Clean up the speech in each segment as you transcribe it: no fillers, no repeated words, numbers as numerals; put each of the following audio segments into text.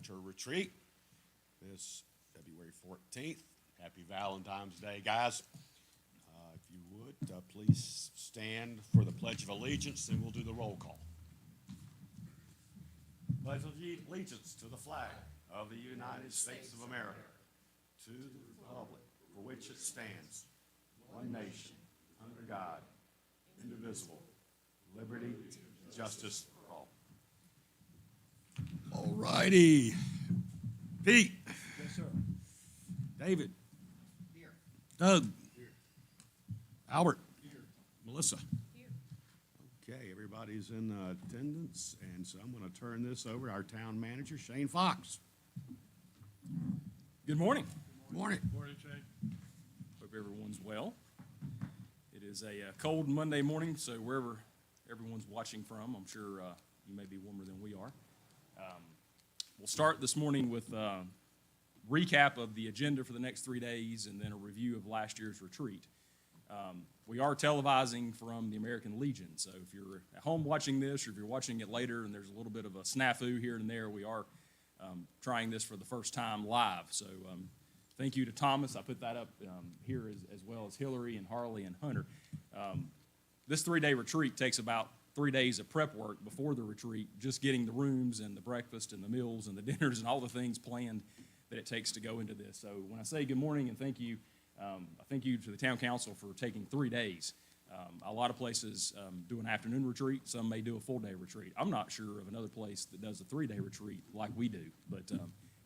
winter retreat this February 14th. Happy Valentine's Day, guys. If you would, please stand for the Pledge of Allegiance, and we'll do the roll call. Pledge allegiance to the flag of the United States of America, to the republic for which it stands, one nation, under God, indivisible, liberty, and justice for all. All righty. Pete. Yes, sir. David. Here. Doug. Here. Albert. Here. Melissa. Here. Okay, everybody's in attendance, and so I'm going to turn this over to our town manager, Shane Fox. Good morning. Good morning. Morning, Shane. Hope everyone's well. It is a cold Monday morning, so wherever everyone's watching from, I'm sure you may be warmer than we are. We'll start this morning with a recap of the agenda for the next 3 days and then a review of last year's retreat. We are televising from the American Legion, so if you're at home watching this or if you're watching it later and there's a little bit of a snafu here and there, we are trying this for the first time live. So thank you to Thomas. I put that up here as well as Hillary and Harley and Hunter. This 3-day retreat takes about 3 days of prep work before the retreat, just getting the rooms and the breakfast and the meals and the dinners and all the things planned that it takes to go into this. So when I say good morning and thank you, I thank you to the town council for taking 3 days. A lot of places do an afternoon retreat. Some may do a full-day retreat. I'm not sure of another place that does a 3-day retreat like we do, but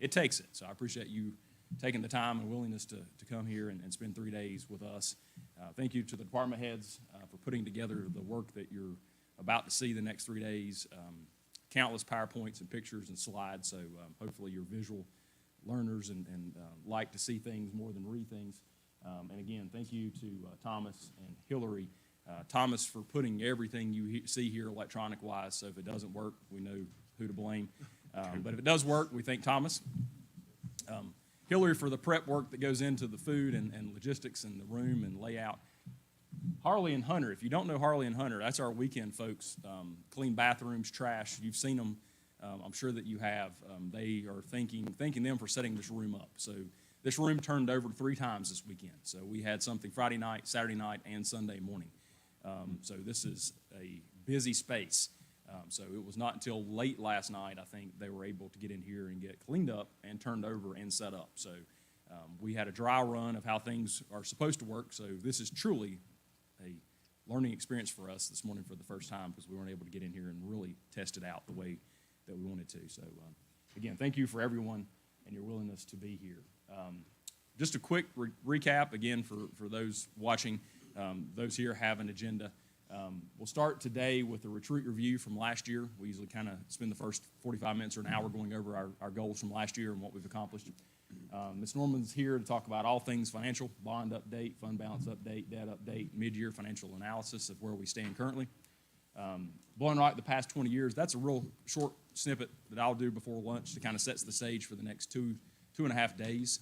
it takes it. So I appreciate you taking the time and willingness to come here and spend 3 days with us. Thank you to the department heads for putting together the work that you're about to see the next 3 days. Countless PowerPoints and pictures and slides, so hopefully you're visual learners and like to see things more than read things. And again, thank you to Thomas and Hillary. Thomas for putting everything you see here electronic-wise, so if it doesn't work, we know who to blame. But if it does work, we thank Thomas. Hillary for the prep work that goes into the food and logistics and the room and layout. Harley and Hunter, if you don't know Harley and Hunter, that's our weekend folks. Clean bathrooms, trash, you've seen them. I'm sure that you have. They are thanking them for setting this room up. So this room turned over 3 times this weekend. So we had something Friday night, Saturday night, and Sunday morning. So this is a busy space. So it was not until late last night, I think, they were able to get in here and get cleaned up and turned over and set up. So we had a dry run of how things are supposed to work. So this is truly a learning experience for us this morning for the first time because we weren't able to get in here and really test it out the way that we wanted to. So again, thank you for everyone and your willingness to be here. Just a quick recap, again, for those watching. Those here have an agenda. We'll start today with the retreat review from last year. We usually kind of spend the first 45 minutes or an hour going over our goals from last year and what we've accomplished. Ms. Norman's here to talk about all things financial, bond update, fund balance update, debt update, mid-year financial analysis of where we stand currently. Blowing right the past 20 years, that's a real short snippet that I'll do before lunch to kind of sets the stage for the next two and a half days.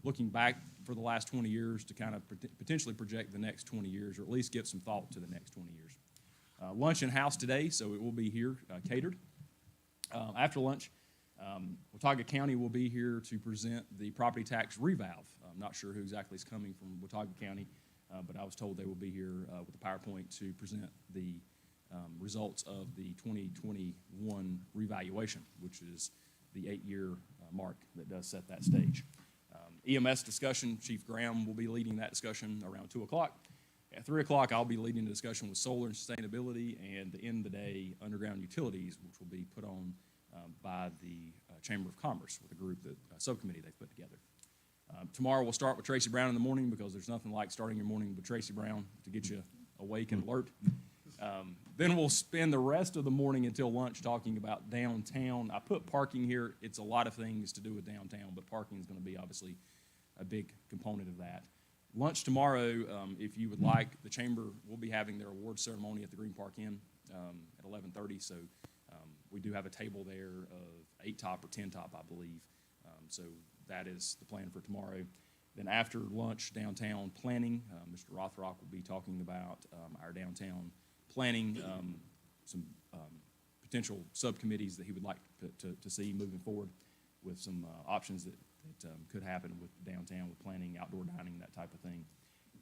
Looking back for the last 20 years to kind of potentially project the next 20 years, or at least give some thought to the next 20 years. Lunch in-house today, so it will be here catered. After lunch, Watauga County will be here to present the property tax revalve. I'm not sure who exactly is coming from Watauga County, but I was told they will be here with a PowerPoint to present the results of the 2021 revaluation, which is the 8-year mark that does set that stage. EMS discussion, Chief Graham will be leading that discussion around 2 o'clock. At 3 o'clock, I'll be leading the discussion with solar and sustainability and the end of the day underground utilities, which will be put on by the Chamber of Commerce with a group, subcommittee they've put together. Tomorrow we'll start with Tracy Brown in the morning because there's nothing like starting your morning with Tracy Brown to get you awake and alert. Then we'll spend the rest of the morning until lunch talking about downtown. I put parking here. It's a lot of things to do with downtown, but parking is going to be obviously a big component of that. Lunch tomorrow, if you would like, the Chamber will be having their award ceremony at the Green Park Inn at 11:30. So we do have a table there of 8 top or 10 top, I believe. So that is the plan for tomorrow. Then after lunch, downtown planning, Mr. Rothrock will be talking about our downtown planning, some potential subcommittees that he would like to see moving forward. with some options that could happen with downtown with planning, outdoor dining, that type of thing.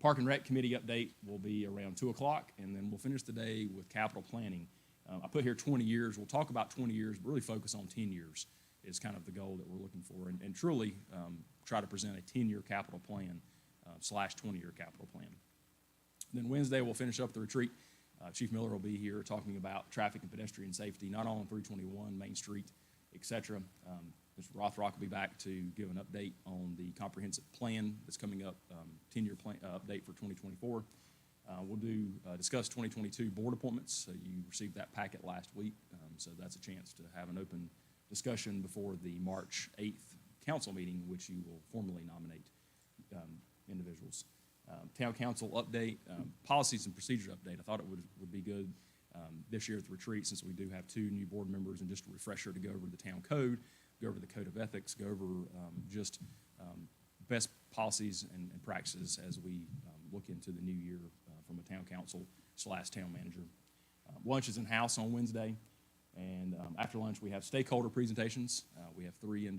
Park and Rec Committee update will be around 2 o'clock, and then we'll finish the day with capital planning. I put here 20 years. We'll talk about 20 years, but really focus on 10 years is kind of the goal that we're looking for, and truly try to present a 10-year capital plan / 20-year capital plan. Then Wednesday, we'll finish up the retreat. Chief Miller will be here talking about traffic and pedestrian safety, not only on 321, Main Street, et cetera. Mr. Rothrock will be back to give an update on the comprehensive plan that's coming up, 10-year plan update for 2024. We'll discuss 2022 board appointments. So you received that packet last week, so that's a chance to have an open discussion before the March 8th council meeting, which you will formally nominate individuals. Town council update, policies and procedures update. I thought it would be good this year at the retreat, since we do have 2 new board members, and just a refresher to go over the town code, go over the code of ethics, go over best policies and practices as we look into the new year from a town council / town manager. Lunch is in-house on Wednesday, and after lunch we have stakeholder presentations. We have 3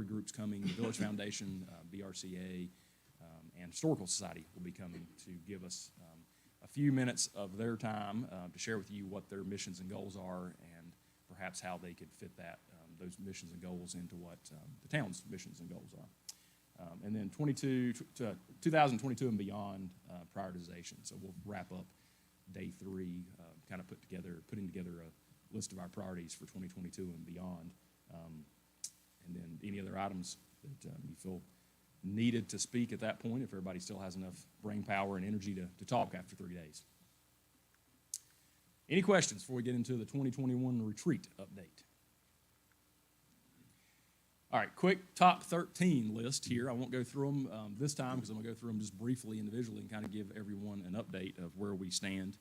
groups coming: the Village Foundation, BRCA, and Historical Society will be coming to give us a few minutes of their time to share with you what their missions and goals are, and perhaps how they could fit those missions and goals into what the town's missions and goals are. And then 2022 and beyond prioritization. So we'll wrap up day 3, kind of putting together a list of our priorities for 2022 and beyond. And then any other items that you feel needed to speak at that point, if everybody still has enough brain power and energy to talk after 3 days. Any questions before we get into the 2021 retreat update? All right, quick top 13 list here. I won't go through them this time, because I'm going to go through them just briefly individually and kind of give everyone an update of where we stand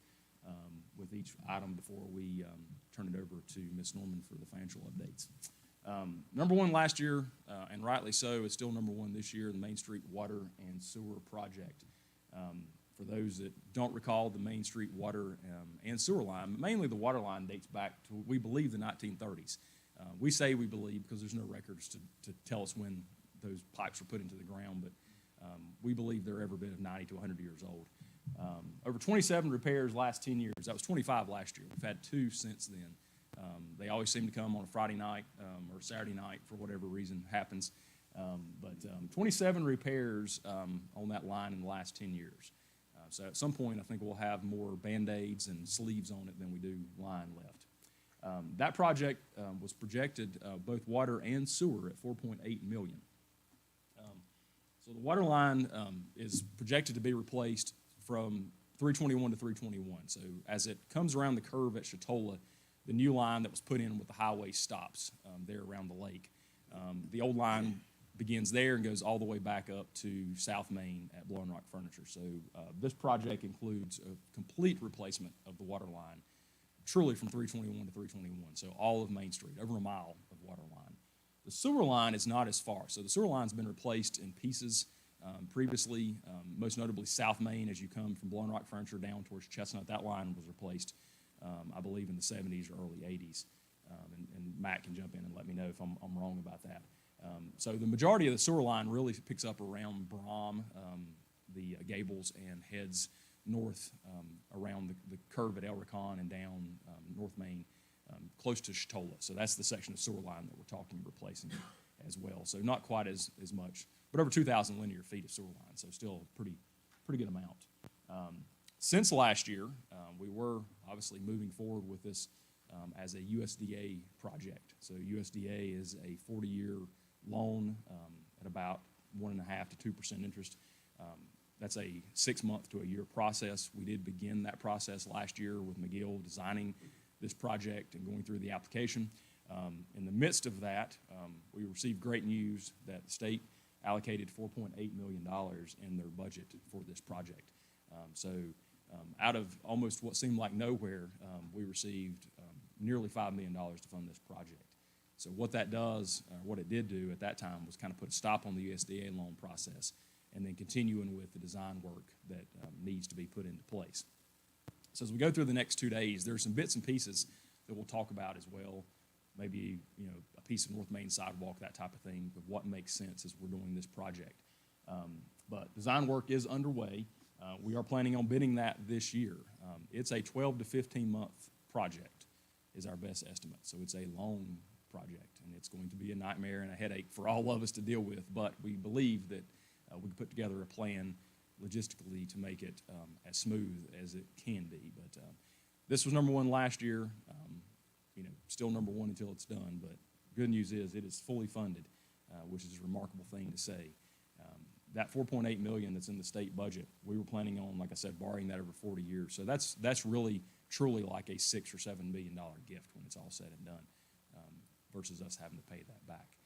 with each item before we turn it over to Ms. Norman for the financial updates. Number 1 last year, and rightly so, is still number 1 this year, the Main Street Water and Sewer Project. For those that don't recall, the Main Street water and sewer line, mainly the water line, dates back to, we believe, the 1930s. We say we believe because there's no records to tell us when those pipes were put into the ground, but we believe they're every bit of 90 to 100 years old. Over 27 repairs last 10 years. That was 25 last year. We've had 2 since then. They always seem to come on a Friday night or Saturday night for whatever reason happens. But 27 repairs on that line in the last 10 years. So at some point, I think we'll have more Band-Aids and sleeves on it than we do line left. That project was projected, both water and sewer, at $4.8 million. So the water line is projected to be replaced from 321 to 321. So as it comes around the curve at Chatola, the new line that was put in with the highway stops there around the lake. The old line begins there and goes all the way back up to South Main at Blowing Rock Furniture. So this project includes a complete replacement of the water line, truly from 321 to 321, so all of Main Street, over a mile of water line. The sewer line is not as far. So the sewer line's been replaced in pieces previously, most notably South Main as you come from Blowing Rock Furniture down towards Chestnut. That line was replaced, I believe, in the 70s or early 80s. And Matt can jump in and let me know if I'm wrong about that. So the majority of the sewer line really picks up around Brom, the Gables, and heads north around the curve at El Rincon and down North Main, close to Chatola. So that's the section of sewer line that we're talking replacing as well. So not quite as much, but over 2,000 linear feet of sewer line. So still a pretty good amount. Since last year, we were obviously moving forward with this as a USDA project. So USDA is a 40-year loan at about 1.5% to 2% interest. That's a 6-month to a year process. We did begin that process last year with McGill designing this project and going through the application. In the midst of that, we received great news that the state allocated $4.8 million in their budget for this project. So out of almost what seemed like nowhere, we received nearly $5 million to fund this project. So what that does, or what it did do at that time, was kind of put a stop on the USDA loan process and then continuing with the design work that needs to be put into place. So as we go through the next 2 days, there's some bits and pieces that we'll talk about as well. Maybe, a a piece of North Main sidewalk, that type of thing, of what makes sense as we're doing this project. But design work is underway. We are planning on bidding that this year. It's a 12 to 15-month project is our best estimate. So it's a long project, and it's going to be a nightmare and a headache for all of us to deal with. But we believe that we can put together a plan logistically to make it as smooth as it can be. But this was number one last year. Still number one until it's done. But good news is it is fully funded, which is a remarkable thing to say. That $4.8 million that's in the state budget, we were planning on, like I said, borrowing that over 40 years. So that's really, truly like a $6 or $7 million gift when it's all said and done, versus us having to pay that back.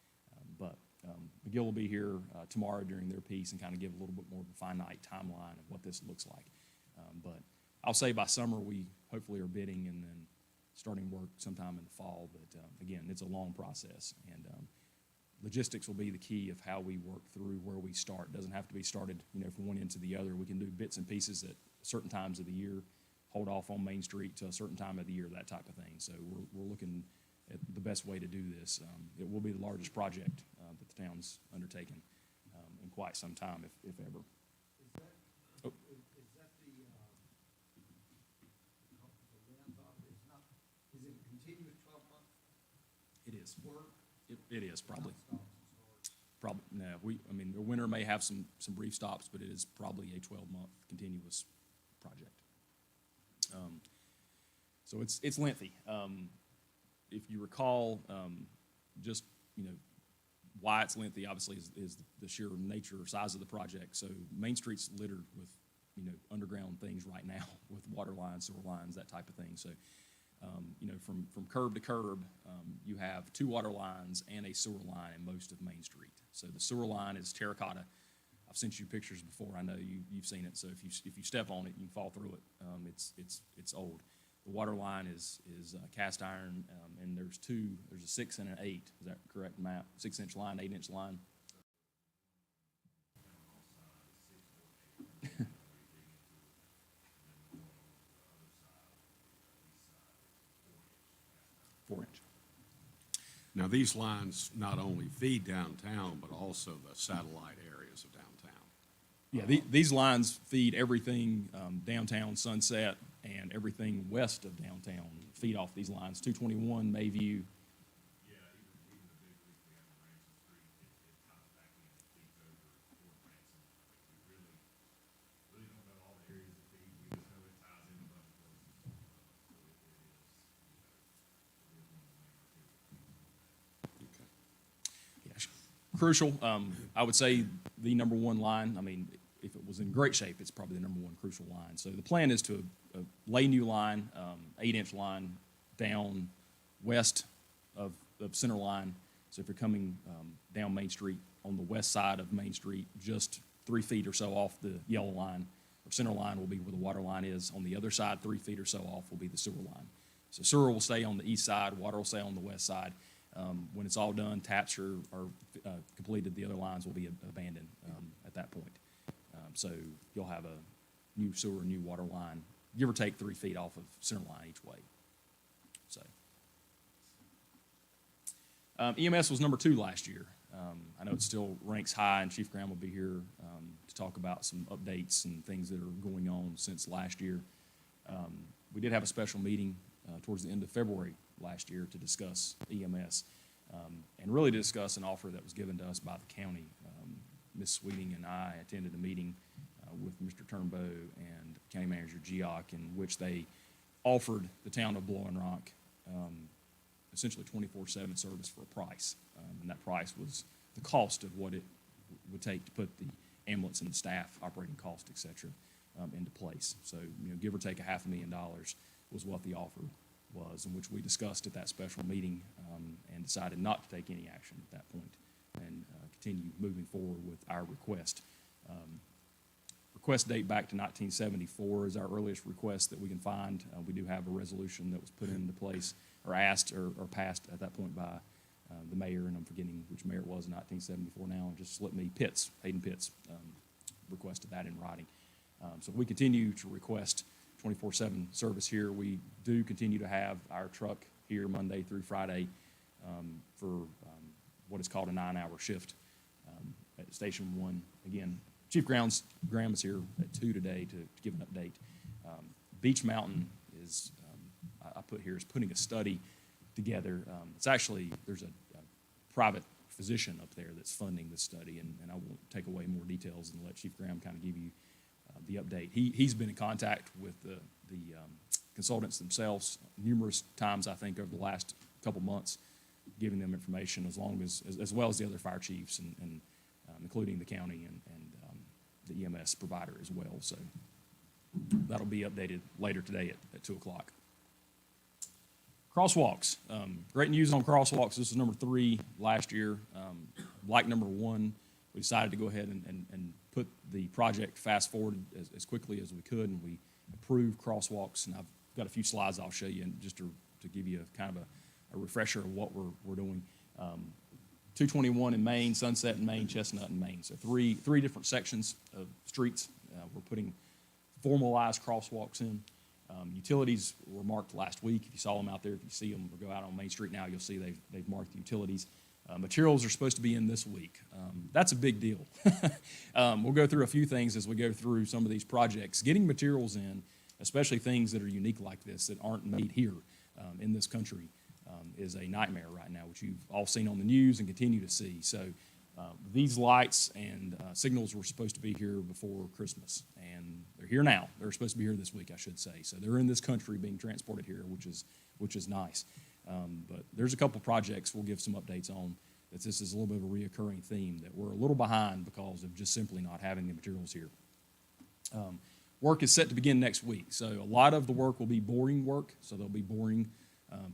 But McGill will be here tomorrow during their piece and kind of give a little bit more of a finite timeline of what this looks like. But I'll say by summer we hopefully are bidding and then starting work sometime in the fall. But again, it's a long process, and logistics will be the key of how we work through where we start. It doesn't have to be started, from one end to the other. We can do bits and pieces at certain times of the year, hold off on Main Street to a certain time of the year, that type of thing. So we're looking at the best way to do this. It will be the largest project that the town's undertaken in quite some time, if ever. Is that Oh. is that the land thought, is it a continuous 12-month It is. work? It is, probably. Stops and starts? Probably, no, the winter may have some brief stops, but it is probably a 12-month continuous project. So it's lengthy. If you recall, just, why it's lengthy, obviously, is the sheer nature or size of the project. So Main Street's littered with, underground things right now with water lines, sewer lines, that type of thing. So, from curb to curb, you have 2 water lines and a sewer line in most of Main Street. So the sewer line is terracotta. I've sent you pictures before. I know you've seen it. So if you step on it, you can fall through it. It's old. The water line is cast iron, and there's 2. There's a 6 and an 8. Is that correct, Matt? 6-inch line, 8-inch line. Four-inch. Now, these lines not only feed downtown, but also the satellite areas of downtown. Yeah, these lines feed everything downtown, Sunset, and everything west of downtown feed off these lines. 221, Mayview. Yeah, even the big leak we have on Ransom Street, it ties back in, it feeds over toward Ransom. We really don't know all the areas it feeds, we just know it ties in a bunch of places. So it is, it is one of the main arterial. Okay. Yeah, crucial. I would say the number one line. I mean, if it was in great shape, it's probably the number one crucial line. So the plan is to lay new line, 8-inch line down west of center line. So if you're coming down Main Street on the west side of Main Street, just 3 feet or so off the yellow line, or center line will be where the water line is. On the other side, 3 feet or so off will be the sewer line. So sewer will stay on the east side, water will stay on the west side. When it's all done, taps are completed, the other lines will be abandoned at that point. So you'll have a new sewer, new water line, give or take 3 feet off of center line each way. So EMS was number 2 last year. I know it still ranks high, and Chief Graham will be here to talk about some updates and things that are going on since last year. We did have a special meeting towards the end of February last year to discuss EMS and really to discuss an offer that was given to us by the county. Ms. Sweeting and I attended a meeting with Mr. Turnbow and County Manager Geock, in which they offered the town of Blowing Rock essentially 24/7 service for a price. And that price was the cost of what it would take to put the ambulance and the staff, operating cost, et cetera, into place. So, give or take $500,000 was what the offer was, in which we discussed at that special meeting and decided not to take any action at that point and continue moving forward with our request. Request date back to 1974 is our earliest request that we can find. We do have a resolution that was put into place or asked or passed at that point by the mayor, and I'm forgetting which mayor it was in 1974 now, and just slipped me. Hayden Pitts requested that in writing. So we continue to request 24/7 service here. We do continue to have our truck here Monday through Friday for what is called a 9-hour shift at Station 1. Again, Chief Graham is here at 2 today to give an update. Beech Mountain is, I put here, is putting a study together. It's actually, there's a private physician up there that's funding this study, and I won't take away more details and let Chief Graham kind of give you the update. He's been in contact with the consultants themselves numerous times, I think, over the last couple months, giving them information as well as the other fire chiefs and including the county and the EMS provider as well. So that'll be updated later today at 2 o'clock. Crosswalks. Great news on crosswalks. This is number 3 last year. Like number 1, we decided to go ahead and put the project fast forward as quickly as we could, and we approved crosswalks. And I've got a few slides I'll show you just to give you a kind of a refresher of what we're doing. 221 in Maine, Sunset in Maine, Chestnut in Maine. So three different sections of streets. We're putting formalized crosswalks in. Utilities were marked last week. If you saw them out there, if you see them or go out on Main Street now, you'll see they've marked the utilities. Materials are supposed to be in this week. That's a big deal. We'll go through a few things as we go through some of these projects. Getting materials in, especially things that are unique like this that aren't made here in this country, is a nightmare right now, which you've all seen on the news and continue to see. So these lights and signals were supposed to be here before Christmas, and they're here now. They're supposed to be here this week, I should say. So they're in this country being transported here, which is nice. But there's a couple projects we'll give some updates on that this is a little bit of a reoccurring theme that we're a little behind because of just simply not having the materials here. Work is set to begin next week. So a lot of the work will be boring work. So they'll be boring,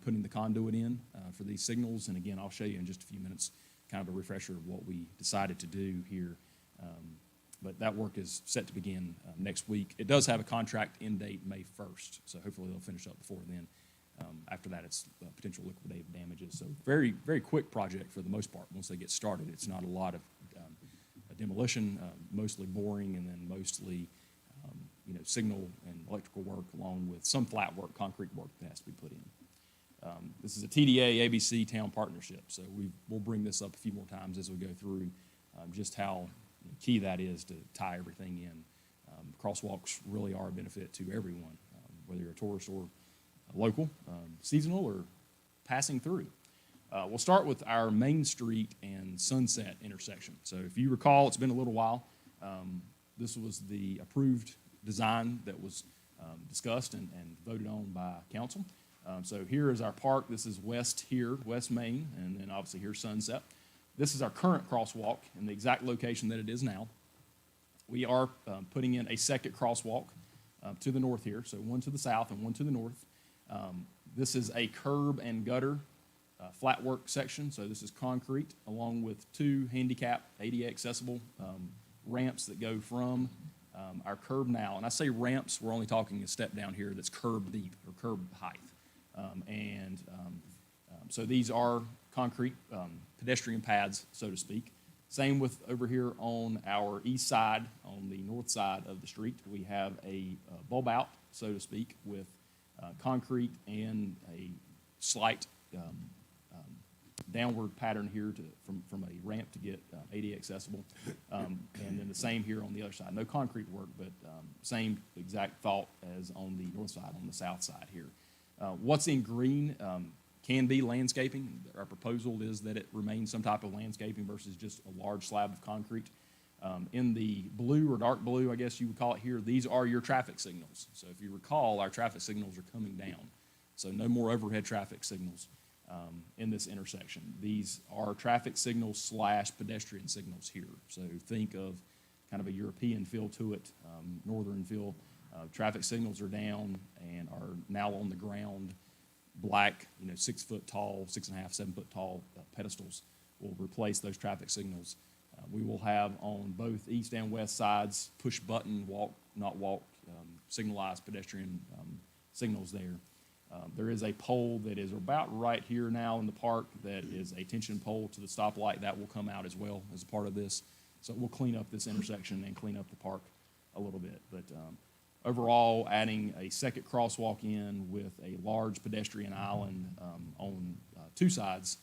putting the conduit in for these signals. And again, I'll show you in just a few minutes kind of a refresher of what we decided to do here. But that work is set to begin next week. It does have a contract end date May 1st. So hopefully they'll finish up before then. After that, it's potential liquidated damages. So very, very quick project for the most part. Once they get started, it's not a lot of demolition, mostly boring, and then mostly signal and electrical work, along with some flat work, concrete work that has to be put in. This is a TDA ABC town partnership, so we'll bring this up a few more times as we go through just how key that is to tie everything in. Crosswalks really are a benefit to everyone, whether you're a tourist or local, seasonal, or passing through. We'll start with our Main Street and Sunset intersection. So if you recall, it's been a little while. This was the approved design that was discussed and voted on by council. So here is our park. This is West Main, and then obviously here's Sunset. This is our current crosswalk in the exact location that it is now. We are putting in a second crosswalk to the north here, so one to the south and one to the north. This is a curb and gutter flat work section, so this is concrete along with 2 handicap ADA accessible ramps that go from our curb now. And I say ramps, we're only talking a step down here that's curb deep or curb height. So these are concrete pedestrian pads, so to speak. Same with over here on our east side, on the north side of the street. We have a bulb out, so to speak, with concrete and a slight downward pattern here from a ramp to get ADA accessible. And then the same here on the other side. No concrete work, but same exact thought as on the north side, on the south side here. What's in green can be landscaping. Our proposal is that it remains some type of landscaping versus just a large slab of concrete. In the blue or dark blue, I guess you would call it here, these are your traffic signals. So if you recall, our traffic signals are coming down. So no more overhead traffic signals in this intersection. These are traffic signals / pedestrian signals here. So think of kind of a European feel to it, northern feel. Traffic signals are down and are now on the ground. Black, 6 foot tall, 6.5, 7 foot tall pedestals will replace those traffic signals. We will have on both east and west sides push button, walk, not walk, signalized pedestrian signals there. There is a pole that is about right here now in the park that is a tension pole to the stoplight. That will come out as well as a part of this. So we'll clean up this intersection and clean up the park a little bit. But overall, adding a second crosswalk in with a large pedestrian island on 2 sides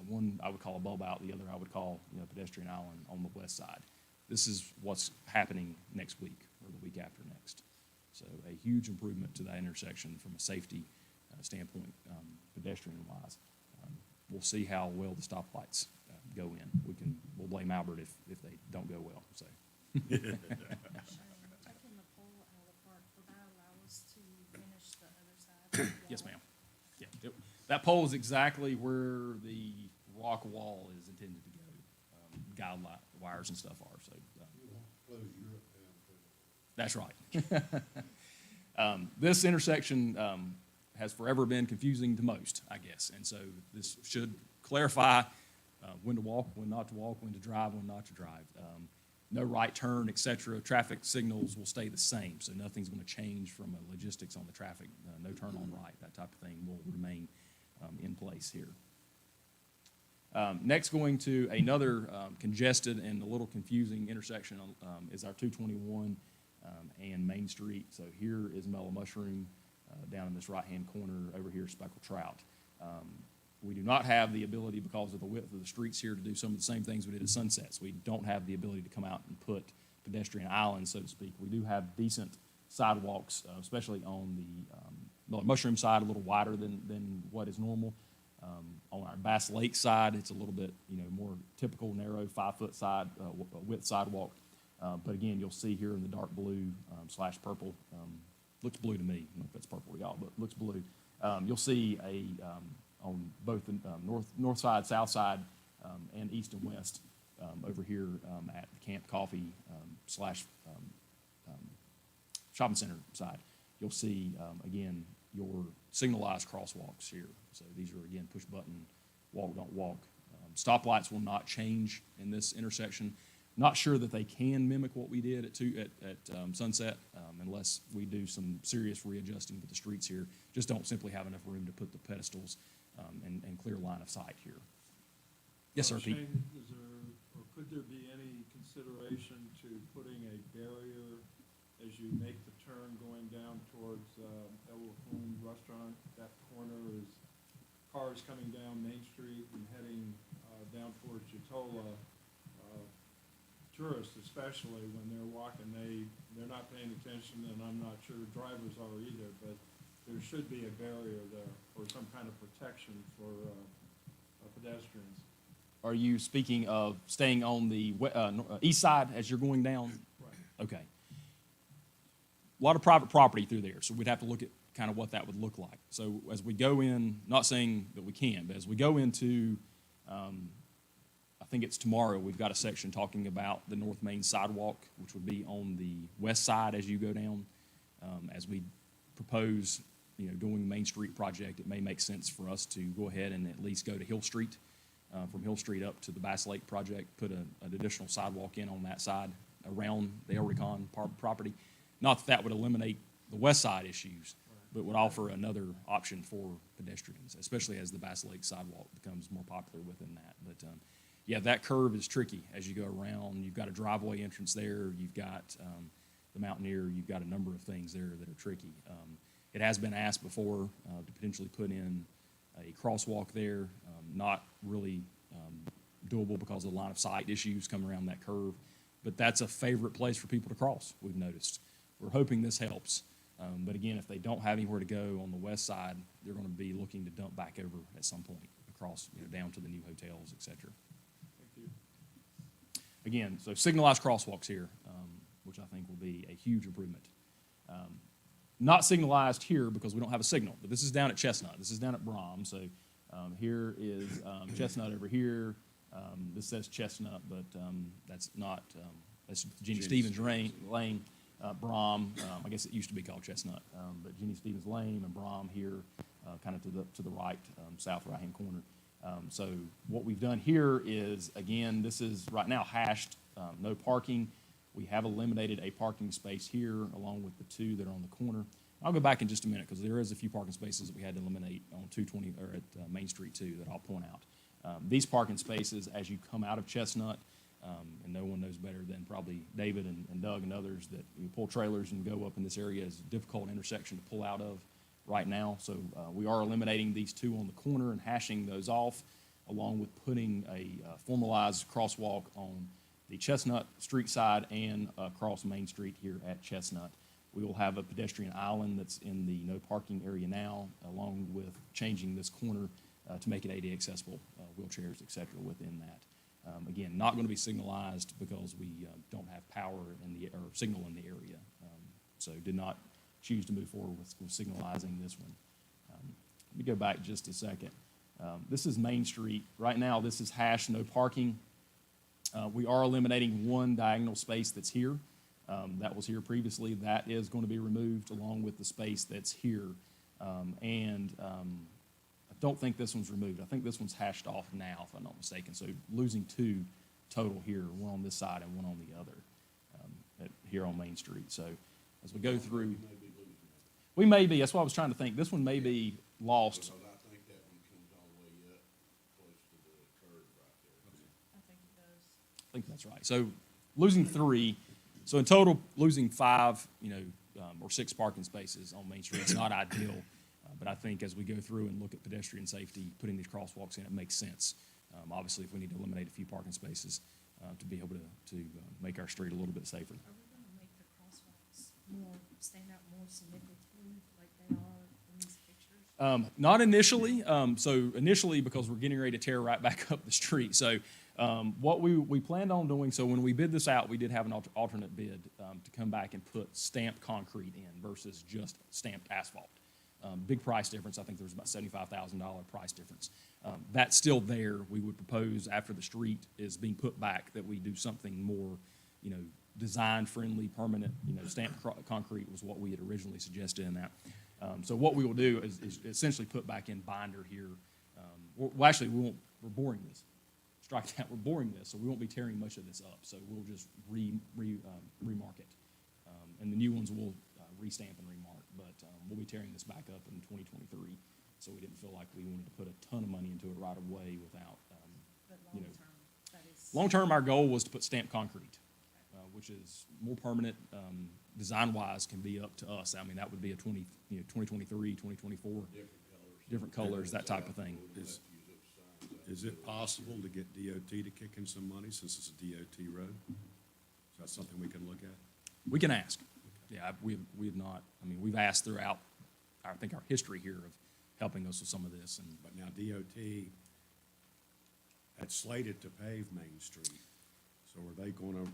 One I would call a bulb out, the other I would call, pedestrian island on the west side. This is what's happening next week or the week after next. So a huge improvement to that intersection from a safety standpoint, pedestrian-wise. We'll see how well the stoplights go in. We'll blame Albert if they don't go well, so. Shane, taking the pole out of the park, will that allow us to finish the other side? Yes, ma'am. Yeah, that pole is exactly where the rock wall is intended to go. Guide wires and stuff are, so. That's right. This intersection has forever been confusing to most, I guess, and so this should clarify when to walk, when not to walk, when to drive, when not to drive. No right turn, et cetera. Traffic signals will stay the same, so nothing's going to change from a logistics on the traffic. No turn on right, that type of thing will remain in place here. Next, going to another congested and a little confusing intersection is our 221 and Main Street. So here is Mellow Mushroom, down in this right-hand corner. Over here, Speckled Trout. We do not have the ability, because of the width of the streets here, to do some of the same things we did at Sunsets. We don't have the ability to come out and put pedestrian islands, so to speak. We do have decent sidewalks, especially on the Mellow Mushroom side, a little wider than what is normal. On our Bass Lake side, it's a little bit, more typical, narrow, 5-foot width sidewalk. But again, you'll see here in the dark blue / purple, looks blue to me. I don't know if that's purple to y'all, but looks blue. You'll see on both the north side, south side, and east and west over here at the Camp Coffee / shopping center side. You'll see, again, your signalized crosswalks here. So these are, again, push button, walk, don't walk. Stoplights will not change in this intersection. Not sure that they can mimic what we did at Sunset unless we do some serious readjusting with the streets here. Just don't simply have enough room to put the pedestals and clear line of sight here. Yes, sir, Pete. Shane, is there, or could there be any consideration to putting a barrier as you make the turn going down towards El Wafun Restaurant? That corner is cars coming down Main Street and heading down towards Utola. Tourists especially, when they're walking, they're not paying attention, and I'm not sure drivers are either, but there should be a barrier there or some kind of protection for pedestrians. Are you speaking of staying on the east side as you're going down? Right. Okay. A lot of private property through there, so we'd have to look at kind of what that would look like. So as we go in, not saying that we can, but as we go into, I think it's tomorrow, we've got a section talking about the North Main sidewalk, which would be on the west side as you go down. As we propose, doing the Main Street project, it may make sense for us to go ahead and at least go to Hill Street, from Hill Street up to the Bass Lake project, put an additional sidewalk in on that side around the El Recon property. Not that that would eliminate the west side issues, but would offer another option for pedestrians, especially as the Bass Lake sidewalk becomes more popular within that. But yeah, that curve is tricky as you go around. You've got a driveway entrance there. You've got the Mountaineer. You've got a number of things there that are tricky. It has been asked before to potentially put in a crosswalk there. Not really doable because of the line of sight issues coming around that curve. But that's a favorite place for people to cross, we've noticed. We're hoping this helps. But again, if they don't have anywhere to go on the west side, they're going to be looking to dump back over at some point across, down to the new hotels, et cetera. Thank you. Again, so signalized crosswalks here, which I think will be a huge improvement. Not signalized here because we don't have a signal, but this is down at Chestnut. This is down at Brom. So here is Chestnut over here. This says Chestnut, but that's not, that's Jenny Stevens Lane. Brom, I guess it used to be called Chestnut, but Jenny Stevens Lane and Brom here, kind of to the right, south right-hand corner. So what we've done here is, again, this is right now hashed, no parking. We have eliminated a parking space here along with the two that are on the corner. I'll go back in just a minute because there is a few parking spaces that we had to eliminate on 220 or at Main Street too that I'll point out. These parking spaces, as you come out of Chestnut, and no one knows better than probably David and Doug and others that you pull trailers and go up in this area is a difficult intersection to pull out of right now. So we are eliminating these two on the corner and hashing those off. along with putting a formalized crosswalk on the Chestnut Street side and across Main Street here at Chestnut. We will have a pedestrian island that's in the no parking area now, along with changing this corner to make it ADA accessible, wheelchairs, et cetera, within that. Again, not going to be signalized because we don't have power or signal in the area. So did not choose to move forward with signalizing this one. Let me go back just a second. This is Main Street. Right now, this is hash no parking. We are eliminating one diagonal space that's here. That was here previously. That is going to be removed along with the space that's here. I don't think this one's removed. I think this one's hashed off now, if I'm not mistaken. So losing two total here, one on this side and one on the other, here on Main Street. So as we go through, we may be, that's what I was trying to think. This one may be lost. Because I think that one comes all the way up close to the curb right there. I think it does. I think that's right. So losing three, so in total, losing five, or six parking spaces on Main Street is not ideal. But I think as we go through and look at pedestrian safety, putting these crosswalks in, it makes sense. Obviously, if we need to eliminate a few parking spaces to be able to make our street a little bit safer. Are we gonna make the crosswalks stand out more significantly like they are in these pictures? Not initially. So initially, because we're getting ready to tear right back up the street. So what we planned on doing, so when we bid this out, we did have an alternate bid to come back and put stamped concrete in versus just stamped asphalt. Big price difference. I think there was about $75,000 price difference. That's still there. We would propose after the street is being put back that we do something more, design-friendly, permanent, stamped concrete was what we had originally suggested in that. So what we will do is essentially put back in binder here. Well, actually, we're boring this. Strike that, we're boring this, so we won't be tearing much of this up. So we'll just remark it. And the new ones will restamp and remark, but we'll be tearing this back up in 2023. So we didn't feel like we wanted to put a ton of money into it right away without, But long-term, that is. long-term, our goal was to put stamped concrete, which is more permanent, design-wise can be up to us. I mean, that would be a 2023, 2024, different colors, that type of thing. Is it possible to get DOT to kick in some money since it's a DOT road? Is that something we can look at? We can ask. Yeah, we have not, we've asked throughout, I think, our history here of helping us with some of this. And But now DOT had slated to pave Main Street, so are they going to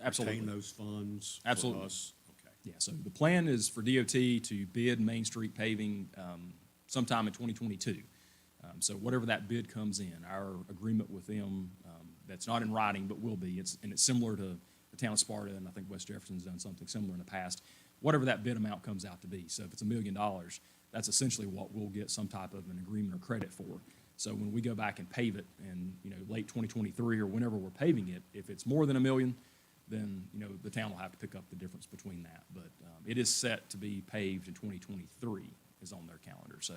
Absolutely. retain those funds for Absolutely. us? Okay. Yeah, so the plan is for DOT to bid Main Street paving sometime in 2022. So whatever that bid comes in, our agreement with them, that's not in writing, but will be, it's similar to the town of Sparta, and I think West Jefferson's done something similar in the past, whatever that bid amount comes out to be. So if it's $1 million, that's essentially what we'll get some type of an agreement or credit for. So when we go back and pave it in, late 2023 or whenever we're paving it, if it's more than $1 million, then, the town will have to pick up the difference between that. But it is set to be paved in 2023 is on their calendar. So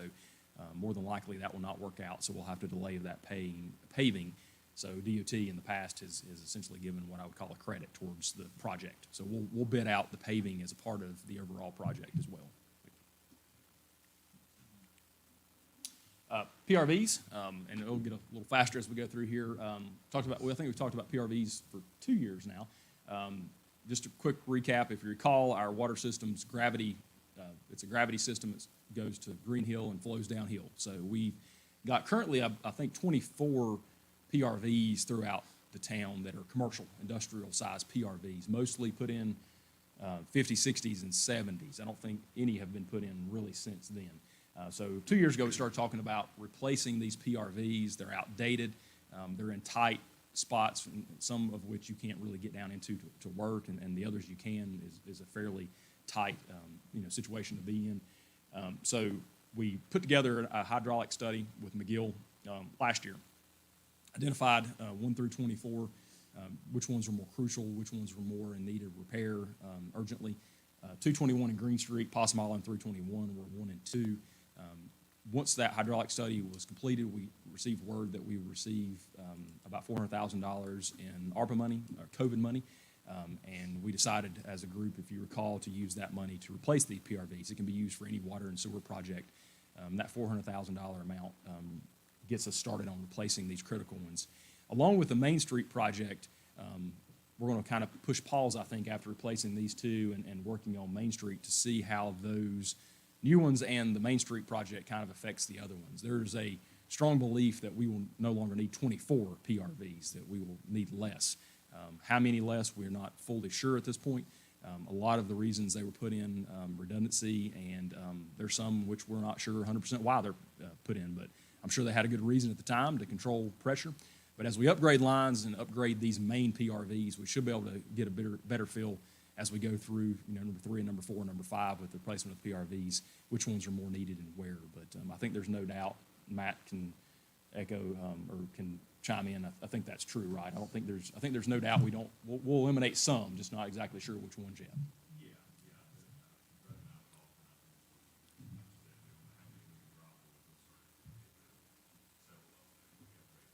more than likely that will not work out, so we'll have to delay that paving. So DOT in the past has essentially given what I would call a credit towards the project. So we'll bid out the paving as a part of the overall project as well. PRVs, and it'll get a little faster as we go through here. I think we've talked about PRVs for 2 years now. Just a quick recap, if you recall, our water system's gravity, it's a gravity system that goes to Green Hill and flows downhill. So we've got currently, I think, 24 PRVs throughout the town that are commercial, industrial size PRVs, mostly put in 50s, 60s, and 70s. I don't think any have been put in really since then. So 2 years ago, we started talking about replacing these PRVs. They're outdated. They're in tight spots, some of which you can't really get down into to work, and the others you can is a fairly tight situation to be in. So we put together a hydraulic study with McGill last year, identified 1 through 24, which ones were more crucial, which ones were more in need of repair urgently. 221 in Green Street, Possum Island 321 were 1 and 2. Once that hydraulic study was completed, we received word that we would receive about $400,000 in ARPA money, or COVID money, and we decided as a group, if you recall, to use that money to replace the PRVs. It can be used for any water and sewer project. That $400,000 amount gets us started on replacing these critical ones. Along with the Main Street project, we're going to kind of push pause, I think, after replacing these two and working on Main Street to see how those new ones and the Main Street project kind of affects the other ones. There's a strong belief that we will no longer need 24 PRVs, that we will need less. How many less, we're not fully sure at this point. A lot of the reasons they were put in, redundancy, and there's some which we're not sure 100% why they're put in, but I'm sure they had a good reason at the time to control pressure. But as we upgrade lines and upgrade these main PRVs, we should be able to get a better feel as we go through, number 3 and number 4 and number 5 with the replacement of PRVs, which ones are more needed and where. But I think there's no doubt, Matt can echo or can chime in. I think that's true, right? I think there's no doubt we'll eliminate some, just not exactly sure which ones yet. Yeah, Brett and I talked, and I think, like you said, we don't know how many we can drop, but we'll start to get several of them, we have great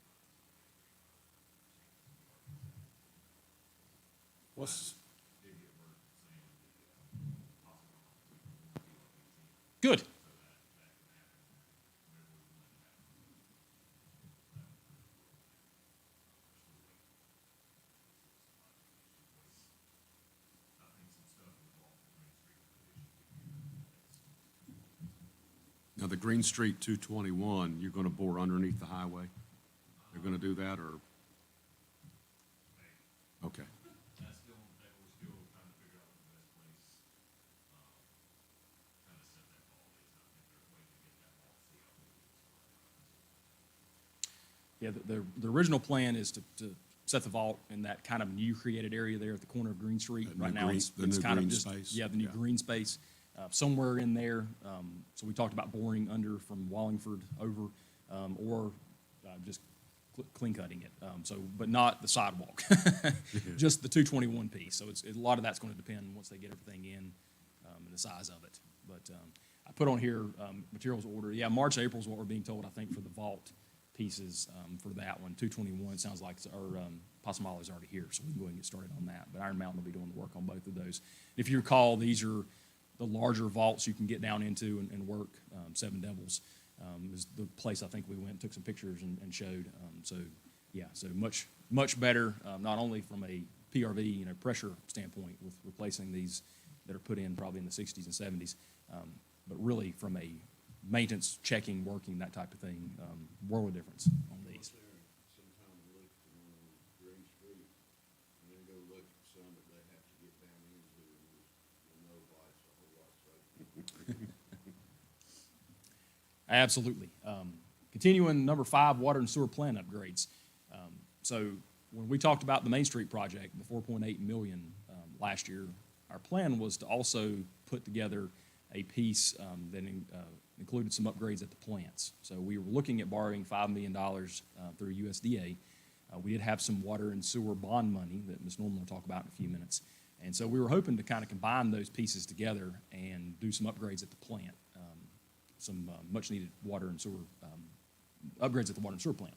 lines. What's, Did get word saying the possible we can more PRVs in, Good. so that can happen whenever we want it to happen. I think some stuff with off the Green Street that now the Green Street 221, you're going to bore underneath the highway? They're going to do that, or? Okay. That's still, that we're still trying to figure out what the best place, kind of set that ball is. I think there's ways to get that ball, see how we can start. Yeah, the original plan is to set the vault in that kind of new created area there at the corner of Green Street. That new Right now, green- it's the it's new kind of green just, space? yeah, the new Yeah. green space, somewhere in there. So we talked about boring under from Wallingford over, or just clean cutting it. But not the sidewalk, just the 221 piece. So a lot of that's going to depend once they get everything in, and the size of it. But I put on here, materials order. Yeah, March, April is what we're being told, I think, for the vault pieces, for that one. 221 sounds like, or Passamala is already here, so we can go ahead and get started on that. But Iron Mountain will be doing the work on both of those. If you recall, these are the larger vaults you can get down into and work. Seven Devils is the place I think we went, took some pictures and showed. So much better, not only from a PRV, pressure standpoint with replacing these that are put in probably in the 60s and 70s, but really from a maintenance, checking, working, that type of thing, world of difference on these. There, sometime look on Green Street, and then go look at some that they have to get down into, and you'll know why it's a whole lot safer. Absolutely. Continuing, number 5, water and sewer plant upgrades. So when we talked about the Main Street project, the $4.8 million last year, our plan was to also put together a piece that included some upgrades at the plants. So we were looking at borrowing $5 million through USDA. We did have some water and sewer bond money that Ms. Norman will talk about in a few minutes. And so we were hoping to kind of combine those pieces together and do some upgrades at the plant, some much-needed water and sewer upgrades at the water and sewer plant.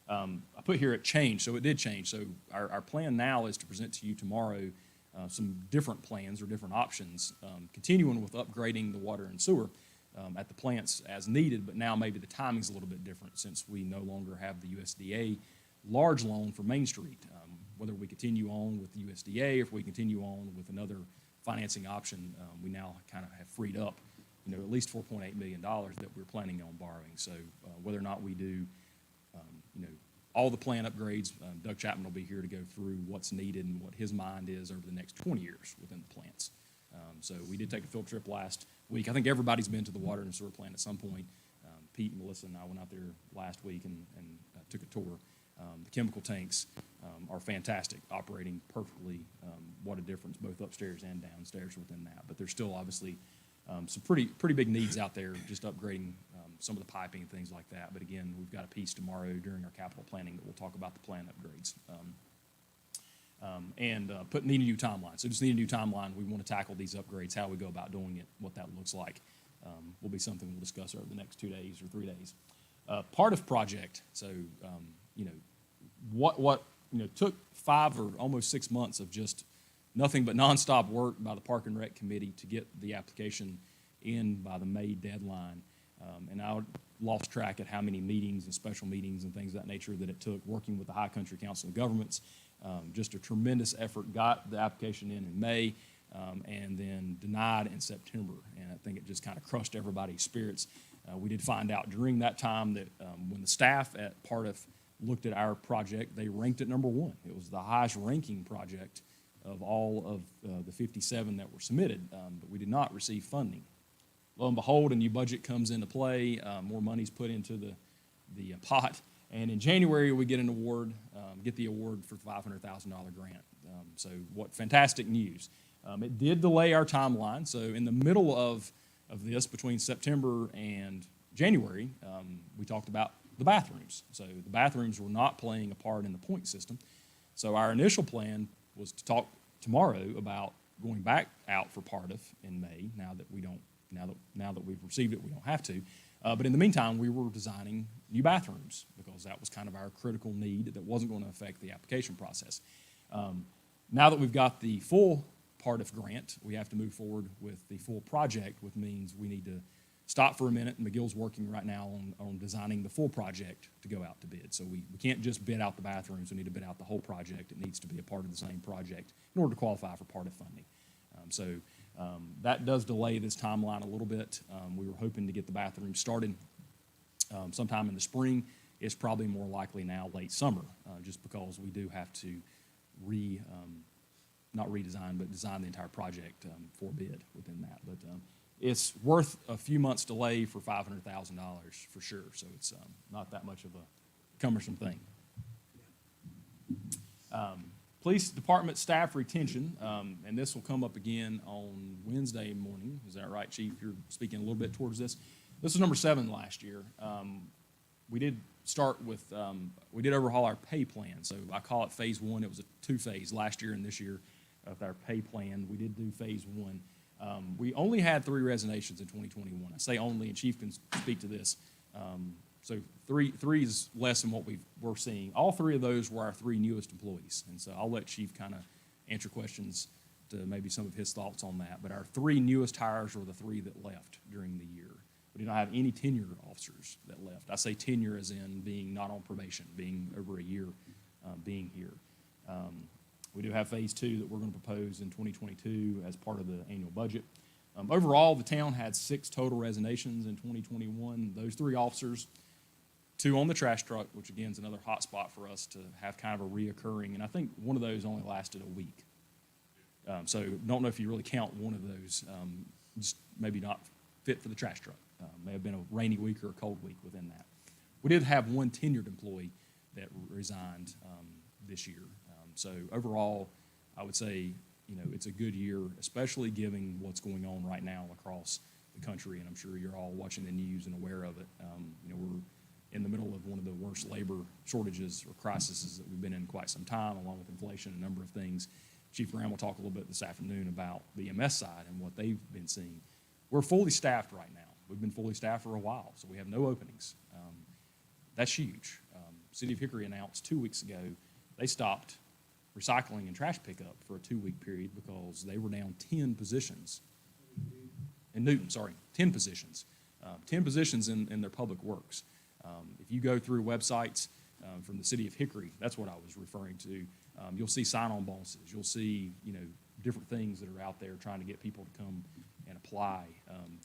I put here it changed, so it did change. So our plan now is to present to you tomorrow some different plans or different options, continuing with upgrading the water and sewer at the plants as needed, but now maybe the timing's a little bit different since we no longer have the USDA large loan for Main Street. Whether we continue on with the USDA, or if we continue on with another financing option, we now kind of have freed up, at least $4.8 million that we're planning on borrowing. So whether or not we do, all the plant upgrades, Doug Chapman will be here to go through what's needed and what his mind is over the next 20 years within the plants. So we did take a field trip last week. I think everybody's been to the water and sewer plant at some point. Pete and Melissa and I went out there last week and took a tour. The chemical tanks are fantastic, operating perfectly. What a difference, both upstairs and downstairs within that. But there's still obviously some pretty big needs out there, just upgrading some of the piping and things like that. But again, we've got a piece tomorrow during our capital planning that we'll talk about the plant upgrades. And need a new timeline. So just need a new timeline. We want to tackle these upgrades, how we go about doing it, what that looks like. Will be something we'll discuss over the next 2 days or 3 days. Part of project, so, what took 5 or almost 6 months of just nothing but nonstop work by the Park and Rec Committee to get the application in by the May deadline. And lost track at how many meetings and special meetings and things of that nature that it took working with the High Country Council of Governments. Just a tremendous effort, got the application in May, and then denied in September. And I think it just kind of crushed everybody's spirits. We did find out during that time that when the staff at Pardiff looked at our project, they ranked it number 1. It was the highest ranking project of all of the 57 that were submitted, but we did not receive funding. Lo and behold, a new budget comes into play, more money's put into the pot, and in January, we get an award, get the award for the $500,000 grant. So what fantastic news. It did delay our timeline, so in the middle of this, between September and January, we talked about the bathrooms. So the bathrooms were not playing a part in the point system. So our initial plan was to talk tomorrow about going back out for Pardiff in May. Now that we've received it, we don't have to. But in the meantime, we were designing new bathrooms because that was kind of our critical need that wasn't going to affect the application process. Now that we've got the full Pardiff grant, we have to move forward with the full project, which means we need to stop for a minute, and McGill's working right now on designing the full project to go out to bid. So we can't just bid out the bathrooms, we need to bid out the whole project. It needs to be a part of the same project in order to qualify for Pardiff funding. That does delay this timeline a little bit. We were hoping to get the bathroom started sometime in the spring. It's probably more likely now late summer, just because we do have to not redesign, but design the entire project for bid within that. But it's worth a few months delay for $500,000 for sure. So it's not that much of a cumbersome thing. Police department staff retention, and this will come up again on Wednesday morning. Is that right, Chief? You're speaking a little bit towards this. This was number 7 last year. We did start with, we did overhaul our pay plan. So I call it phase 1. It was a 2-phase last year and this year of our pay plan. We did do phase 1. We only had 3 resignations in 2021. I say only, and Chief can speak to this. So three is less than what we're seeing. All 3 of those were our 3 newest employees. And so I'll let Chief kind of answer questions to maybe some of his thoughts on that. But our 3 newest hires were the 3 that left during the year. We did not have any tenured officers that left. I say tenure as in being not on probation, being over a year being here. We do have phase 2 that we're going to propose in 2022 as part of the annual budget. Overall, the town had 6 total resignations in 2021. Those 3 officers, 2 on the trash truck, which again is another hot spot for us to have kind of a reoccurring, and I think one of those only lasted a week. So don't know if you really count one of those, just maybe not fit for the trash truck. May have been a rainy week or a cold week within that. We did have 1 tenured employee that resigned this year. So overall, I would say, it's a good year, especially given what's going on right now across the country, and I'm sure you're all watching the news and aware of it. We're in the middle of one of the worst labor shortages or crises that we've been in quite some time, along with inflation and a number of things. Chief Graham will talk a little bit this afternoon about the EMS side and what they've been seeing. We're fully staffed right now. We've been fully staffed for a while, so we have no openings. That's huge. City of Hickory announced 2 weeks ago they stopped recycling and trash pickup for a 2-week period because they were down 10 positions. In Newton, 10 positions. 10 positions in their public works. If you go through websites from the City of Hickory, that's what I was referring to. You'll see sign-on bonuses. You'll see, different things that are out there trying to get people to come and apply.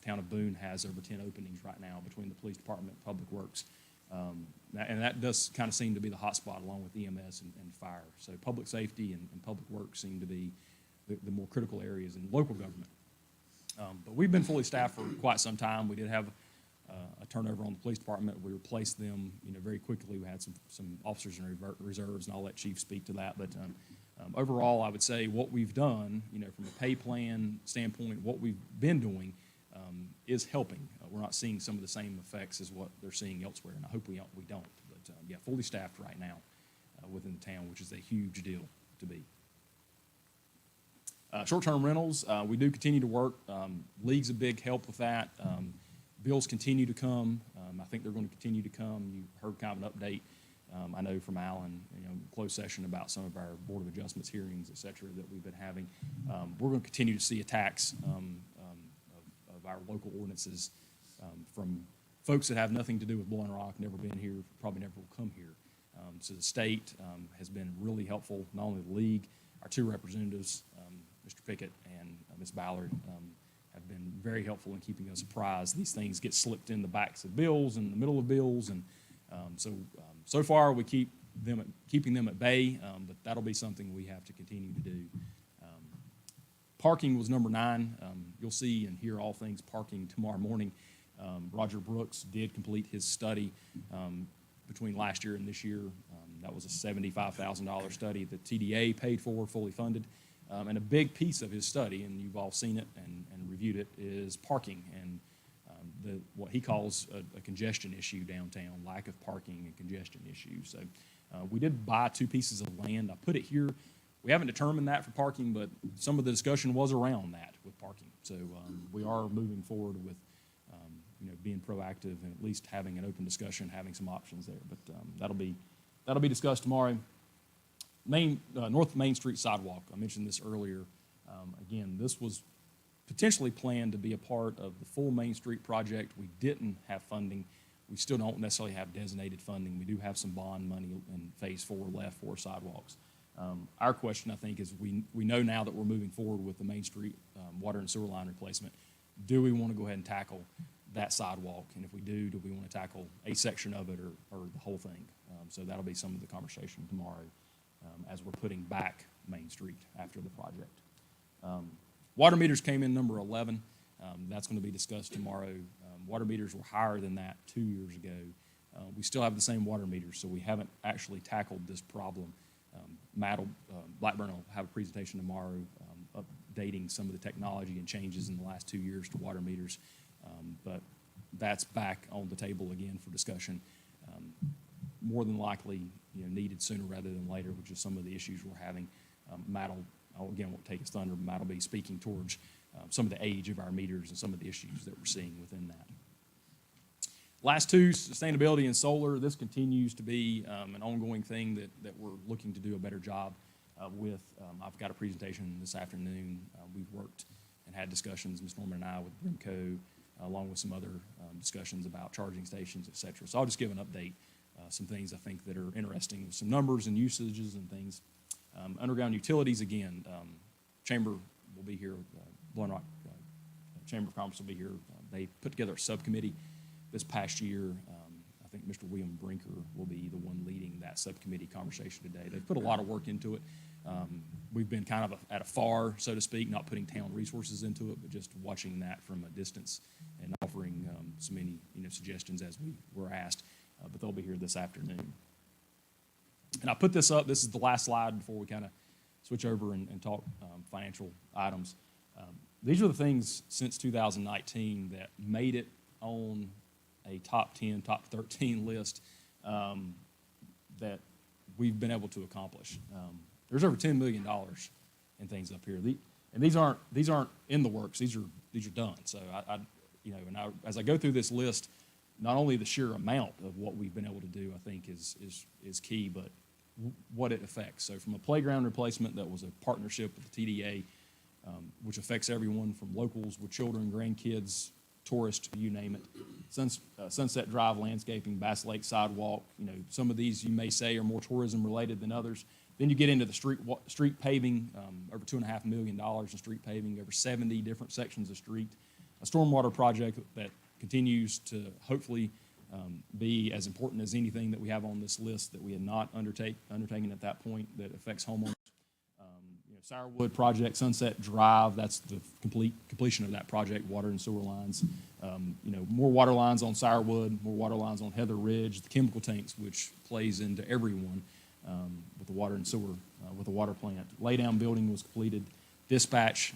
Town of Boone has over 10 openings right now between the police department and public works. And that does kind of seem to be the hot spot along with EMS and fire. So public safety and public works seem to be the more critical areas in local government. But we've been fully staffed for quite some time. We did have a turnover on the police department. We replaced them, very quickly. We had some officers in reserves, and I'll let Chief speak to that. But overall, I would say what we've done, from a pay plan standpoint, what we've been doing is helping. We're not seeing some of the same effects as what they're seeing elsewhere, and I hope we don't. But yeah, fully staffed right now within the town, which is a huge deal to be. Short-term rentals, we do continue to work. League's a big help with that. Bills continue to come. I think they're going to continue to come. You heard kind of an update, I know from Alan, closed session about some of our Board of Adjustments hearings, et cetera, that we've been having. We're going to continue to see attacks of our local ordinances from folks that have nothing to do with Blowing Rock, never been here, probably never will come here. So the state has been really helpful, not only the league, our two representatives, Mr. Pickett and Ms. Ballard, have been very helpful in keeping us apprised. These things get slipped in the backs of bills, in the middle of bills, and so far we keeping them at bay, but that'll be something we have to continue to do. Parking was number 9. You'll see and hear all things parking tomorrow morning. Roger Brooks did complete his study between last year and this year. That was a $75,000 study that TDA paid for, fully funded. And a big piece of his study, and you've all seen it and reviewed it, is parking and what he calls a congestion issue downtown, lack of parking and congestion issues. So we did buy 2 pieces of land. I put it here. We haven't determined that for parking, but some of the discussion was around that with parking. So we are moving forward with being proactive and at least having an open discussion, having some options there. But that'll be discussed tomorrow. North Main Street sidewalk. I mentioned this earlier. Again, this was potentially planned to be a part of the full Main Street project. We didn't have funding. We still don't necessarily have designated funding. We do have some bond money in Phase 4 left for sidewalks. Our question, I think, is we know now that we're moving forward with the Main Street water and sewer line replacement. Do we want to go ahead and tackle that sidewalk? And if we do we want to tackle a section of it or the whole thing? So that'll be some of the conversation tomorrow as we're putting back Main Street after the project. Water meters came in number 11. That's going to be discussed tomorrow. Water meters were higher than that 2 years ago. We still have the same water meters, so we haven't actually tackled this problem. Blackburn will have a presentation tomorrow updating some of the technology and changes in the last 2 years to water meters. But that's back on the table again for discussion. More than likely, needed sooner rather than later, which is some of the issues we're having. Matt won't take us thunder, but Matt will be speaking towards some of the age of our meters and some of the issues that we're seeing within that. Last 2, sustainability and solar. This continues to be an ongoing thing that we're looking to do a better job with. I've got a presentation this afternoon. We've worked and had discussions, Ms. Norman and I, with Brimco, along with some other discussions about charging stations, et cetera. So I'll just give an update, some things I think that are interesting, some numbers and usages and things. Underground utilities, again, Chamber will be here, Blowing Rock Chamber of Commerce will be here. They put together a subcommittee this past year. I think Mr. William Brinker will be the one leading that subcommittee conversation today. They've put a lot of work into it. We've been kind of at a far, so to speak, not putting town resources into it, but just watching that from a distance and offering so many suggestions as we were asked. But they'll be here this afternoon. And I put this up. This is the last slide before we kind of switch over and talk financial items. These are the things since 2019 that made it on a top 10, top 13 list that we've been able to accomplish. There's over $10 million in things up here. And these aren't in the works. These are done. So as I go through this list, not only the sheer amount of what we've been able to do, I think is key, but what it affects. So from a playground replacement that was a partnership with the TDA, which affects everyone from locals with children, grandkids, tourists, you name it. Sunset Drive landscaping, Bass Lake sidewalk. Some of these you may say are more tourism related than others. Then you get into the street paving, over $2.5 million in street paving, over 70 different sections of street. A stormwater project that continues to hopefully be as important as anything that we have on this list that we had not undertaken at that point that affects homeowners. Sourwood project, Sunset Drive, that's the completion of that project, water and sewer lines. More water lines on Sourwood, more water lines on Heather Ridge, the chemical tanks, which plays into everyone with the water and sewer, with the water plant. Laydown building was completed. Dispatch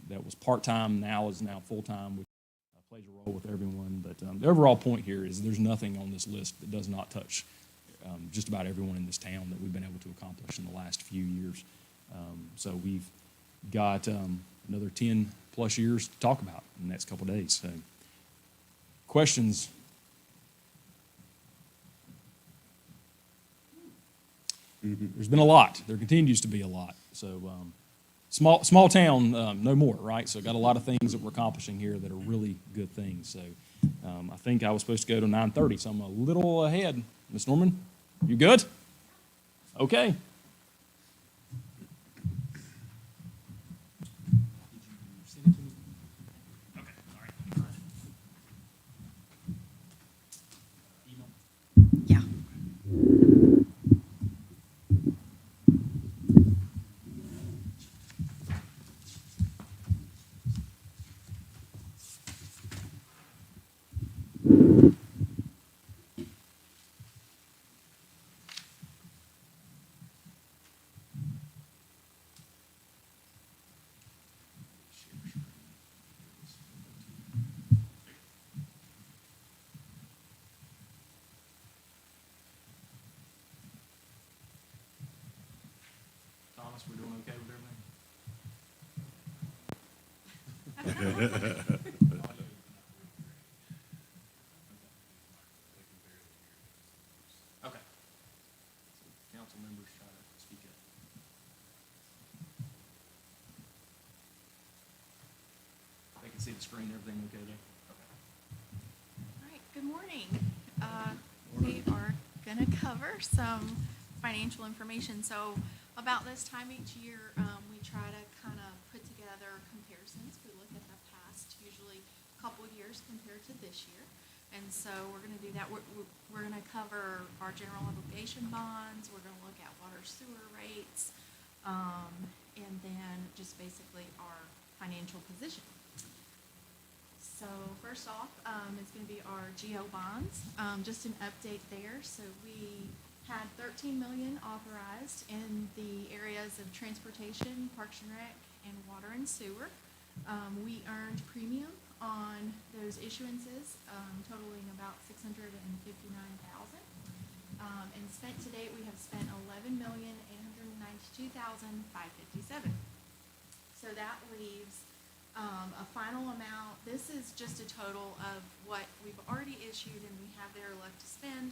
that was part-time is now full-time, which plays a role with everyone. But the overall point here is there's nothing on this list that does not touch just about everyone in this town that we've been able to accomplish in the last few years. So we've got another 10 plus years to talk about in the next couple of days. So questions? There's been a lot. There continues to be a lot. So small town, no more, right? So got a lot of things that we're accomplishing here that are really good things. So I think I was supposed to go to 9:30, so I'm a little ahead. Ms. Norman, you good? Okay. Yeah. Thomas, we're doing okay with everything? Okay. So council members try to speak up. They can see the screen, everything okay there? Okay. All right, good morning. We are going to cover some financial information. So about this time each year, we try to kind of put together comparisons. We look at the past, usually a couple of years compared to this year. And so we're going to do that. We're going to cover our general obligation bonds. We're going to look at water sewer rates, and then just basically our financial position. So first off, is going to be our GO bonds. Just an update there. So we had 13 million authorized in the areas of transportation, parks and rec, and water and sewer. We earned premium on those issuances, totaling about 659,000. And spent to date, we have spent 11,892,557. So that leaves a final amount. This is just a total of what we've already issued and we have there left to spend,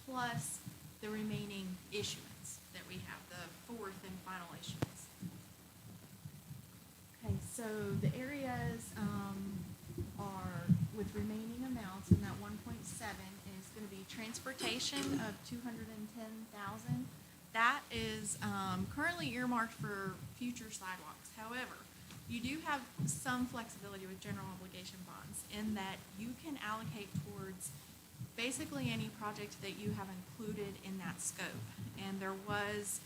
plus the remaining issuance that we have, the fourth and final issuance. Okay, so the areas are with remaining amounts, and that 1.7 is going to be transportation of 210,000. That is currently earmarked for future sidewalks. However, you do have some flexibility with general obligation bonds in that you can allocate towards basically any project that you have included in that scope. And there was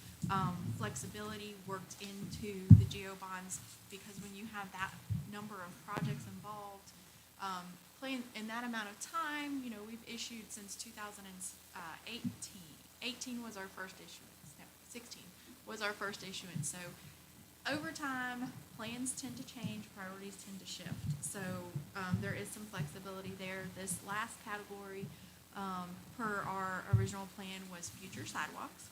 flexibility worked into the GO bonds because when you have that number of projects involved, in that amount of time, you know, we've issued since 2018. 18 was our first issuance. No, 16 was our first issuance. So over time, plans tend to change, priorities tend to shift. So there is some flexibility there. This last category, per our original plan, was future sidewalks.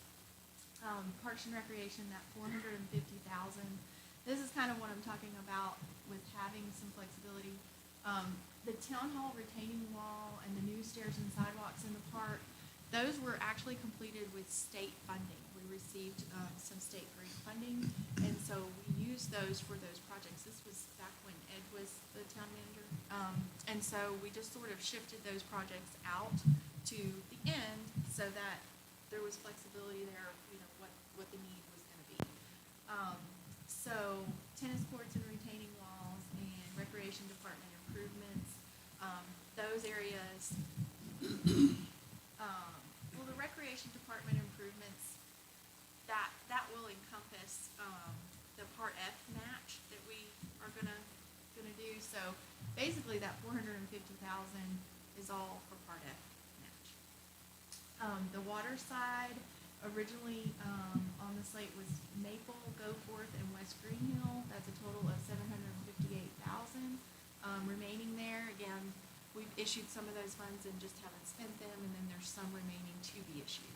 Parks and Recreation, that 450,000. This is kind of what I'm talking about with having some flexibility. The town hall retaining wall and the new stairs and sidewalks in the park, those were actually completed with state funding. We received some state grant funding, and so we used those for those projects. This was back when Ed was the town manager. And so we just sort of shifted those projects out to the end so that there was flexibility there, you know, what the need was going to be. So tennis courts and retaining walls and recreation department improvements, those areas, well, the recreation department improvements, that will encompass the Part F match that we are gonna do. So basically, that 450,000 is all for Part F match. The water side, originally on the slate was Maple, Goforth, and West Green Hill. That's a total of 758,000 remaining there. Again, we've issued some of those funds and just haven't spent them, and then there's some remaining to be issued.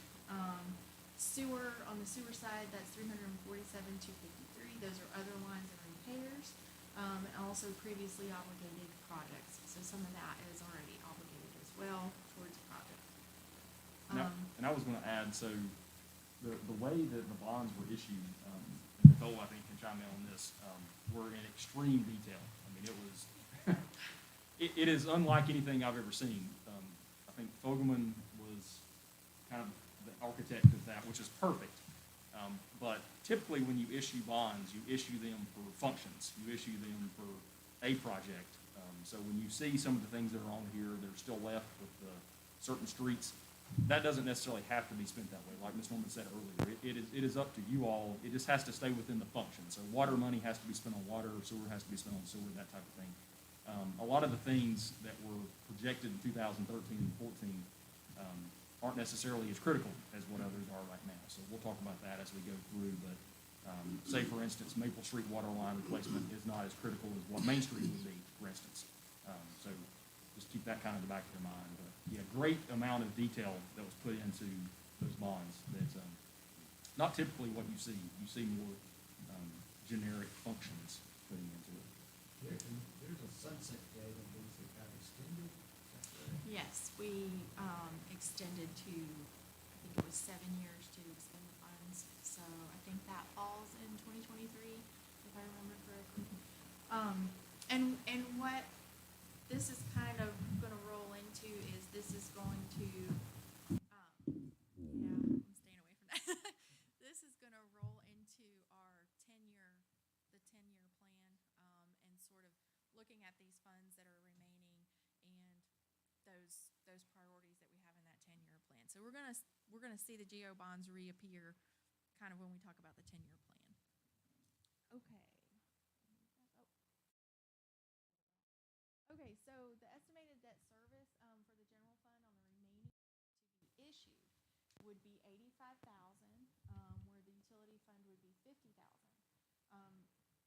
Sewer, on the sewer side, that's 347,253. Those are other lines and repairs, and also previously obligated projects. So some of that is already obligated as well towards the project. And I was gonna add, so the way that the bonds were issued, and Nicole, I think, can chime in on this, were in extreme detail. I mean, it was, it is unlike anything I've ever seen. I think Fogelman was kind of the architect of that, which is perfect. But typically, when you issue bonds, you issue them for functions. You issue them for a project. So when you see some of the things that are on here that are still left with certain streets, that doesn't necessarily have to be spent that way. Like Ms. Norman said earlier, it is up to you all. It just has to stay within the function. So water money has to be spent on water, sewer has to be spent on sewer, that type of thing. A lot of the things that were projected in 2013 and 14 aren't necessarily as critical as what others are right now. So we'll talk about that as we go through, but say, for instance, Maple Street water line replacement is not as critical as what Main Street would be, for instance. So just keep that kind of in the back of your mind. But yeah, great amount of detail that was put into those bonds. That's not typically what you see. You see more generic functions putting into it. There's a sunset date on these that got extended. Is that correct? Yes, we extended to, I think it was 7 years to expend the funds. So I think that falls in 2023, if I remember correctly. And what this is kind of going to roll into is this is going to, yeah, I'm staying away from that. This is going to roll into our the 10-year plan, and sort of looking at these funds that are remaining and those priorities that we have in that 10-year plan. So we're gonna see the GO bonds reappear kind of when we talk about the 10-year plan. Okay. Okay, so the estimated debt service for the general fund on the remaining to be issued would be $85,000, where the utility fund would be $50,000.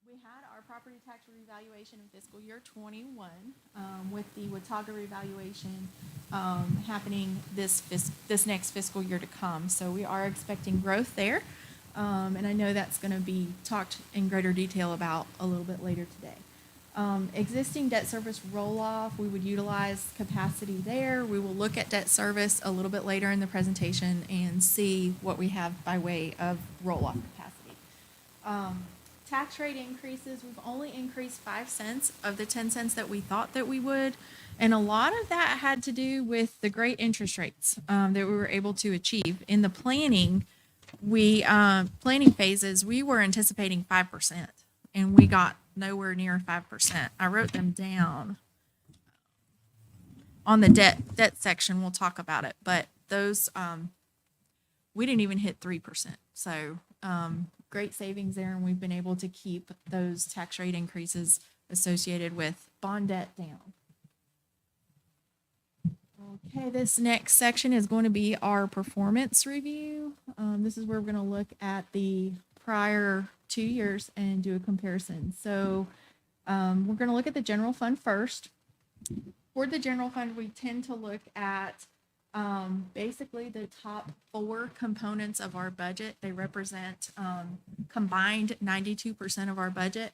We had our property tax revaluation in fiscal year 21, with the Watauga revaluation happening this next fiscal year to come. So we are expecting growth there, and I know that's going to be talked in greater detail about a little bit later today. Existing debt service roll-off, we would utilize capacity there. We will look at debt service a little bit later in the presentation and see what we have by way of roll-off capacity. Tax rate increases, we've only increased 5 cents of the 10 cents that we thought that we would. And a lot of that had to do with the great interest rates that we were able to achieve. In the planning phases, we were anticipating 5%, and we got nowhere near 5%. I wrote them down. On the debt section, we'll talk about it, but those, we didn't even hit 3%. So, great savings there, and we've been able to keep those tax rate increases associated with bond debt down. Okay, this next section is going to be our performance review. This is where we're going to look at the prior 2 years and do a comparison. So we're going to look at the general fund first. For the general fund, we tend to look at basically the top 4 components of our budget. They represent combined 92% of our budget.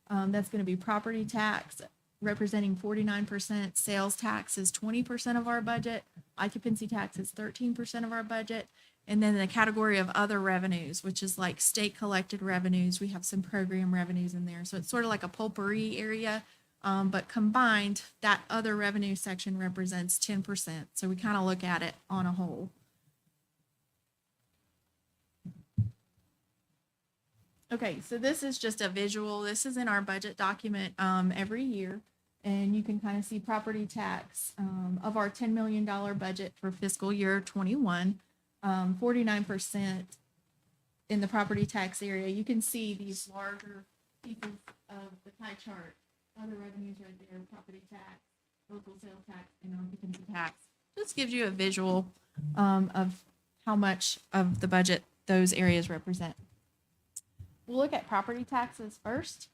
That's going to be property tax, representing 49%, sales tax is 20% of our budget, occupancy tax is 13% of our budget, and then the category of other revenues, which is like state collected revenues. We have some program revenues in there. So it's sort of like a potpourri area. But combined, that other revenue section represents 10%. So we kind of look at it on a whole. Okay, so this is just a visual. This is in our budget document every year. And you can kind of see property tax of our $10 million budget for fiscal year 21, 49% in the property tax area. You can see these larger pieces of the pie chart. Other revenues right there, property tax, local sales tax, and occupancy tax. This gives you a visual of how much of the budget those areas represent. We'll look at property taxes first.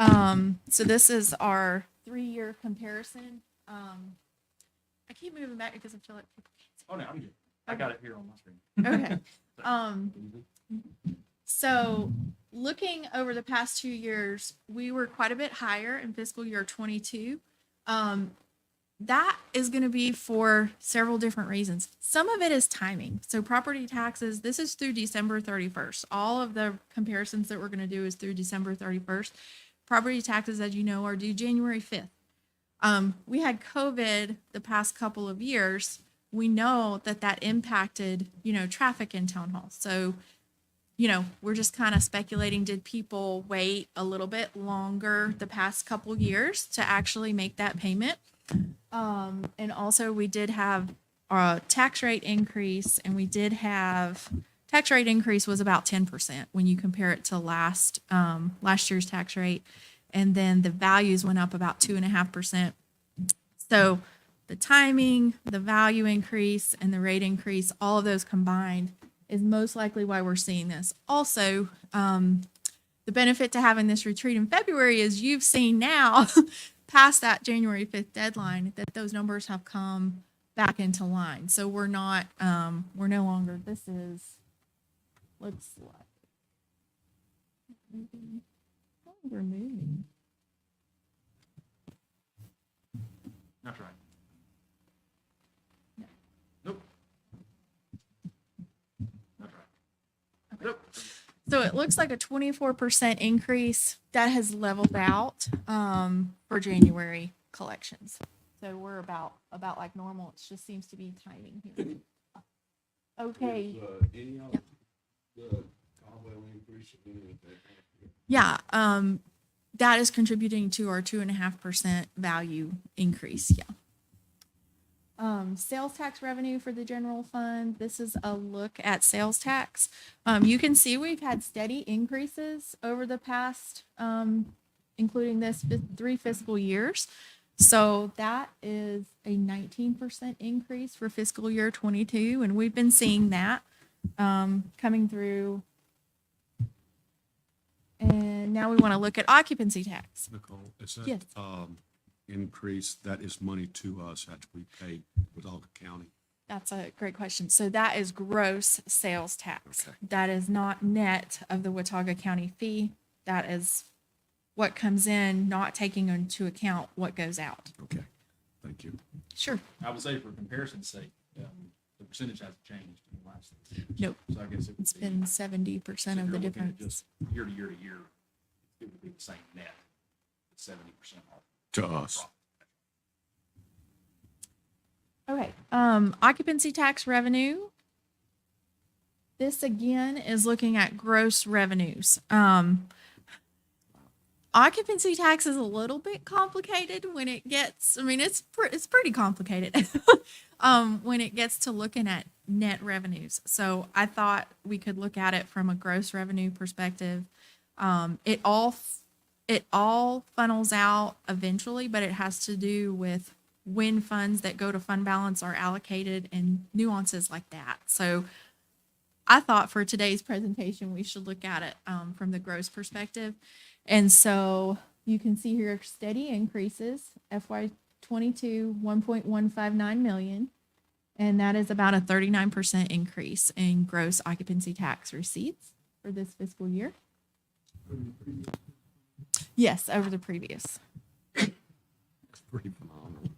So this is our 3-year comparison. I keep moving back because I feel like people can't see. Oh, no, I'm good. I got it here on my screen. Okay. So looking over the past 2 years, we were quite a bit higher in fiscal year 22. That is going to be for several different reasons. Some of it is timing. So property taxes, this is through December 31st. All of the comparisons that we're going to do is through December 31st. Property taxes, as you know, are due January 5th. We had COVID the past couple of years. We know that that impacted, traffic in town hall. So, we're just kind of speculating, did people wait a little bit longer the past couple years to actually make that payment? And also we did have a tax rate increase, and we did have tax rate increase was about 10% when you compare it to last year's tax rate. And then the values went up about 2.5%. So the timing, the value increase, and the rate increase, all of those combined is most likely why we're seeing this. Also, the benefit to having this retreat in February is you've seen now, past that January 5th deadline, that those numbers have come back into line. So we're not, we're no longer, this is, looks like, we're moving. That's right. Nope. That's right. Nope. So it looks like a 24% increase that has leveled out for January collections. So we're about like normal. It just seems to be timing here. Okay. Any of the Caldwell increase in any of that? Yeah. That is contributing to our 2.5% value increase. Yeah. Sales tax revenue for the general fund. This is a look at sales tax. You can see we've had steady increases over the past, including this 3 fiscal years. So that is a 19% increase for fiscal year 22. And we've been seeing that coming through. And now we want to look at occupancy tax. Nicole, is Yes. that, increase, that is money to us, had to be paid with Watauga County? That's a great question. So that is gross sales tax. Okay. That is not net of the Watauga County fee. That is what comes in, not taking into account what goes out. Okay, thank you. Sure. I would say for comparison's sake, the percentage hasn't changed in the last 3 years. Nope. So I guess it would It's be. been 70% so of if the you're looking at difference. Just year to year to year, it would be the same net, 70% off. To us. Okay, occupancy tax revenue. This again is looking at gross revenues. Occupancy tax is a little bit complicated when it gets, I mean, it's pretty complicated when it gets to looking at net revenues. So I thought we could look at it from a gross revenue perspective. It all funnels out eventually, but it has to do with when funds that go to fund balance are allocated and nuances like that. So I thought for today's presentation, we should look at it from the gross perspective. And so you can see here steady increases, FY22, 1.159 million. And that is about a 39% increase in gross occupancy tax receipts for this fiscal year. Yes, over the previous. Pretty phenomenal.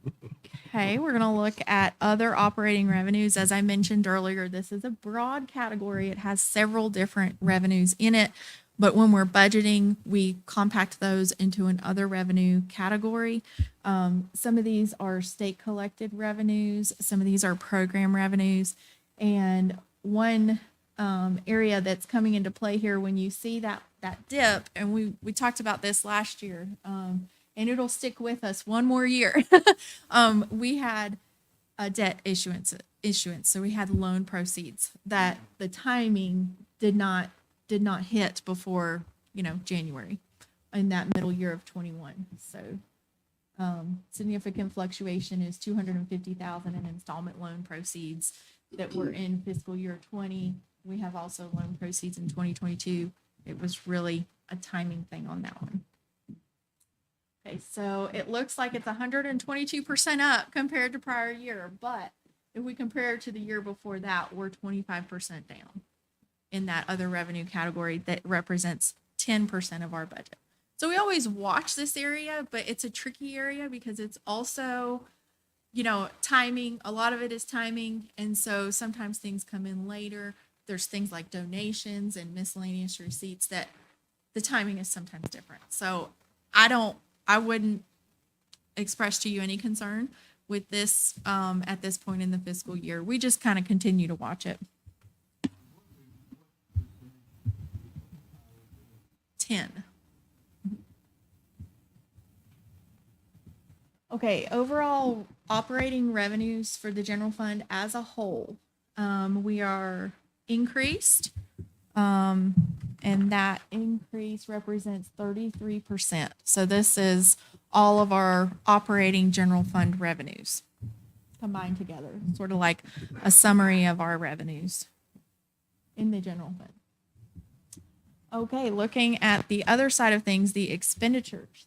Okay, we're going to look at other operating revenues. As I mentioned earlier, this is a broad category. It has several different revenues in it, but when we're budgeting, we compact those into an other revenue category. Some of these are state collected revenues. Some of these are program revenues. And one area that's coming into play here when you see that dip, and we talked about this last year, and it'll stick with us one more year. We had a debt issuance. So we had loan proceeds that the timing did not hit before, January in that middle year of 21. So significant fluctuation is 250,000 in installment loan proceeds that were in fiscal year 20. We have also loan proceeds in 2022. It was really a timing thing on that one. Okay, so it looks like it's 122% up compared to prior year, but if we compare it to the year before that, we're 25% down in that other revenue category that represents 10% of our budget. So we always watch this area, but it's a tricky area because it's also, timing. A lot of it is timing. And so sometimes things come in later. There's things like donations and miscellaneous receipts that the timing is sometimes different. So I wouldn't express to you any concern with this, at this point in the fiscal year. We just kind of continue to watch it. 10. Okay, overall operating revenues for the general fund as a whole, we are increased. And that increase represents 33%. So this is all of our operating general fund revenues combined together, sort of like a summary of our revenues in the general fund. Okay, looking at the other side of things, the expenditures.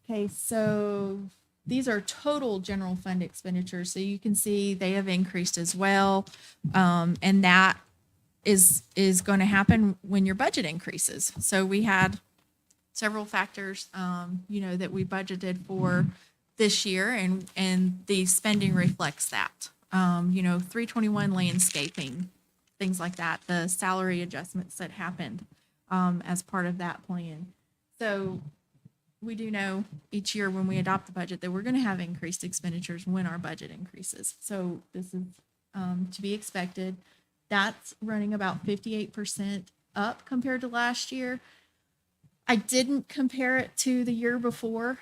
Okay, so these are total general fund expenditures. So you can see they have increased as well. And that is going to happen when your budget increases. So we had several factors, that we budgeted for this year, and the spending reflects that. 321 landscaping, things like that, the salary adjustments that happened as part of that plan. So we do know each year when we adopt the budget that we're going to have increased expenditures when our budget increases. So this is to be expected. That's running about 58% up compared to last year. I didn't compare it to the year before,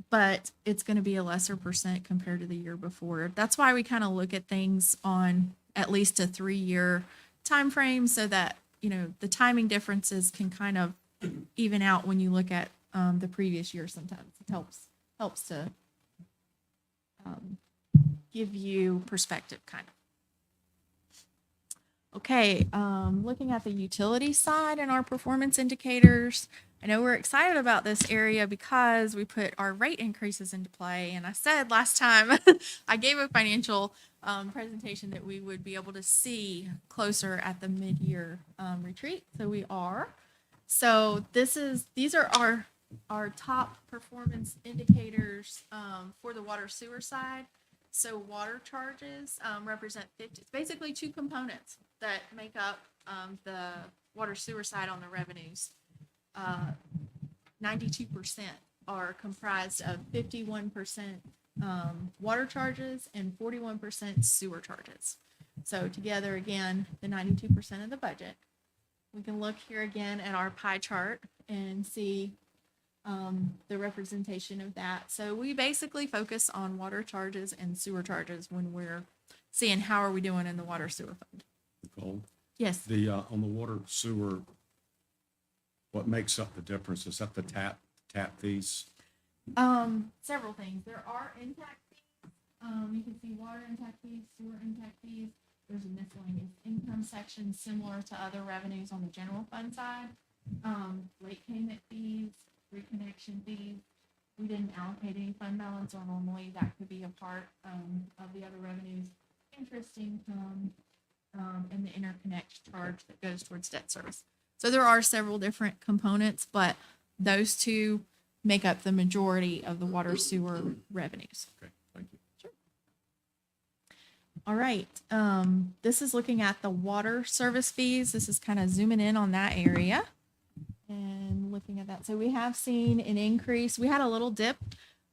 but it's going to be a lesser percent compared to the year before. That's why we kind of look at things on at least a 3-year time frame, so that the timing differences can kind of even out when you look at the previous year. Sometimes it helps to give you perspective, kind of. Okay, looking at the utility side and our performance indicators, I know we're excited about this area because we put our rate increases into play. And I said last time I gave a financial presentation that we would be able to see closer at the mid-year retreat. So we are. So these are our top performance indicators for the water sewer side. So water charges represent 50. It's basically two components that make up the water sewer side on the revenues. 92% are comprised of 51% water charges and 41% sewer charges. So together, again, the 92% of the budget. We can look here again at our pie chart and see the representation of that. So we basically focus on water charges and sewer charges when we're seeing how are we doing in the water sewer fund. Nicole, Yes. on the water sewer, what makes up the difference? Is that the tap fees? Several things. There are intact fees. You can see water intact fees, sewer intact fees. There's a miscellaneous income section similar to other revenues on the general fund side. Late payment fees, reconnection fees. We didn't allocate any fund balance, or normally that could be a part of the other revenues. Interest income, and the interconnect charge that goes towards debt service. So there are several different components, but those two make up the majority of the water sewer revenues. Okay, thank you. All right, this is looking at the water service fees. This is kind of zooming in on that area and looking at that. So we have seen an increase. We had a little dip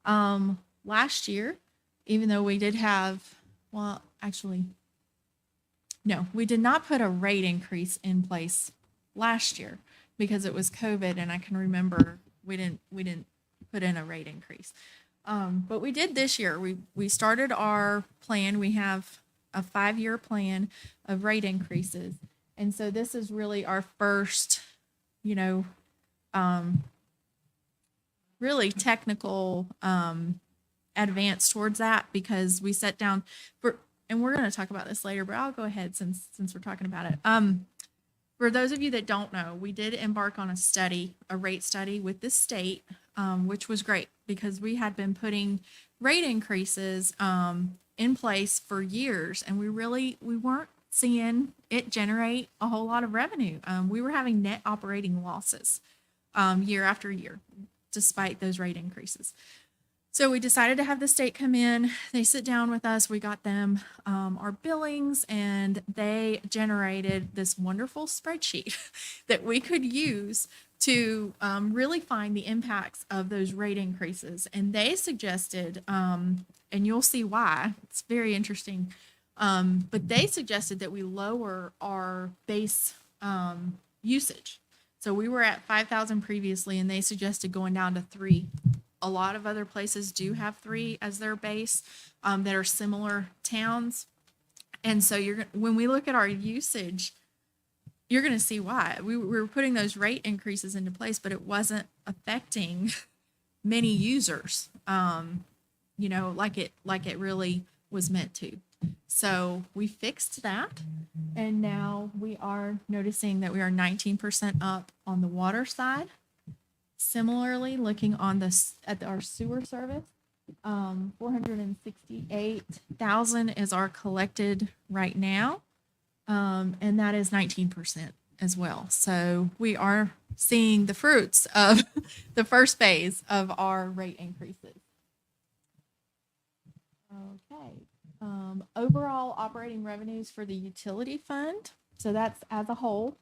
last year, even though we did have, well, actually, no, we did not put a rate increase in place last year because it was COVID, and I can remember we didn't put in a rate increase. But we did this year. We started our plan. We have a 5-year plan of rate increases. And so this is really our first, really technical advance towards that, because we sat down and we're going to talk about this later, but I'll go ahead since we're talking about it. For those of you that don't know, we did embark on a rate study with the state, which was great because we had been putting rate increases in place for years, and we weren't seeing it generate a whole lot of revenue. We were having net operating losses year after year, despite those rate increases. So we decided to have the state come in. They sit down with us. We got them our billings, and they generated this wonderful spreadsheet that we could use to really find the impacts of those rate increases. And they suggested, and you'll see why, it's very interesting, but they suggested that we lower our base usage. So we were at 5,000 previously, and they suggested going down to 3. A lot of other places do have 3 as their base that are similar towns. And so when we look at our usage, you're going to see why. We were putting those rate increases into place, but it wasn't affecting many users, like it really was meant to. So we fixed that, and now we are noticing that we are 19% up on the water side. Similarly, looking on at our sewer service, 468,000 is our collected right now, and that is 19% as well. So we are seeing the fruits of the first phase of our rate increases. Okay. Overall operating revenues for the utility fund, so that's as a whole.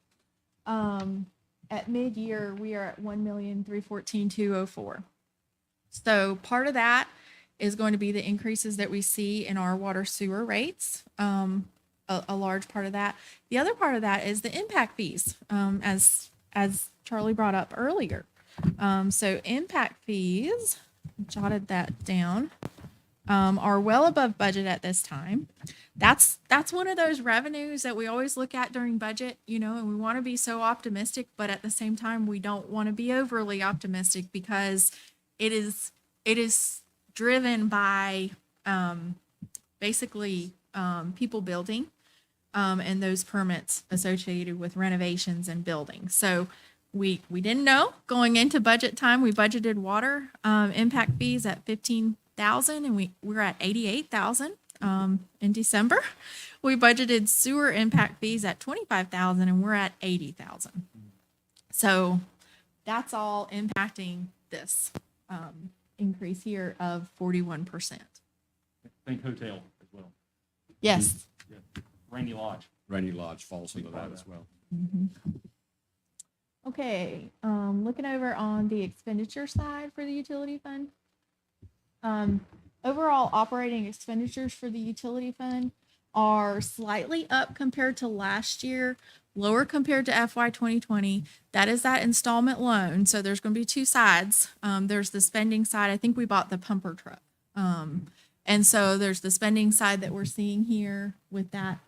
At mid-year, we are at 1,314,204. So part of that is going to be the increases that we see in our water sewer rates. A large part of that. The other part of that is the impact fees, as Charlie brought up earlier. So impact fees, jotted that down, are well above budget at this time. That's one of those revenues that we always look at during budget, and we want to be so optimistic, but at the same time, we don't want to be overly optimistic because it is driven by basically people building and those permits associated with renovations and building. So we didn't know going into budget time. We budgeted water impact fees at 15,000, and we're at 88,000 in December. We budgeted sewer impact fees at 25,000, and we're at 80,000. So that's all impacting this increase here of 41%. Think hotel as well. Yes. Yeah. Randy Lodge. Randy Lodge falls into Big part that of as that. well. Okay, looking over on the expenditure side for the utility fund. Overall operating expenditures for the utility fund are slightly up compared to last year, lower compared to FY 2020. That is that installment loan. So there's going to be 2 sides. There's the spending side. I think we bought the pumper truck. And so there's the spending side that we're seeing here with that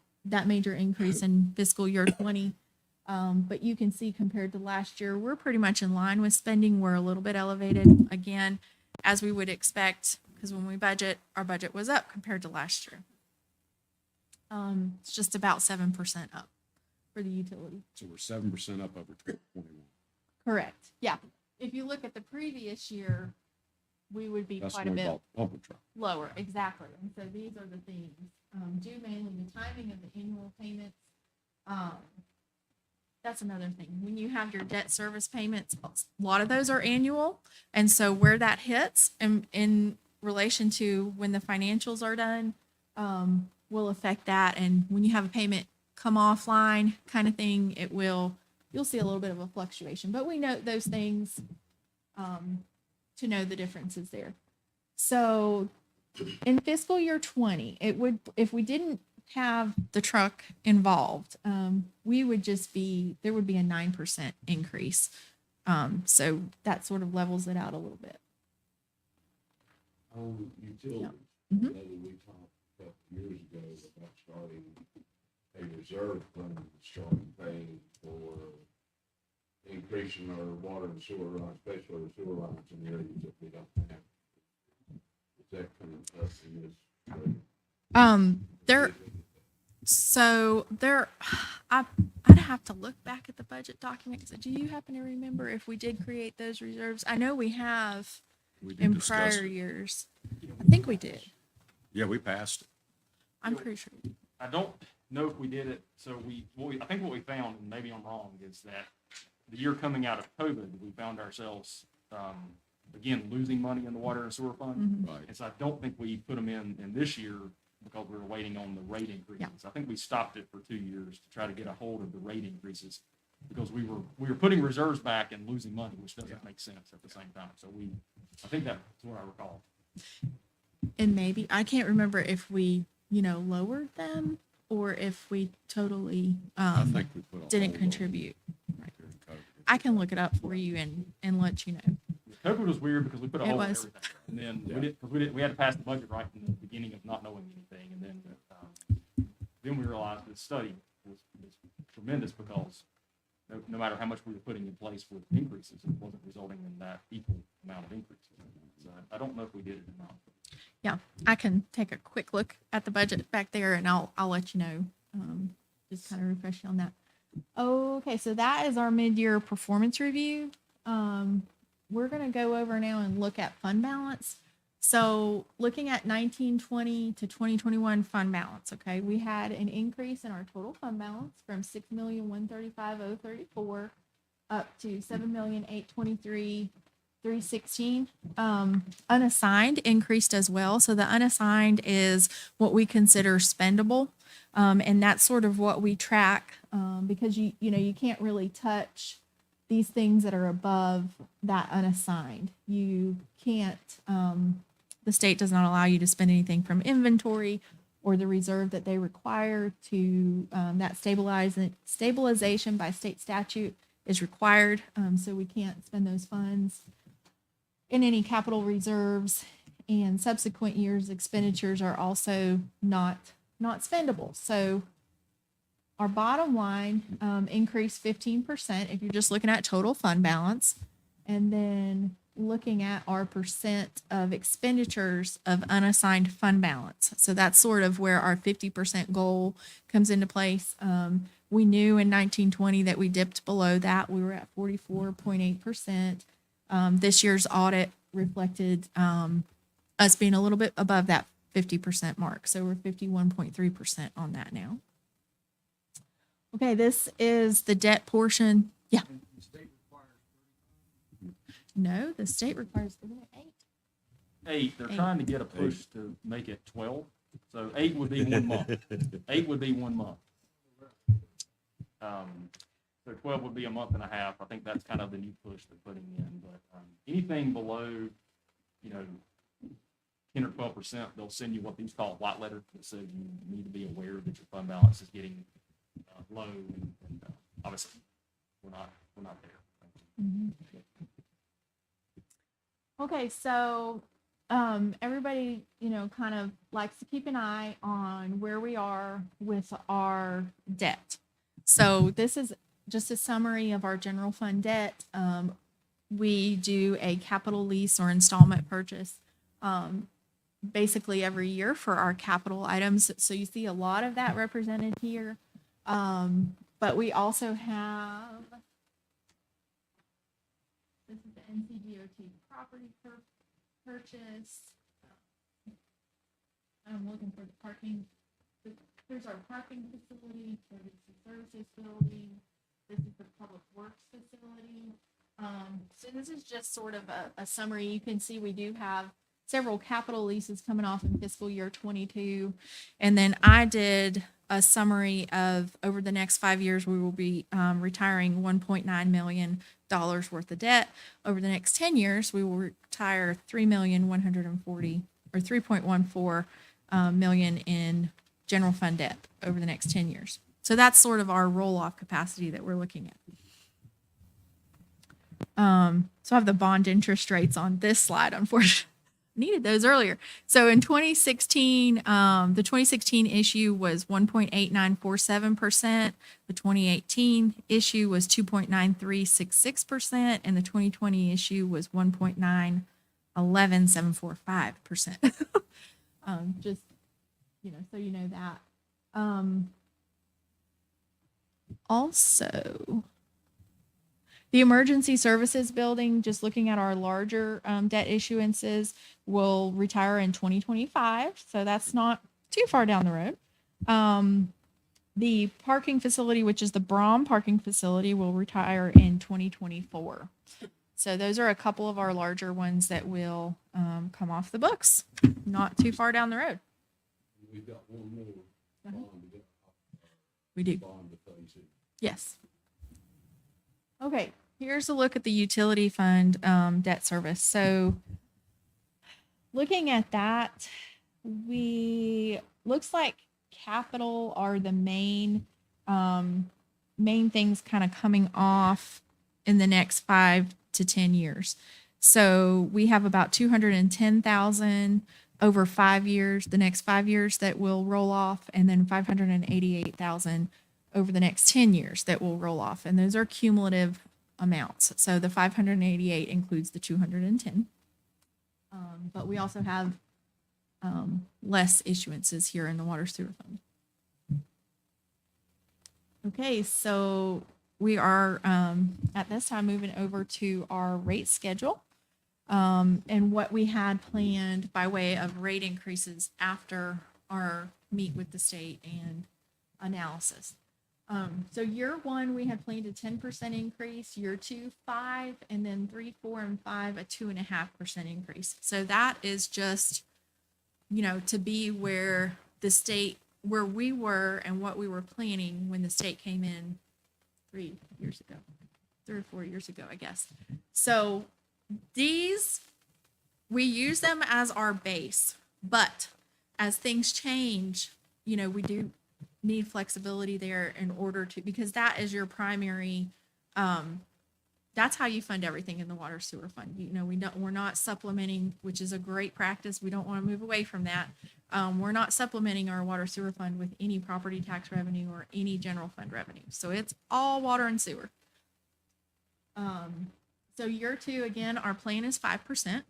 major increase in fiscal year 20. But you can see compared to last year, we're pretty much in line with spending. We're a little bit elevated, again, as we would expect, because when we budget, our budget was up compared to last year. It's just about 7% up for the utility. So we're 7% up over 2021. Correct. Yeah. If you look at the previous year, we would be That's quite a when we bit bought the pumper truck. lower. Exactly. And so these are the things, due mainly the timing of the annual payments. That's another thing. When you have your debt service payments, a lot of those are annual. And so where that hits in relation to when the financials are done, will affect that. And when you have a payment come offline kind of thing, you'll see a little bit of a fluctuation, but we note those things, to know the differences there. So in fiscal year 20, if we didn't have the truck involved, there would be a 9% increase. So that sort of levels it out a little bit. On utilities, Mhm. I know that we talked a couple years ago about starting a reserve fund, starting paying for increasing our water and sewer lines, especially our sewer lines in areas that we don't have. Is that coming up in this rate? I'd have to look back at the budget document. So do you happen to remember if we did create those reserves? I know we have We did in discuss prior it. years. I think we did. Yeah, we passed it. I'm pretty sure. we did. I don't know if we did it, so I think what we found, and maybe I'm wrong, is that the year coming out of COVID, we found ourselves, again, losing money in the water and sewer fund. Right. And so I don't think we put them in this year because we were waiting on the rate increases. I think we stopped it for 2 years to try to get a hold of the rate increases. because we were putting reserves back and losing money, which doesn't make sense at the same time. So I think that's what I recall. And maybe, I can't remember if we, lowered them or if we totally, think we put a didn't hold on contribute. during COVID. I can look it up for you and let you know. COVID was weird because we put a It hold on was. everything. And then Yeah. we had to pass the budget right in the beginning of not knowing anything. And then we realized the study was tremendous because no matter how much we were putting in place with increases, it wasn't resulting in that equal amount of increases. So I don't know if we did it or not. Yeah, I can take a quick look at the budget back there and I'll let you know. Just kind of refresh you on that. Okay, so that is our mid-year performance review. We're gonna go over now and look at fund balance. So looking at 1920 to 2021 fund balance, okay, we had an increase in our total fund balance from 6,135,034 up to 7,823,316. Unassigned increased as well. So the unassigned is what we consider spendable. And that's sort of what we track, because you can't really touch these things that are above that unassigned. You can't, the state does not allow you to spend anything from inventory or the reserve that they require to, that stabilization by state statute is required. So we can't spend those funds in any capital reserves, and subsequent years expenditures are also not spendable. So our bottom line increased 15% if you're just looking at total fund balance, and then looking at our percent of expenditures of unassigned fund balance. So that's sort of where our 50% goal comes into place. We knew in 1920 that we dipped below that. We were at 44.8%. This year's audit reflected us being a little bit above that 50% mark. So we're 51.3% on that now. Okay, this is the debt portion. Yeah. The state requires No, the state requires 8. 8, they're Eight. trying to get a push to make it 12. So 8 would be 1 month. 8 would be 1 month. So 12 would be a month and a half. I think that's kind of the new push they're putting in. But anything below, 10 or 12%, they'll send you what these call a white letter that says you need to be aware that your fund balance is getting low, and obviously we're not there. Okay, so everybody, kind of likes to keep an eye on where we are with our debt. So this is just a summary of our general fund debt. We do a capital lease or installment purchase basically every year for our capital items. So you see a lot of that represented here. But we also have, this is the NCDOT property purchase. I'm looking for the parking. Here's our parking facility, emergency services building. This is the public works facility. So this is just sort of a summary. You can see we do have several capital leases coming off in fiscal year 22. And then I did a summary of over the next 5 years, we will be retiring $1.9 million worth of debt. Over the next 10 years, we will retire $3.14 million in general fund debt over the next 10 years. So that's sort of our roll-off capacity that we're looking at. So I have the bond interest rates on this slide, unfortunately. Needed those earlier. So in 2016, the 2016 issue was 1.8947%. The 2018 issue was 2.9366%, and the 2020 issue was 1.911745%. Just so you know that. Also, the emergency services building, just looking at our larger debt issuances, will retire in 2025. So that's not too far down the road. The parking facility, which is the Brom parking facility, will retire in 2024. So those are a couple of our larger ones that will come off the books, not too far down the road. We've got one more bond to get. We do. Bond to phase in. Yes. Okay, here's a look at the utility fund debt service. So looking at that, looks like capital are the main things kind of coming off in the next 5 to 10 years. So we have about 210,000 over 5 years, the next 5 years that will roll off, and then 588,000 over the next 10 years that will roll off. And those are cumulative amounts. So the 588 includes the 210. But we also have less issuances here in the water sewer fund. Okay, so we are at this time moving over to our rate schedule and what we had planned by way of rate increases after our meet with the state and analysis. So year one, we had planned a 10% increase, year two, 5%, and then 3, 4, and 5, a 2.5% increase. So that is just, to be where the state, where we were and what we were planning when the state came in 3 or 4 years ago, I guess. So these, we use them as our base, but as things change, we do need flexibility there in order to, because that is your primary, that's how you fund everything in the water sewer fund. We're not supplementing, which is a great practice. We don't want to move away from that. We're not supplementing our water sewer fund with any property tax revenue or any general fund revenue. So it's all water and sewer. So year two, again, our plan is 5%.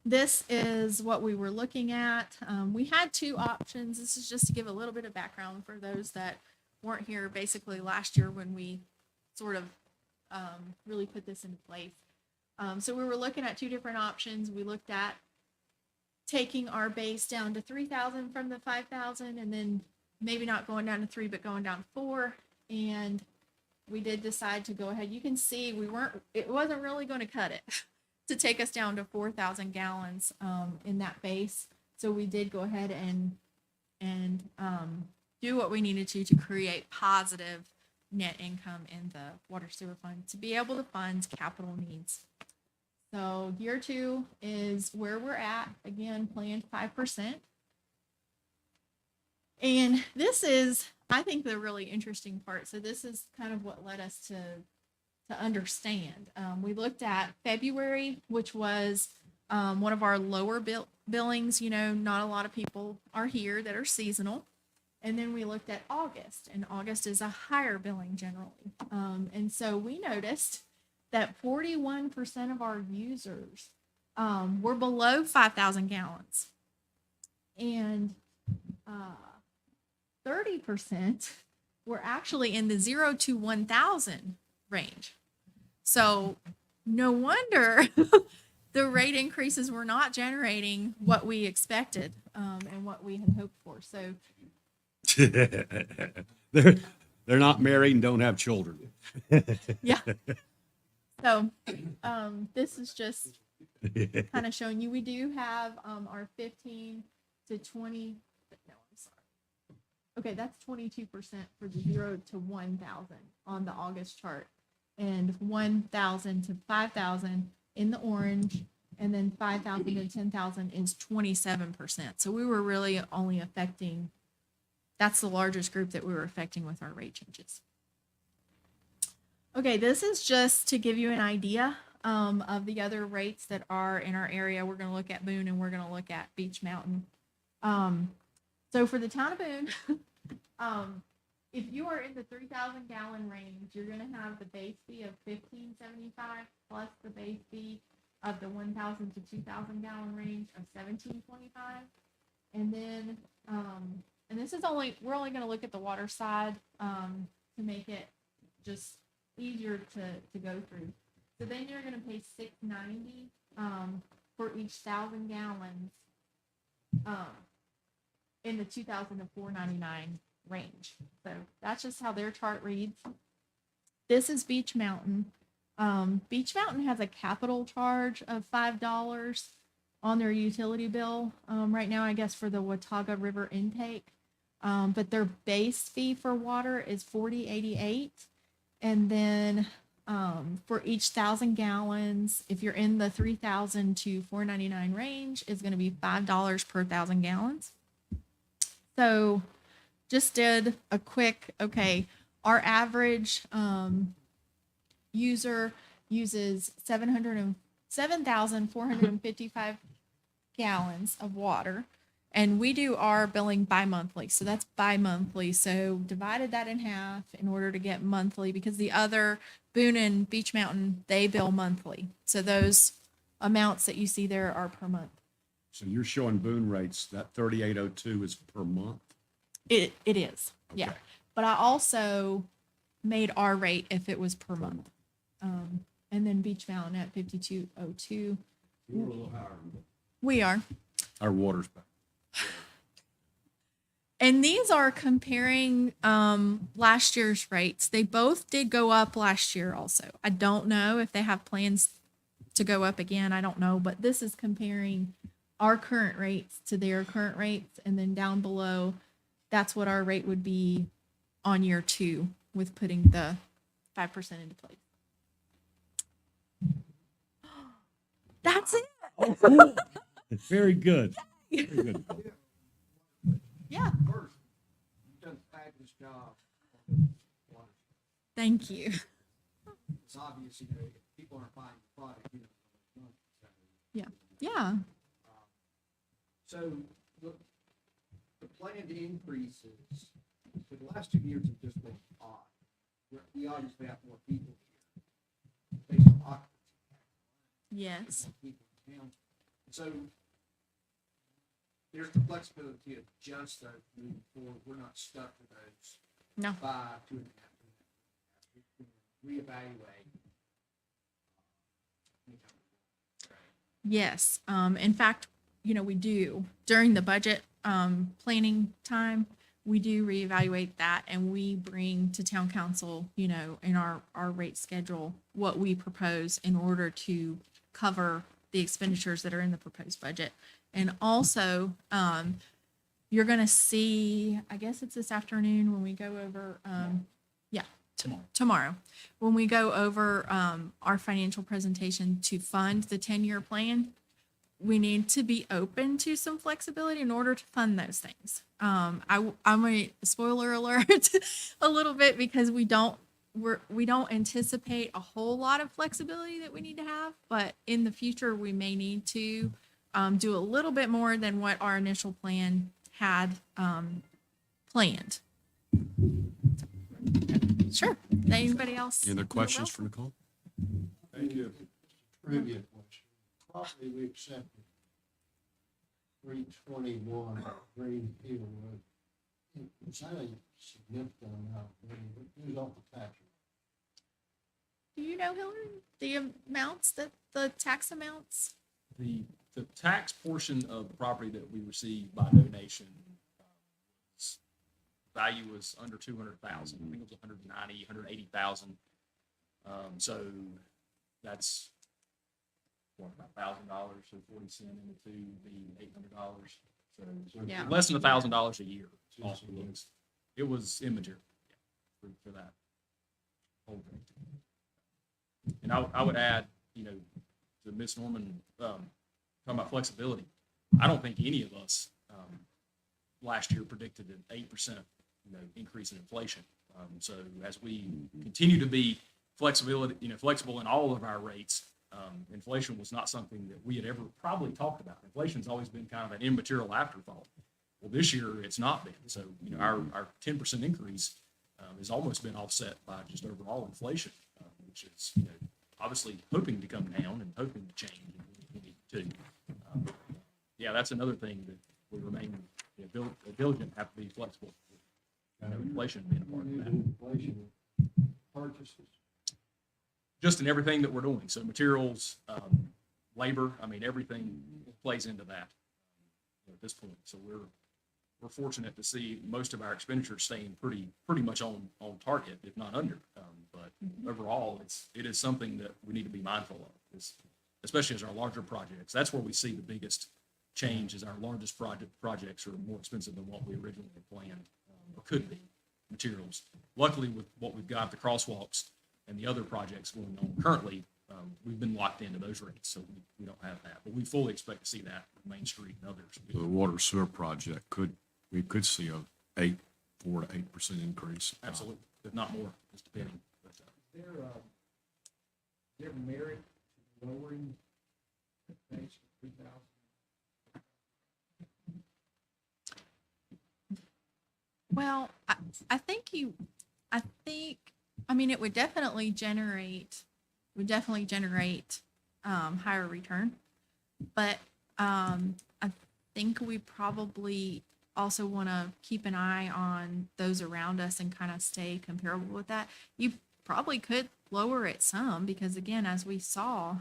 This is what we were looking at. We had 2 options. This is just to give a little bit of background for those that weren't here basically last year when we sort of really put this into place. So we were looking at 2 different options. We looked at taking our base down to 3,000 from the 5,000 and then maybe not going down to 3, but going down to 4. And we did decide to go ahead. You can see it wasn't really going to cut it to take us down to 4,000 gallons in that base. So we did go ahead and do what we needed to create positive net income in the water sewer fund to be able to fund capital needs. So year two is where we're at. Again, planned 5%. And this is, I think, the really interesting part. So this is kind of what led us to understand. We looked at February, which was one of our lower billings. Not a lot of people are here that are seasonal. And then we looked at August, and August is a higher billing generally. And so we noticed that 41% of our users were below 5,000 gallons. And 30% were actually in the 0 to 1,000 range. So no wonder the rate increases were not generating what we expected and what we had hoped for. So They're not married and don't have children. yeah. So this is just kind of showing you we do have our 15 to 20. No, I'm sorry. Okay, that's 22% for the 0 to 1,000 on the August chart, and 1,000 to 5,000 in the orange, and then 5,000 to 10,000 is 27%. So we were really only affecting. That's the largest group that we were affecting with our rate changes. Okay, this is just to give you an idea of the other rates that are in our area. We're going to look at Boone and we're going to look at Beech Mountain. So for the town of Boone, if you are in the 3,000 gallon range, you're going to have the base fee of $15.75 plus the base fee of the 1,000 to 2,000 gallon range of $17.25, and then and this is we're only going to look at the water side to make it just easier to go through. So then you're going to pay $6.90 for each 1,000 gallons in the 2,000 to $4.99 range. So that's just how their chart reads. This is Beech Mountain. Beech Mountain has a capital charge of $5 on their utility bill right now, I guess, for the Watauga River intake. But their base fee for water is $40.88, And then for each 1,000 gallons, if you're in the 3,000 to 499 range, is going to be $5 per 1,000 gallons. So just did a quick, okay, our average user uses 7,455 gallons of water. And we do our billing bi-monthly. So that's bi-monthly. So divided that in half in order to get monthly, because the other Boone and Beach Mountain, they bill monthly. So those amounts that you see there are per month. So you're showing Boone rates, that 3802 is per month? It is, yeah. Okay. But I also made our rate if it was per month. And then Beach Mountain at 5202. You're a little higher. We are. Our water's back. And these are comparing last year's rates. They both did go up last year also. I don't know if they have plans to go up again. I don't know. But this is comparing our current rates to their current rates. And then down below, that's what our rate would be on year 2 with putting the 5% into place. That's it. Very good. Very good. Yeah. First, you've done a fabulous job on this water. Thank you. It's obvious, you know, if people aren't buying the product, you know, it's money. So, Yeah. So the planned increases for the last 2 years have just been odd. We obviously have more people here based on occupancy. Yes. More people in town. So there's the flexibility to adjust those moving forward. We're not stuck with those No. 5, 2.5. We can reevaluate. Yes. In fact, you know, we do during the budget planning time, we do reevaluate that and we bring to town council, you know, in our rate schedule, what we propose in order to cover the expenditures that are in the proposed budget. And also, you're going to see, I guess it's this afternoon when we go over, tomorrow, when we go over our financial presentation to fund the 10-year plan, we need to be open to some flexibility in order to fund those things. I'm a spoiler alert a little bit because we don't anticipate a whole lot of flexibility that we need to have, but in the future we may need to do a little bit more than what our initial plan had planned. Sure. Anybody else? Any other questions for Nicole? Thank you. Trivia question. Property we accepted, 321 Green Hill Road. Was that a significant amount? It was off the tax. Do you know, Hillary, the amounts the tax amounts? The tax portion of the property that we received by donation, value was under 200,000. I think it was 190, 180,000. So that's what, about $1,000, so 40 cents into the $800. So Yeah. less than $1,000 a year off the books. It was immaterial for that whole thing. And I would add, you know, to Ms. Norman, talking about flexibility, I don't think any of us last year predicted an 8% increase in inflation. So as we continue to be flexible in all of our rates, inflation was not something that we had ever probably talked about. Inflation's always been kind of an immaterial afterthought. Well, this year it's not been. So, you know, our 10% increase has almost been offset by just overall inflation, which is, you know, obviously hoping to come down and hoping to change in 2022. Yeah, that's another thing that we remain diligent, have to be flexible. You know, inflation being a part of that. Inflation purchases. Just in everything that we're doing. So materials, labor, I mean, everything plays into that at this point. So we're fortunate to see most of our expenditures staying pretty much on target, if not under. But overall, it is something that we need to be mindful of, especially as our larger projects. That's where we see the biggest change. Is our largest projects are more expensive than what we originally planned or could be. materials. Luckily, with what we've got, the crosswalks and the other projects going on currently, we've been locked into those rates, so we don't have that. But we fully expect to see that with Main Street and others. The water sewer project we could see a 4 to 8% increase. Absolutely, if not more, just depending. But, Is there merit to lowering the base to 3,000? Well, I mean, it would definitely generate, higher return. But, I think we probably also want to keep an eye on those around us and kind of stay comparable with that. You probably could lower it some because again, as we saw,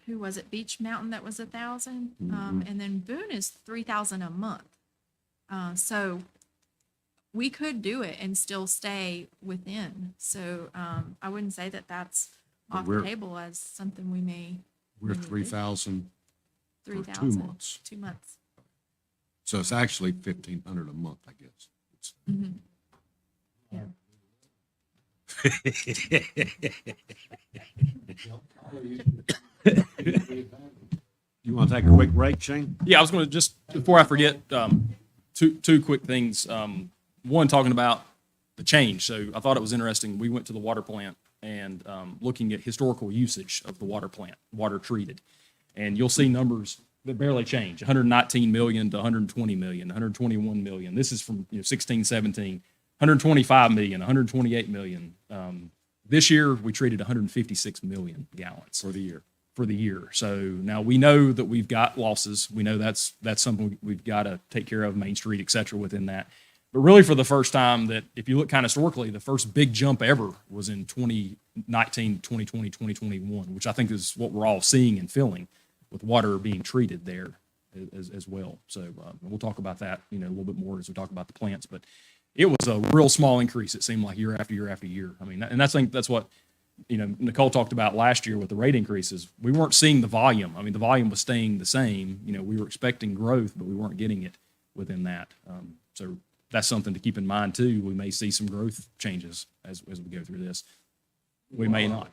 who was it? Beach Mountain, that was 1,000. And then Boone is 3,000 a month. So we could do it and still stay within. So, I wouldn't say that that's But off the we're- table as something we may. We're maybe do. 3,000, for 2 3,000, months. 2 months. so it's actually 1,500 a month, I guess. It's- Mhm. You want to take a quick break, Shane? Yeah, I was going to just, before I forget, two quick things. One, talking about the change. So I thought it was interesting. We went to the water plant and looking at historical usage of the water plant, water treated. And you'll see numbers that barely change, 119 million to 120 million, 121 million. This is from 16, 17, 125 million, 128 million. This year, we treated 156 million gallons For the year. for the year. So now we know that we've got losses. We know that's something we've got to take care of, Main Street, et cetera, within that. But really for the first time that, if you look kind of historically, the first big jump ever was in 2019, 2020, 2021, which I think is what we're all seeing and feeling with water being treated there as well. So we'll talk about that, a little bit more as we talk about the plants. But it was a real small increase, it seemed like, year after year after year. I mean, and that's what Nicole talked about last year with the rate increases. We weren't seeing the volume. I mean, the volume was staying the same. We were expecting growth, but we weren't getting it within that. So that's something to keep in mind too. We may see some growth changes as we go through this. We may not.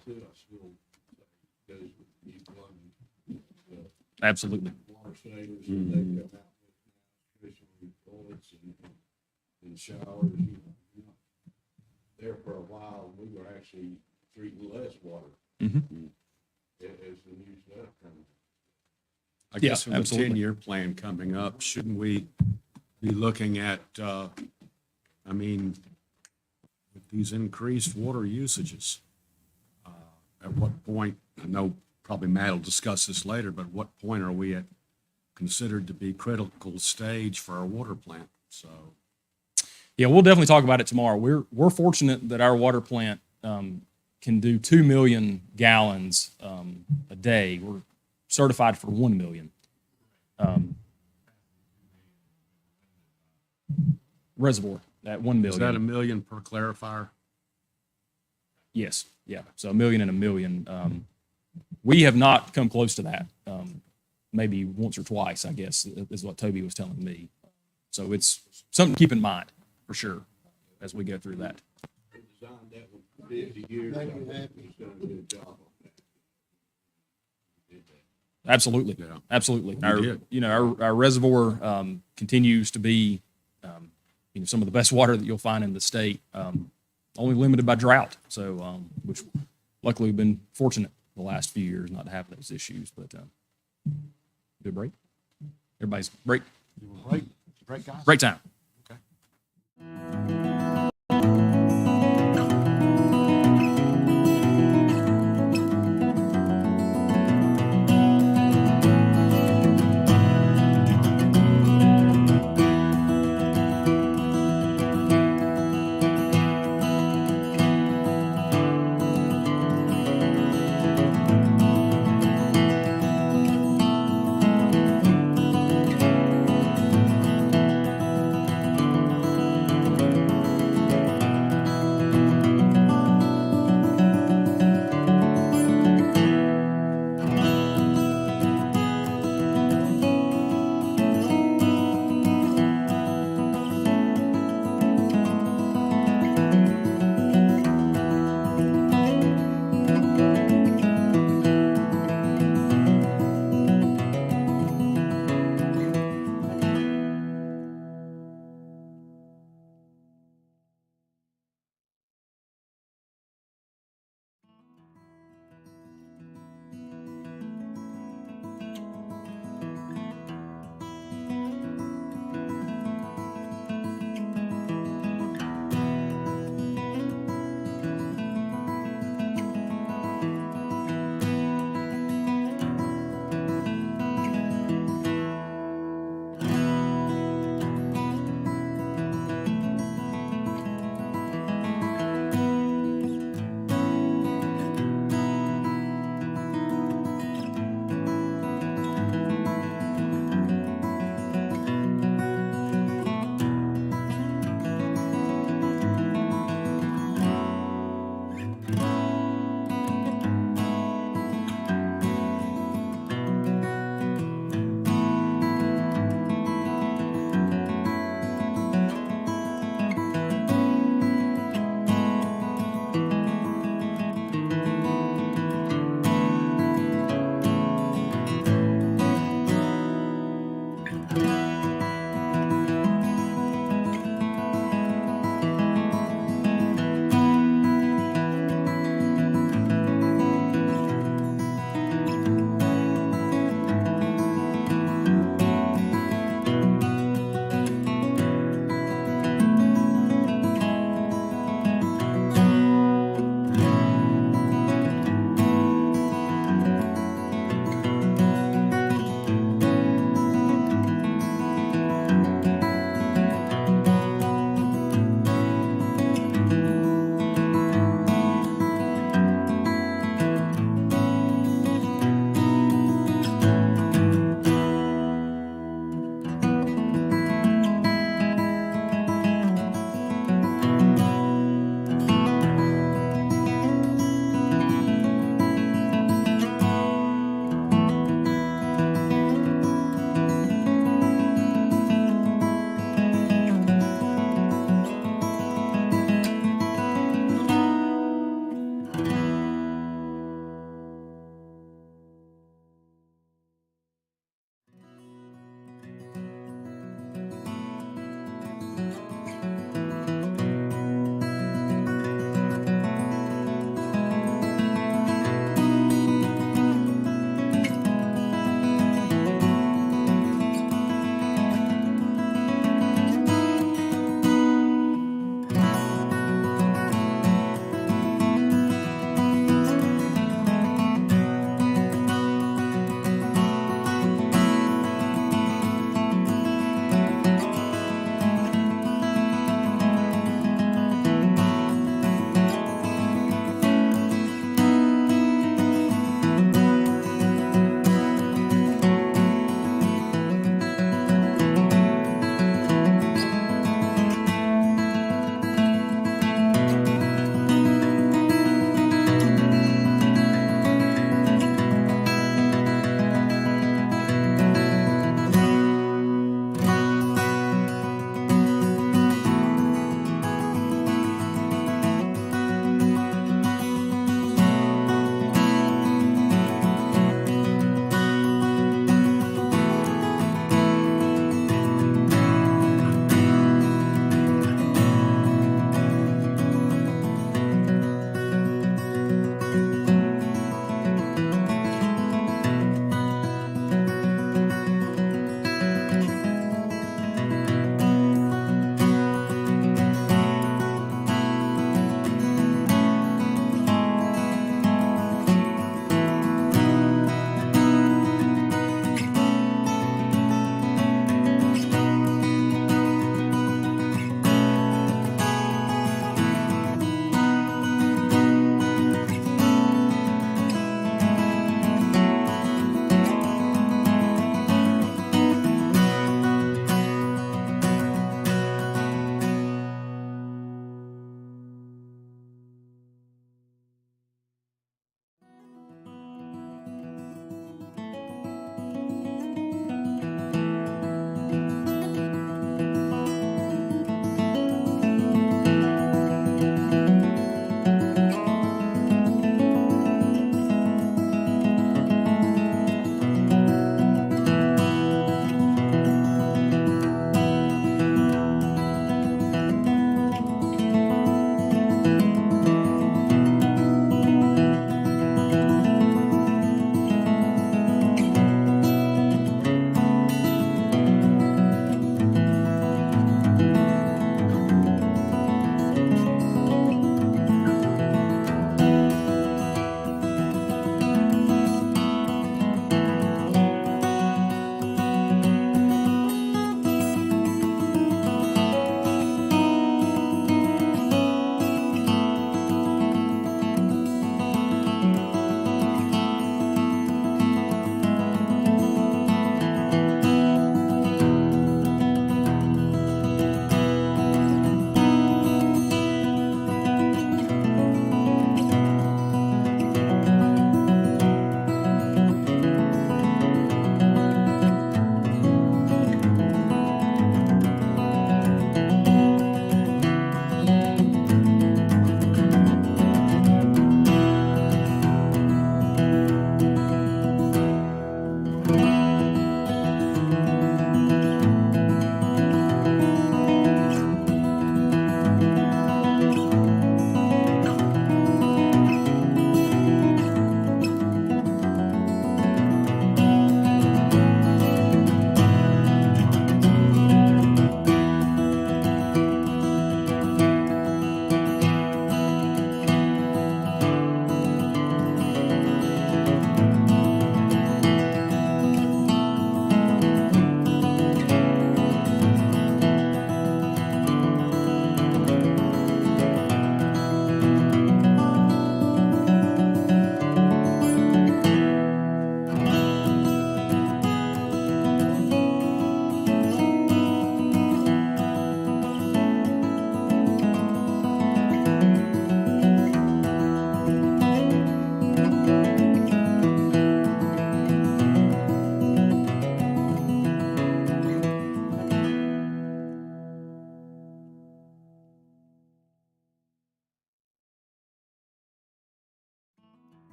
Absolutely. Water savers, and they come out with traditional toilets and showers, There for a while, we were actually treating less water. Mhm. As the new stuff comes. I Yeah, guess with a absolutely. 10-year plan coming up, shouldn't we be looking at, with these increased water usages? At what point, I know probably Matt will discuss this later, but at what point are we considered to be critical stage for our water plant? So, Yeah, we'll definitely talk about it tomorrow. We're fortunate that our water plant can do 2 million gallons a day. We're certified for 1 million. Reservoir at 1 is that million. $1 million per clarifier? Yes, yeah. So 1 million and 1 million. We have not come close to that. Maybe once or twice, I guess, is what Toby was telling me. So it's something to keep in mind for sure as we go through that. They designed that one 50 years ago. Make you happy. He's done a good job on that. Did that. Absolutely. Yeah. Absolutely. We Our, did. our reservoir continues to be, some of the best water that you'll find in the state, only limited by drought. So, which luckily we've been fortunate the last few years not to have those issues, but, good break. Everybody's break. Break, guys? Great time.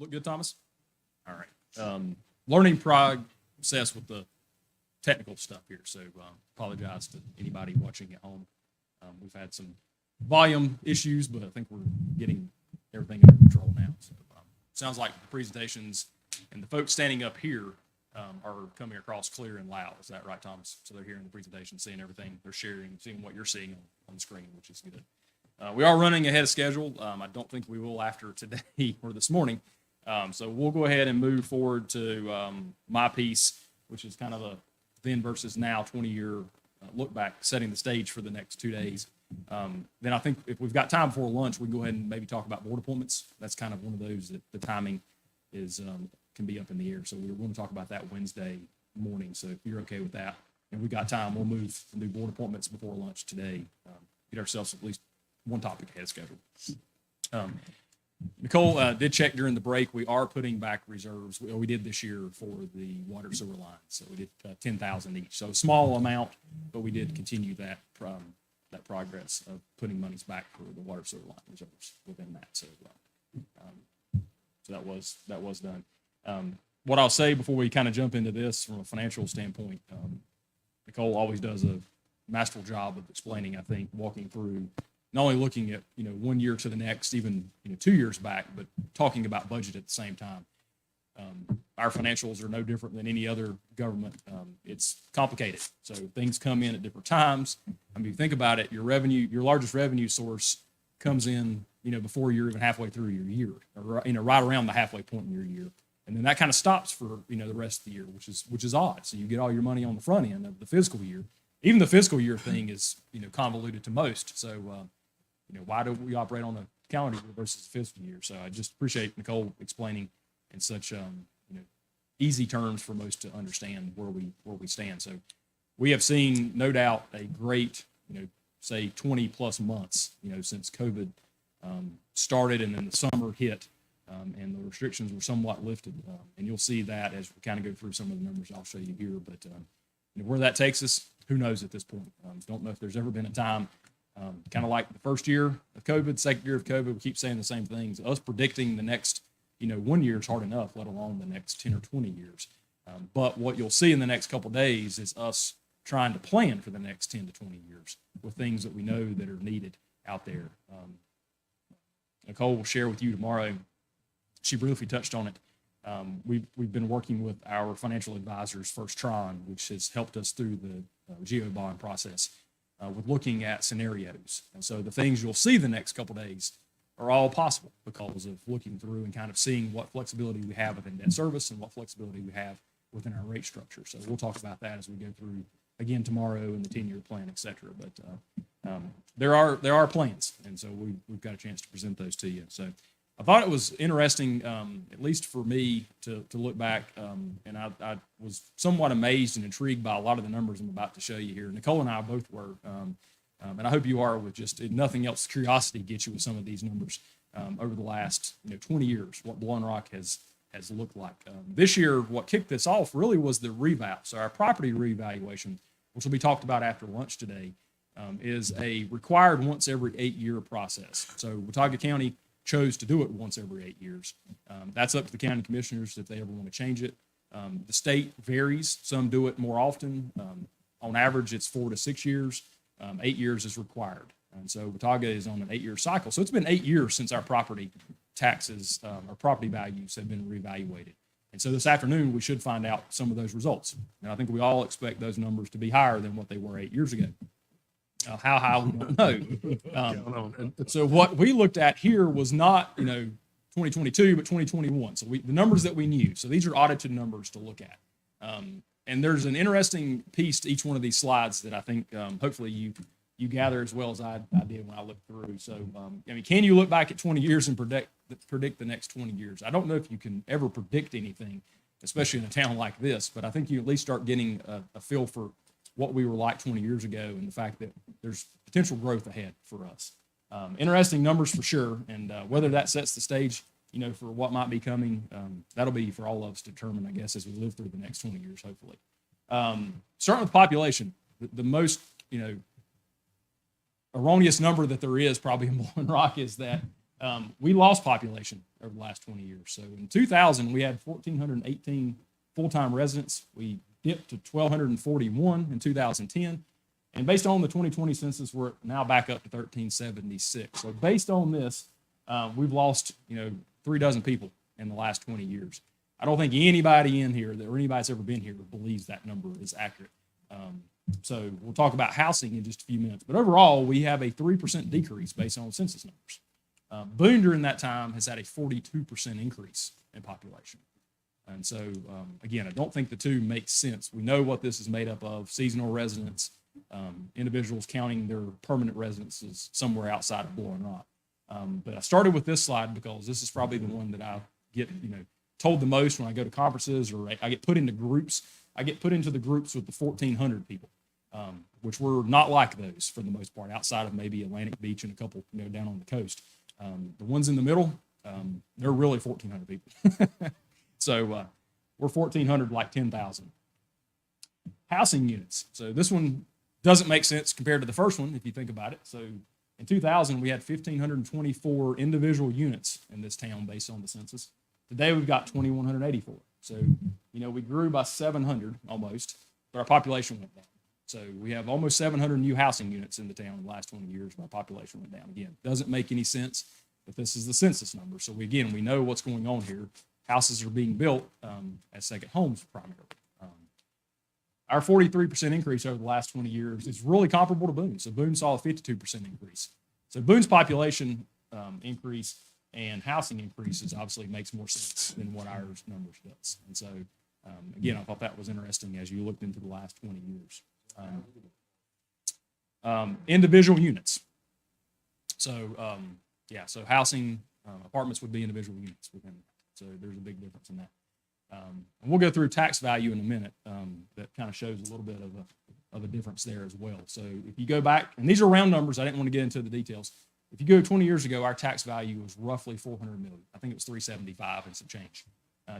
Look good, Thomas? All right. Learning process with the technical stuff here, so apologize to anybody watching at home. We've had some volume issues, but I think we're getting everything under control now. So sounds like the presentations and the folks standing up here are coming across clear and loud. Is that right, Thomas? So they're hearing the presentation, seeing everything, they're sharing, seeing what you're seeing on the screen, which is good. We are running ahead of schedule. I don't think we will after today or this morning. So we'll go ahead and move forward to my piece, which is kind of a then versus now 20-year look back, setting the stage for the next 2 days. Then I think if we've got time before lunch, we can go ahead and maybe talk about board appointments. That's kind of one of those that the timing is can be up in the air. So we're going to talk about that Wednesday morning. So if you're okay with that, and we've got time, we'll move and do board appointments before lunch today. Get ourselves at least one topic ahead of schedule. Nicole did check during the break. We are putting back reserves. We did this year for the water sewer line. So we did 10,000 each. So a small amount, but we did continue that that progress of putting monies back for the water sewer line reserves within that. So that was done. What I'll say before we kind of jump into this from a financial standpoint, Nicole always does a masterful job of explaining, I think, walking through not only looking at, 1 year to the next, even, 2 years back, but talking about budget at the same time. Our financials are no different than any other government. It's complicated. So things come in at different times. I mean, think about it, your largest revenue source comes in, before you're even halfway through your year, or, right around the halfway point in your year. And then that kind of stops for, the rest of the year, which is odd. So you get all your money on the front end of the fiscal year. Even the fiscal year thing is, convoluted to most. So, why do we operate on a calendar year versus a fiscal year? So I just appreciate Nicole explaining in such, easy terms for most to understand where we stand. So we have seen, no doubt, a great, say 20 plus months, since COVID started and then the summer hit, and the restrictions were somewhat lifted. And you'll see that as we kind of go through some of the numbers I'll show you here. But where that takes us, who knows at this point? Don't know if there's ever been a time, kind of like the first year of COVID, second year of COVID, we keep saying the same things. Us predicting the next, 1 year is hard enough, let alone the next 10 or 20 years. But what you'll see in the next couple of days is us trying to plan for the next 10 to 20 years with things that we know that are needed out there. Nicole will share with you tomorrow. She briefly touched on it. We've been working with our financial advisors, First Tron, which has helped us through the GEO bond process. with looking at scenarios. And so the things you'll see the next couple days are all possible because of looking through and kind of seeing what flexibility we have within debt service and what flexibility we have within our rate structure. So we'll talk about that as we go through again tomorrow in the 10-year plan, et cetera. But there are plans, and so we've got a chance to present those to you. So I thought it was interesting, at least for me, to look back, and I was somewhat amazed and intrigued by a lot of the numbers I'm about to show you here. Nicole and I both were, and I hope you are, with just, if nothing else, curiosity gets you with some of these numbers over the last 20 years, what Blowing Rock has looked like. This year, what kicked this off really was the reval. So our property revaluation, which will be talked about after lunch today, is a required once every 8-year process. So Watauga County chose to do it once every 8 years. That's up to the county commissioners if they ever want to change it. The state varies. Some do it more often. On average, it's 4 to 6 years. 8 years is required. And so Watauga is on an 8-year cycle. So it's been 8 years since our property taxes, our property values have been reevaluated. And so this afternoon, we should find out some of those results. And I think we all expect those numbers to be higher than what they were 8 years ago. How high, we don't know. So what we looked at here was not, 2022, but 2021. So the numbers that we knew. So these are audited numbers to look at. And there's an interesting piece to each one of these slides that I think hopefully you gather as well as I did when I looked through. So, can you look back at 20 years and predict the next 20 years? I don't know if you can ever predict anything, especially in a town like this, but I think you at least start getting a feel for what we were like 20 years ago and the fact that there's potential growth ahead for us. Interesting numbers for sure, and whether that sets the stage, for what might be coming, that'll be for all of us to determine, I guess, as we live through the next 20 years, hopefully. Starting with population, the most, erroneous number that there is probably in Blowing Rock is that we lost population over the last 20 years. So in 2000, we had 1,418 full-time residents. We dipped to 1,241 in 2010. And based on the 2020 census, we're now back up to 1,376. So based on this, we've lost, 3 dozen people in the last 20 years. I don't think anybody in here or anybody that's ever been here believes that number is accurate. So we'll talk about housing in just a few minutes. But overall, we have a 3% decrease based on census numbers. Boone during that time has had a 42% increase in population. And so, again, I don't think the two make sense. We know what this is made up of: seasonal residents, individuals counting their permanent residences somewhere outside of Blowing Rock. But I started with this slide because this is probably the one that I get, told the most when I go to conferences, or I get put into groups. I get put into the groups with the 1,400 people, which were not like those for the most part, outside of maybe Atlantic Beach and a couple, down on the coast. The ones in the middle, they're really 1,400 people. So we're 1,400, like 10,000. Housing units. So this one doesn't make sense compared to the first one, if you think about it. So in 2000, we had 1,524 individual units in this town based on the census. Today, we've got 2,184. So, we grew by 700 almost, but our population went down. So we have almost 700 new housing units in the town in the last 20 years, but our population went down. Again, doesn't make any sense, but this is the census number. So we know what's going on here. Houses are being built as second homes primarily. Our 43% increase over the last 20 years is really comparable to Boone. So Boone saw a 52% increase. So Boone's population increase and housing increases obviously makes more sense than what our numbers does. And so, again, I thought that was interesting as you looked into the last 20 years. Individual units. So, so housing, apartments would be individual units within that. So there's a big difference in that. And we'll go through tax value in a minute. That kind of shows a little bit of a difference there as well. So if you go back, and these are round numbers, I didn't want to get into the details. If you go 20 years ago, our tax value was roughly $400 million. I think it was 375 and some change.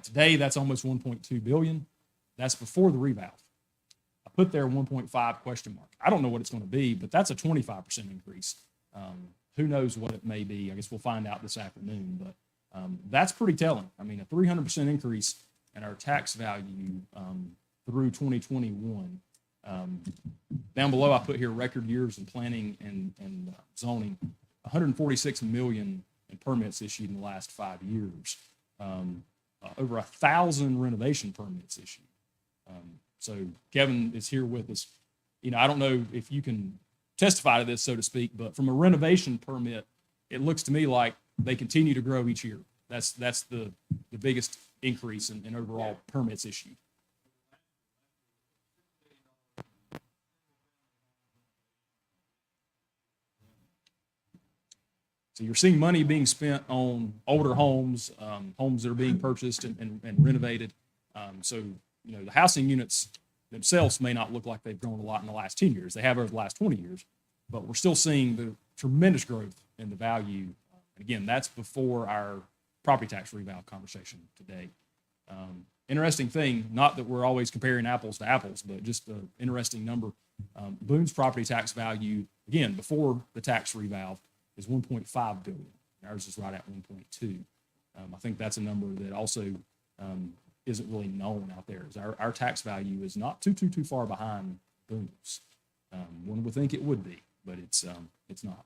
Today, that's almost 1.2 billion. That's before the reval. I put there 1.5 question mark. I don't know what it's going to be, but that's a 25% increase. Who knows what it may be? I guess we'll find out this afternoon, but that's pretty telling. I mean, a 300% increase in our tax value through 2021. Down below, I put here record years in planning and zoning. 146 million in permits issued in the last 5 years. Over 1,000 renovation permits issued. So Kevin is here with us. I don't know if you can testify to this, so to speak, but from a renovation permit, it looks to me like they continue to grow each year. That's the biggest increase in overall permits issued. So you're seeing money being spent on older homes, homes that are being purchased and renovated. So, you know, the housing units themselves may not look like they've grown a lot in the last 10 years. They have over the last 20 years, but we're still seeing the tremendous growth in the value. Again, that's before our property tax reval conversation today. Interesting thing, not that we're always comparing apples to apples, but just an interesting number. Boone's property tax value, again, before the tax reval, is 1.5 billion. Ours is right at 1.2. I think that's a number that also isn't really known out there. Is our tax value is not too far behind Boone's. One would think it would be, but it's not.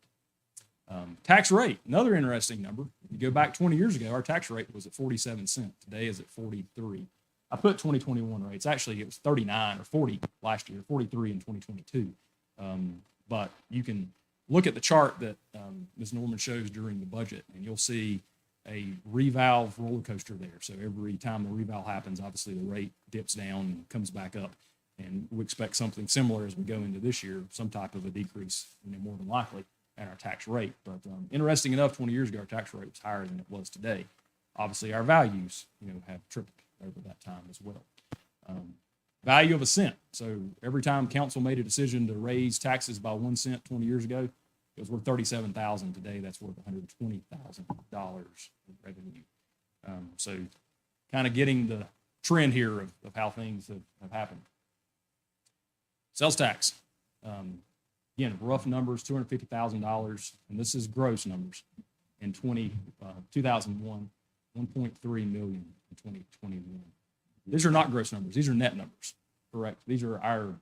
Tax rate, another interesting number. If you go back 20 years ago, our tax rate was at 47 cents. Today is at 43. I put 2021 rates. Actually, it was 39 or 40 last year, 43 in 2022. But you can look at the chart that Ms. Norman shows during the budget, and you'll see a revalve roller coaster there. So every time the reval happens, obviously the rate dips down and comes back up. And we expect something similar as we go into this year, some type of a decrease, more than likely, at our tax rate. But interesting enough, 20 years ago, our tax rate was higher than it was today. Obviously, our values, have tripled over that time as well. Value of a cent. So every time council made a decision to raise taxes by 1 cent 20 years ago, it was worth $37,000. Today, that's worth $120,000 in revenue. So kind of getting the trend here of how things have happened. Sales tax. Again, rough numbers, $250,000, and this is gross numbers. In 2001, 1.3 million in 2021. These are not gross numbers. These are net numbers. Correct. These are our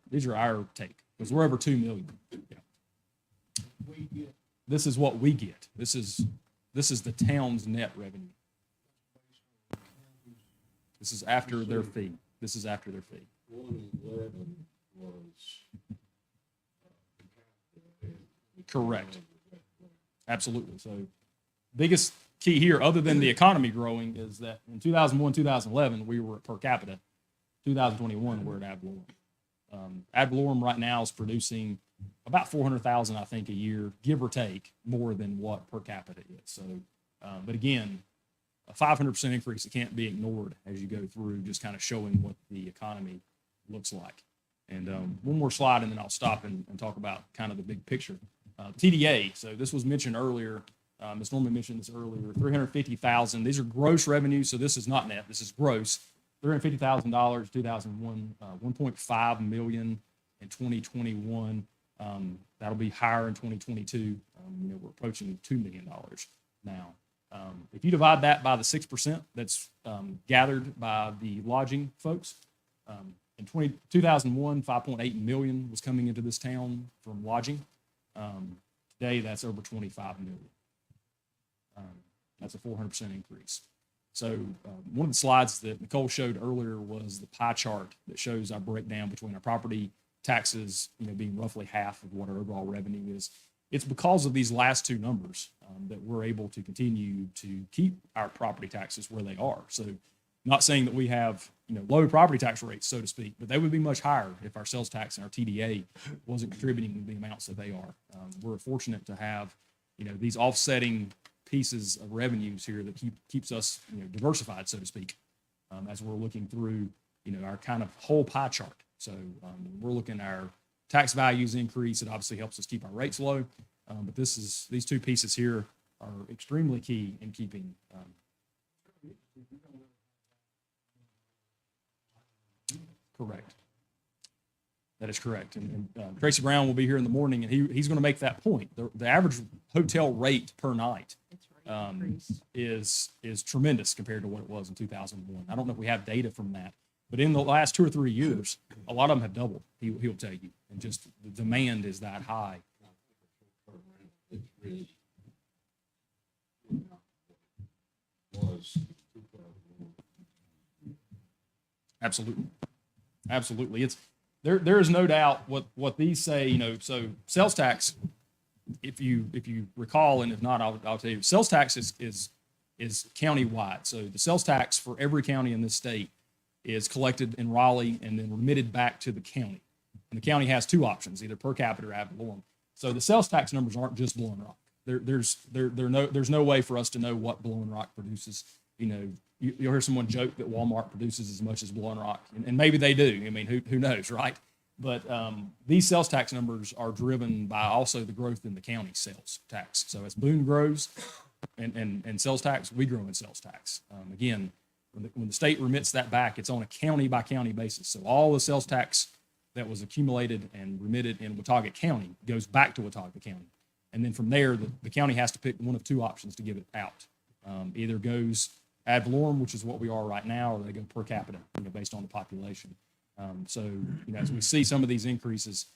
take, because we're over 2 million. Yeah. This is what we get. This is the town's net revenue. This is after their fee. This is after their fee. 111 was. Correct. Absolutely. So biggest key here, other than the economy growing, is that in 2001, 2011, we were at per capita. 2021, we're at ad valorem. Ad valorem right now is producing about 400,000, I think, a year, give or take, more than what per capita is. So, but again, a 500% increase, it can't be ignored as you go through, just kind of showing what the economy looks like. And one more slide, and then I'll stop and talk about kind of the big picture. TDA, so this was mentioned earlier. Ms. Norman mentioned this earlier, 350,000. These are gross revenues, so this is not net, this is gross. $350,000, 2001, 1.5 million in 2021. That'll be higher in 2022. We're approaching $2 million now. If you divide that by the 6% that's gathered by the lodging folks, in 2001, 5.8 million was coming into this town from lodging. Today, that's over 25 million. That's a 400% increase. So one of the slides that Nicole showed earlier was the pie chart that shows our breakdown between our property taxes, being roughly half of what our overall revenue is. It's because of these last two numbers that we're able to continue to keep our property taxes where they are. So not saying that we have, low property tax rates, so to speak, but they would be much higher if our sales tax and our TDA wasn't contributing the amounts that they are. We're fortunate to have, these offsetting pieces of revenues here that keeps us, diversified, so to speak, as we're looking through, our kind of whole pie chart. So we're looking at our tax values increase. It obviously helps us keep our rates low, but these two pieces here are extremely key in keeping. Correct. That is correct. And Tracy Brown will be here in the morning, and he's going to make that point. The average hotel rate per night is tremendous compared to what it was in 2001. I don't know if we have data from that, but in the last 2 or 3 years, a lot of them have doubled. He'll tell you, and just the demand is that high. Absolutely. Absolutely. there is no doubt what these say, you know, so sales tax, if you recall, and if not, I'll tell you, sales tax is county-wide. So the sales tax for every county in this state is collected in Raleigh and then remitted back to the county. And the county has two options, either per capita or ad valorem. So the sales tax numbers aren't just Blowing Rock. There's no way for us to know what Blowing Rock produces. You know, you'll hear someone joke that Walmart produces as much as Blowing Rock, and maybe they do. I mean, who knows, right? But these sales tax numbers are driven by also the growth in the county sales tax. So as Boone grows and sales tax, we grow in sales tax. Again, when the state remits that back, it's on a county by county basis. So all the sales tax that was accumulated and remitted in Watauga County goes back to Watauga County. And then from there, the county has to pick one of two options to give it out. Either goes ad valorem, which is what we are right now, or they go per capita, you know, based on the population. So, you know, as we see some of these increases,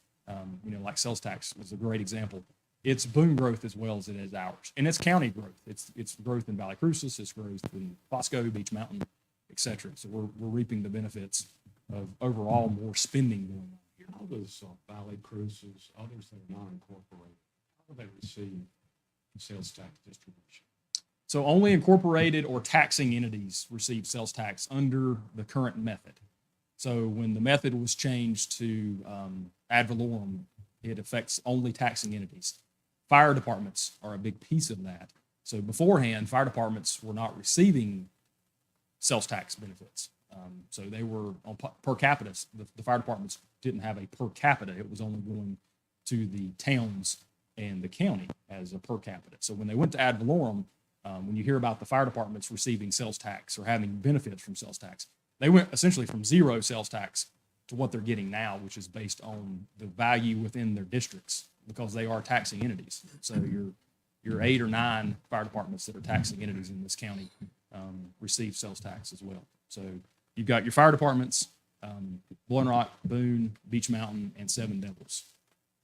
you know, like sales tax was a great example. It's Boone growth as well as it is ours, and it's county growth. It's growth in Valley Crucis, it's growth in Fosco, Beach Mountain, et cetera. So we're reaping the benefits of overall more spending going on here. How does Valley Cruises, others that are not incorporated, how do they receive sales tax distribution? So only incorporated or taxing entities receive sales tax under the current method. So when the method was changed to ad valorem, it affects only taxing entities. Fire departments are a big piece of that. So beforehand, fire departments were not receiving sales tax benefits. So they were on per capita. The fire departments didn't have a per capita. It was only going to the towns and the county as a per capita. So when they went to ad valorem, when you hear about the fire departments receiving sales tax or having benefits from sales tax, they went essentially from zero sales tax to what they're getting now, which is based on the value within their districts because they are taxing entities. So your 8 or 9 fire departments that are taxing entities in this county receive sales tax as well. So you've got your fire departments, Blowing Rock, Boone, Beach Mountain, and Seven Devils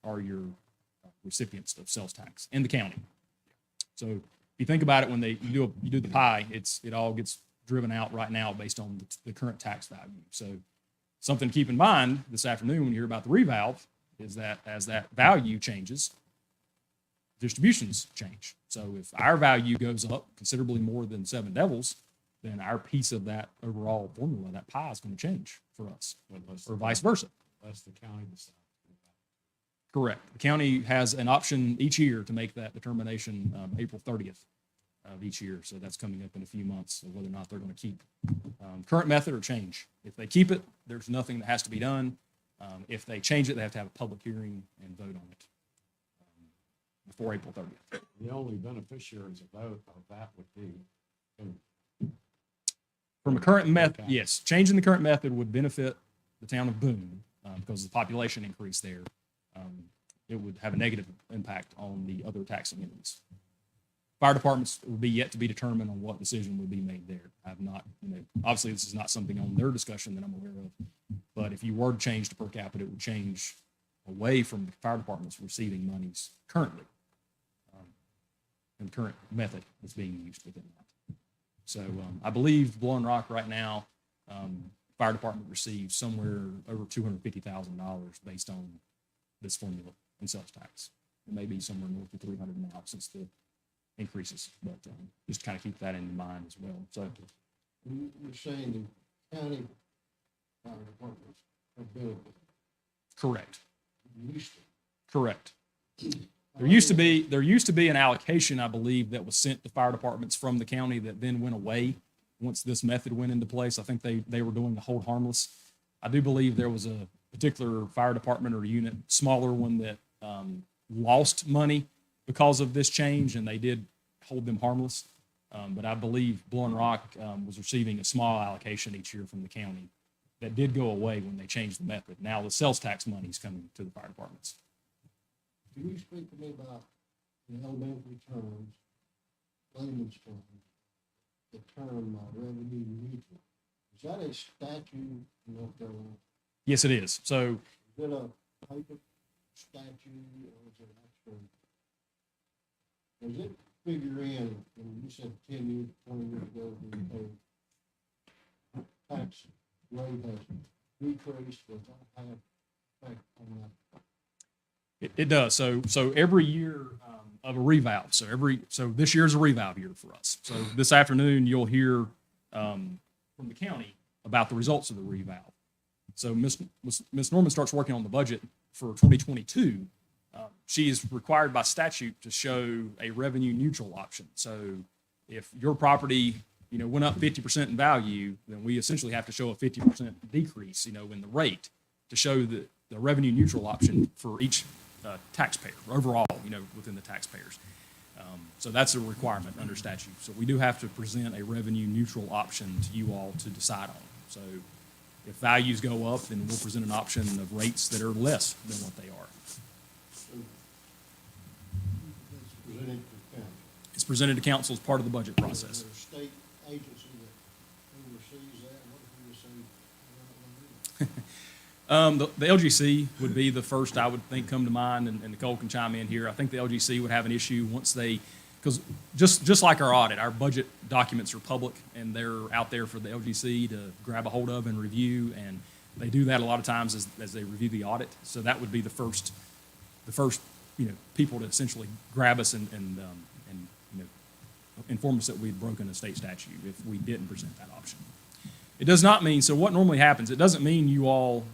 are your recipients of sales tax in the county. So if you think about it, when you do the pie, it all gets driven out right now based on the current tax value. So something to keep in mind this afternoon when you hear about the revalve is that as that value changes, distributions change. So if our value goes up considerably more than Seven Devils, then our piece of that overall formula, that pie, is going to change for us, or vice versa. Unless the county decides. Correct. The county has an option each year to make that determination April 30th of each year. So that's coming up in a few months of whether or not they're going to keep current method or change. If they keep it, there's nothing that has to be done. If they change it, they have to have a public hearing and vote on it before April 30th. The only beneficiaries of that would be From a current method, yes, changing the current method would benefit the town of Boone because of the population increase there. It would have a negative impact on the other taxing entities. Fire departments would be yet to be determined on what decision would be made there. I've not, obviously this is not something on their discussion that I'm aware of, but if you were to change to per capita, it would change away from the fire departments receiving monies currently. And the current method that's being used within that. So I believe Blowing Rock right now, fire department receives somewhere over $250,000 based on this formula in sales tax. It may be somewhere north of 300 now since the increases, but just kind of keep that in mind as well. So You're saying the county fire departments are billed. correct, Used to. correct. There used to be an allocation, I believe, that was sent to fire departments from the county that then went away once this method went into place. I think they were doing the hold harmless. I do believe there was a particular fire department or unit, smaller one, that lost money because of this change, and they did hold them harmless. But I believe Blowing Rock was receiving a small allocation each year from the county that did go away when they changed the method. Now the sales tax money is coming to the fire departments. Can you speak to me about the elementary terms, layman's terms, the term revenue neutral? Is that a statute in North Carolina? Yes, it is. So Is it a paper statute or is it actual? Does it figure in, when you said 10 years, 20 years ago, the tax rate has decreased, does that have It does. So every year of a revalve. So this year's a revalve year for us. So this afternoon you'll hear from the county about the results of the revalve. So Miss Norman starts working on the budget for 2022. She is required by statute to show a revenue neutral option. So if your property, went up 50% in value, then we essentially have to show a 50% decrease, in the rate to show the revenue neutral option for each taxpayer overall, within the taxpayers. So that's a requirement under statute. So we do have to present a revenue neutral option to you all to decide on. So if values go up, then we'll present an option of rates that are less than what they are. That's presented to the county. It's presented to council as part of the budget process. Is there a state agency that oversees that? What if we just say, The LGC would be the first I would think come to mind, and Nicole can chime in here. I think the LGC would have an issue once because just like our audit, our budget documents are public and they're out there for the LGC to grab a hold of and review, and they do that a lot of times as they review the audit. So that would be the first people to essentially grab us and inform us that we'd broken a state statute if we didn't present that option. It does not mean, so what normally happens, it doesn't mean you all,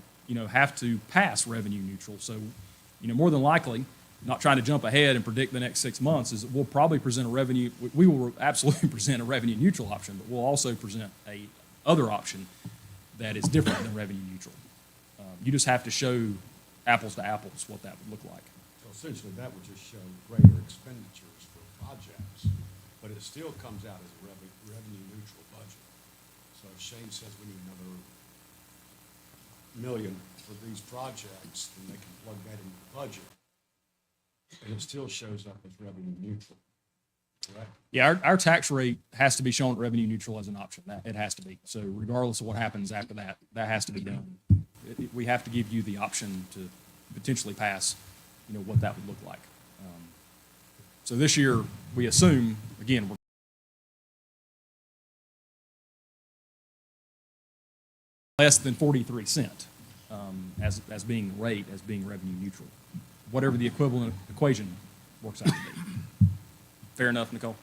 have to pass revenue neutral. So, more than likely, not trying to jump ahead and predict the next 6 months, is we'll probably present we will absolutely present a revenue neutral option, but we'll also present a other option that is different than revenue neutral. You just have to show apples to apples what that would look like. So essentially, that would just show greater expenditures for projects, but it still comes out as a revenue neutral budget. So if Shane says we need another million for these projects, then they can plug that into the budget. And it still shows up as revenue neutral, correct? Yeah, our tax rate has to be shown revenue neutral as an option. It has to be. So regardless of what happens after that, that has to be done. We have to give you the option to potentially pass, what that would look like. So this year, we assume, again, we're less than 43 cents as being the rate, as being revenue neutral. Whatever the equivalent equation works out to be. Fair enough, Nicole?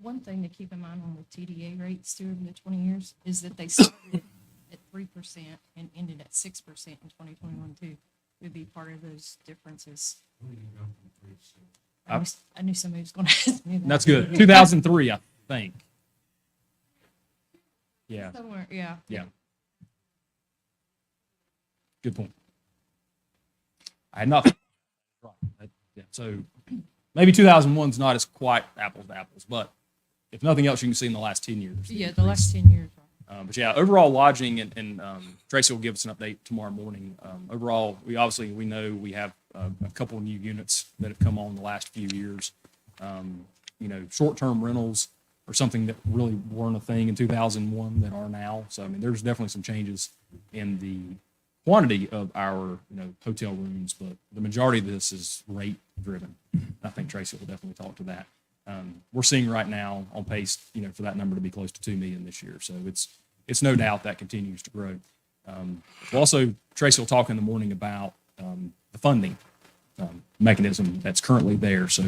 One thing to keep in mind on the TDA rates through the 20 years is that they started at 3% and ended at 6% in 2021 too. Would be part of those differences. I knew somebody was going to ask me that. That's good. 2003, I think. Yeah, Somewhere, yeah. yeah. Good point. I had not. Yeah, so maybe 2001 is not as quite apples to apples, but if nothing else, you can see in the last 10 years. Yeah, the last 10 years. But yeah, overall lodging, and Tracy will give us an update tomorrow morning. Overall, we know we have a couple of new units that have come on in the last few years. Short-term rentals are something that really weren't a thing in 2001 that are now. So, I mean, there's definitely some changes in the quantity of our, hotel rooms, but the majority of this is rate driven. I think Tracy will definitely talk to that. We're seeing right now on pace, for that number to be close to 2 million this year. So it's no doubt that continues to grow. Also, Tracy will talk in the morning about the funding mechanism that's currently there. So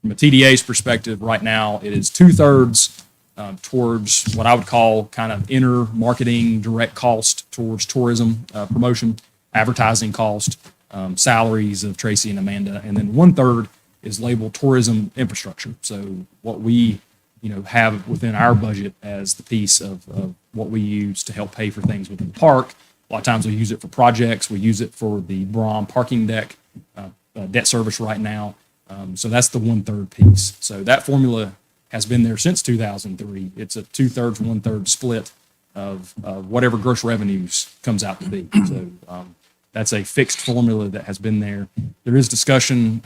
from a TDA's perspective, right now, it is 2/3 towards what I would call kind of inner marketing direct cost towards tourism promotion, advertising cost, salaries of Tracy and Amanda, and then 1/3 is labeled tourism infrastructure. So what we, have within our budget as the piece of what we use to help pay for things within the park. A lot of times we use it for projects. We use it for the Brom parking deck, debt service right now. So that's the 1/3 piece. So that formula has been there since 2003. It's a 2/3, 1/3 split of whatever gross revenues comes out to be. So That's a fixed formula that has been there. There is discussion.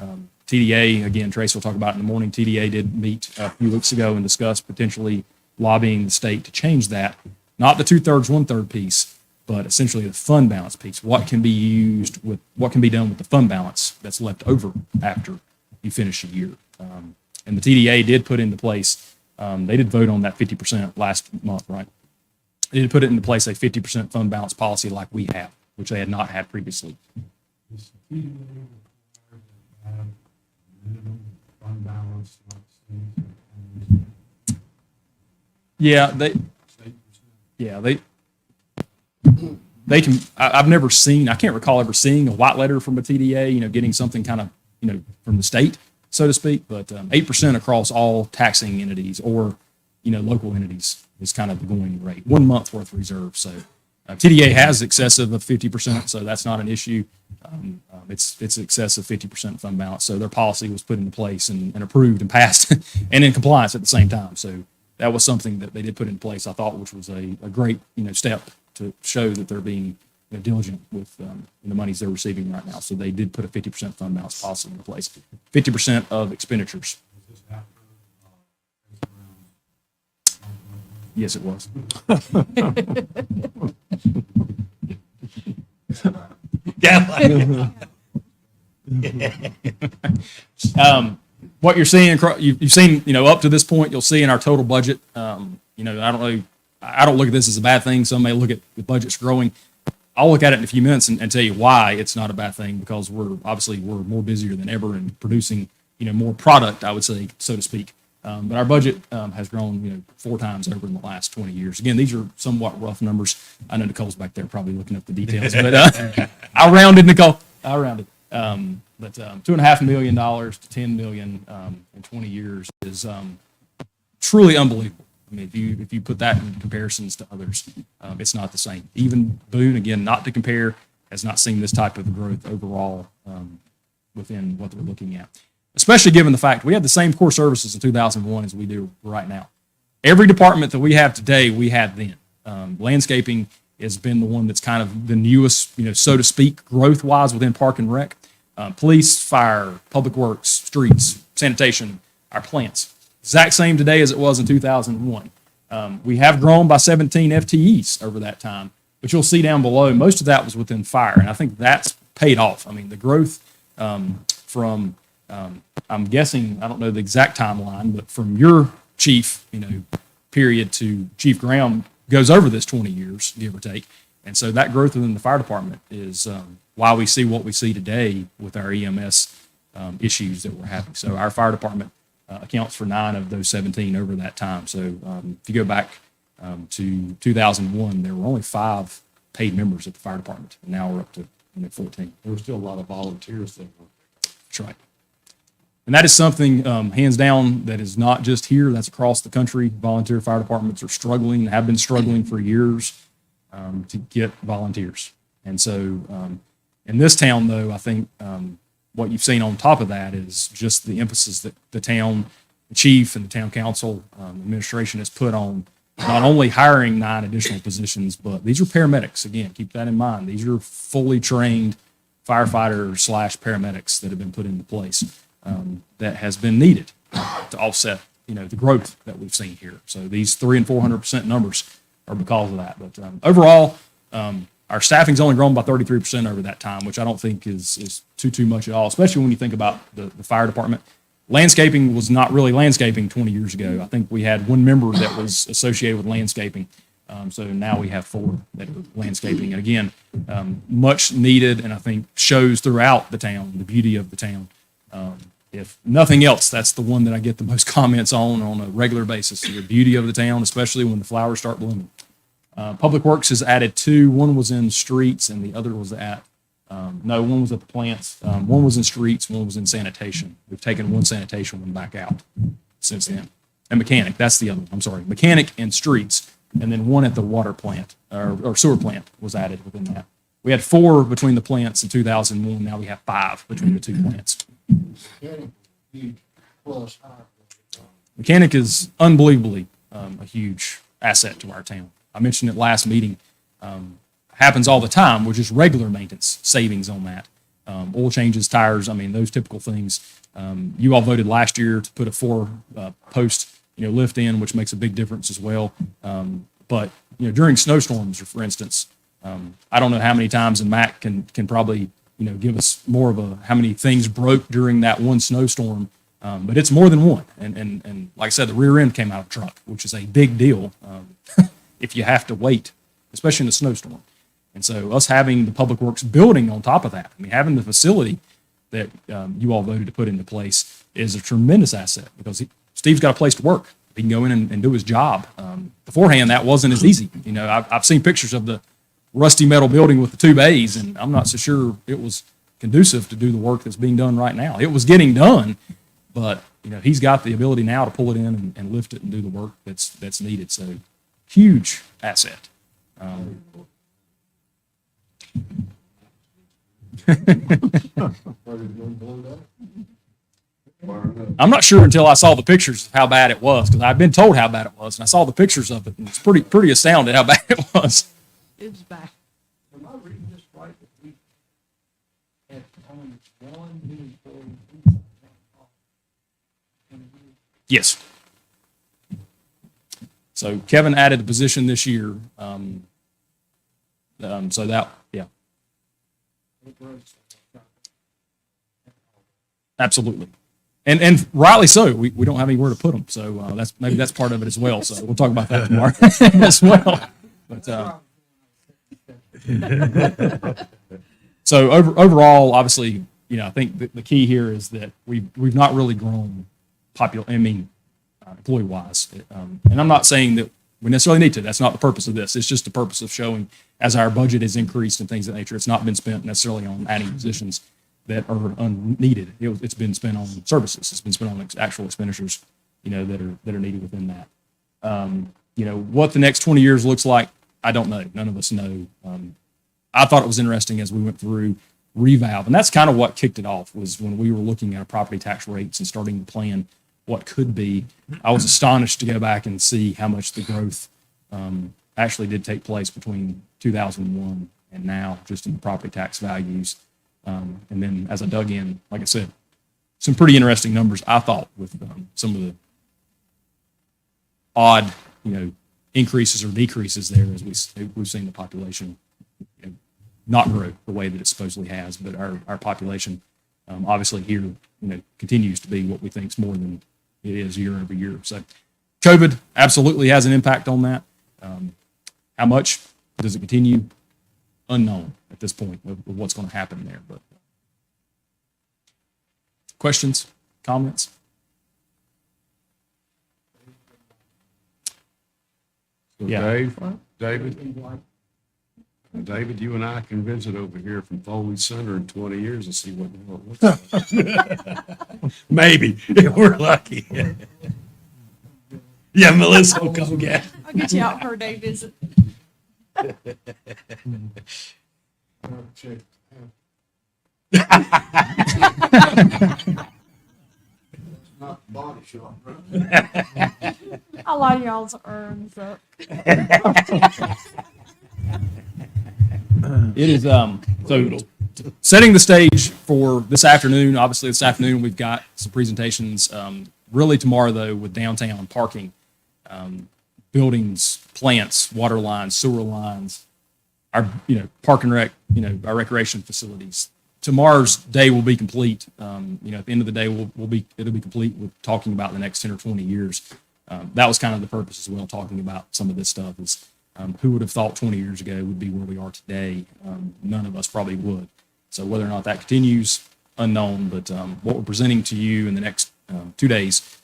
TDA, again, Trace will talk about it in the morning. TDA did meet a few weeks ago and discuss potentially lobbying the state to change that. Not the 2/3, 1/3 piece, but essentially the fund balance piece. What can be done with the fund balance that's left over after you finish a year? And the TDA did put into place, they did vote on that 50% last month, right? They did put it into place, a 50% fund balance policy like we have, which they had not had previously. Is the TDA required to have minimum fund balance like states? Yeah, they can, I've never seen, I can't recall ever seeing a white letter from a TDA, getting something kind of, from the state, so to speak, but 8% across all taxing entities or, local entities is kind of the going rate, 1 month worth of reserve. So TDA has excessive of 50%, so that's not an issue. It's excessive 50% fund balance. So their policy was put into place and approved and passed and in compliance at the same time. So that was something that they did put in place, I thought, which was a great, step to show that they're being diligent with the monies they're receiving right now. So they did put a 50% fund balance policy in place, 50% of expenditures. Is this after, Yes, it was. What you're seeing, you've seen, up to this point, you'll see in our total budget. I don't know. I don't look at this as a bad thing. Some may look at the budget's growing. I'll look at it in a few minutes and tell you why it's not a bad thing, because we're more busier than ever in producing, more product, I would say, so to speak. But our budget has grown, 4 times over in the last 20 years. Again, these are somewhat rough numbers. I know Nicole's back there probably looking up the details, but I rounded, Nicole. I rounded. But $2.5 million to $10 million in 20 years is truly unbelievable. I mean, if you put that in comparisons to others, it's not the same. Even Boone, again, not to compare, has not seen this type of growth overall within what they're looking at. Especially given the fact we had the same core services in 2001 as we do right now. Every department that we have today, we had then. Landscaping has been the one that's kind of the newest, so to speak, growth-wise within Park and Rec. Police, fire, public works, streets, sanitation, our plants. Exact same today as it was in 2001. We have grown by 17 FTEs over that time, but you'll see down below, most of that was within fire, and I think that's paid off. I mean, the growth from I'm guessing, I don't know the exact timeline, but from your chief, period to Chief Graham goes over this 20 years, give or take. And so that growth within the fire department is why we see what we see today with our EMS issues that we're having. So our fire department accounts for 9 of those 17 over that time. So if you go back to 2001, there were only 5 paid members at the fire department. And now we're up to 14. There were still a lot of volunteers there. That's right. And that is something, hands down, that is not just here, that's across the country. Volunteer fire departments are struggling, have been struggling for years to get volunteers. And so in this town, though, I think what you've seen on top of that is just the emphasis that the town chief and the town council administration has put on not only hiring 9 additional positions, but these are paramedics. Again, keep that in mind. These are fully trained firefighters / paramedics that have been put into place. That has been needed to offset, the growth that we've seen here. So these 300% and 400% numbers are because of that. But overall, our staffing's only grown by 33% over that time, which I don't think is too much at all, especially when you think about the fire department. Landscaping was not really landscaping 20 years ago. I think we had 1 member that was associated with landscaping. So now we have 4 that are landscaping. And again, much needed, and I think shows throughout the town, the beauty of the town. If nothing else, that's the one that I get the most comments on a regular basis, the beauty of the town, especially when the flowers start blooming. Public Works has added 2. One was in streets and the other was one was at the plants. One was in streets, one was in sanitation. We've taken 1 sanitation one back out since then. And mechanic, that's the other one. I'm sorry. Mechanic and streets, and then 1 at the water plant or sewer plant was added within that. We had 4 between the plants in 2001. Now we have 5 between the 2 plants. Mechanic, huge plus hire. Mechanic is unbelievably a huge asset to our town. I mentioned it last meeting, happens all the time, which is regular maintenance savings on that. Oil changes, tires, I mean, those typical things. You all voted last year to put a post, lift in, which makes a big difference as well. But, during snowstorms, or for instance, I don't know how many times, and Matt can probably, give us more of how many things broke during that one snowstorm. But it's more than one. And like I said, the rear end came out of the truck, which is a big deal if you have to wait, especially in a snowstorm. And so us having the Public Works building on top of that, I mean, having the facility that you all voted to put into place is a tremendous asset because Steve's got a place to work. He can go in and do his job. Beforehand, that wasn't as easy. I've seen pictures of the rusty metal building with the 2 bays, and I'm not so sure it was conducive to do the work that's being done right now. It was getting done, but he's got the ability now to pull it in and lift it and do the work that's needed. So huge asset. I'm not sure until I saw the pictures of how bad it was, because I've been told how bad it was, and I saw the pictures of it, and it's pretty astounding how bad it was. It was bad. Am I reading this right, that we had only one new employee? Yes. So Kevin added a position this year. So that, yeah, absolutely. And rightly so. We don't have anywhere to put them. So that's part of it as well. So we'll talk about that tomorrow as well. But so overall, obviously, I think the key here is that we've not really grown employee wise. And I'm not saying that we necessarily need to. That's not the purpose of this. It's just the purpose of showing as our budget has increased and things of that nature, it's not been spent necessarily on adding positions that are unneeded. It's been spent on services. It's been spent on actual expenditures, that are needed within that. What the next 20 years looks like, I don't know. None of us know. I thought it was interesting as we went through revalve, and that's kind of what kicked it off, was when we were looking at our property tax rates and starting to plan what could be. I was astonished to go back and see how much the growth actually did take place between 2001 and now, just in the property tax values. And then as I dug in, like I said, some pretty interesting numbers, I thought, with some of the odd, increases or decreases there as we've seen the population not grow the way that it supposedly has. But our population, obviously here, continues to be what we think is more than it is year over year. So COVID absolutely has an impact on that. How much does it continue? Unknown at this point of what's going to happen there. But questions, comments? So Yeah. David, you and I can visit over here from Foley Center in 20 years and see what it looks like. Maybe, if we're lucky. Yeah, Melissa will come get. I'll get you out for a day visit. Not the body shop, right? A lot of y'all's earns up. It is so setting the stage for this afternoon. Obviously, this afternoon we've got some presentations. Really tomorrow though, with downtown parking, buildings, plants, water lines, sewer lines, our park and rec, our recreation facilities. Tomorrow's day will be complete. At the end of the day, it'll be complete with talking about the next 10 or 20 years. That was kind of the purpose as well, talking about some of this stuff. Is who would have thought 20 years ago would be where we are today? None of us probably would. So whether or not that continues, unknown. But what we're presenting to you in the next 2 days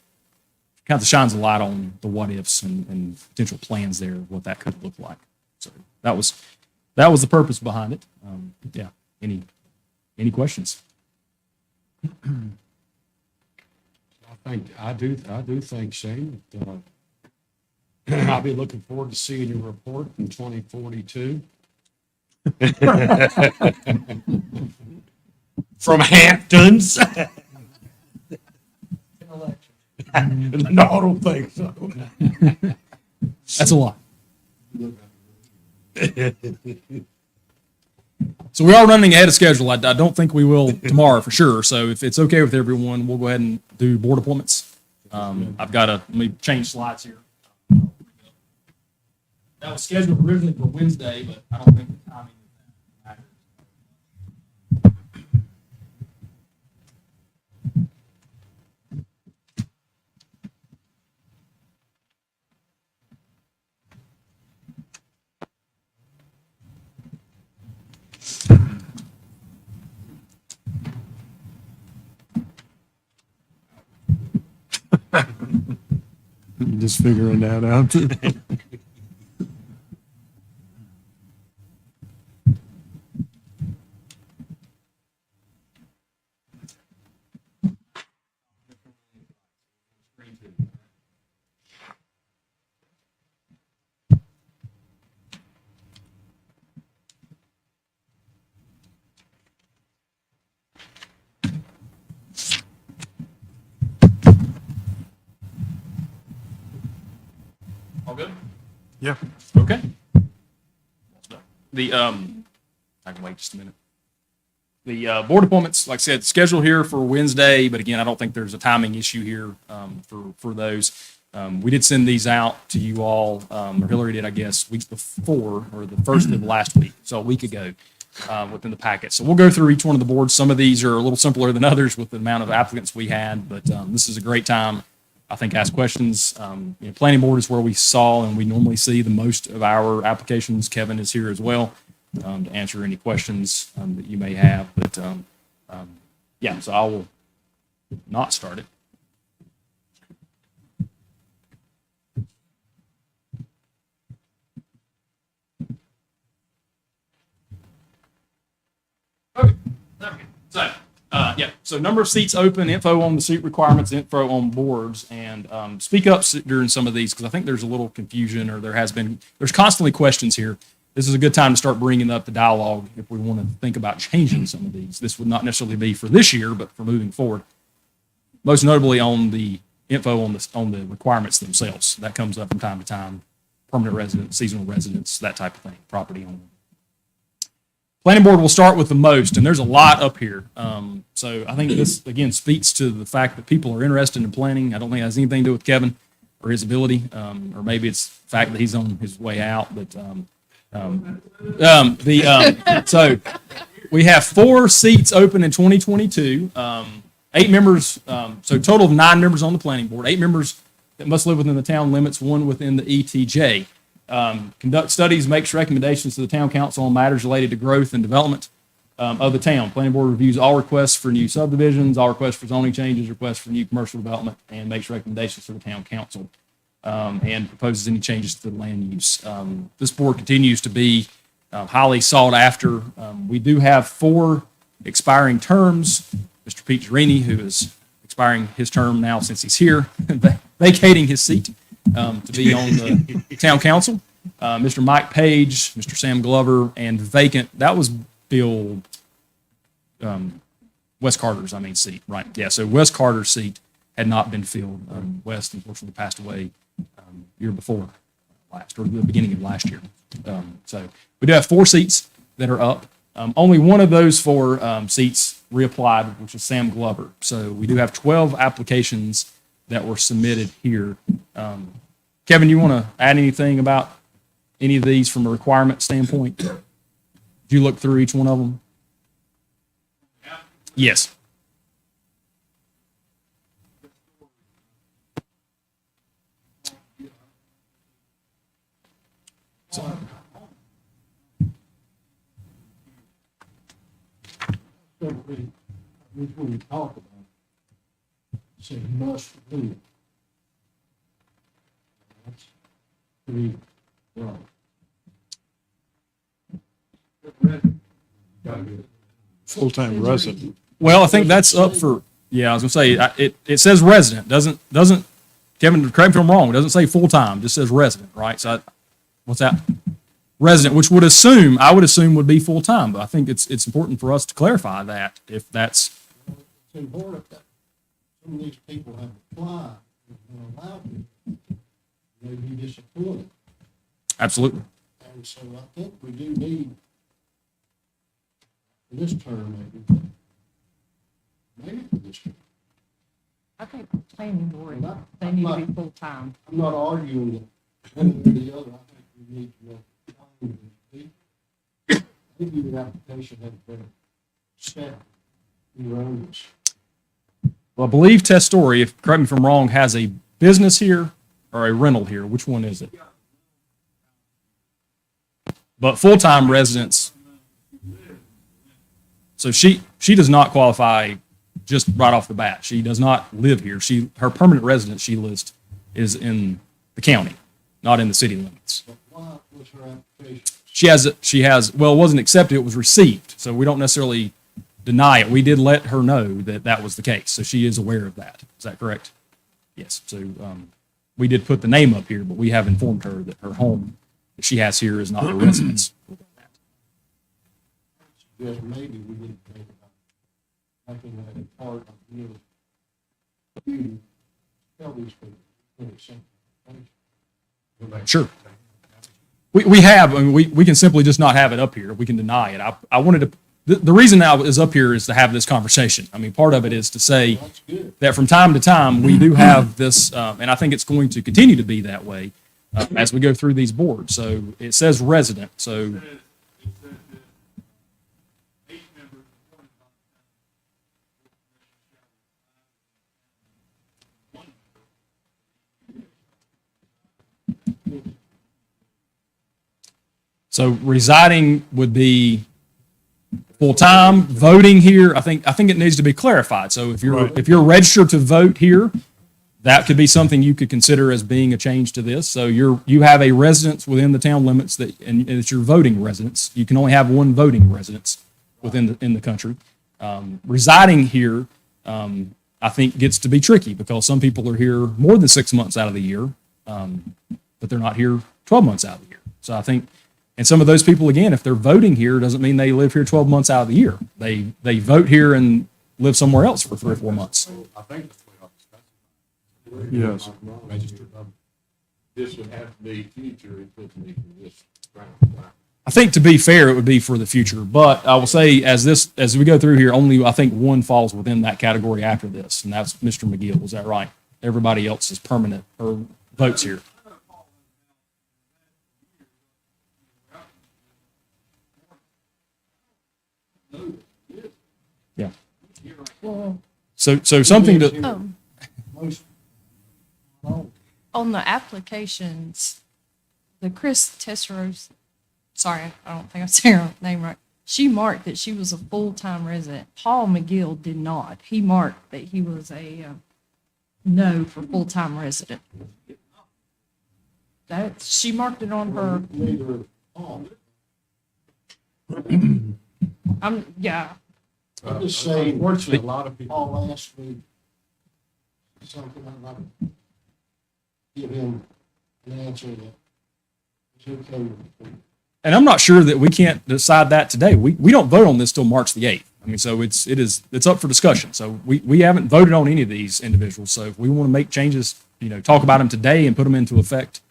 kind of shines a light on the what ifs and potential plans there, what that could look like. So that was the purpose behind it. Yeah. Any questions? I do think, Shane, that I'll be looking forward to seeing your report in 2042. From Hamptons. No, I don't think so. That's a lot. So we are running ahead of schedule. I don't think we will tomorrow for sure. So if it's okay with everyone, we'll go ahead and do board appointments. Let me change slides here. That was scheduled originally for Wednesday, but I don't think the timing of that matters. Just figuring that out. All good? Yeah. Okay. I can wait just a minute. The board appointments, like I said, scheduled here for Wednesday, but again, I don't think there's a timing issue here for those. We did send these out to you all, or Hillary did, I guess, weeks before, or the first of last week, so a week ago, within the packet. So we'll go through each one of the boards. Some of these are a little simpler than others with the amount of applicants we had, but this is a great time, I think, ask questions. Planning board is where we saw and we normally see the most of our applications. Kevin is here as well to answer any questions that you may have. But yeah, so I will not start it. Okay, there we go. So, yeah, so number of seats open, info on the seat requirements, info on boards, and speak up during some of these because I think there's a little confusion or there's constantly questions here. This is a good time to start bringing up the dialogue if we want to think about changing some of these. This would not necessarily be for this year, but for moving forward. Most notably on the info on the requirements themselves. That comes up from time to time. Permanent residents, seasonal residents, that type of thing, property owner. Planning board will start with the most, and there's a lot up here. So I think this, again, speaks to the fact that people are interested in planning. I don't think it has anything to do with Kevin or his ability, or maybe it's the fact that he's on his way out. But so we have 4 seats open in 2022, 8 members, so total of 9 members on the planning board, 8 members that must live within the town limits, 1 within the ETJ. Conduct studies, makes recommendations to the town council on matters related to growth and development of the town. Planning board reviews all requests for new subdivisions, all requests for zoning changes, requests for new commercial development, and makes recommendations to the town council and proposes any changes to the land use. This board continues to be highly sought after. We do have 4 expiring terms. Mr. Pete Gerini, who is expiring his term now since he's here, vacating his seat to be on the town council. Mr. Mike Page, Mr. Sam Glover, and vacant. That was Bill Wes Carter's, seat, right? Yeah, so Wes Carter's seat had not been filled. Wes unfortunately passed away year before last, or the beginning of last year. So we do have 4 seats that are up. Only one of those 4 seats reapplied, which is Sam Glover. So we do have 12 applications that were submitted here. Kevin, you want to add anything about any of these from a requirement standpoint? Did you look through each one of them? Yes. Which one we talk about, say must live. That's pretty wrong. Full-time resident. Well, I think that's up for, yeah, I was gonna say, it says resident, doesn't, Kevin, correct me if I'm wrong, it doesn't say full-time, it just says resident, right? So what's that? Resident, which I would assume would be full-time, but I think it's important for us to clarify that if that's, It's important that some of these people have applied and allowed to, they be disappointed. absolutely. And so I think we do need for this term maybe, maybe for this term. I think planning board, And they need to be full-time. I'm not arguing that one way or the other, I think we need to know. Maybe your application had a better step in your own. Well, I believe Test Story, if, correct me if I'm wrong, has a business here or a rental here. Which one is it? But full-time residents. So she does not qualify just right off the bat. She does not live here. Her permanent residence she lists is in the county, not in the city limits. But why was her application? She has, well, it wasn't accepted, it was received. So we don't necessarily deny it. We did let her know that that was the case. So she is aware of that. Is that correct? Yes. So we did put the name up here, but we have informed her that her home that she has here is not her residence. Yes, maybe we need to think about making that a part of your duty. Tell these people, when it's something. Sure. We have, I mean, we can simply just not have it up here. We can deny it. I wanted to, the reason I was up here is to have this conversation. I mean, part of it is to say That's good. that from time to time, we do have this, and I think it's going to continue to be that way as we go through these boards. So it says resident, so It says that 8 members appointed by the town. so residing would be full-time, voting here. I think it needs to be clarified. So if you're registered to vote here, that could be something you could consider as being a change to this. So you have a residence within the town limits and it's your voting residence. You can only have one voting residence in the country. Residing here, I think gets to be tricky because some people are here more than 6 months out of the year, but they're not here 12 months out of the year. So I think, and some of those people, again, if they're voting here, doesn't mean they live here 12 months out of the year. They vote here and live somewhere else for 3 or 4 months. I think that's what I was Yes. registered. This would have to be future, it couldn't be for this round. I think to be fair, it would be for the future, but I will say as we go through here, only I think one falls within that category after this, and that's Mr. McGill. Is that right? Everybody else is permanent or votes here. Yeah. Well, So something to, Most, all, on the applications, the Chris Tesseros, sorry, I don't think I'm saying her name right. She marked that she was a full-time resident. Paul McGill did not. He marked that he was a no for full-time resident. She marked it on her. neither, all. Yeah. I'm just saying, Unfortunately, a lot of people. Paul asked me something, I'd like to give him an answer that is okay with me. and I'm not sure that we can't decide that today. We don't vote on this till March the 8th. I mean, so it's up for discussion. So we haven't voted on any of these individuals. So if we want to make changes, talk about them today and put them into effect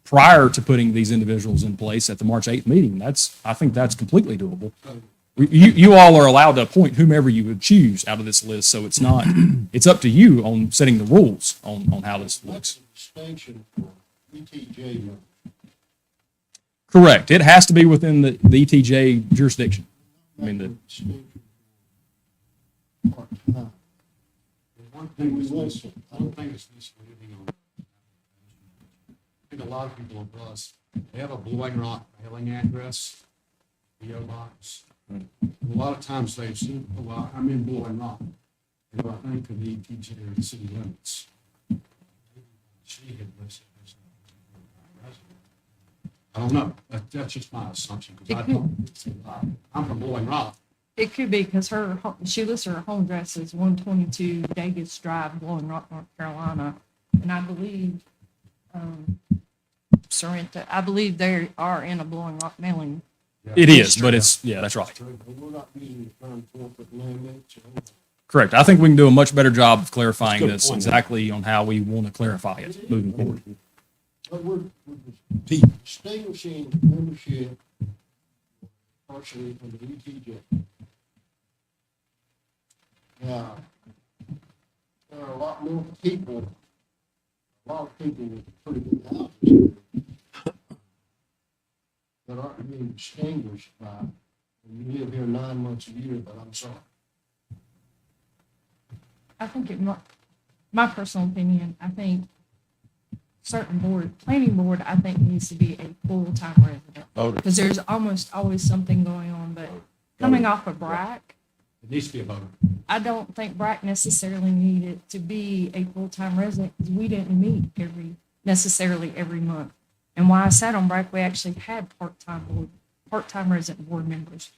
prior to putting these individuals in place at the March 8th meeting, I think that's completely doable. You all are allowed to appoint whomever you would choose out of this list, so it's up to you on setting the rules on how this looks. That's a distinction for ETJ members. Correct. It has to be within the ETJ jurisdiction. I mean, That's a distinction. Part-time. One thing is, Listen, I don't think it's misleading on. I think a lot of people on bus, they have a Blowing Rock mailing address, PO box. And a lot of times they assume, well, I'm in Blowing Rock, and I think of the ETJ or the city limits. She had listed as a resident. I don't know, that's just my assumption, because I'm from Blowing Rock. It could be because she lists her home address as 122 Dagus Drive, Blowing Rock, North Carolina. And I believe, Sorrento, I believe they are in a Blowing Rock mailing. it is, but that's right. but we're not using the term corporate limits. Correct. I think we can do a much better job of clarifying Good this point. exactly on how we want to clarify it moving forward. But we're distinguishing membership partially from the ETJ. Now, there are a lot more people, a lot of people with pretty good houses here that aren't being distinguished by, you live here 9 months a year, but I'm sorry. I think my personal opinion, I think certain planning board, I think needs to be a full-time resident. Voter. Because there's almost always something going on, but coming off of BRAC, It needs to be a voter. I don't think BRAC necessarily needed to be a full-time resident because we didn't meet necessarily every month. And while I sat on BRAC, we actually had part-time resident board members.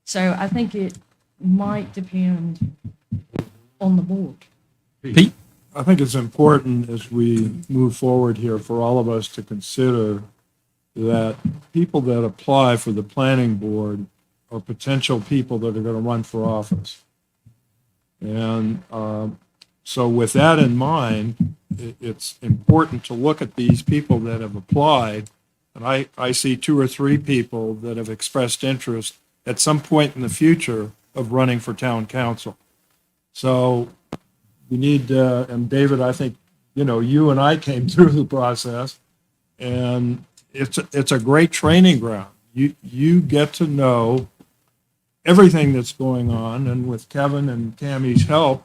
So I think it might depend on the board. Pete? I think it's important as we move forward here for all of us to consider that people that apply for the planning board are potential people that are going to run for office. And so with that in mind, it's important to look at these people that have applied. And I see 2 or 3 people that have expressed interest at some point in the future of running for town council. So we need, and David, I think, you and I came through the process, and it's a great training ground. You get to know everything that's going on, and with Kevin and Tammy's help,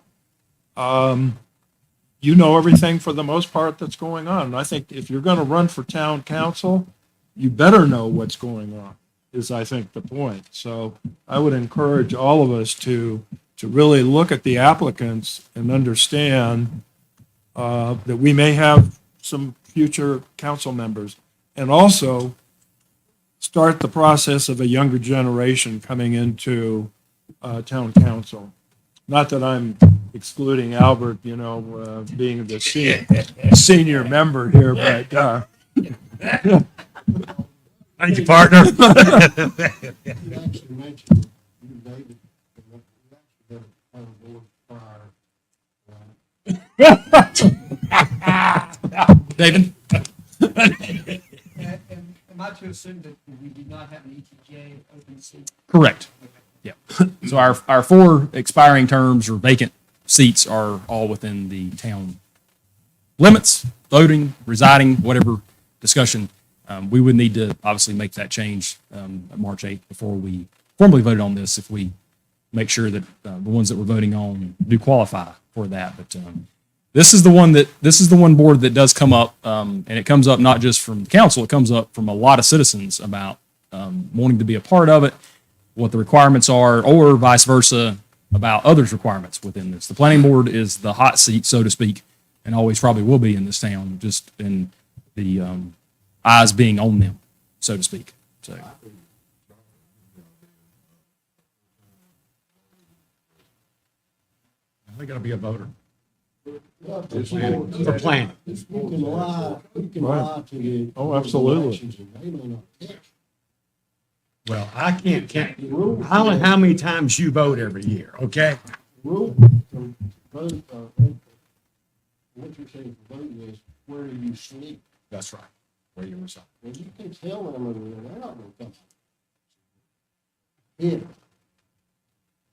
you know everything for the most part that's going on. And I think if you're going to run for town council, you better know what's going on, is I think the point. So I would encourage all of us to really look at the applicants and understand that we may have some future council members, and also start the process of a younger generation coming into town council. Not that I'm excluding Albert, being the senior member here, but Thank you, partner. You actually mentioned, you, David, you actually been on the board prior. David? Am I to assume that we do not have an ETJ open seat? Correct. Yeah. So our 4 expiring terms or vacant seats are all within the town limits, voting, residing, whatever discussion. We would need to obviously make that change March 8th before we formally voted on this, if we make sure that the ones that we're voting on do qualify for that. But this is the one board that does come up, and it comes up not just from the council, it comes up from a lot of citizens about wanting to be a part of it, what the requirements are, or vice versa about others' requirements within this. The planning board is the hot seat, so to speak, and always probably will be in this town, just in the eyes being on them, so to speak. So. They gotta be a voter. For planning. You can lie to the. Oh, absolutely. elections and they may not pick. Well, I can't count, The rule- how many times you vote every year, okay? Rule for vote, what you're saying for voting is where you sleep. That's right. Where you reside. Well, you can tell them they're not gonna come. If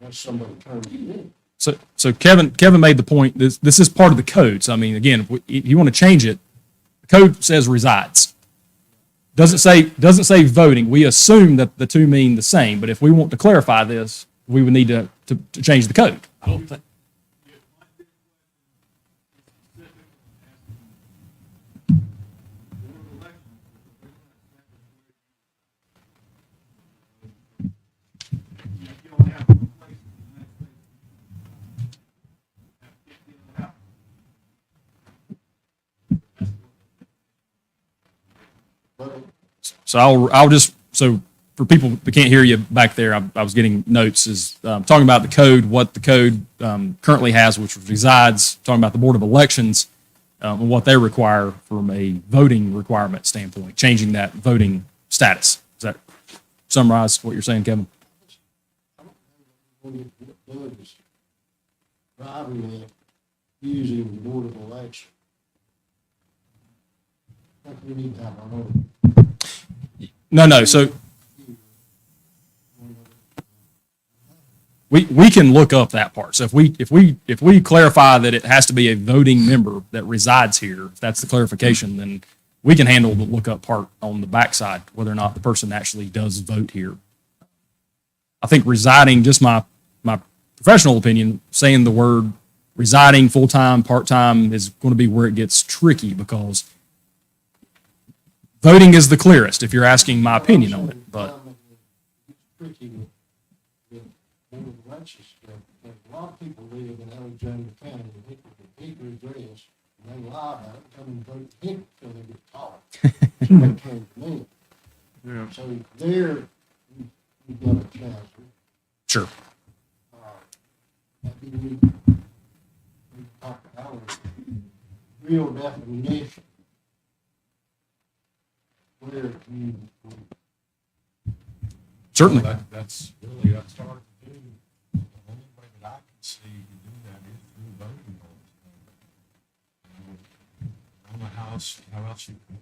that's somebody turns you in. So Kevin made the point, this is part of the code. So I mean, again, if you want to change it, the code says resides. Doesn't say voting. We assume that the two mean the same, but if we want to clarify this, we would need to change the code. I don't think, So I'll just, so for people that can't hear you back there, I was getting notes, is talking about the code, what the code currently has, which resides, talking about the Board of Elections, and what they require from a voting requirement standpoint, changing that voting status. Does that summarize what you're saying, Kevin? When you judge is driving it using the Board of Election. I think we need to have our own. No. So we can look up that part. So if we clarify that it has to be a voting member that resides here, if that's the clarification, then we can handle the lookup part on the backside, whether or not the person actually does vote here. I think residing, just my professional opinion, saying the word residing full-time, part-time is going to be where it gets tricky, because voting is the clearest if you're asking my opinion on it, but It's tricky with one of the ranches, that a lot of people live in Alexander County, and they put the Hickory address, and they lie about it, come and vote Hickory until they get taught. So they can't come in. Yeah. So there, we've got a chance. sure. I think we talk about real definition. Where you, Certainly. That's really, that's hard to do. The only way that I can see to do that is through voting laws. I don't know how else you can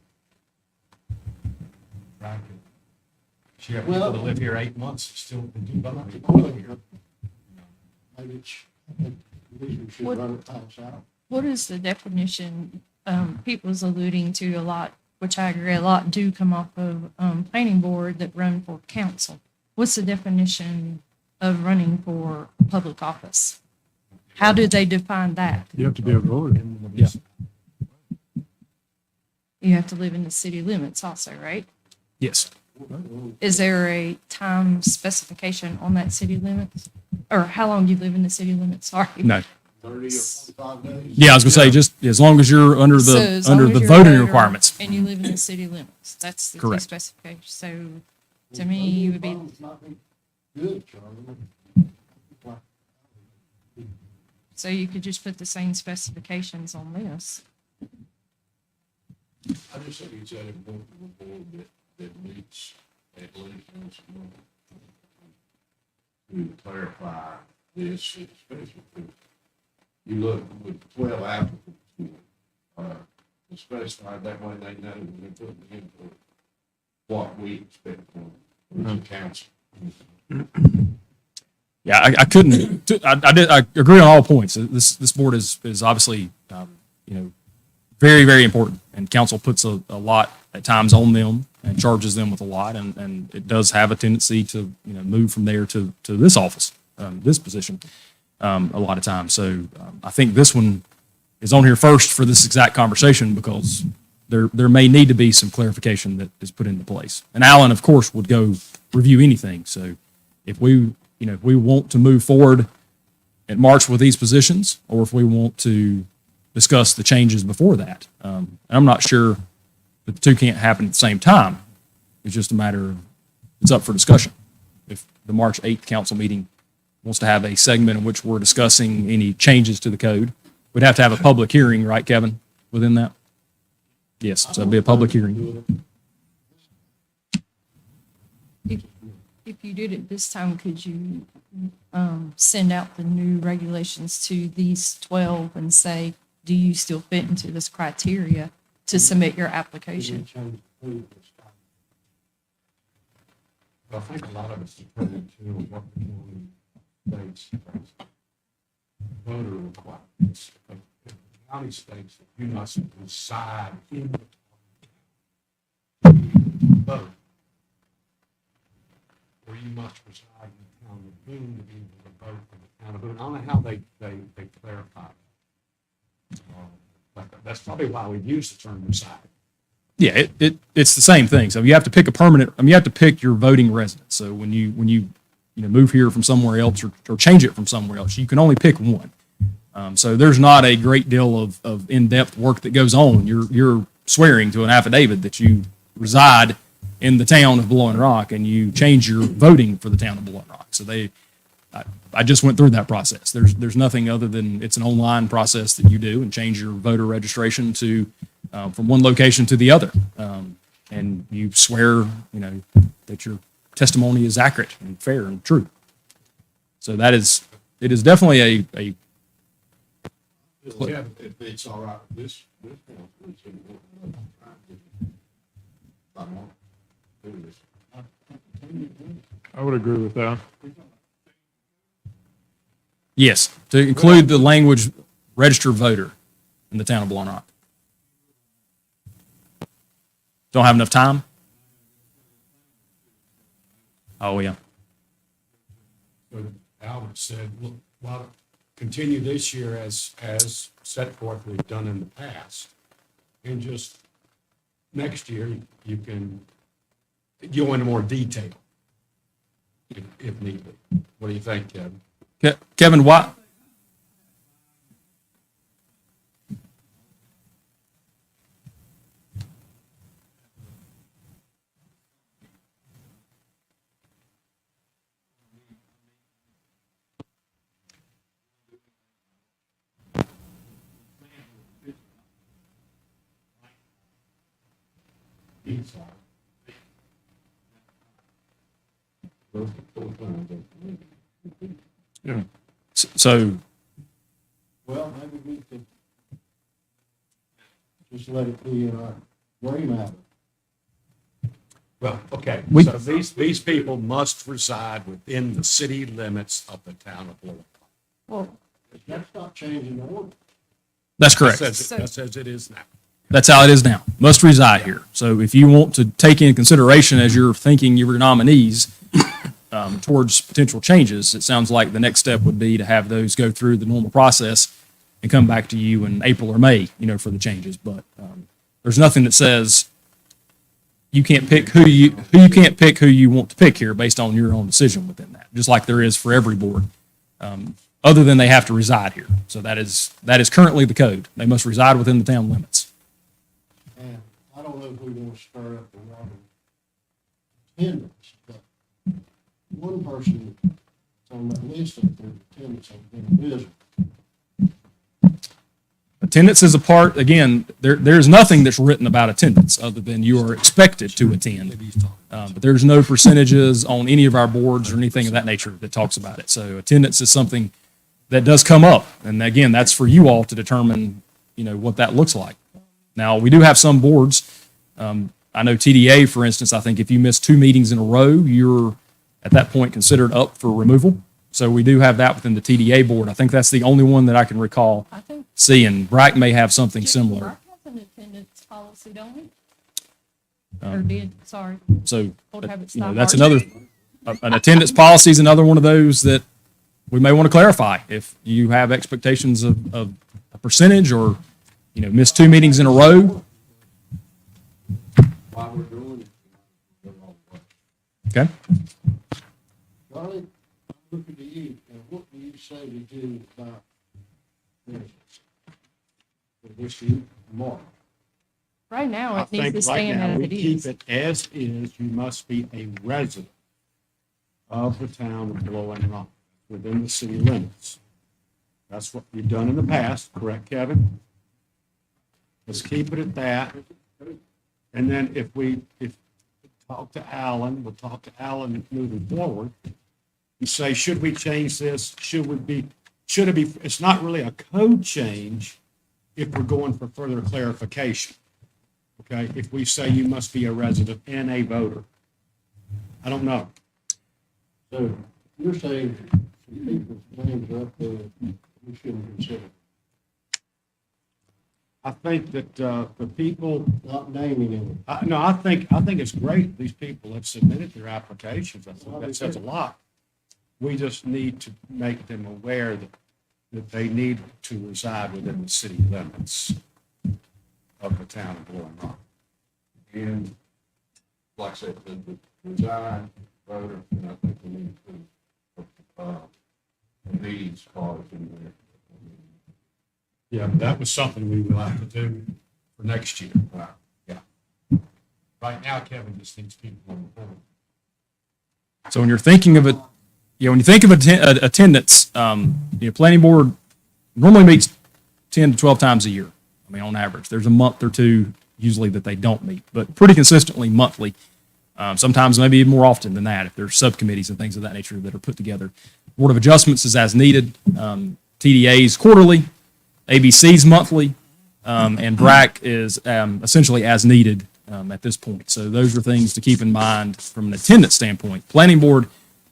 track it. You have people that live here 8 months, still can do voting here. maybe it's, I think at least we should What- run it past out. What is the definition, people's alluding to a lot, which I agree a lot do come off of, planning board that run for council. What's the definition of running for public office? How do they define that? You have to be a voter. Yeah. You have to live in the city limits also, right? Yes. Is there a time specification on that city limits? Or how long you live in the city limits? Sorry. No. 30 or 45 days. Yeah, I was gonna say, just as long as you're under So the, as long under as the you're a voting voter requirements. And you live in the city limits. That's the two Correct. specifications. So to me, it would be, Might be good, Charlie. so you could just put the same specifications on this. I just think it's that important to the board that meets at least once a month to clarify this, especially if you look with 12 applicants, to specify that way they know when they're putting in for what we expect from the council. Yeah, I couldn't, I agree on all points. This board is obviously, you know, very, very important. And council puts a lot at times on them and charges them with a lot. And it does have a tendency to, you know, move from there to this office, this position, a lot of times. So I think this one is on here first for this exact conversation, because there may need to be some clarification that is put into place. And Alan, of course, would go review anything. So if we want to move forward in March with these positions, or if we want to discuss the changes before that. And I'm not sure that the two can't happen at the same time. It's just a matter of, it's up for discussion. If the March 8th council meeting wants to have a segment in which we're discussing any changes to the code, we'd have to have a public hearing, right, Kevin, within that? Yes, so it'd be a public hearing. If you did it this time, could you send out the new regulations to these 12 and say, do you still fit into this criteria to submit your application? Change the food this time. But I think a lot of it's determined to what the county states as voter requirements. But the county states that you must reside in the vote. Or you must reside in the town of Boone to be able to vote for the town of Boone. I don't know how they clarify that. But that's probably why we use the term reside. Yeah, it's the same thing. So you have to pick a permanent, you have to pick your voting residence. So when you move here from somewhere else or change it from somewhere else, you can only pick one. So there's not a great deal of in-depth work that goes on. You're swearing to an affidavit that you reside in the town of Blowing Rock, and you change your voting for the town of Blowing Rock. So I just went through that process. There's nothing other than, it's an online process that you do and change your voter registration to, from one location to the other. And you swear, that your testimony is accurate and fair and true. So it is definitely a Yeah, if it's all right, this council is in. I want to do this. I would agree with that. Yes, to include the language registered voter in the town of Blowing Rock. Don't have enough time? Oh, yeah. But Albert said, look, why don't continue this year as set forth we've done in the past. And just next year, you can go into more detail if need be. What do you think, Kevin? Kevin, why? So, Well, maybe we could just let it be in our gray matter. Well, okay, We- so these people must reside within the city limits of the town of Blue. Well, That's not changing the order. that's correct. That says it is now. That's how it is now. Must reside here. So if you want to take in consideration as you're thinking your nominees towards potential changes, it sounds like the next step would be to have those go through the normal process and come back to you in April or May, for the changes. But there's nothing that says you can't pick who you want to pick here based on your own decision within that, just like there is for every board. Other than they have to reside here. So that is currently the code. They must reside within the town limits. And I don't know if we want to stir up the water attendance, but one person on that list of their attendance has been visible. Attendance is a part, again, there's nothing that's written about attendance other than you are expected to attend. But there's no percentages on any of our boards or anything of that nature that talks about it. So attendance is something that does come up. And again, that's for you all to determine, what that looks like. Now, we do have some boards. I know TDA, for instance, I think if you miss 2 meetings in a row, you're at that point considered up for removal. So we do have that within the TDA board. I think that's the only one that I can recall I think seeing. BRAC may have something similar. BRAC has an attendance policy, don't we? Or did, sorry. So, Board habits you know, not that's hard. an attendance policy is another one of those that we may want to clarify. If you have expectations of a percentage or, miss 2 meetings in a row. While we're doing it, Okay. Charlie, I'm looking to you, and what do you say we do about this? For this year, Mark? Right now, I it needs think to right stand now, as we it keep is. it as is. You must be a resident of the town of Blowing Rock within the city limits. That's what we've done in the past, correct, Kevin? Let's keep it at that. And then if talk to Alan, we'll talk to Alan moving forward and say, should we change this? Should it be, it's not really a code change if we're going for further clarification. Okay, if we say you must be a resident and a voter. I don't know. So you're saying some people's names are up there we shouldn't consider, I think that the people, not naming them. no, I think it's great these people have submitted their applications. I think that says a lot. We just need to make them aware that they need to reside within the city limits of the town of Blowing Rock. And like I said, the reside voter, and I think we need to put, a needs clause in there. yeah, that was something we will have to do for next year. Yeah. Right now, Kevin just needs people on the board. So when you're thinking of it, when you think of attendance, planning board normally meets 10 to 12 times a year. I mean, on average, there's a month or two usually that they don't meet, but pretty consistently monthly. Sometimes maybe even more often than that if there's subcommittees and things of that nature that are put together. Board of Adjustments is as needed. TDA's quarterly, ABC's monthly, and BRAC is essentially as needed at this point. So those are things to keep in mind from an attendance standpoint. Planning Board,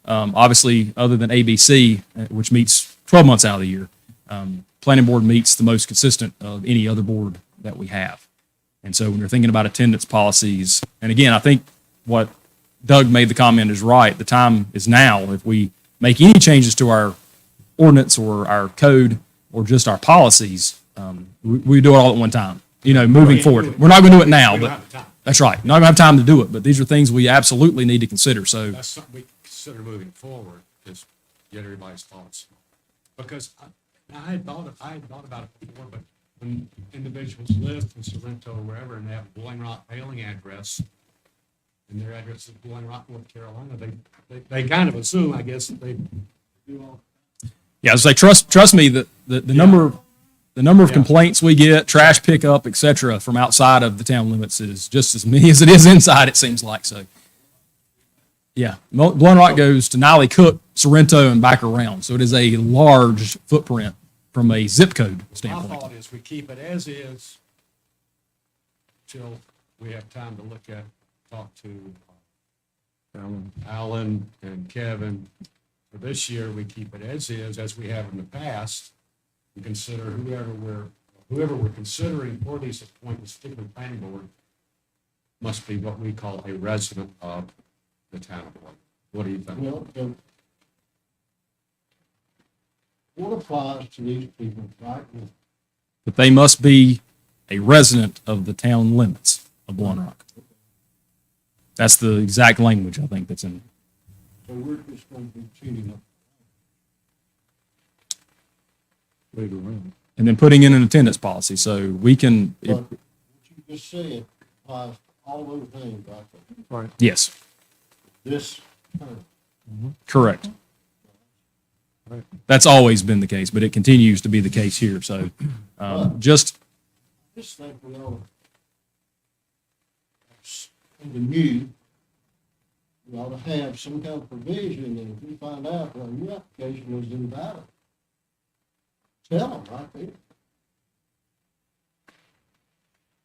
obviously, other than ABC, which meets 12 months out of the year. Planning board meets the most consistent of any other board that we have. And so when you're thinking about attendance policies, and again, I think what Doug made the comment is right. The time is now. If we make any changes to our ordinance or our code or just our policies, we do it all at one time, moving forward. We're not going to do it now, We don't but have the time. that's right. Not going to have time to do it, but these are things we absolutely need to consider. So That's something we consider moving forward, is get everybody's thoughts. Because I had thought about it before, but when individuals live in Sorrento or wherever and they have a Blowing Rock mailing address, and their address is Blowing Rock, North Carolina, they kind of assume, I guess, that they do all. yeah, it's like trust me that the number of complaints we get, trash pickup, et cetera, from outside of the town limits is just as many as it is inside, it seems like. So, yeah, Blowing Rock goes to Niley Cook, Sorrento, and back around. So it is a large footprint from a zip code My standpoint. thought is we keep it as is till we have time to look at, talk to Alan and Kevin. For this year, we keep it as is, as we have in the past, and consider whoever we're considering for these appointments, particularly planning board, must be what we call a resident of the town of Boyd. What do you think? Well, what applies to these people right now? But they must be a resident of the town limits of Blowing Rock. That's the exact language I think that's in. So we're just going to be cheating up. Later on. And then putting in an attendance policy. So we can, But what you just said applies to all those things right there. yes, This term. correct. That's always been the case, but it continues to be the case here. So just, Just think we ought to, in the new, we ought to have some kind of provision, and if we find out, well, your application was invalid, tell them right there.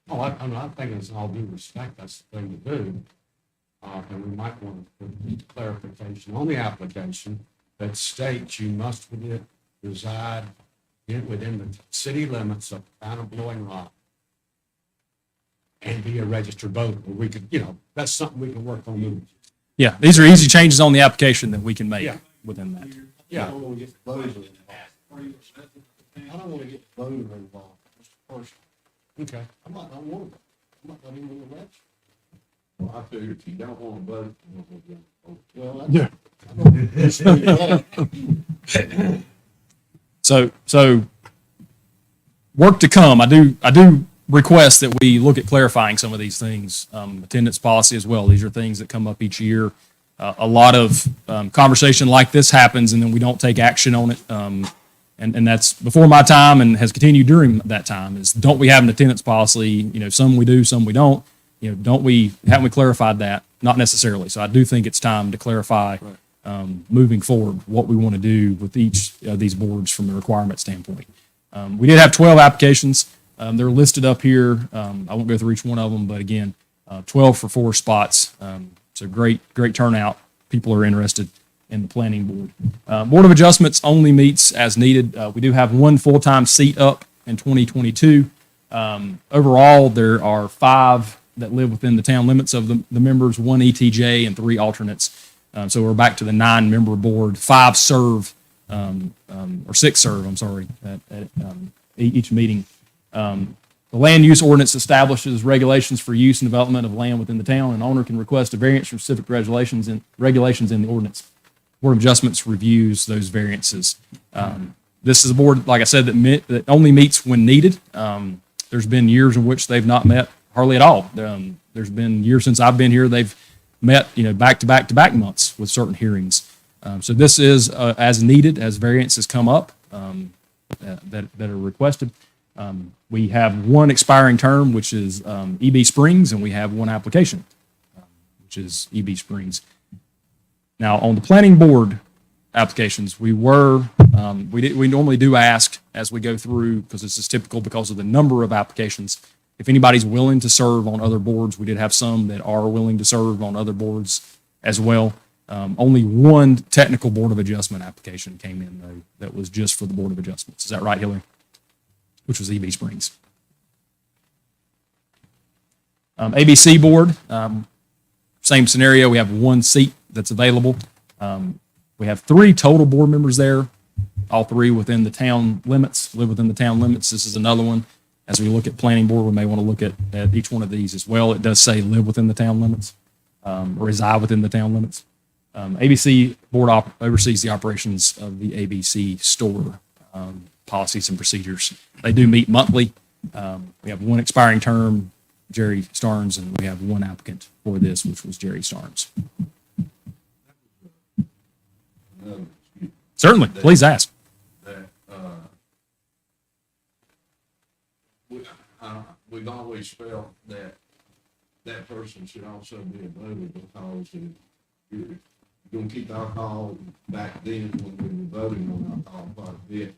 Oh, I'm thinking it's in all due respect, that's the thing to do. And we might want to put clarification on the application that states you must reside within the city limits of the town of Blowing Rock and be a registered voter. Or we could, that's something we can work on moving. yeah, these are easy changes on the application that we can make Yeah. within that. I Yeah, don't want to get the voter involved. I don't want to get the voter involved, just the person. okay. I'm not gonna want to, I'm not gonna even want to Well, I figure if you don't want to vote, well, Yeah. So work to come. I do request that we look at clarifying some of these things. Attendance policy as well. These are things that come up each year. A lot of conversation like this happens, and then we don't take action on it. And that's before my time and has continued during that time. Is don't we have an attendance policy? Some we do, some we don't. Haven't we clarified that? Not necessarily. So I do think it's time to clarify moving forward what we want to do with each of these boards from a requirement standpoint. We did have 12 applications. They're listed up here. I won't go through each one of them, but again, 12 for 4 spots. So great turnout. People are interested in the planning board. Board of Adjustments only meets as needed. We do have 1 full-time seat up in 2022. Overall, there are 5 that live within the town limits of the members, 1 ETJ and 3 alternates. So we're back to the 9-member board. 5 serve, or 6 serve, I'm sorry, at each meeting. The land use ordinance establishes regulations for use and development of land within the town. An owner can request a variance from specific regulations in the ordinance. Board of Adjustments reviews those variances. This is a board, like I said, that only meets when needed. There's been years in which they've not met hardly at all. There's been years since I've been here, they've met, back to back to back months with certain hearings. So this is as needed as variances come up that are requested. We have 1 expiring term, which is EB Springs, and we have 1 application, which is EB Springs. Now, on the planning board applications, we normally do ask as we go through, because this is typical because of the number of applications, if anybody's willing to serve on other boards. We did have some that are willing to serve on other boards as well. Only one technical Board of Adjustment application came in, though, that was just for the Board of Adjustments. Is that right, Hillary? Which was EB Springs. ABC Board, same scenario. We have one seat that's available. We have 3 total board members there, all 3 within the town limits, live within the town limits. This is another one. As we look at planning board, we may want to look at each one of these as well. It does say live within the town limits, or reside within the town limits. ABC Board oversees the operations of the ABC store, policies and procedures. They do meet monthly. We have one expiring term, Jerry Starnes, and we have one applicant for this, which was Jerry Starnes. Certainly, please ask. That, we've always felt that that person should also be a voter, because if you're gonna keep alcohol back then when we were voting on alcohol quite a bit,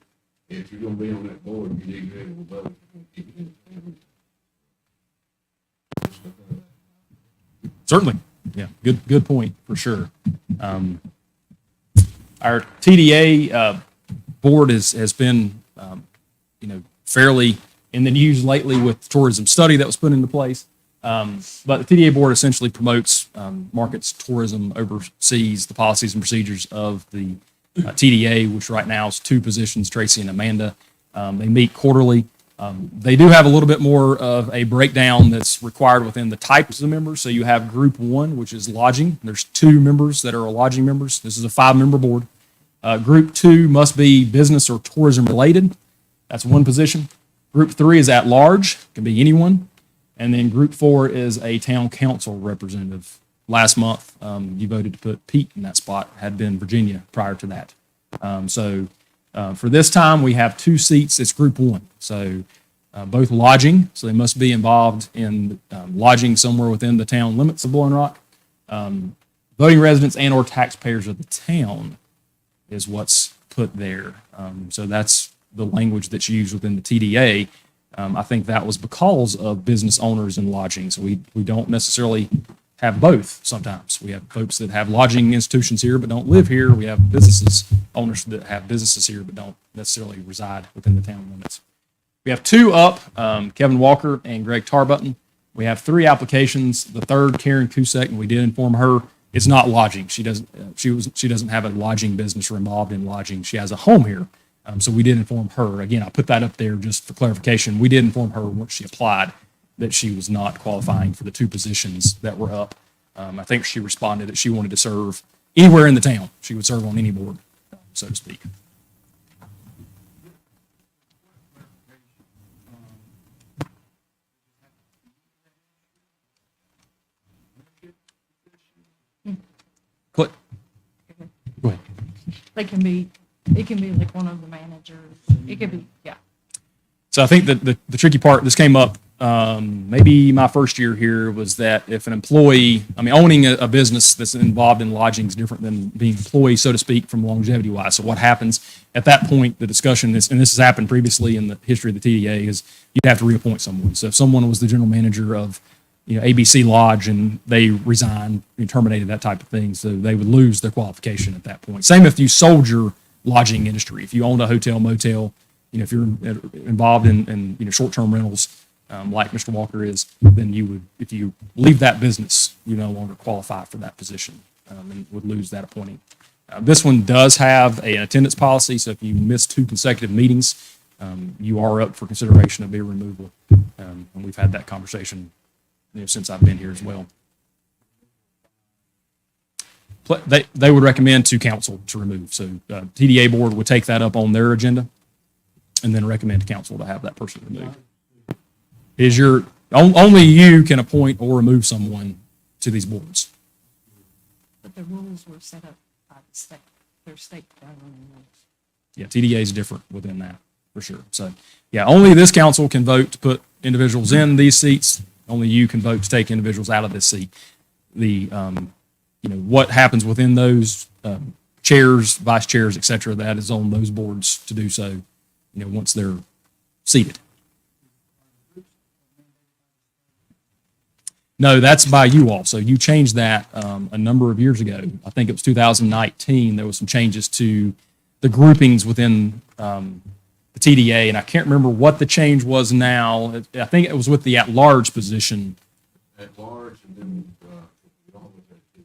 if you're gonna be on that board, you need to be able to vote. Keep it in. Certainly. Yeah, good point, for sure. Our TDA board has been, fairly in the news lately with the tourism study that was put into place. But the TDA board essentially promotes, markets tourism, oversees the policies and procedures of the TDA, which right now is 2 positions, Tracy and Amanda. They meet quarterly. They do have a little bit more of a breakdown that's required within the types of members. So you have group 1, which is lodging. There's 2 members that are lodging members. This is a 5-member board. Group 2 must be business or tourism related. That's 1 position. Group 3 is at large, can be anyone. And then group 4 is a town council representative. Last month, you voted to put Pete in that spot, had been Virginia prior to that. For this time, we have 2 seats. It's group 1. So both lodging, so they must be involved in lodging somewhere within the town limits of Blowing Rock. Voting residents and or taxpayers of the town is what's put there. So that's the language that's used within the TDA. I think that was because of business owners and lodging. So we don't necessarily have both sometimes. We have folks that have lodging institutions here but don't live here. We have businesses, owners that have businesses here but don't necessarily reside within the town limits. We have 2 up, Kevin Walker and Greg Tarbutton. We have 3 applications. The third, Karen Kusek, and we did inform her, it's not lodging. She doesn't have a lodging business or involved in lodging. She has a home here. So we did inform her. Again, I put that up there just for clarification. We did inform her once she applied that she was not qualifying for the 2 positions that were up. I think she responded that she wanted to serve anywhere in the town. She would serve on any board, so to speak. Click. Go ahead. It can be like one of the managers. It could be, yeah. So I think that the tricky part, this came up maybe my first year here, was that if an employee, owning a business that's involved in lodging is different than being an employee, so to speak, from longevity wise. So what happens at that point, the discussion is, and this has happened previously in the history of the TDA, is you'd have to reappoint someone. So if someone was the general manager of ABC Lodge and they resigned and terminated, that type of thing, so they would lose their qualification at that point. Same if you sold your lodging industry. If you owned a hotel, motel, if you're involved in short-term rentals, like Mr. Walker is, then you would, if you leave that business, you no longer qualify for that position, and would lose that appointing. This one does have an attendance policy, so if you miss 2 consecutive meetings, you are up for consideration of being removal. And we've had that conversation since I've been here as well. They would recommend to council to remove. So TDA board would take that up on their agenda and then recommend to council to have that person removed. Only you can appoint or remove someone to these boards. But the rules were set up by the state, their state governing rules. Yeah, TDA is different within that, for sure. So, yeah, only this council can vote to put individuals in these seats. Only you can vote to take individuals out of this seat. What happens within those chairs, vice chairs, et cetera, that is on those boards to do so, once they're seated. No, that's by you all. So you changed that a number of years ago. I think it was 2019. There was some changes to the groupings within the TDA, and I can't remember what the change was now. I think it was with the at-large position, At large, and then, we always had two.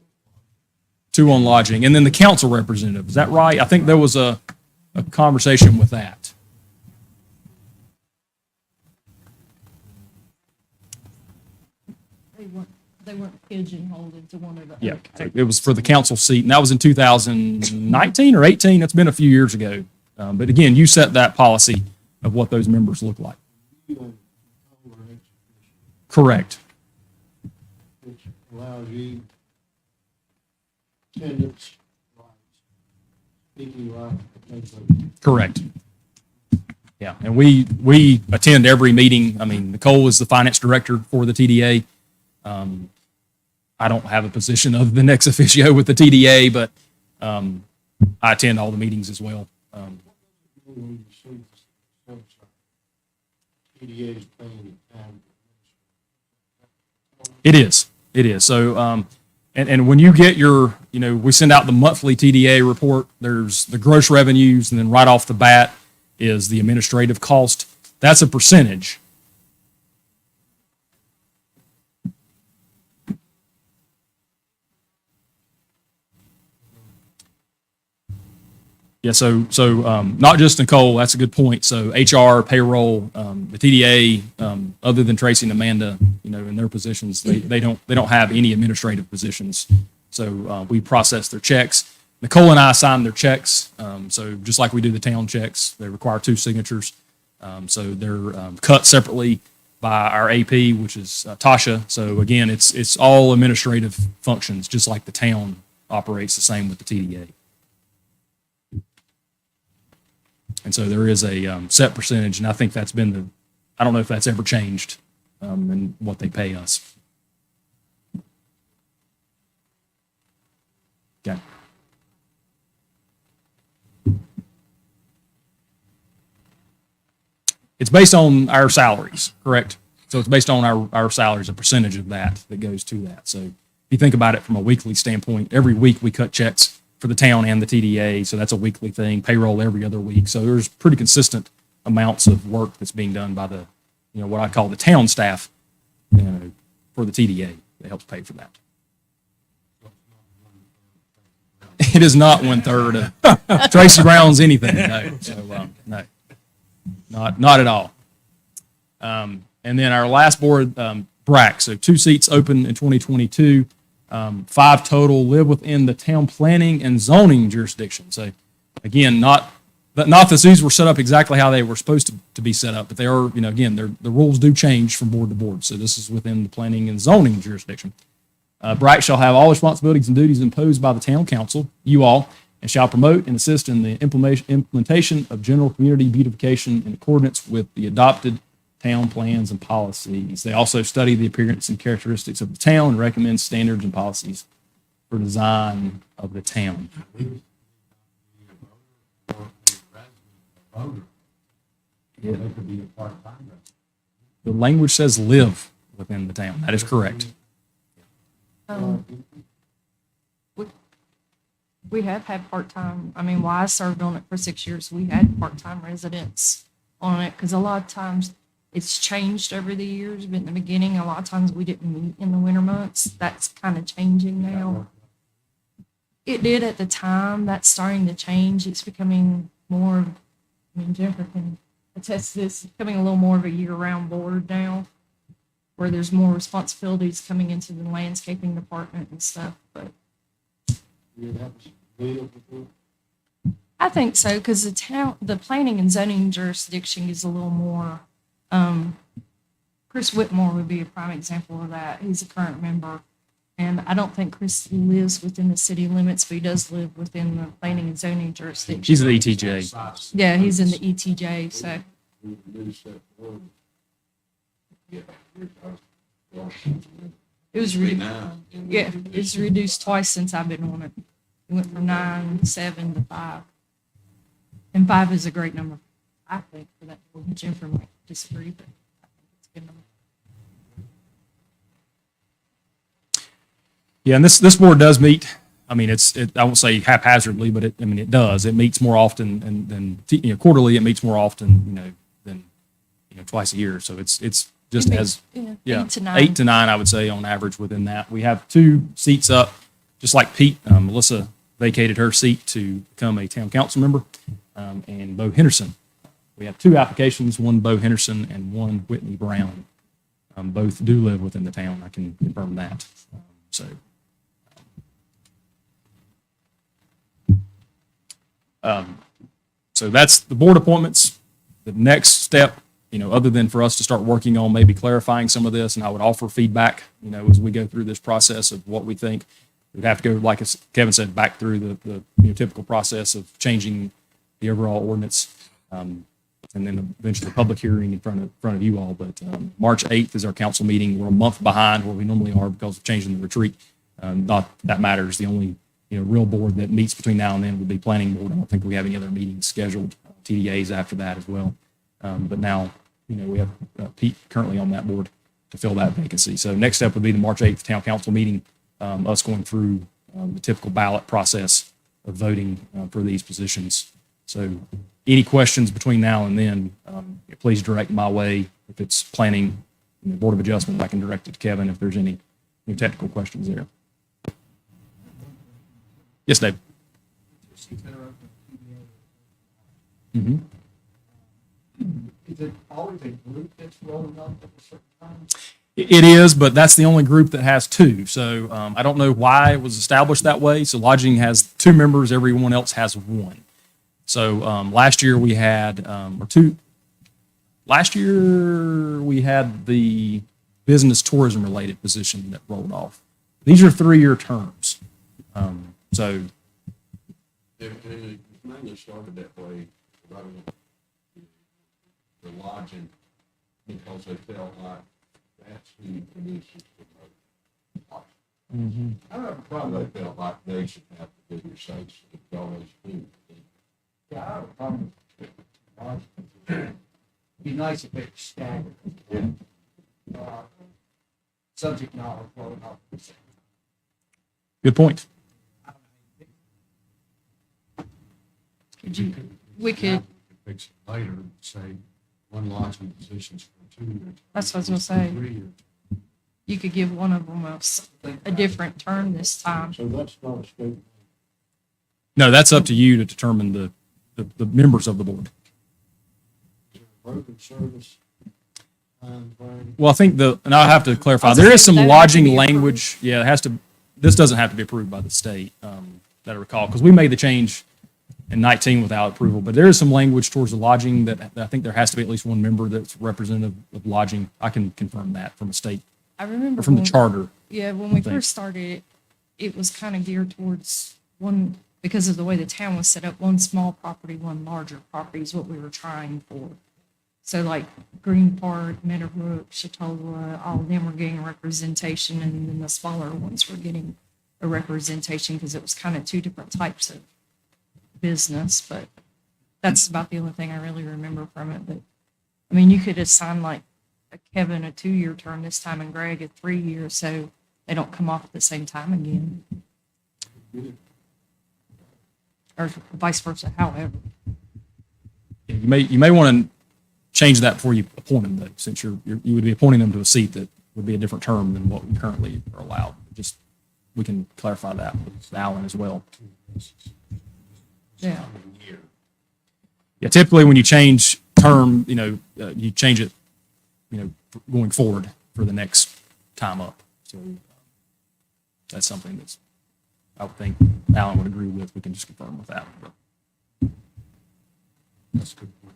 two on lodging, and then the council representative. Is that right? I think there was a conversation with that. They weren't pigeonholed into one of the. Yeah, okay. so it was for the council seat, and that was in 2019 or 18. It's been a few years ago. But again, you set that policy of what those members look like. Correct. Which allows you attendance rights, speaking rights, things like that. Correct. Yeah, and we attend every meeting. I mean, Nicole is the finance director for the TDA. I don't have a position other than ex officio with the TDA, but I attend all the meetings as well. When you see the PDA's paying time. It is. It is. So, and when you get your, we send out the monthly TDA report, there's the gross revenues, and then right off the bat is the administrative cost. That's a percentage. Yeah, so not just Nicole, that's a good point. So HR, payroll, the TDA, other than Tracy and Amanda, in their positions, they don't have any administrative positions. So we process their checks. Nicole and I sign their checks. So just like we do the town checks, they require 2 signatures. So they're cut separately by our AP, which is Tasha. So again, it's all administrative functions, just like the town operates the same with the TDA. And so there is a set percentage, and I think that's been I don't know if that's ever changed in what they pay us. Okay. It's based on our salaries, correct? So it's based on our salaries, a percentage of that goes to that. So if you think about it from a weekly standpoint, every week we cut checks for the town and the TDA, so that's a weekly thing, payroll every other week. So there's pretty consistent amounts of work that's being done by the, what I call the town staff, for the TDA that helps pay for that. It is not 1/3 of Tracy Brown's anything, no. So, no, not at all. And then our last board, BRAC, so 2 seats open in 2022. 5 total live within the town planning and zoning jurisdiction. So again, not that these were set up exactly how they were supposed to be set up, but they are, again, the rules do change from board to board. So this is within the planning and zoning jurisdiction. BRAC shall have all responsibilities and duties imposed by the town council, you all, and shall promote and assist in the implementation of general community beautification in accordance with the adopted town plans and policies. They also study the appearance and characteristics of the town and recommend standards and policies for design of the town. Yeah, they could be a part-time resident. The language says live within the town. That is correct. We have had part-time, I served on it for 6 years. We had part-time residents on it because a lot of times it's changed over the years, but in the beginning, a lot of times we didn't meet in the winter months. That's kind of changing now. It did at the time. That's starting to change. It's becoming more, Jennifer can attest to this, it's becoming a little more of a year-round board now, where there's more responsibilities coming into the landscaping department and stuff, but I think so, because the planning and zoning jurisdiction is a little more, Chris Whitmore would be a prime example of that. He's a current member. And I don't think Chris lives within the city limits, but he does live within the planning and zoning jurisdiction. She's the ETJ. Yeah, he's in the ETJ, so. It was it's reduced twice since I've been on it. It went from 9, 7 to 5. And 5 is a great number, I think, for that. Jennifer might disagree, but I think it's a good number. Yeah, and this board does meet. I mean, I won't say haphazardly, but it does. It meets more often than quarterly. It meets more often, than twice a year. So it's just It as meets, yeah, 8 to 9. 8 to 9, I would say on average within that. We have 2 seats up, just like Pete. Melissa vacated her seat to become a town council member, and Bo Henderson. We have 2 applications, one Bo Henderson and one Whitney Brown. Both do live within the town. I can confirm that. So that's the board appointments. The next step, other than for us to start working on maybe clarifying some of this, and I would offer feedback, as we go through this process of what we think. We'd have to go, like Kevin said, back through the typical process of changing the overall ordinance, and then eventually a public hearing in front of you all. But March 8th is our council meeting. We're a month behind where we normally are because of changing the retreat. Not that matters. The only real board that meets between now and then would be planning board. I don't think we have any other meetings scheduled, TDAs after that as well. But now, we have Pete currently on that board to fill that vacancy. So next step would be the March 8th town council meeting, us going through the typical ballot process of voting for these positions. So any questions between now and then, please direct my way. If it's planning, Board of Adjustment, I can direct it to Kevin if there's any technical questions there. Yes, Dave. Mm-hmm. Is it always a group that's rolling up at a certain time? It is, but that's the only group that has 2. So I don't know why it was established that way. So lodging has 2 members, everyone else has 1. So last year we had, last year we had the business tourism related position that rolled off. These are 3-year terms. So It mainly started that way, running the lodging, because they felt like that's who produces the most. I don't have a problem. They felt like they should have the bigger sites to always do. Yeah, I have a problem. It'd be nice if it staggered. Subject knowledge rolling up. good point. We could, Fix it later, say, one lodging positions for 2 years. That's what I was gonna say. 3 years. you could give one of them a different term this time. So that's not a state. No, that's up to you to determine the members of the board. Road service. Brian. Well, I think and I'll have to clarify, I was there gonna is say, some would that have to lodging be language, yeah, it has to, this doesn't have to be approved by the state, that I recall, because we made the change in 19 without approval, but there is some language towards the lodging that I think there has to be at least one member that's representative of lodging. I can confirm that from a state, I remember or from the when- charter. Yeah, when we think. first started, it was kind of geared towards one, because of the way the town was set up, one small property, one larger property is what we were trying for. So like Green Park, Meadowbrook, Chatola, all of them were getting a representation, and then the smaller ones were getting a representation because it was kind of two different types of business, but that's about the only thing I really remember from it. But I mean, you could assign like a Kevin a 2-year term this time and Greg a 3-year, so they don't come off at the same time again. Or vice versa, however. You may want to change that before you appoint them, though, since you would be appointing them to a seat that would be a different term than what we currently are allowed. Just, we can clarify that with Alan as well. Yeah. Yeah, typically when you change term, you change it, going forward for the next time up. So that's something that's, I would think Alan would agree with. We can just confirm with that. That's a good point.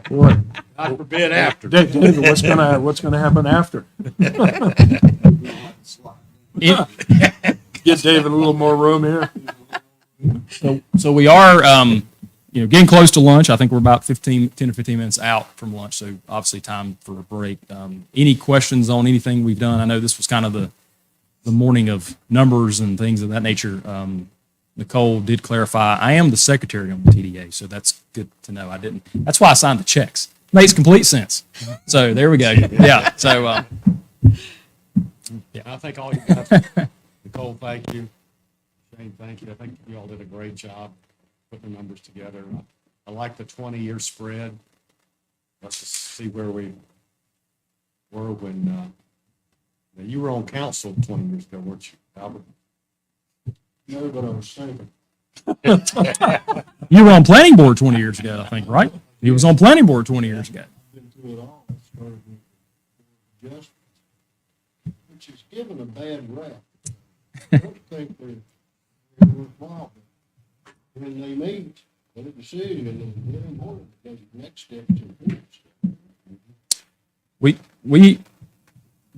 Boy, God forbid after. David, what's gonna happen after? Get David a little more room here. So we are, getting close to lunch. I think we're about 10 or 15 minutes out from lunch. So obviously time for a break. Any questions on anything we've done? I know this was kind of the morning of numbers and things of that nature. Nicole did clarify, I am the secretary on the TDA, so that's good to know. That's why I signed the checks. Makes complete sense. So there we go. Yeah. So, Yeah, I think all you guys, Nicole, thank you. Shane, thank you. I think you all did a great job putting the numbers together. I like the 20-year spread. Let's just see where we were when, now you were on council 20 years ago, weren't you, Albert? No, but I was thinking, you were on planning board 20 years ago, I think, right? You was on planning board 20 years ago. been through it all. I started with just, which is given a bad rap. I don't think they're worthwhile. But when they meet, get a decision, and then really important, because the next step is important. We,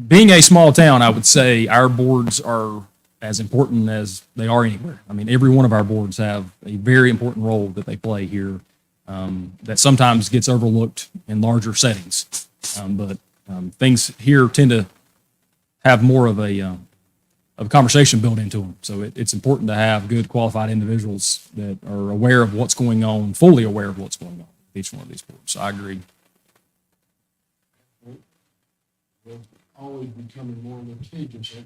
being a small town, I would say our boards are as important as they are anywhere. I mean, every one of our boards have a very important role that they play here, that sometimes gets overlooked in larger settings. But things here tend to have more of a conversation built into them. So it's important to have good qualified individuals that are aware of what's going on, fully aware of what's going on with each one of these boards. So I agree. They're always becoming more litigious.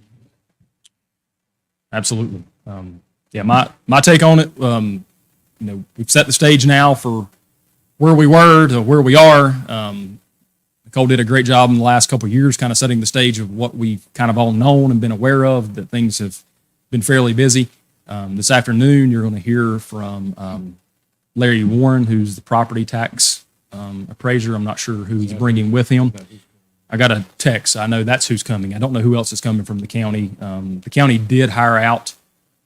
Absolutely. Yeah, my take on it, we've set the stage now for where we were to where we are. Nicole did a great job in the last couple of years, kind of setting the stage of what we've kind of all known and been aware of, that things have been fairly busy. This afternoon, you're going to hear from Larry Warren, who's the property tax appraiser. I'm not sure who he's bringing with him. I got a text. I know that's who's coming. I don't know who else is coming from the county. The county did hire out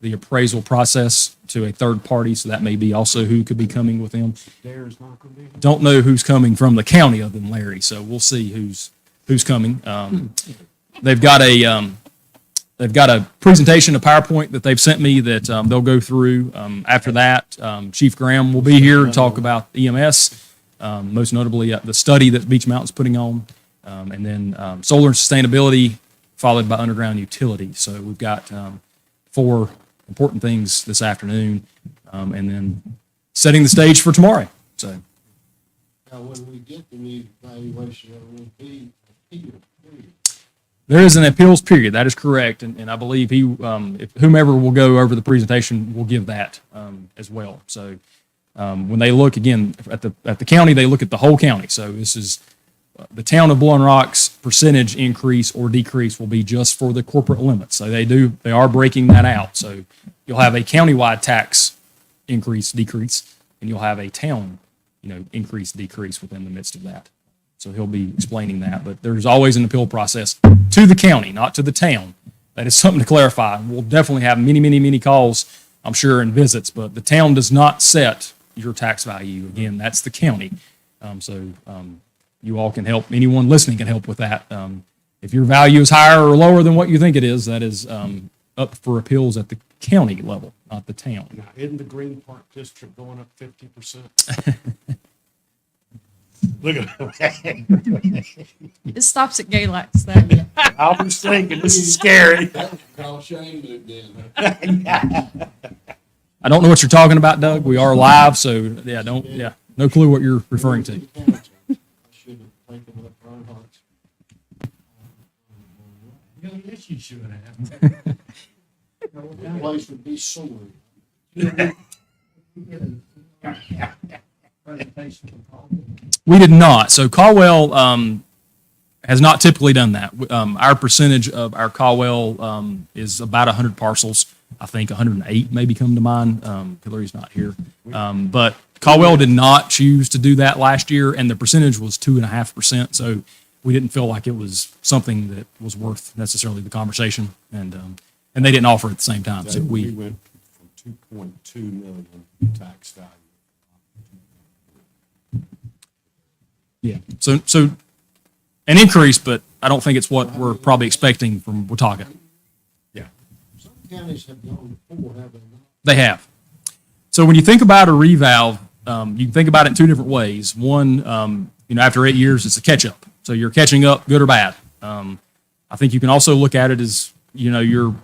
the appraisal process to a third party, so that may be also who could be coming with them. Dare's not going to be here. Don't know who's coming from the county other than Larry, so we'll see who's coming. They've got a presentation, a PowerPoint that they've sent me that they'll go through. After that, Chief Graham will be here to talk about EMS, most notably the study that Beach Mountain's putting on. And then solar and sustainability, followed by underground utilities. So we've got 4 important things this afternoon, and then setting the stage for tomorrow. So Now, when we get the new evaluation, there will be appeal, period. there is an appeals period. That is correct, and I believe if whomever will go over the presentation will give that as well. So when they look again at the county, they look at the whole county. So this is the town of Blowing Rock's percentage increase or decrease will be just for the corporate limits. So they are breaking that out. So you'll have a countywide tax increase, decrease, and you'll have a town, increase, decrease within the midst of that. So he'll be explaining that, but there's always an appeal process to the county, not to the town. That is something to clarify. We'll definitely have many, many, many calls, I'm sure, and visits, but the town does not set your tax value. Again, that's the county. You all can help, anyone listening can help with that. If your value is higher or lower than what you think it is, that is up for appeals at the county level, not the town. Now, isn't the Green Park District going up 50%? Look at It stops at Galax, though. I was thinking, this is scary. Call Shane moved in. I don't know what you're talking about, Doug. We are live, so no clue what you're referring to. I should have taken up Earnhardt's. Yes, you should have. The place would be sore. We did not. So Caldwell has not typically done that. Our percentage of our Caldwell is about 100 parcels. I think 108 maybe come to mind. Hillary's not here. But Caldwell did not choose to do that last year, and the percentage was 2.5%. So we didn't feel like it was something that was worth necessarily the conversation, and they didn't offer it at the same time. So We we went from 2.2 million tax value. so an increase, but I don't think it's what we're probably expecting from Watauga. Some counties have gone before, have they not? They have. So when you think about a revalve, you can think about it in 2 different ways. One, after 8 years, it's a catch up. So you're catching up, good or bad. I think you can also look at it as you're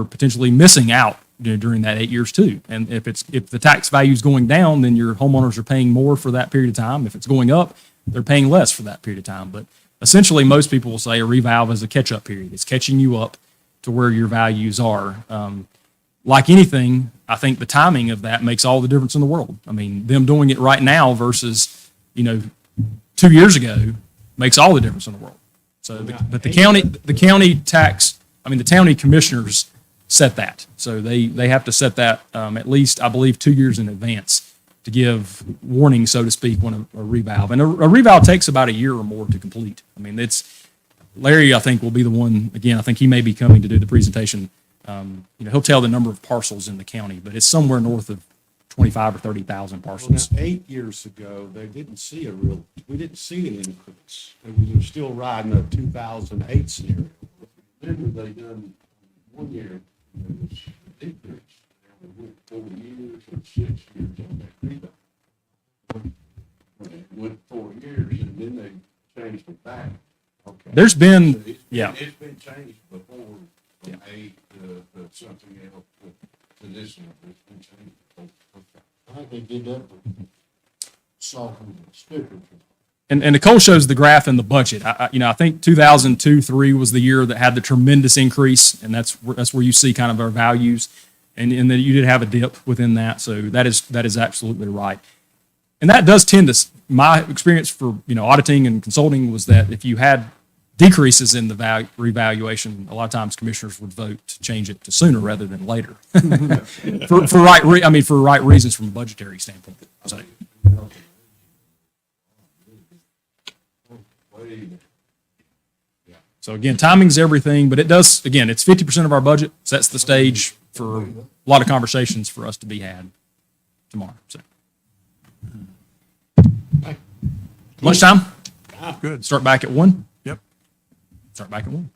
potentially missing out during that 8 years too. And if the tax value is going down, then your homeowners are paying more for that period of time. If it's going up, they're paying less for that period of time. But essentially, most people will say a revalve is a catch-up period. It's catching you up to where your values are. Like anything, I think the timing of that makes all the difference in the world. I mean, them doing it right now versus, 2 years ago makes all the difference in the world. So, but the county tax, the county commissioners set that. So they have to set that at least, I believe, 2 years in advance to give warning, so to speak, when a revalve. And a revalve takes about a year or more to complete. Larry, I think, will be the one, again, I think he may be coming to do the presentation. He'll tell the number of parcels in the county, but it's somewhere north of 25 or 30,000 Well, parcels. now, 8 years ago, we didn't see an increase. We were still riding a 2008 scenario. Remember, they done 1 year, there was a decrease. They went 4 years and 6 years on that rebound. They went 4 years and then they changed it back. Okay. There's been, It's been changed before from 8 to something else to this one. It's been changed before. I think they did that for softening the sticker. and Nicole shows the graph in the budget. I think 2002-3 was the year that had the tremendous increase, and that's where you see kind of our values, and then you did have a dip within that. So that is absolutely right, and that does tend to. My experience for auditing and consulting was that if you had decreases in the revaluation, a lot of times commissioners would vote to change it to sooner rather than later, for right reasons from a budgetary standpoint. So. So again, timing's everything, but it does, again, it's 50% of our budget, sets the stage for a lot of conversations for us to be had tomorrow, so. Lunchtime? Good. Start back at 1? Yep. Start back at 1.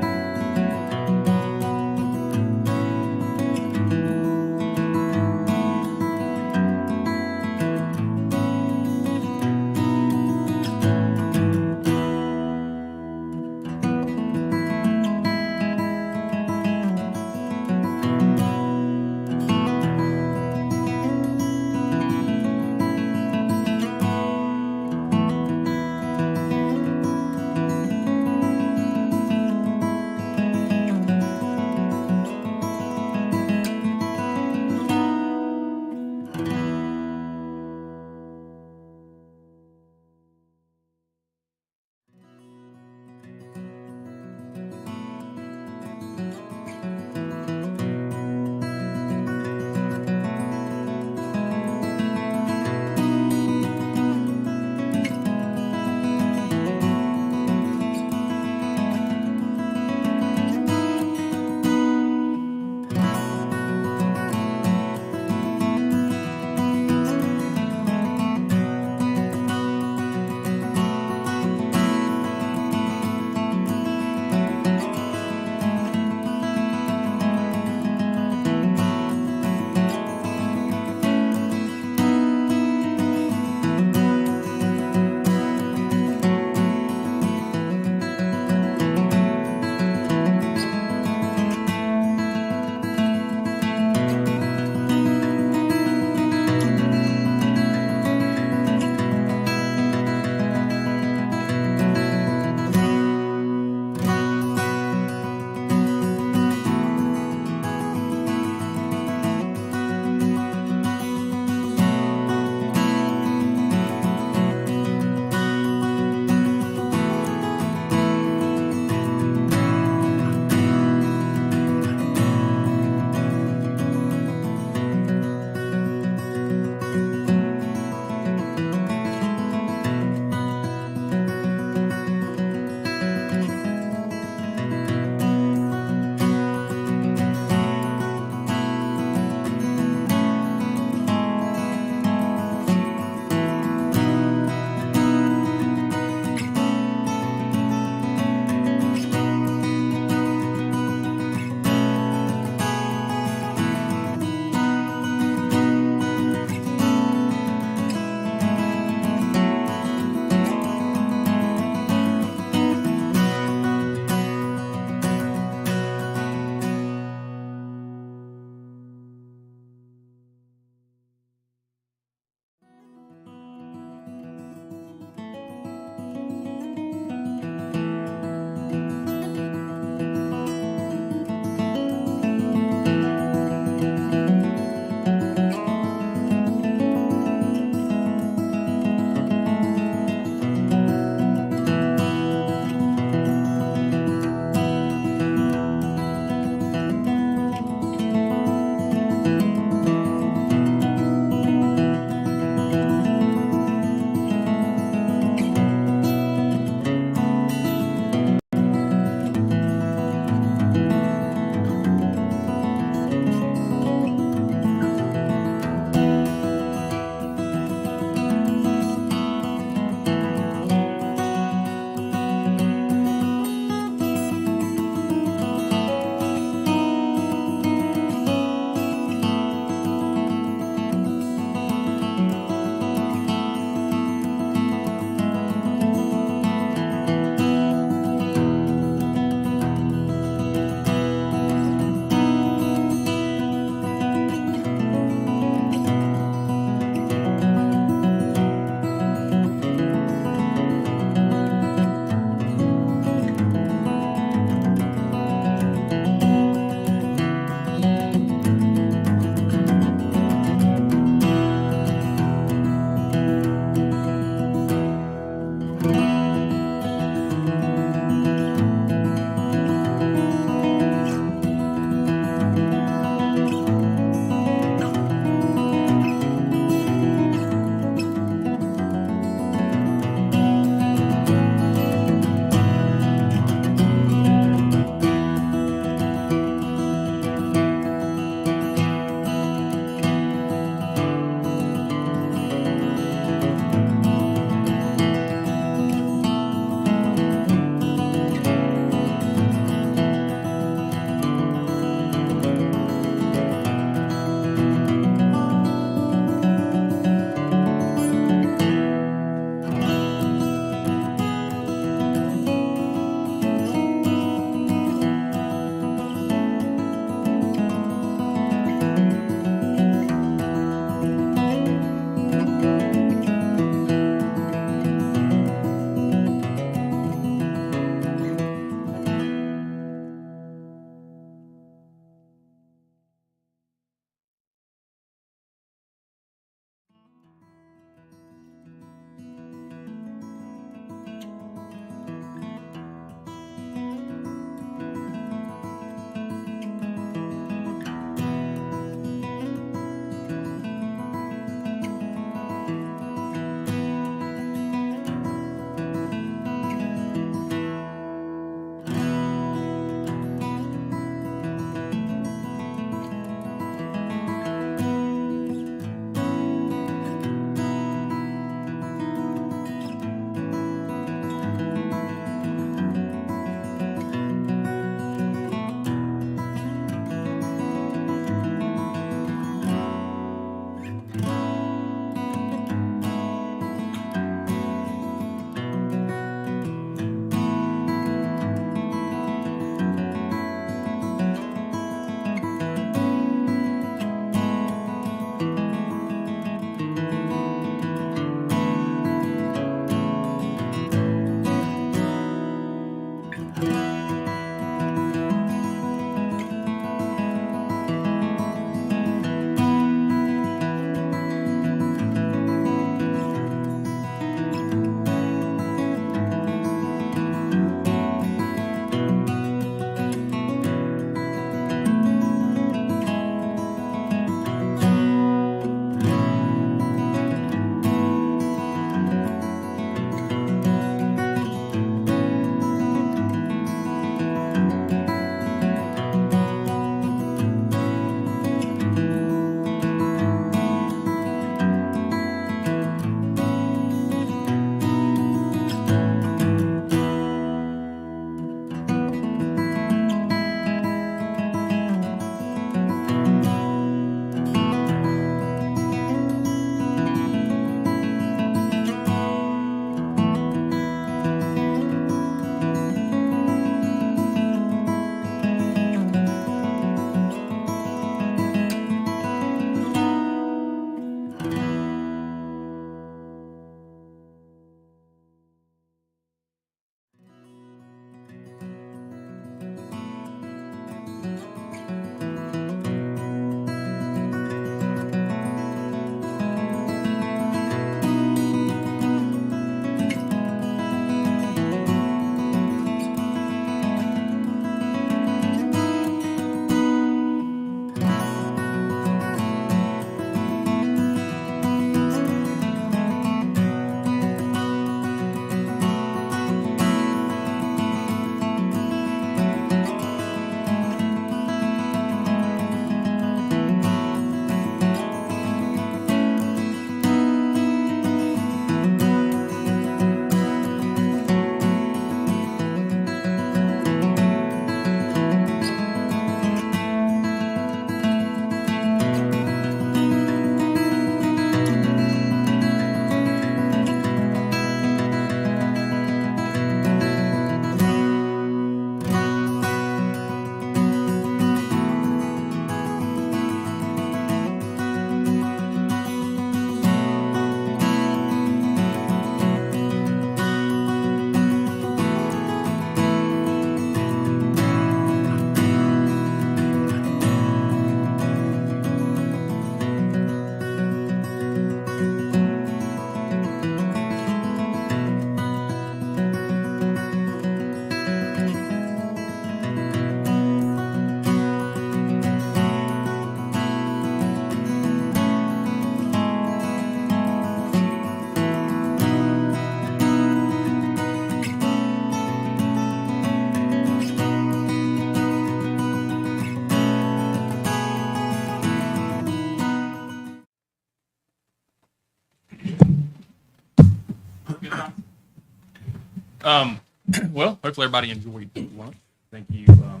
Well, hopefully everybody enjoyed lunch. Thank you to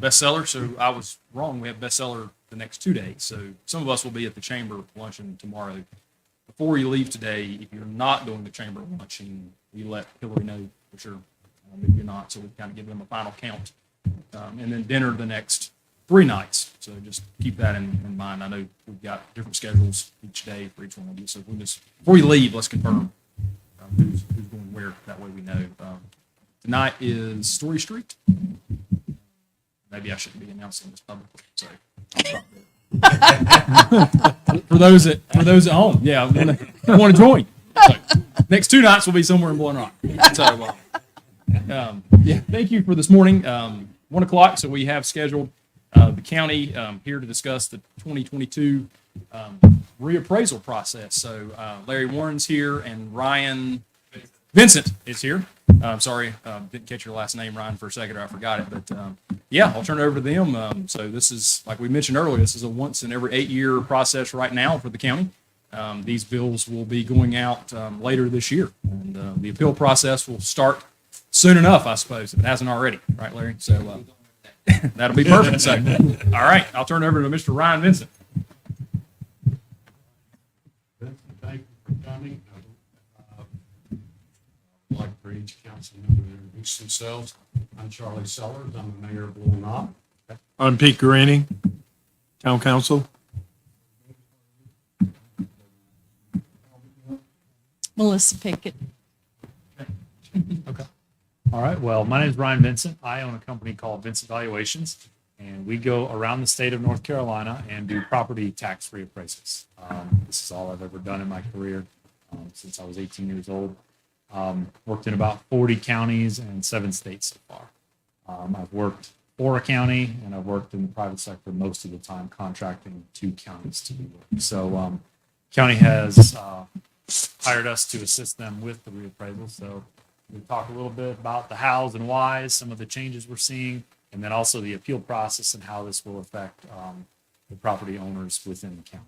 bestseller. So I was wrong. We have bestseller the next 2 days. So some of us will be at the chamber luncheon tomorrow. Before you leave today, if you're not doing the chamber luncheon, you let Hillary know for sure. If you're not, so we kind of give them a final count, and then dinner the next 3 nights. So just keep that in mind. I know we've got different schedules each day for each one of you. So before you leave, let's confirm who's going where. That way we know. Tonight is Story Street. Maybe I shouldn't be announcing this publicly. So I'll stop there. for those at home, yeah, want to join. So, next 2 nights will be somewhere in Blowing Rock. So yeah, thank you for this morning. 1 o'clock. So we have scheduled the county here to discuss the 2022 reappraisal process. So Larry Warren's here and Ryan Vincent is here. Sorry, didn't catch your last name, Ryan, for a second, or I forgot it. But yeah, I'll turn it over to them. So this is, like we mentioned earlier, this is a once in every 8-year process right now for the county. These bills will be going out later this year, and the appeal process will start soon enough, I suppose, if it hasn't already. Right, Larry? So that'll be perfect. So, all right, I'll turn it over to Mr. Ryan Vincent. Vincent, thank you for coming. I'd like for each council member to introduce themselves. I'm Charlie Sellers. I'm the mayor of Blowing Rock. I'm Pete Guarini, town council. Melissa Pickett. All right. Well, my name is Ryan Vincent. I own a company called Vincent Valuations, and we go around the state of North Carolina and do property tax reappraisals. This is all I've ever done in my career since I was 18 years old. Worked in about 40 counties and 7 states so far. I've worked for a county, and I've worked in the private sector most of the time, contracting 2 counties to do work. So county has hired us to assist them with the reappraisal. So we'll talk a little bit about the hows and whys, some of the changes we're seeing, and then also the appeal process and how this will affect the property owners within the county.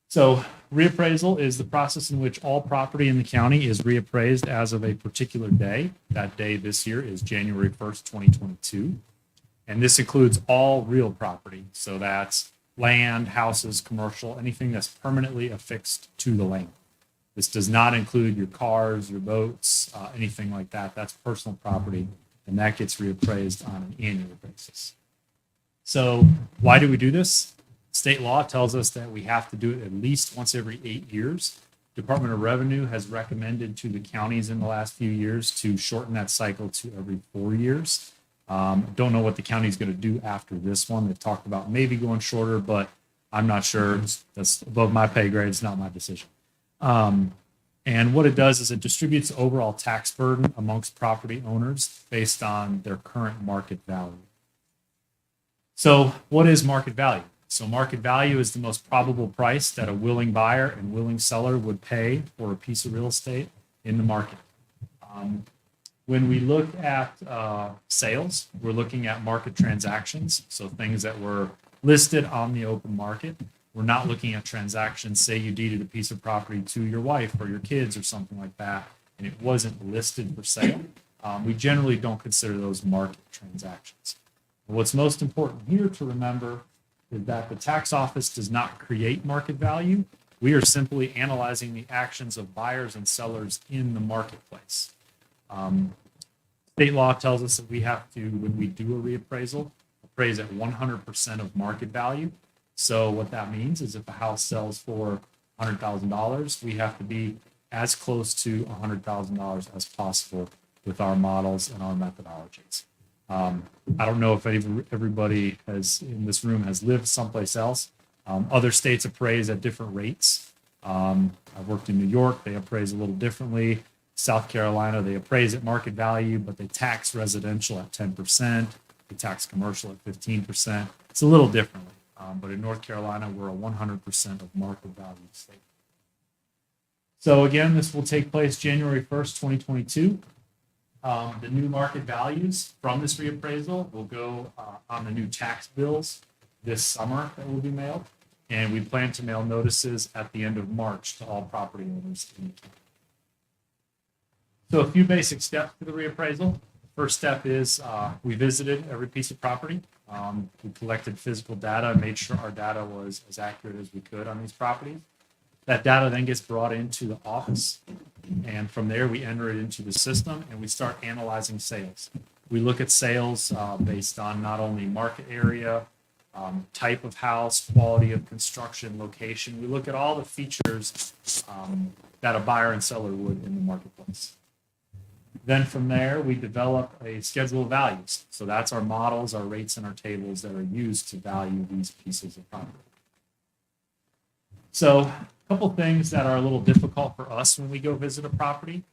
So reappraisal is the process in which all property in the county is reappraised as of a particular day. That day this year is January 1st, 2022. And this includes all real property. So that's land, houses, commercial, anything that's permanently affixed to the land. This does not include your cars, your boats, anything like that. That's personal property, and that gets reappraised on an annual basis. So why do we do this? State law tells us that we have to do it at least once every 8 years. Department of Revenue has recommended to the counties in the last few years to shorten that cycle to every 4 years. Don't know what the county is going to do after this one. They've talked about maybe going shorter, but I'm not sure. That's above my pay grade. It's not my decision. And what it does is it distributes the overall tax burden amongst property owners based on their current market value. So what is market value? So market value is the most probable price that a willing buyer and willing seller would pay for a piece of real estate in the market. When we look at sales, we're looking at market transactions, so things that were listed on the open market. We're not looking at transactions, say you deeded a piece of property to your wife or your kids or something like that, and it wasn't listed for sale. We generally don't consider those market transactions. What's most important here to remember is that the tax office does not create market value. We are simply analyzing the actions of buyers and sellers in the marketplace. State law tells us that we have to, when we do a reappraisal, appraise at 100% of market value. So what that means is if a house sells for $100,000, we have to be as close to $100,000 as possible with our models and our methodologies. I don't know if everybody in this room has lived someplace else. Other states appraise at different rates. I've worked in New York, they appraise a little differently. South Carolina, they appraise at market value, but they tax residential at 10%. They tax commercial at 15%. It's a little differently. But in North Carolina, we're a 100% of market value state. So again, this will take place January 1st, 2022. The new market values from this reappraisal will go on the new tax bills this summer that will be mailed. And we plan to mail notices at the end of March to all property owners in the county. So a few basic steps to the reappraisal. First step is we visited every piece of property. We collected physical data and made sure our data was as accurate as we could on these properties. That data then gets brought into the office, and from there we enter it into the system and we start analyzing sales. We look at sales based on not only market area, type of house, quality of construction, location. We look at all the features that a buyer and seller would in the marketplace. Then from there, we develop a schedule of values. So that's our models, our rates, and our tables that are used to value these pieces of property. So a couple things that are a little difficult for us when we go visit a property.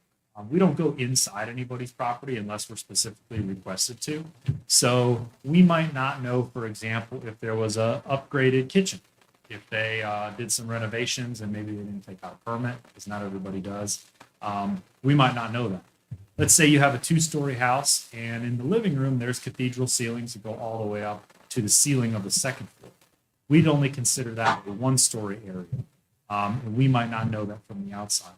We don't go inside anybody's property unless we're specifically requested to. So we might not know, for example, if there was a upgraded kitchen, if they did some renovations and maybe they didn't take out a permit, because not everybody does. We might not know that. Let's say you have a 2-story house and in the living room, there's cathedral ceilings that go all the way up to the ceiling of the second floor. We'd only consider that a 1-story area. And we might not know that from the outside.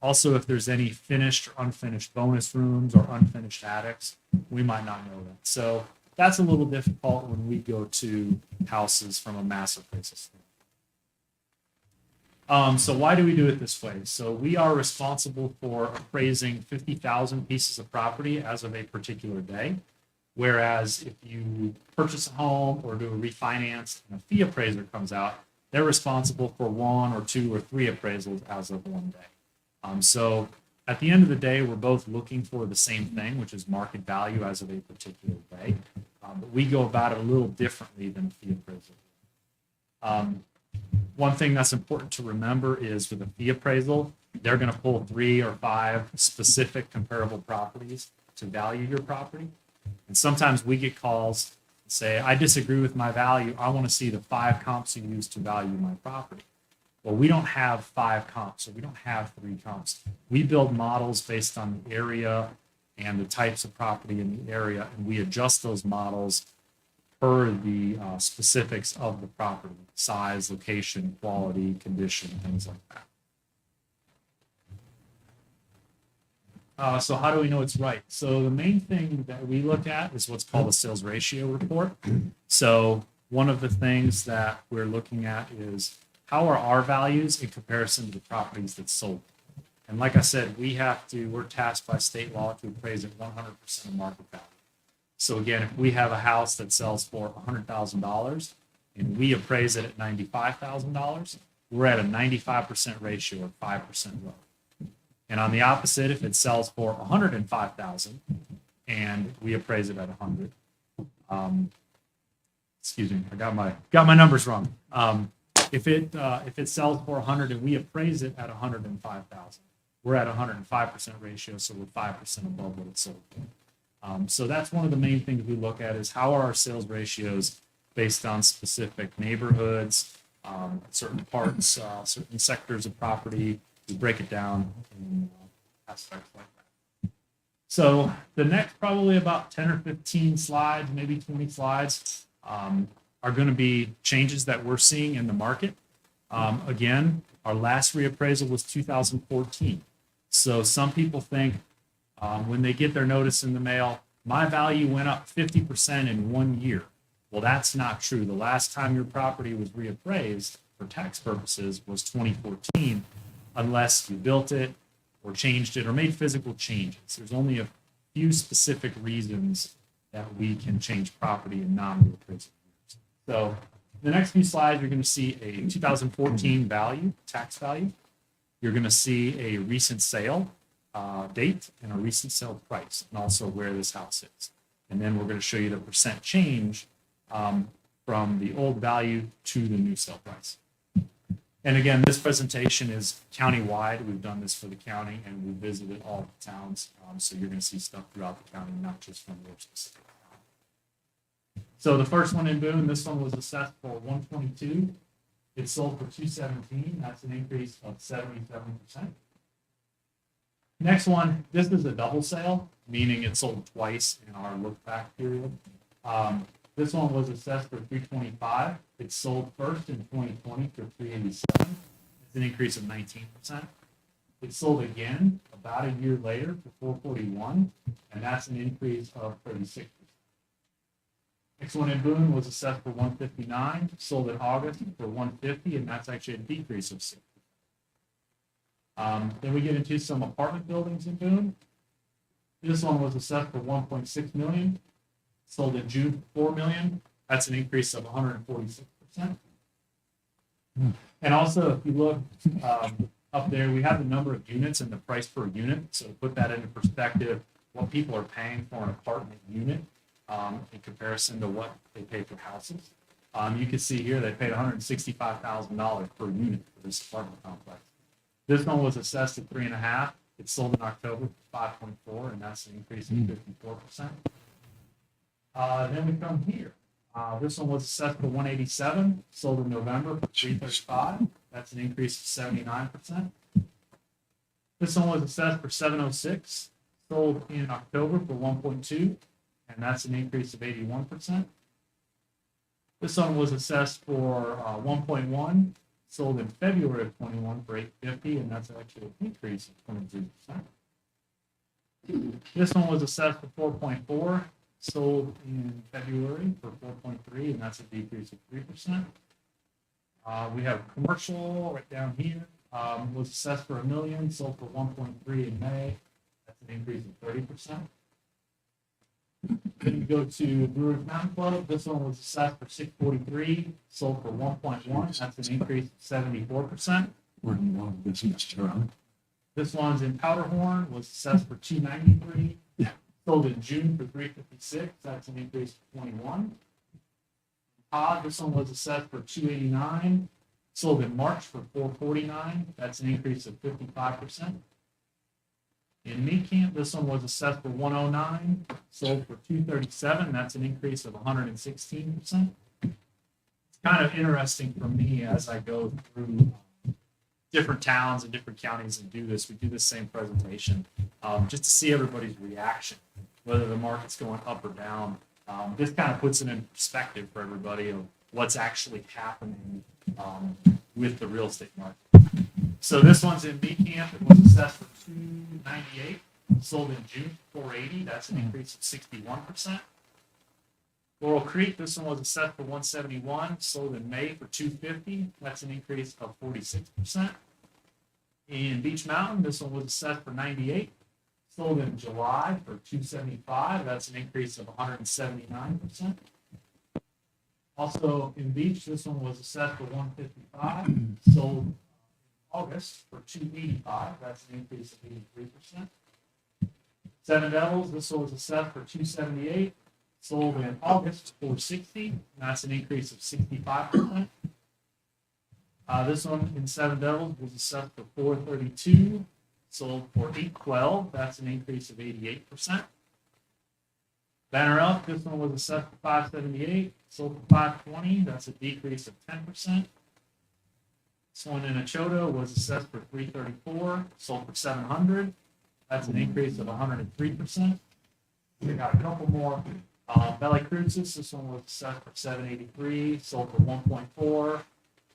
Also, if there's any finished or unfinished bonus rooms or unfinished attics, we might not know that. So that's a little difficult when we go to houses from a mass appraisal standpoint. So why do we do it this way? So we are responsible for appraising 50,000 pieces of property as of a particular day. Whereas if you purchase a home or do a refinance and a fee appraiser comes out, they're responsible for 1 or 2 or 3 appraisals as of one day. So at the end of the day, we're both looking for the same thing, which is market value as of a particular day. But we go about it a little differently than a fee appraisal. One thing that's important to remember is with a fee appraisal, they're going to pull 3 or 5 specific comparable properties to value your property. And sometimes we get calls and say, I disagree with my value. I want to see the 5 comps you use to value my property. Well, we don't have 5 comps, or we don't have 3 comps. We build models based on the area and the types of property in the area, and we adjust those models per the specifics of the property, size, location, quality, condition, things like that. So how do we know it's right? So the main thing that we look at is what's called a sales ratio report. So one of the things that we're looking at is how are our values in comparison to the properties that sold? And like I said, we're tasked by state law to appraise at 100% of market value. So again, if we have a house that sells for $100,000 and we appraise it at $95,000, we're at a 95% ratio or 5% low. And on the opposite, if it sells for $105,000 and we appraise it at 100, excuse me, I got my numbers wrong. If it sells for 100 and we appraise it at 105,000, we're at 105% ratio, so we're 5% above what it sold for. So that's one of the main things we look at is how are our sales ratios based on specific neighborhoods, certain parts, certain sectors of property. We break it down in aspects like that. So the next probably about 10 or 15 slides, maybe 20 slides, are going to be changes that we're seeing in the market. Again, our last reappraisal was 2014. So some people think when they get their notice in the mail, my value went up 50% in 1 year. Well, that's not true. The last time your property was reappraised for tax purposes was 2014, unless you built it or changed it or made physical changes. There's only a few specific reasons that we can change property in non-reappraisal years. So the next few slides, you're going to see a 2014 value, tax value. You're going to see a recent sale date and a recent sale price, and also where this house is. And then we're going to show you the percent change from the old value to the new sale price. And again, this presentation is county-wide. We've done this for the county, and we visited all the towns. So you're going to see stuff throughout the county, not just from your specific town. So the first one in Boone, this one was assessed for 122. It sold for 217. That's an increase of 77%. Next one, this is a double sale, meaning it sold twice in our look-back period. This one was assessed for 325. It sold first in 2020 for 387. It's an increase of 19%. It sold again about a year later for $441, and that's an increase of 36%. Next one in Boone was assessed for $159, sold in August for $150, and that's actually a decrease of 6%. Then we get into some apartment buildings in Boone. This one was assessed for $1.6 million, sold in June for $4 million. That's an increase of 146%. And also, if you look up there, we have the number of units and the price per unit. So to put that into perspective, what people are paying for an apartment unit in comparison to what they pay for houses. You can see here they paid $165,000 per unit for this apartment complex. This one was assessed at 3.5. It sold in October for 5.4, and that's an increase of 54%. Then we come here. This one was assessed for 187, sold in November for 335. That's an increase of 79%. This one was assessed for 706, sold in October for 1.2, and that's an increase of 81%. This one was assessed for 1.1, sold in February of 21 for 850, and that's actually a decrease of 23%. This one was assessed for 4.4, sold in February for 4.3, and that's a decrease of 3%. We have commercial right down here, was assessed for $1 million, sold for 1.3 in May. That's an increase of 30%. Then we go to Brewers Mountain Club. This one was assessed for 643, sold for 1.1. That's an increase of 74%. We're in one business, John. This one's in Powderhorn, was assessed for 293. Sold in June for 356. That's an increase of 21. Todd, this one was assessed for 289. Sold in March for 449. That's an increase of 55%. In Meat Camp, this one was assessed for 109. Sold for 237. That's an increase of 116%. It's kind of interesting for me as I go through different towns and different counties and do this. We do the same presentation just to see everybody's reaction, whether the market's going up or down. This kind of puts it in perspective for everybody of what's actually happening with the real estate market. So this one's in Meat Camp. It was assessed for 298, sold in June 480. That's an increase of 61%. Laurel Creek, this one was assessed for 171, sold in May for 250. That's an increase of 46%. In Beach Mountain, this one was assessed for 98, sold in July for 275. That's an increase of 179%. Also in Beach, this one was assessed for 155, sold in August for 285. That's an increase of 83%. Seven Devils, this one was assessed for 278. Sold in August for 460, and that's an increase of 65%. This one in Seven Devils was assessed for 432, sold for 812. That's an increase of 88%. Banner Elk, this one was assessed for 578, sold for 520. That's a decrease of 10%. This one in Ochoto was assessed for 334, sold for 700. That's an increase of 103%. We got a couple more. Valley Cruises, this one was assessed for 783, sold for 1.4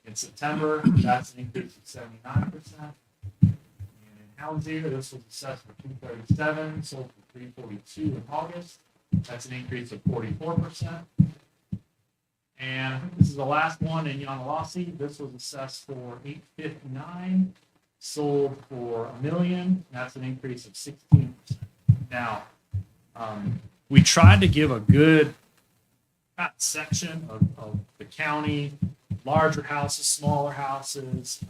in September. That's an increase of 79%. And in Houndsville, this was assessed for 237, sold for 342 in August. That's an increase of 44%. And I think this is the last one in Yanalasi. This was assessed for 859, sold for $1 million. That's an increase of 16%. Now, we tried to give a good section of the county, larger houses, smaller houses.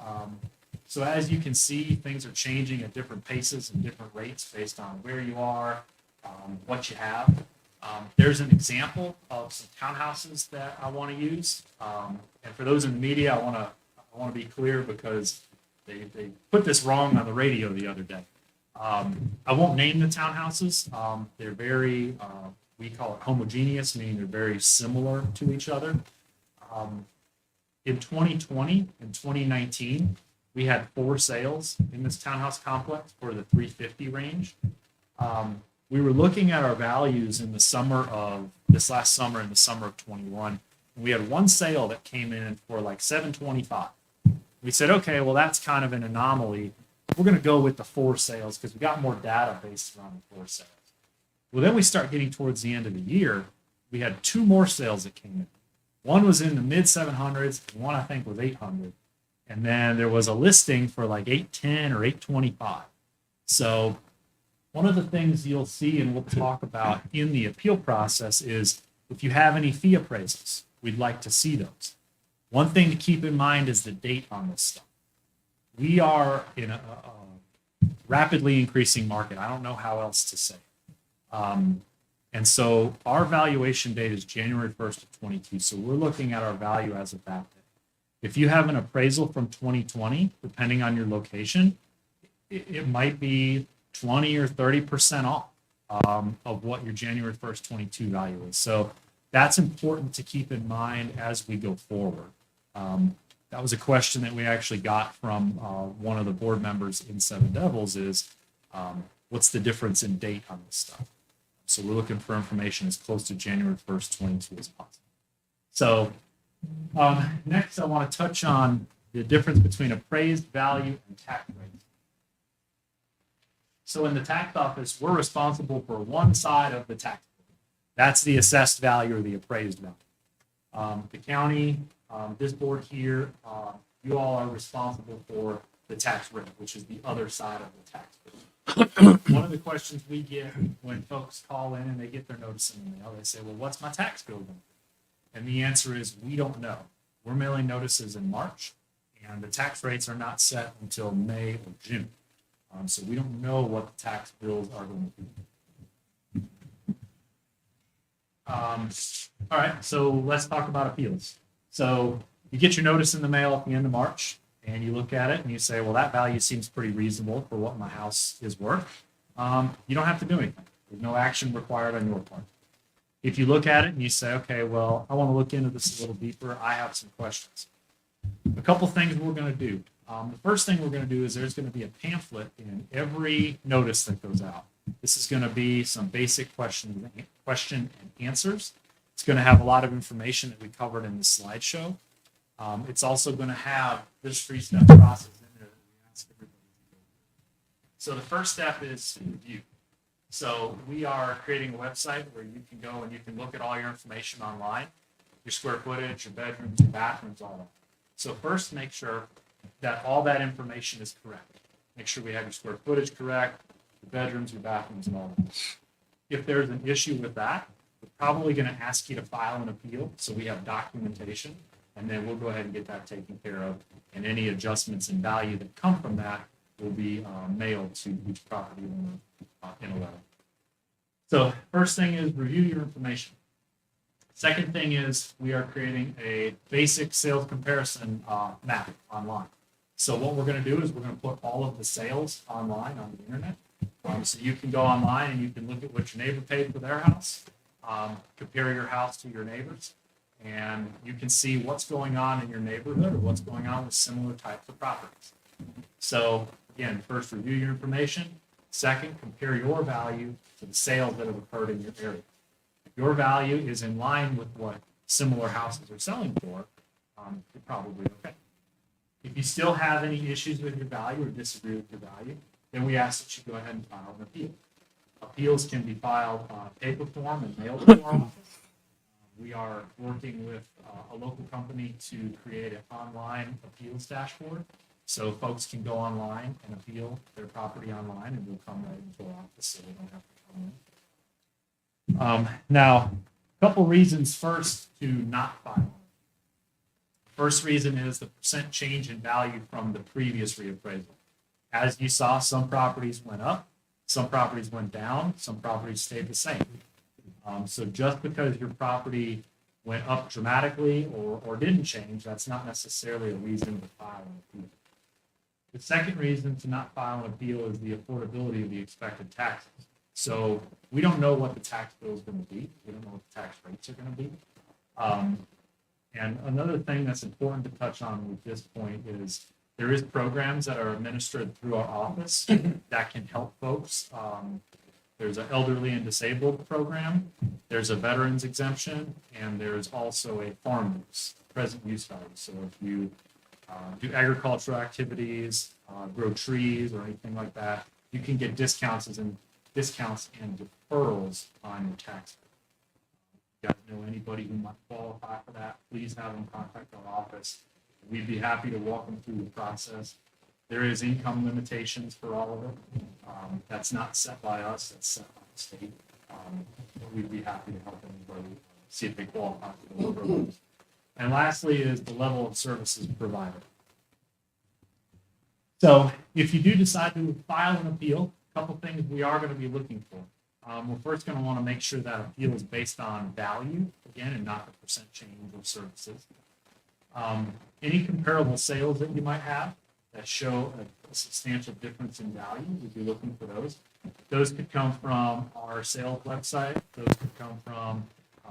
So as you can see, things are changing at different paces and different rates based on where you are, what you have. There's an example of some townhouses that I want to use. And for those in the media, I want to be clear because they put this wrong on the radio the other day. I won't name the townhouses. They're very, we call it homogeneous, meaning they're very similar to each other. In 2020 and 2019, we had 4 sales in this townhouse complex for the 350 range. We were looking at our values in the summer of this last summer, in the summer of 21. And we had one sale that came in for like 725. We said, okay, well, that's kind of an anomaly. we're going to go with the 4 sales because we got more data based around the 4 sales. Well, then we start getting towards the end of the year. We had 2 more sales that came in. One was in the mid 700s, and one I think was 800. And then there was a listing for like 810 or 825. So one of the things you'll see and we'll talk about in the appeal process is if you have any fee appraisals, we'd like to see those. One thing to keep in mind is the date on this stuff. We are in a rapidly increasing market. I don't know how else to say. And so our valuation date is January 1st of 22. So we're looking at our value as of that day. If you have an appraisal from 2020, depending on your location, it might be 20 or 30% off of what your January 1st, 22 value is. So that's important to keep in mind as we go forward. That was a question that we actually got from one of the board members in Seven Devils is, what's the difference in date on this stuff? So we're looking for information as close to January 1st, 22 as possible. So next, I want to touch on the difference between appraised value and tax rate. So in the tax office, we're responsible for one side of the tax bill. That's the assessed value or the appraised value. The county, this board here, you all are responsible for the tax rate, which is the other side of the tax bill. One of the questions we get when folks call in and they get their notice in the mail, they say, well, what's my tax bill going to be? And the answer is, we don't know. We're mailing notices in March, and the tax rates are not set until May or June. So we don't know what the tax bills are going to be. All right, so let's talk about appeals. So you get your notice in the mail at the end of March, and you look at it and you say, well, that value seems pretty reasonable for what my house is worth. You don't have to do anything. There's no action required on your part. If you look at it and you say, okay, well, I want to look into this a little deeper, I have some questions. A couple things we're going to do. The first thing we're going to do is there's going to be a pamphlet in every notice that goes out. This is going to be some basic question and answers. It's going to have a lot of information that we covered in the slideshow. It's also going to have this 3-step process in there that we ask everybody to go through. So the first step is review. So we are creating a website where you can go and you can look at all your information online, your square footage, your bedrooms, your bathrooms, all that. So first, make sure that all that information is correct. Make sure we have your square footage correct, your bedrooms, your bathrooms, and all that. If there's an issue with that, we're probably going to ask you to file an appeal, so we have documentation, and then we'll go ahead and get that taken care of, and any adjustments in value that come from that will be mailed to each property owner in a letter. So first thing is review your information. Second thing is we are creating a basic sales comparison map online. So what we're going to do is we're going to put all of the sales online on the internet. So you can go online and you can look at what your neighbor paid for their house, compare your house to your neighbor's, and you can see what's going on in your neighborhood or what's going on with similar types of properties. So again, first review your information. Second, compare your value to the sales that have occurred in your area. If your value is in line with what similar houses are selling for, you're probably okay. If you still have any issues with your value or disagree with your value, then we ask that you go ahead and file an appeal. Appeals can be filed on paper form and mailed to our office. We are working with a local company to create an online appeals dashboard. So folks can go online and appeal their property online, and we'll come right into our office so they don't have to come in. Now, a couple reasons first to not file. First reason is the percent change in value from the previous reappraisal. As you saw, some properties went up, some properties went down, some properties stayed the same. So just because your property went up dramatically or didn't change, that's not necessarily a reason to file an appeal. The second reason to not file an appeal is the affordability of the expected taxes. So we don't know what the tax bill is going to be. We don't know what the tax rates are going to be. And another thing that's important to touch on with this point is there is programs that are administered through our office that can help folks. There's an elderly and disabled program, there's a veterans exemption, and there's also a farm use, present use value. So if you do agricultural activities, grow trees or anything like that, you can get discounts and deferrals on your tax bill. If you guys know anybody who might qualify for that, please have them contact our office. We'd be happy to walk them through the process. There is income limitations for all of it. That's not set by us, that's set by the state. But we'd be happy to help anybody see if they qualify for those programs. And lastly is the level of services provided. So if you do decide to file an appeal, a couple things we are going to be looking for. We're first going to want to make sure that appeal is based on value, again, and not the percent change of services. Any comparable sales that you might have that show a substantial difference in value, we'd be looking for those. Those could come from our sales website. Those could come from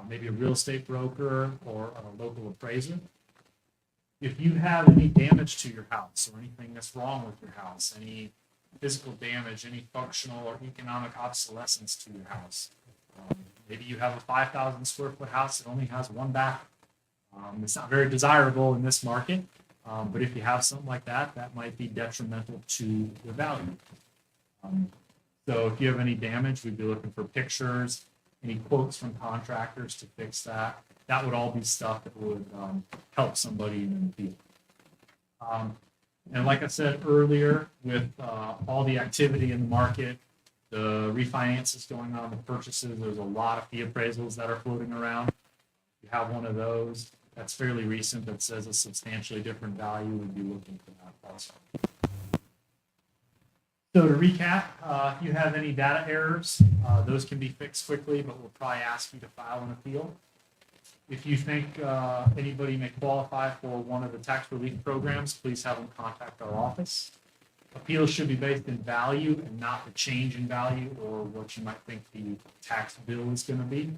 maybe a real estate broker or a local appraiser. If you have any damage to your house or anything that's wrong with your house, any physical damage, any functional or economic obsolescence to your house, maybe you have a 5,000 square foot house that only has one bathroom. It's not very desirable in this market, but if you have something like that, that might be detrimental to the value. So if you have any damage, we'd be looking for pictures, any quotes from contractors to fix that. That would all be stuff that would help somebody in an appeal. And like I said earlier, with all the activity in the market, the refinances going on, the purchases, there's a lot of fee appraisals that are floating around. If you have one of those that's fairly recent that says a substantially different value, we'd be looking for that also. So to recap, if you have any data errors, those can be fixed quickly, but we'll probably ask you to file an appeal. If you think anybody may qualify for one of the tax relief programs, please have them contact our office. Appeals should be based in value and not the change in value or what you might think the tax bill is going to be.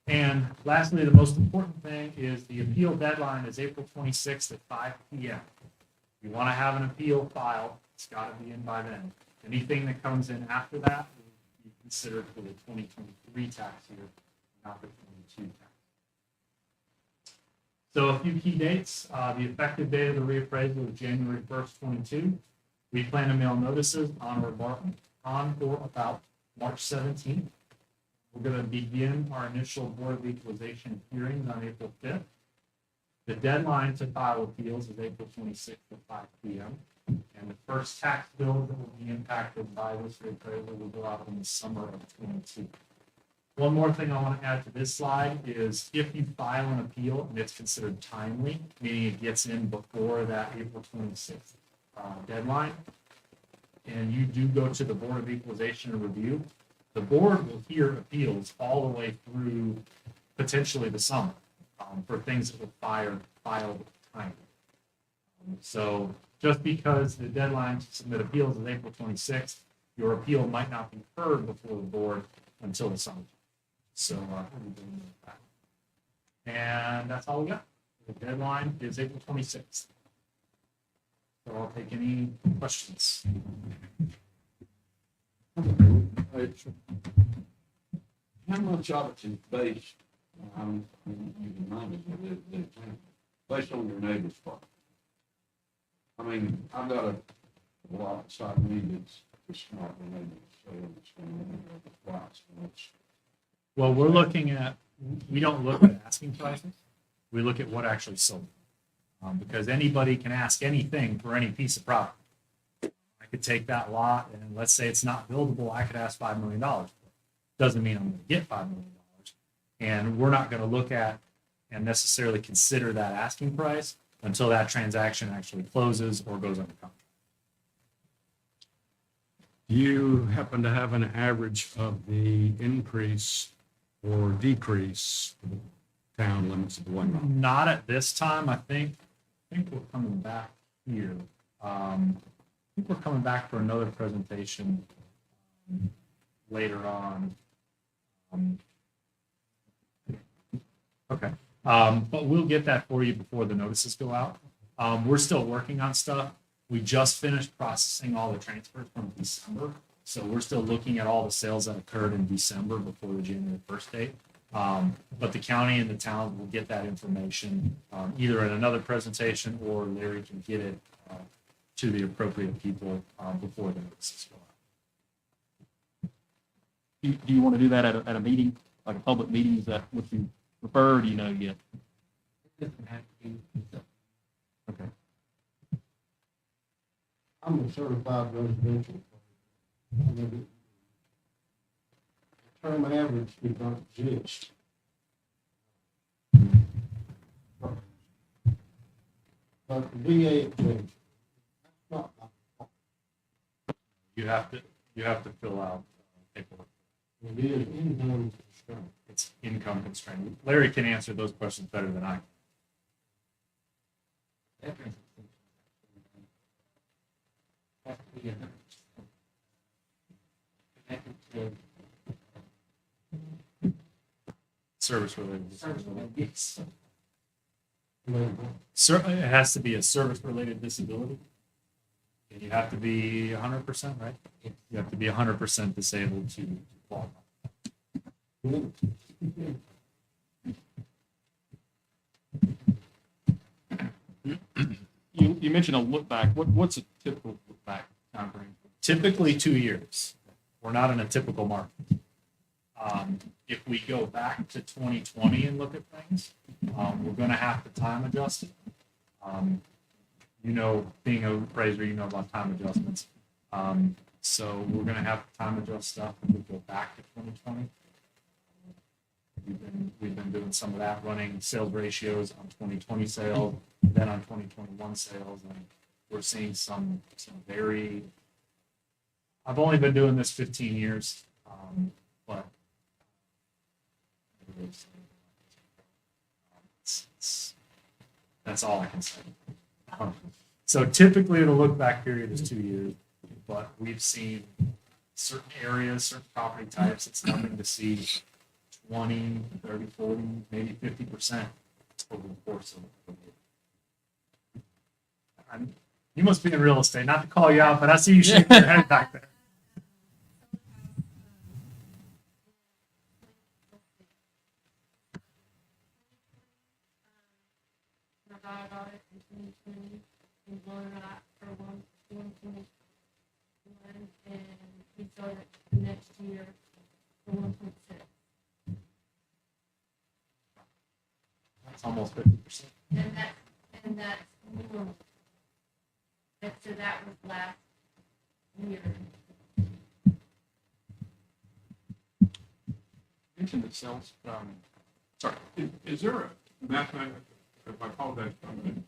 And lastly, the most important thing is the appeal deadline is April 26th at 5 p.m. If you want to have an appeal filed, it's got to be in by then. Anything that comes in after that will be considered for the 2023 tax year, not the 2022 tax. So a few key dates. The effective date of the reappraisal is January 1st, 22. We plan to mail notices on or about March 17th. We're going to begin our initial Board of Equalization hearings on April 5th. The deadline to file appeals is April 26th at 5 p.m. And the first tax bill that will be impacted by this reappraisal will go out in the summer of 22. One more thing I want to add to this slide is if you file an appeal and it's considered timely, meaning it gets in before that April 26th deadline, and you do go to the Board of Equalization and Review, the board will hear appeals all the way through potentially the summer for things that were filed timely. So just because the deadline to submit appeals is April 26th, your appeal might not be heard before the board until the summer. So, and that's all we got. The deadline is April 26th. So I'll take any questions. How much of it is based, you reminded me based on your neighbor's property? I mean, I've got a lot beside me that's just not related, so it's going to be the price. Well, we're looking at, we don't look at asking prices. We look at what actually sold. Because anybody can ask anything for any piece of property. I could take that lot and let's say it's not buildable, I could ask $5 million. Doesn't mean I'm going to get $5 million. And we're not going to look at and necessarily consider that asking price until that transaction actually closes or goes under contract. Do you happen to have an average of the increase or decrease of the town limits of the one mile? Not at this time. I think we're coming back here. I think we're coming back for another presentation later on. Okay. But we'll get that for you before the notices go out. We're still working on stuff. We just finished processing all the transfers from December. So we're still looking at all the sales that occurred in December before the January 1st date. But the county and the town will get that information, either in another presentation or Larry can get it, to the appropriate people, before the notices go out. Do you want to do that at a meeting, like a public meeting? Is that what you prefer, or do you know yet? Okay. I'm a certified residential. The term average does not exist. But the VA exemption, that's not, You have to fill out paperwork. it is income constraint. It's income constrained. Larry can answer those questions better than I can. Service related. Yes. It has to be a service related disability. And you have to be 100%, right? You have to be 100% disabled to qualify. You mentioned a look back. What's a typical look back time frame? Typically 2 years. We're not in a typical market. If we go back to 2020 and look at things, we're going to have to time adjust it. Being an appraiser, you know about time adjustments. So we're going to have to time adjust stuff if we go back to 2020. We've been doing some of that, running sales ratios on 2020 sales, then on 2021 sales, and we're seeing some very. I've only been doing this 15 years, but that's all I can say. So typically the look back period is 2 years, but we've seen certain areas, certain property types, it's nothing to see 20, 30, 40, maybe 50% over the course of the year. You must be in real estate, not to call you out, but I see you shaking your head back there. And we started next year for 1.6. That's almost 50%. And that's normal. So that was last year. Mentioned the sales, sorry, is there a mathematical, if I call that, I'm going to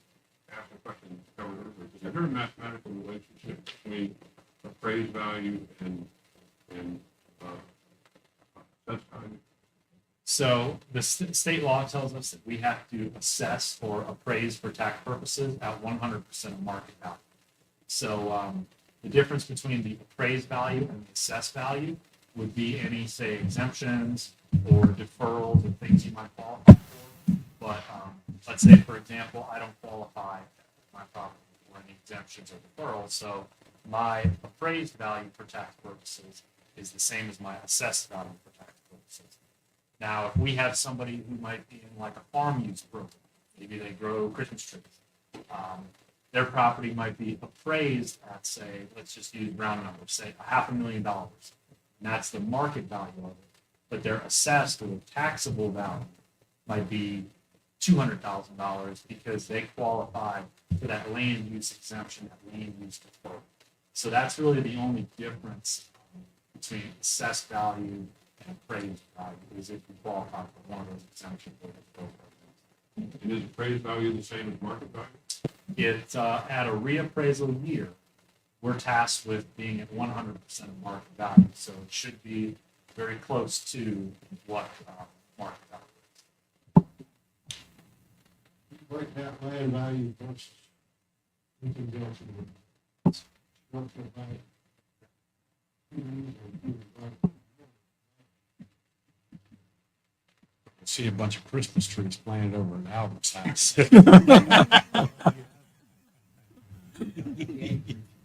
ask a question covered earlier, is there a mathematical relationship between appraised value and assessed value? So the state law tells us that we have to assess or appraise for tax purposes at 100% of market value. So the difference between the appraised value and the assessed value would be any, say, exemptions or deferrals or things you might qualify for. But let's say, for example, I don't qualify my property for any exemptions or deferrals. So my appraised value for tax purposes is the same as my assessed value for tax purposes. Now, if we have somebody who might be in like a farm use program, maybe they grow Christmas trees, their property might be appraised at, say, let's just use round numbers, say $500,000. And that's the market value of it. But their assessed or taxable value might be $200,000 because they qualify for that land use exemption, that land use deferral. So that's really the only difference between assessed value and appraised value, is if you qualify for one of those exemptions or deferrals. And is appraised value the same as market value? It's at a reappraisal year, we're tasked with being at 100% of market value. So it should be very close to what market value is. Break that land value versus in conjunction with structural value. See a bunch of Christmas trees planted over in Albert's house. You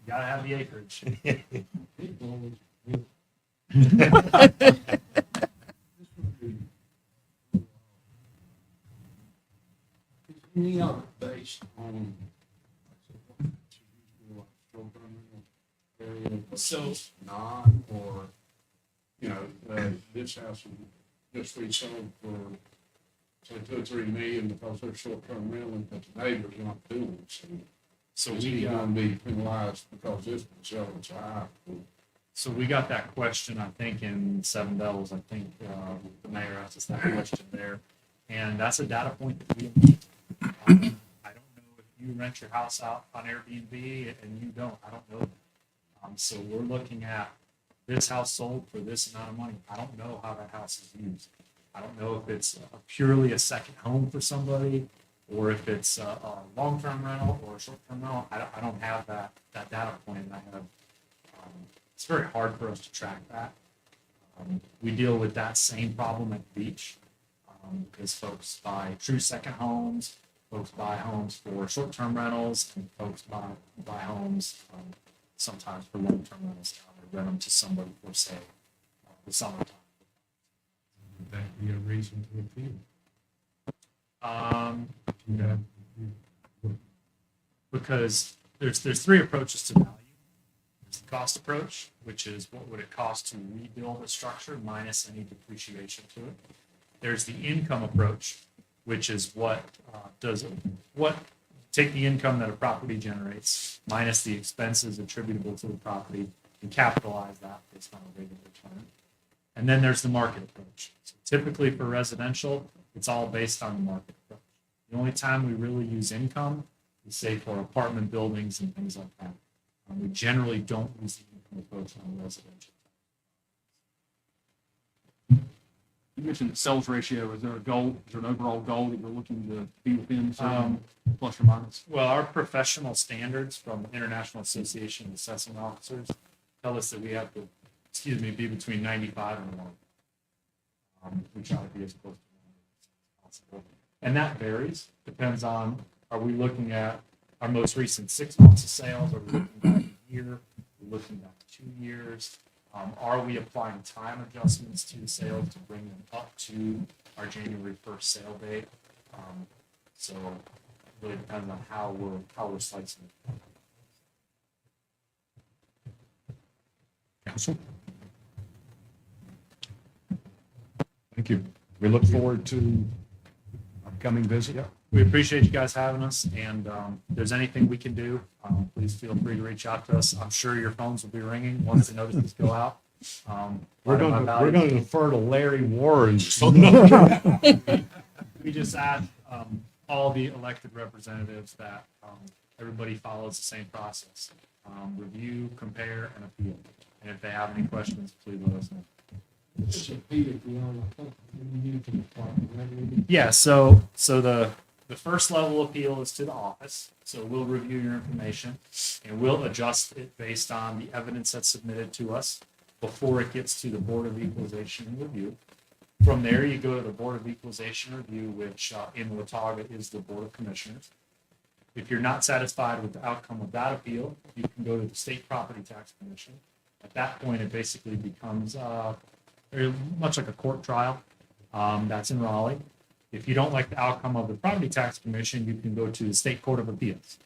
gotta have the acreage. in So- versus not, or, you know, this house is just resold for, say, 2 or 3 million because they're short-term rental, but the neighbors aren't doing it, so. So Is we he got, gonna be penalized because this one's selling so high? So we got that question, I think, in Seven Devils. I think the mayor asked us that question there. And that's a data point that we need. I don't know if you rent your house out on Airbnb and you don't. I don't know that. So we're looking at this house sold for this amount of money. I don't know how that house is used. I don't know if it's purely a second home for somebody or if it's a long-term rental or a short-term rental. I don't have that data point. And I have it's very hard for us to track that. We deal with that same problem at the beach because folks buy true second homes, folks buy homes for short-term rentals, and folks buy homes sometimes for long-term rentals. They rent them to somebody for, say, the summertime. Would that be a reason to appeal? Because there's 3 approaches to value. There's the cost approach, which is what would it cost to rebuild a structure minus any depreciation to it. There's the income approach, which is take the income that a property generates minus the expenses attributable to the property and capitalize that based on a rate of return. And then there's the market approach. So typically for residential, it's all based on the market approach. The only time we really use income is say for apartment buildings and things like that. We generally don't use the income approach on residential. You mentioned the sales ratio. Is there a goal? Is there an overall goal that you're looking to be within, plus or minus? Well, our professional standards from the International Association of Assessing Officers tell us that we have to, be between 95 and 1. We try to be as close to 1 as possible. And that varies, depends on, are we looking at our most recent 6 months of sales? Are we looking at a year? Are we looking at 2 years? Are we applying time adjustments to the sales to bring them up to our January 1st sale date? So it really depends on how we're slicing it. Council? Thank you. We look forward to upcoming visit. We appreciate you guys having us, and if there's anything we can do, please feel free to reach out to us. I'm sure your phones will be ringing once the notices go out. We're going to defer to Larry Warren. We just ask all the elected representatives that everybody follows the same process. Review, compare, and appeal. And if they have any questions, please let us know. It's a Peter, I think, you need to department, right? Yeah, so the first level appeal is to the office. So we'll review your information and we'll adjust it based on the evidence that's submitted to us before it gets to the Board of Equalization and Review. From there, you go to the Board of Equalization and Review, which in Watauga is the Board of Commissioners. If you're not satisfied with the outcome of that appeal, you can go to the State Property Tax Commission. At that point, it basically becomes very much like a court trial. That's in Raleigh. If you don't like the outcome of the Property Tax Commission, you can go to the State Court of Appeals.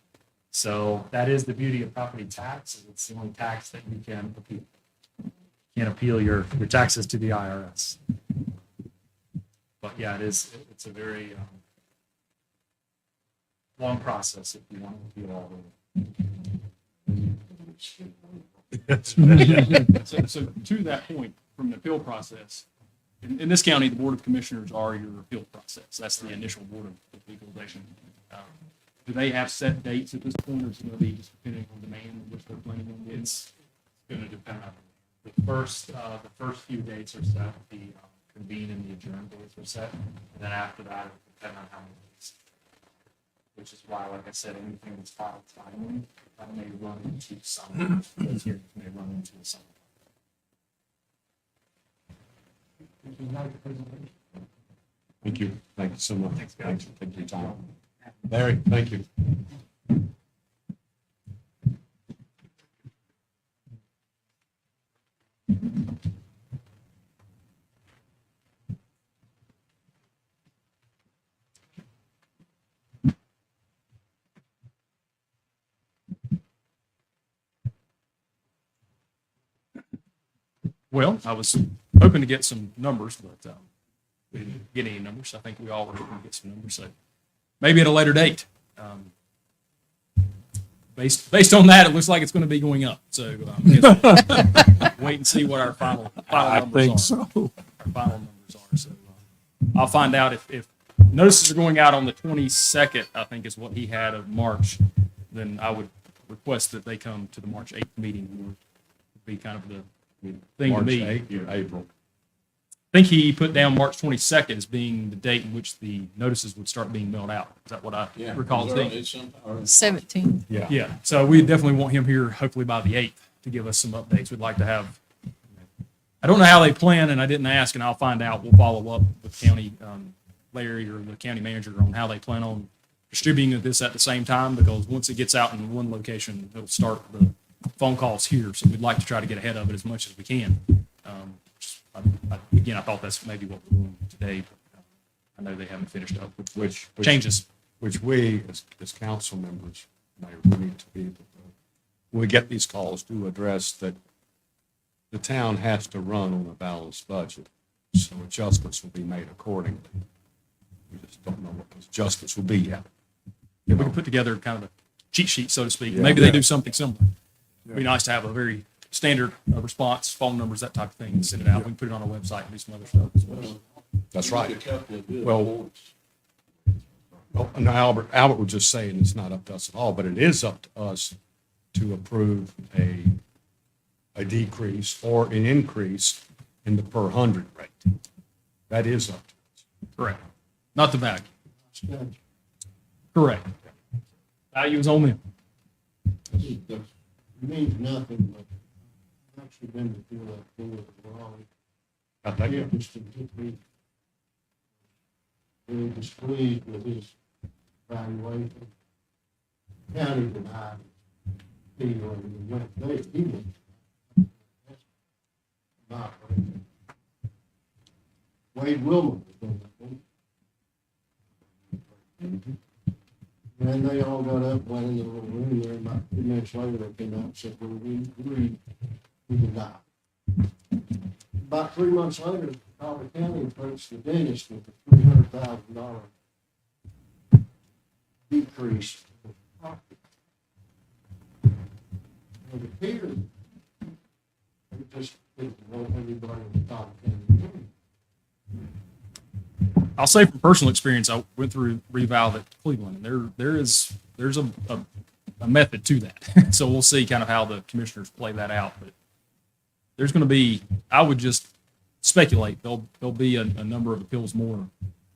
So that is the beauty of property tax. It's the only tax that you can appeal. You can't appeal your taxes to the IRS. But yeah, it's a very long process if you want to appeal all the way. So to that point, from the appeal process, in this county, the Board of Commissioners are your appeal process. That's the initial Board of Equalization. Do they have set dates at this point, or is it going to be just depending on demand, which they're planning on getting? It's going to depend on the first few dates are set, the convene and the adjourn dates are set, and then after that, it depends on how many days. Which is why, like I said, anything that's filed timely, that may run into summer. Those hearings may run into the summer. Thank you. Thank you so much. Thanks, guys. Thank you, Tom. Larry, thank you. Well, I was hoping to get some numbers, but we didn't get any numbers. I think we all were hoping to get some numbers, so maybe at a later date. Based on that, it looks like it's going to be going up. So I guess wait and see what our final I numbers think are. so. Our final numbers are. So I'll find out if notices are going out on the 22nd, I think is what he had of March, then I would request that they come to the March 8th meeting. Would be kind of the thing to March me. 8th or April. I think he put down March 22nd as being the date in which the notices would start being mailed out. Is that what I recall seeing? 17. Yeah. Yeah, so we definitely want him here hopefully by the 8th to give us some updates. We'd like to have, I don't know how they plan, and I didn't ask, and I'll find out. We'll follow up with county, Larry or the county manager on how they plan on distributing this at the same time, because once it gets out in one location, it'll start the phone calls here. So we'd like to try to get ahead of it as much as we can. Again, I thought that's maybe what we're doing today. But I know they haven't finished up with Which changes. Which we, as council members, we need to be able to, when we get these calls, to address that the town has to run on a balanced budget, so adjustments will be made accordingly. We just don't know what those adjustments will be yet. Yeah, we can put together kind of a cheat sheet, so to speak. Yeah. Maybe they do something similar. It'd be nice to have a very standard response, phone numbers, that type of thing, and send it out. We can put it on our website and do some other stuff as well. That's right. Well, no, Albert was just saying it's not up to us at all, but it is up to us to approve a decrease or an increase in the per hundred rate. That is up to us. Correct. Not the value. Statute. Correct. Value is on them. It means nothing, but I've actually been to feel that board of Raleigh. Got that? Interesting to me. Very displeased with his valuation. County denied it. He went, he went. Not Wade Wilman was on that one. And they all got up, went in the little room there, about 2 minutes later, they came out and said, well, we can die. About 3 months later, Collier County approached the dentist with a $300,000 decrease. in the property. And it appeared, it just didn't want everybody in Collier County. I'll say from personal experience, I went through reval at Cleveland, and there's a method to that. So we'll see kind of how the commissioners play that out. But there's going to be, I would just speculate, there'll be a number of appeals more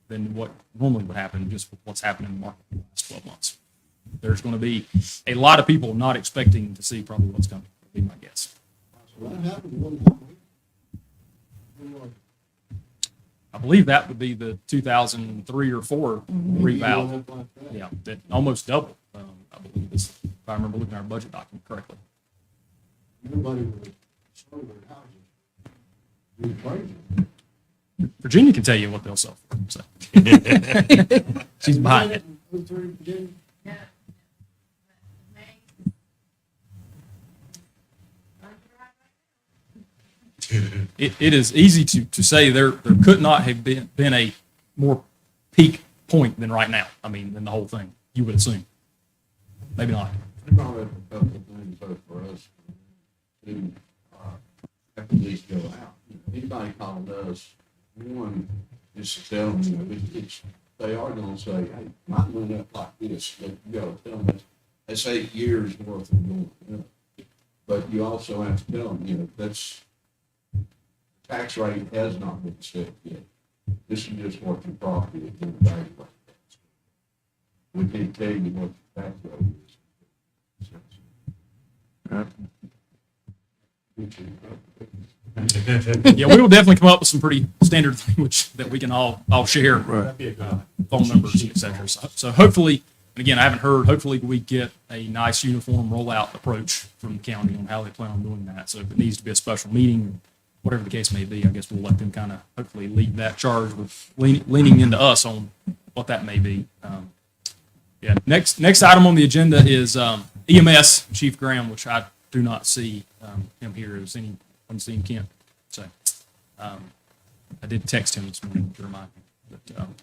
than what normally would happen just with what's happened in the market in the last 12 months. There's going to be a lot of people not expecting to see probably what's coming, would be my guess. So that happened one time. I believe that would be the 2003 or 4 reval. Yeah, that almost doubled. I believe this, if I remember looking at our budget document correctly. Everybody would sell their houses. Be crazy. Virginia can tell you what they'll sell for. So. She's behind it. It is easy to say there could not have been a more peak point than right now. I mean, than the whole thing, you would assume. Maybe not. I brought up a couple of things though for us to, have to at least go out. Anybody calling us, one, just to tell them, you know, they are gonna say, hey, mine went up like this, but you gotta tell them, that's 8 years worth of going up. But you also have to tell them, you know, that's, tax rate has not been set yet. This is just what your property is in value like that. We can't tell you what your tax rate is. Yeah, we will definitely come up with some pretty standard language that we can all share. Right. Phone numbers, et cetera. So hopefully, and again, I haven't heard, hopefully we get a nice uniform rollout approach from the county on how they plan on doing that. So if it needs to be a special meeting, whatever the case may be, I guess we'll let them kind of hopefully lead that charge with leaning into us on what that may be. Yeah, next item on the agenda is EMS, Chief Graham, which I do not see him here. Has anyone seen Kent? So, I did text him this morning to remind him.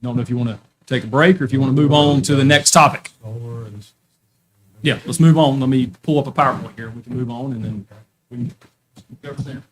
Don't know if you want to take a break or if you want to move on to the next topic. Yeah, let's move on. Let me pull up a PowerPoint here. We can move on and then we can go from there.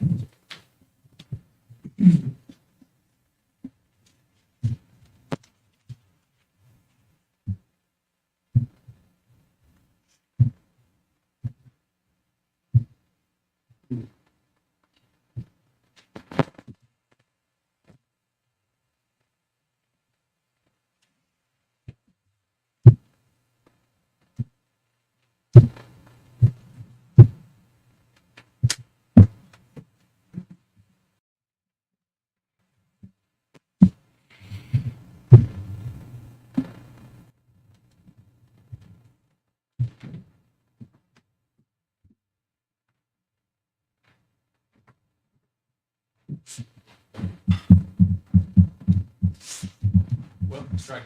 Well, strike.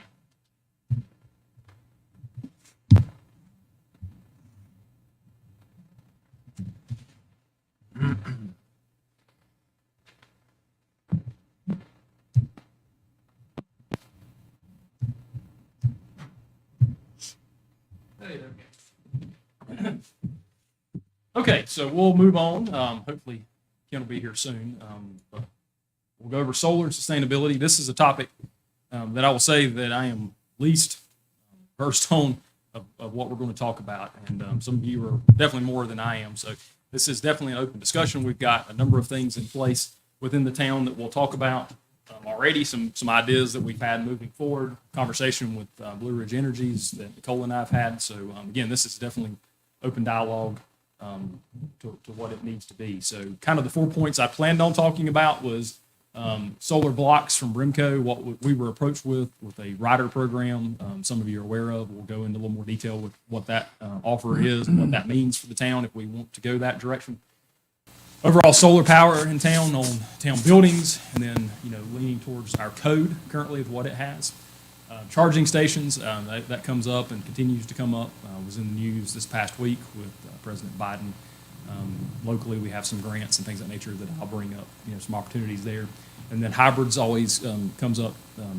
Hey, okay. Okay, so we'll move on. Hopefully Ken will be here soon. But we'll go over solar and sustainability. This is a topic that I will say that I am least versed on of what we're going to talk about. And some of you are definitely more than I am. So this is definitely an open discussion. We've got a number of things in place within the town that we'll talk about already, some ideas that we've had moving forward, conversation with Blue Ridge Energies that Nicole and I have had. So again, this is definitely open dialogue to what it needs to be. So kind of the 4 points I planned on talking about was solar blocks from Brimco, what we were approached with a rider program. Some of you are aware of. We'll go into a little more detail with what that offer is and what that means for the town if we want to go that direction. Overall solar power in town on town buildings, and then leaning towards our code currently of what it has. Charging stations, that comes up and continues to come up. Was in the news this past week with President Biden. Locally, we have some grants and things of that nature that I'll bring up, some opportunities there. And then hybrids always comes up,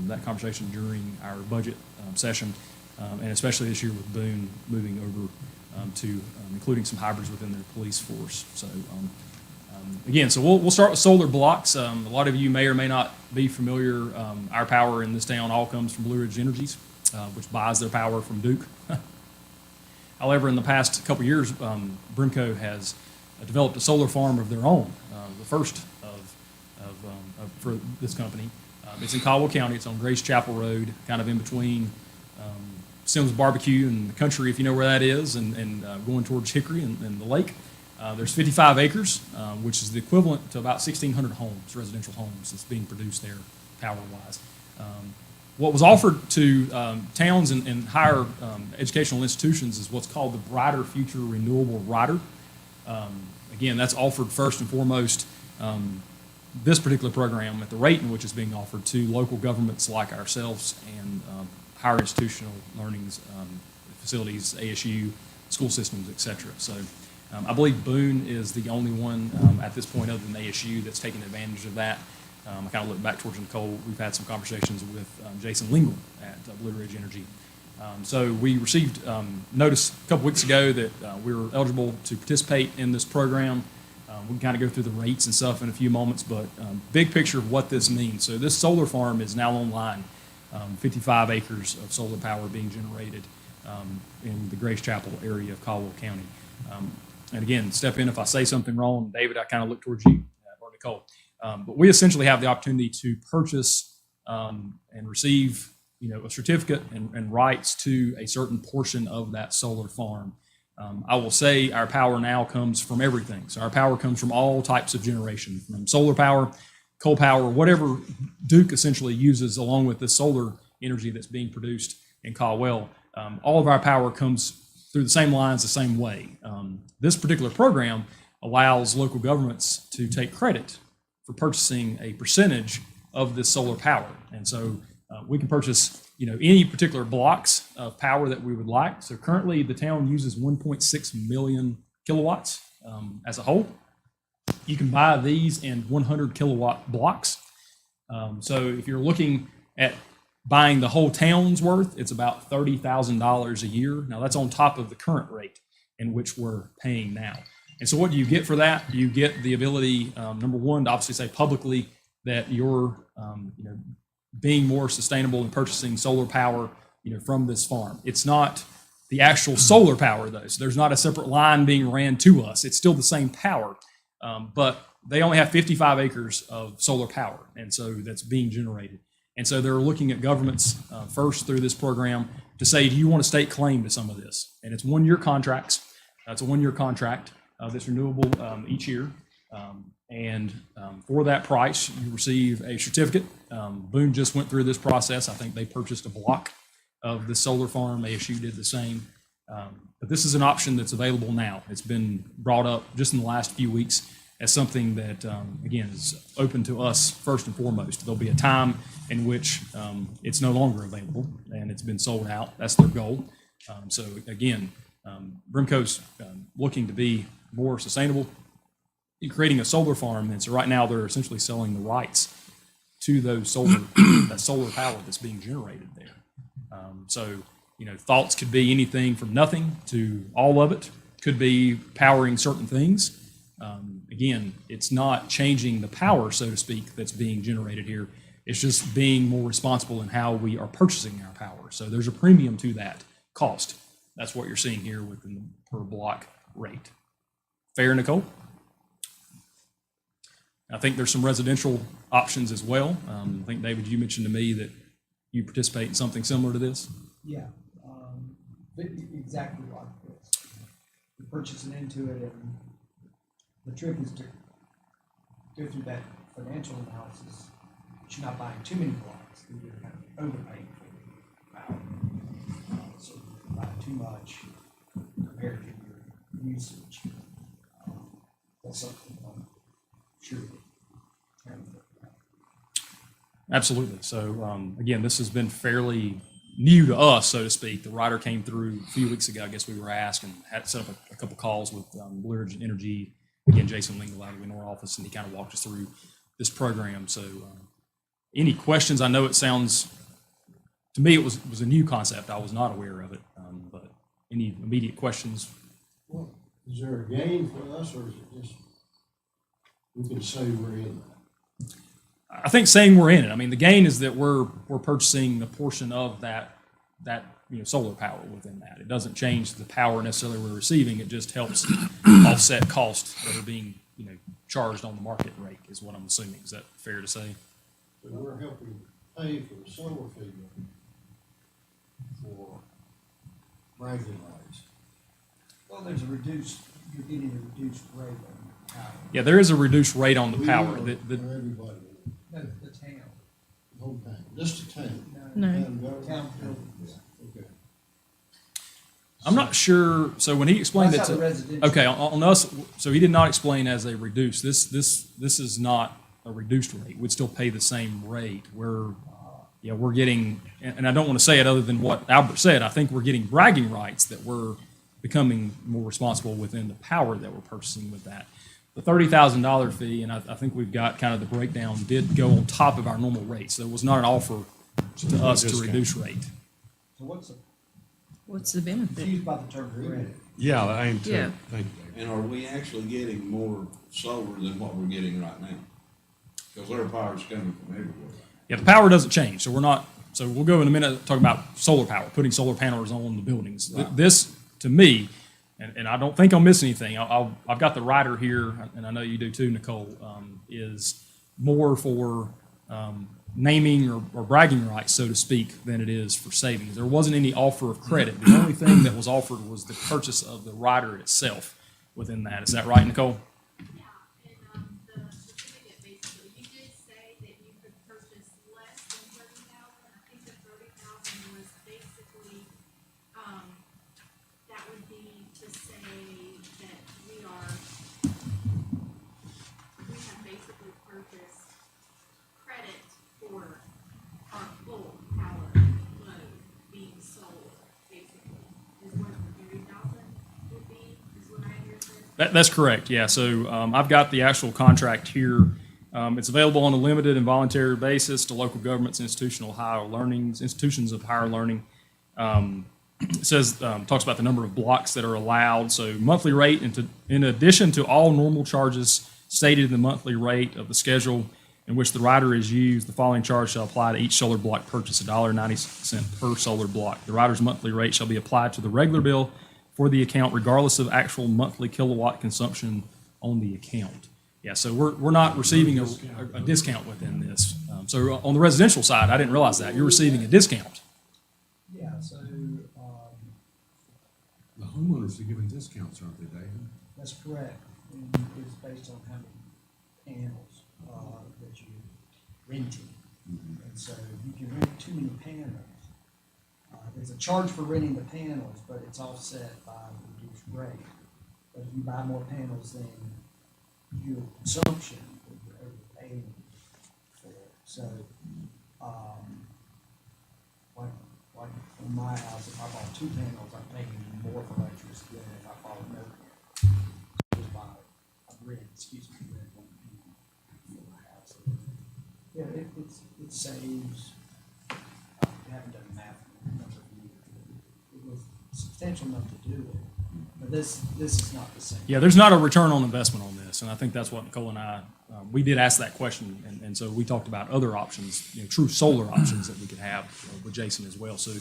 that conversation during our budget session, and especially this year with Boone moving over to including some hybrids within their police force. So again, so we'll start with solar blocks. A lot of you may or may not be familiar. Our power in this town all comes from Blue Ridge Energies, which buys their power from Duke. However, in the past couple of years, Brimco has developed a solar farm of their own, the first for this company. It's in Caldwell County. It's on Grace Chapel Road, kind of in between Sims Barbecue and the country, if you know where that is, and going towards Hickory and the lake. There's 55 acres, which is the equivalent to about 1,600 homes, residential homes, that's being produced there power-wise. What was offered to towns and higher educational institutions is what's called the Brighter Future Renewable Rider. Again, that's offered first and foremost, this particular program at the rate in which it's being offered to local governments like ourselves and higher institutional learnings facilities, ASU, school systems, et cetera. So I believe Boone is the only one at this point other than ASU that's taking advantage of that. I kind of look back towards Nicole. We've had some conversations with Jason Lingle at Blue Ridge Energy. So we received notice a couple weeks ago that we were eligible to participate in this program. We can kind of go through the rates and stuff in a few moments, but big picture of what this means. So this solar farm is now online, 55 acres of solar power being generated in the Grace Chapel area of Caldwell County. And again, step in if I say something wrong. David, I kind of look towards you, or Nicole. But we essentially have the opportunity to purchase and receive, a certificate and rights to a certain portion of that solar farm. I will say our power now comes from everything. So our power comes from all types of generation, from solar power, coal power, whatever Duke essentially uses along with the solar energy that's being produced in Caldwell. All of our power comes through the same lines, the same way. This particular program allows local governments to take credit for purchasing a percentage of this solar power. And so we can purchase, any particular blocks of power that we would like. So currently the town uses 1.6 million kilowatts as a whole. You can buy these in 100 kilowatt blocks. So if you're looking at buying the whole town's worth, it's about $30,000 a year. Now that's on top of the current rate in which we're paying now. And so what do you get for that? You get the ability, number one, to obviously say publicly that you're, being more sustainable in purchasing solar power, from this farm. It's not the actual solar power though. So there's not a separate line being ran to us. It's still the same power, but they only have 55 acres of solar power, and so that's being generated. And so they're looking at governments first through this program to say, do you want to stake claim to some of this? And it's 1-year contracts. It's a 1-year contract that's renewable each year. And for that price, you receive a certificate. Boone just went through this process. I think they purchased a block of the solar farm. ASU did the same. But this is an option that's available now. It's been brought up just in the last few weeks as something that, again, is open to us first and foremost. There'll be a time in which it's no longer available and it's been sold out. That's their goal. So again, Brimco's looking to be more sustainable in creating a solar farm. And so right now they're essentially selling the rights to those that solar power that's being generated there. So, thoughts could be anything from nothing to all of it. Could be powering certain things. Again, it's not changing the power, so to speak, that's being generated here. It's just being more responsible in how we are purchasing our power. So there's a premium to that cost. That's what you're seeing here with the per block rate. Fair, Nicole? I think there's some residential options as well. I think, David, you mentioned to me that you participate in something similar to this. Yeah, exactly like this. You're purchasing into it, and the trick is to go through that financial analysis. You're not buying too many blocks, then you're kind of overpaying for power. So you buy too much compared to your usage. That's something I'm sure that Absolutely. So again, this has been fairly new to us, so to speak. The rider came through a few weeks ago. I guess we were asked and had set up a couple calls with Blue Ridge Energy. Again, Jason Lingle out of the Lenore office, and he kind of walked us through this program. So any questions? I know it sounds, to me, it was a new concept. I was not aware of it. But any immediate questions? Well, is there a gain for us, or is it just, we can say we're in that? I think saying we're in it. I mean, the gain is that we're purchasing a portion of that solar power within that. It doesn't change the power necessarily we're receiving. It just helps offset costs that are being charged on the market rate, is what I'm assuming. Is that fair to say? So we're helping pay for the solar field for bragging rights. well, there's you're getting a reduced rate on power. Yeah, there is a reduced rate on the We power. are, The for everybody, No, the town. the whole town, just the town. No. Town government. Town buildings. Okay. I'm not sure. So when he explained That's it how the to, residential. okay, on us, so he did not explain as a reduced. This is not a reduced rate. We'd still pay the same rate. We're getting, and I don't want to say it other than what Albert said. I think we're getting bragging rights that we're becoming more responsible within the power that we're purchasing with that. The $30,000 fee, and I think we've got kind of the breakdown, did go on top of our normal rates. There was not an offer to us to reduce rate. So What's the benefit? confused by the term credit? Yeah, I am too. Yeah. Thank you. And are we actually getting more solar than what we're getting right now? Because our power's coming from everywhere. Yeah, the power doesn't change, so we're not, so we'll go in a minute talk about solar power, putting solar panels on the buildings. Right. This, to me, and I don't think I'll miss anything, I've got the rider here, and I know you do too, Nicole, is more for naming or bragging rights, so to speak, than it is for savings. There wasn't any offer of credit. The only thing that was offered was the purchase of the rider itself within that. Is that right, Nicole? Yeah, and, the certificate basically, you did say that you could purchase less than 30,000. I think the 30,000 was basically, that would be to say that we have basically purchased credit for our full power load being sold, basically, is what the 30,000 would be, is what I hear this. That's correct, yeah. So I've got the actual contract here. It's available on a limited and voluntary basis to local governments, institutions of higher learning. It says, talks about the number of blocks that are allowed. So monthly rate, in addition to all normal charges stated in the monthly rate of the schedule in which the rider is used, the following charge shall apply to each solar block purchase, $1.90 per solar block. The rider's monthly rate shall be applied to the regular bill for the account regardless of actual monthly kilowatt consumption on the account. Yeah, so we're not receiving a discount within this. So on the residential side, I didn't realize that. You're receiving a discount. Yeah, so, The homeowners are giving discounts, aren't they, David? that's correct. And it's based on how many panels, that you're renting. And so if you can rent too many panels, there's a charge for renting the panels, but it's offset by reduced rate. But if you buy more panels than your consumption, you're overpaying for it. So, like in my house, if I bought 2 panels, I'm paying more for electricity than if I bought no panels. Just buy a rent one panel for the house. Yeah, it saves, I haven't done math in a number of years, but it was substantial enough to do it. But this is not the same. Yeah, there's not a return on investment on this, and I think that's what Nicole and I, we did ask that question, and so we talked about other options, true solar options that we could have with Jason as well. So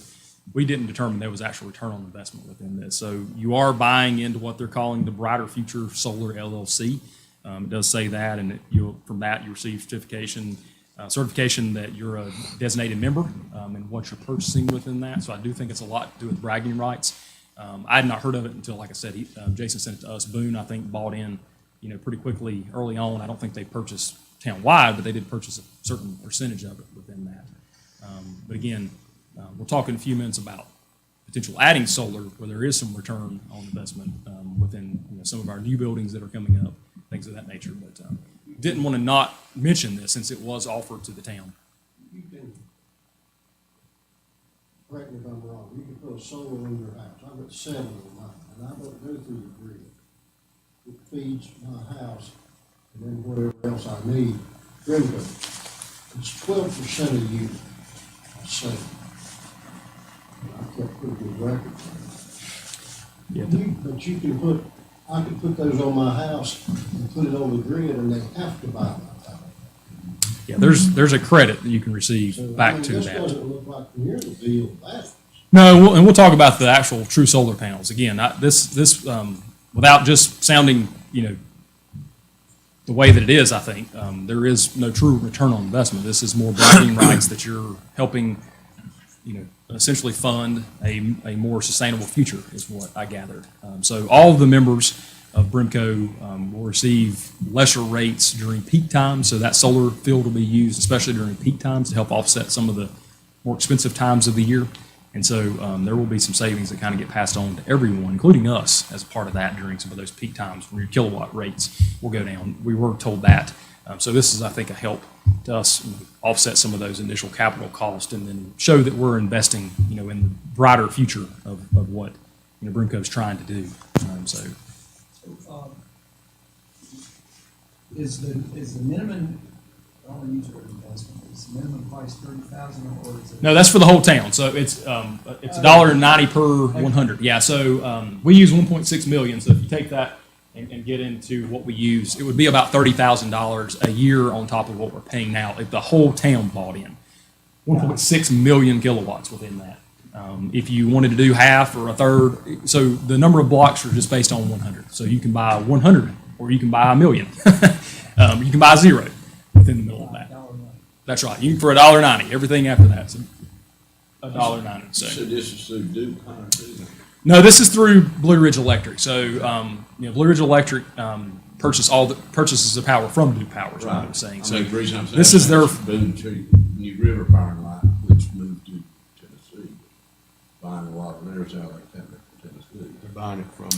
we didn't determine there was actual return on investment within this. So you are buying into what they're calling the Brighter Future Solar LLC. It does say that, and from that you receive certification that you're a designated member and what you're purchasing within that. So I do think it's a lot to do with bragging rights. I had not heard of it until, like I said, Jason sent it to us. Boone, I think, bought in, pretty quickly early on. I don't think they purchased town-wide, but they did purchase a certain percentage of it within that. But again, we're talking a few minutes about potential adding solar where there is some return on investment within some of our new buildings that are coming up, things of that nature. But didn't want to not mention this since it was offered to the town. You can, correct me if I'm wrong, you can put a solar on your house. I've got 7 of mine, and I don't go through the grid. It feeds my house and then whatever else I need. Gringo, it's 12% a year, I save. And I kept pretty good records on it. But you can put, I can put those on my house and put it on the grid, and they have to buy my power. Yeah, there's a credit that you can receive So, back to this that. doesn't look like near the deal backwards. No, and we'll talk about the actual true solar panels. Again, without just sounding, the way that it is, I think, there is no true return on investment. This is more bragging rights that you're helping, essentially fund a more sustainable future is what I gathered. So all of the members of Brimco will receive lesser rates during peak times. So that solar field will be used, especially during peak times, to help offset some of the more expensive times of the year. And so there will be some savings that kind of get passed on to everyone, including us, as part of that during some of those peak times where your kilowatt rates will go down. We were told that. So this is, I think, a help to us offset some of those initial capital costs and then show that we're investing, in the brighter future of what Brimco is trying to do. Is the minimum, I don't want to use the word investment, is the minimum price 30,000 or is it? No, that's for the whole town. So it's $1.90 per 100. Yeah. So we use 1.6 million. So if you take that and get into what we use, it would be about $30,000 a year on top of what we're paying now if the whole town bought in. 1.6 million kilowatts within that. If you wanted to do half or a third, so the number of blocks are just based on 100. So you can buy 100 or you can buy 1,000,000. You can buy 0 within the middle of that. That's right. You can for $1.90. Everything after that is $1.90. So this is through Duke, huh? No, this is through Blue Ridge Electric. So Blue Ridge Electric purchases the power from Duke Power. Is what I'm saying. So the reason I'm saying this is their Boone Tree, New River Power and Light, which moved to Tennessee, buying a lot of theirs out like Tennessee. They're buying it from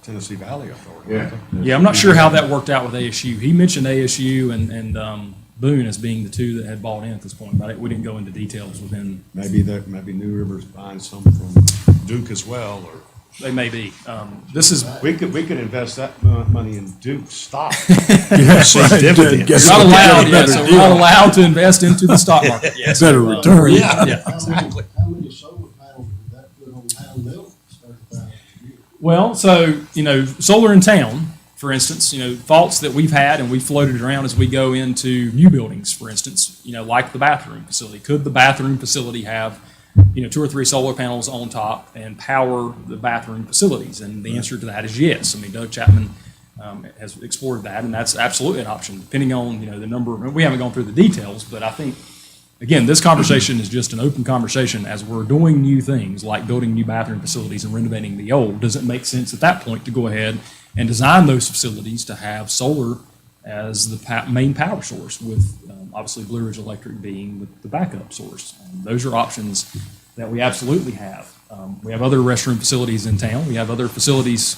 Tennessee Valley Authority. Yeah. Yeah, I'm not sure how that worked out with ASU. He mentioned ASU and Boone as being the two that had bought in at this point, but we didn't go into details within. Maybe New River's buying some from Duke as well, or They may be. This is, We could invest that money in Duke stock. Yes, right. dividends. Guess we're not what? allowed, Get a yeah, better so we're deal. not allowed to invest into the stock market. Yes. Better return. Yeah, exactly. How many solar panels did that put on town bill? 30,000 a year. Well, so, solar in town, for instance, thoughts that we've had and we floated around as we go into new buildings, for instance, like the bathroom facility. Could the bathroom facility have, 2 or 3 solar panels on top and power the bathroom facilities? And the answer to that is yes. I mean, Doug Chapman has explored that, and that's absolutely an option, depending on, the number. We haven't gone through the details, but I think, again, this conversation is just an open conversation. As we're doing new things, like building new bathroom facilities and renovating the old, does it make sense at that point to go ahead and design those facilities to have solar as the main power source, with obviously Blue Ridge Electric being the backup source? Those are options that we absolutely have. We have other restroom facilities in town. We have other facilities,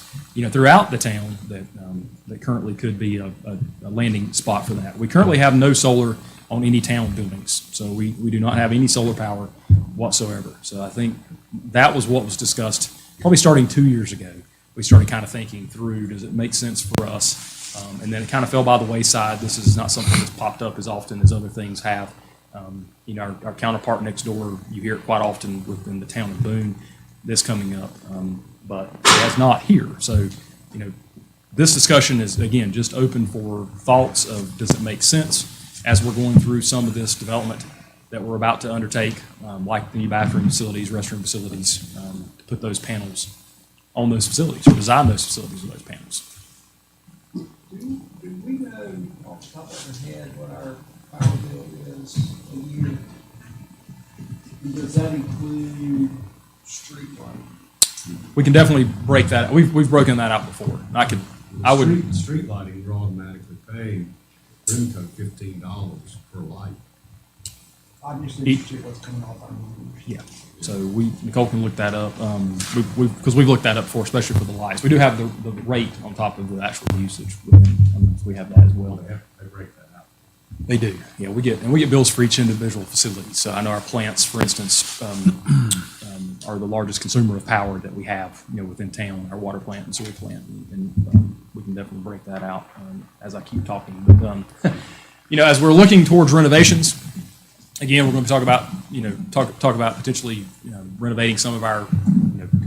throughout the town that currently could be a landing spot for that. We currently have no solar on any town buildings, so we do not have any solar power whatsoever. So I think that was what was discussed probably starting 2 years ago. We started kind of thinking through, does it make sense for us? And then it kind of fell by the wayside. This is not something that's popped up as often as other things have. Our counterpart next door, you hear it quite often within the town of Boone, this coming up, but it has not here. So, this discussion is, again, just open for thoughts of, does it make sense as we're going through some of this development that we're about to undertake, like the new bathroom facilities, restroom facilities, to put those panels on those facilities or design those facilities with those panels. Do we know off the top of our head what our power bill is a year? Does that include street lighting? We can definitely break that. We've broken that out before. I would. Street lighting, you're automatically paying Brimco $15 per light. I'm just interested what's coming off our numbers. Yeah. So Nicole can look that up. Because we've looked that up before, especially for the lights. We do have the rate on top of the actual usage. We have that as well. They break that out. They do. Yeah, we get bills for each individual facility. So I know our plants, for instance, are the largest consumer of power that we have, within town, our water plant and sewer plant, and we can definitely break that out as I keep talking. But as we're looking towards renovations, again, we're going to talk about potentially renovating some of our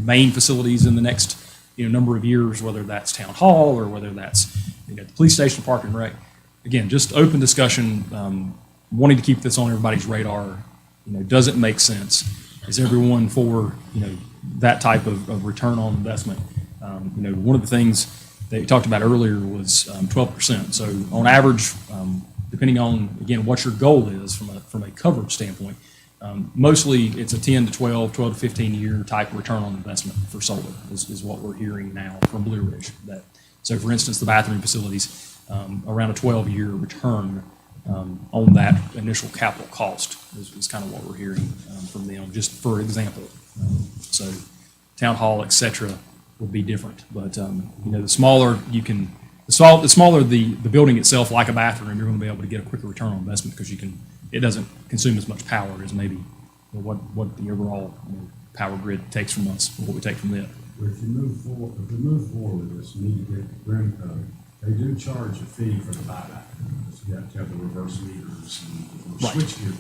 main facilities in the next number of years, whether that's town hall or whether that's the police station, park and rec. Again, just open discussion, wanting to keep this on everybody's radar. Does it make sense? Is everyone for that type of return on investment? One of the things that you talked about earlier was 12%. So on average, depending on, again, what your goal is from a coverage standpoint, mostly it's a 10 to 12 to 15 year type return on investment for solar is what we're hearing now from Blue Ridge. So for instance, the bathroom facilities, around a 12-year return on that initial capital cost is kind of what we're hearing from them, just for example. So town hall, et cetera, would be different. But, the smaller you can, the smaller the building itself, like a bathroom, you're going to be able to get a quicker return on investment because it doesn't consume as much power as maybe what the overall power grid takes from us, or what we take from them. If we move forward with this, you need to get Brimco. They do charge a fee for the buyback. So you have to have the reverse meters and Right. switchgear.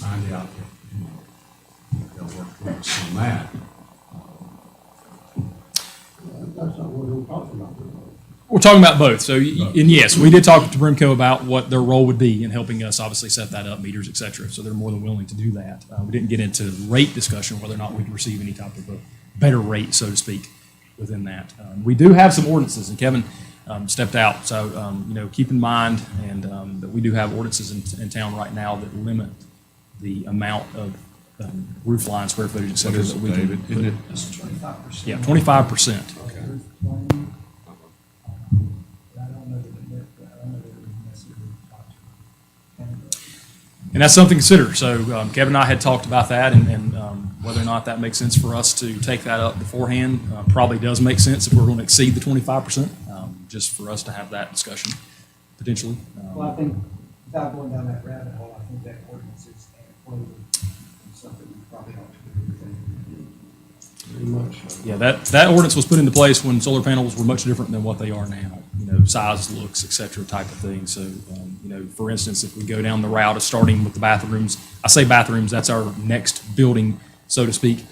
Find out if they'll work with us on that. That's not what we're talking about. We're talking about both. So, and yes, we did talk to Brimco about what their role would be in helping us obviously set that up, meters, et cetera. So they're more than willing to do that. We didn't get into rate discussion, whether or not we could receive any type of a better rate, so to speak, within that. We do have some ordinances, and Kevin stepped out. So, keep in mind and that we do have ordinances in town right now that limit the amount of roof line, square footage, et cetera, that we can put. It's 25%. Yeah, 25%. And that's something to consider. So Kevin and I had talked about that, and whether or not that makes sense for us to take that up beforehand probably does make sense if we're going to exceed the 25%, just for us to have that discussion potentially. Well, I think without going down that rabbit hole, I think that ordinance is antiquated and something we probably ought to do. Very much so. Yeah, that ordinance was put into place when solar panels were much different than what they are now. You know, size, looks, et cetera, type of thing. So, you know, for instance, if we go down the route of starting with the bathrooms, I say bathrooms, that's our next building, so to speak.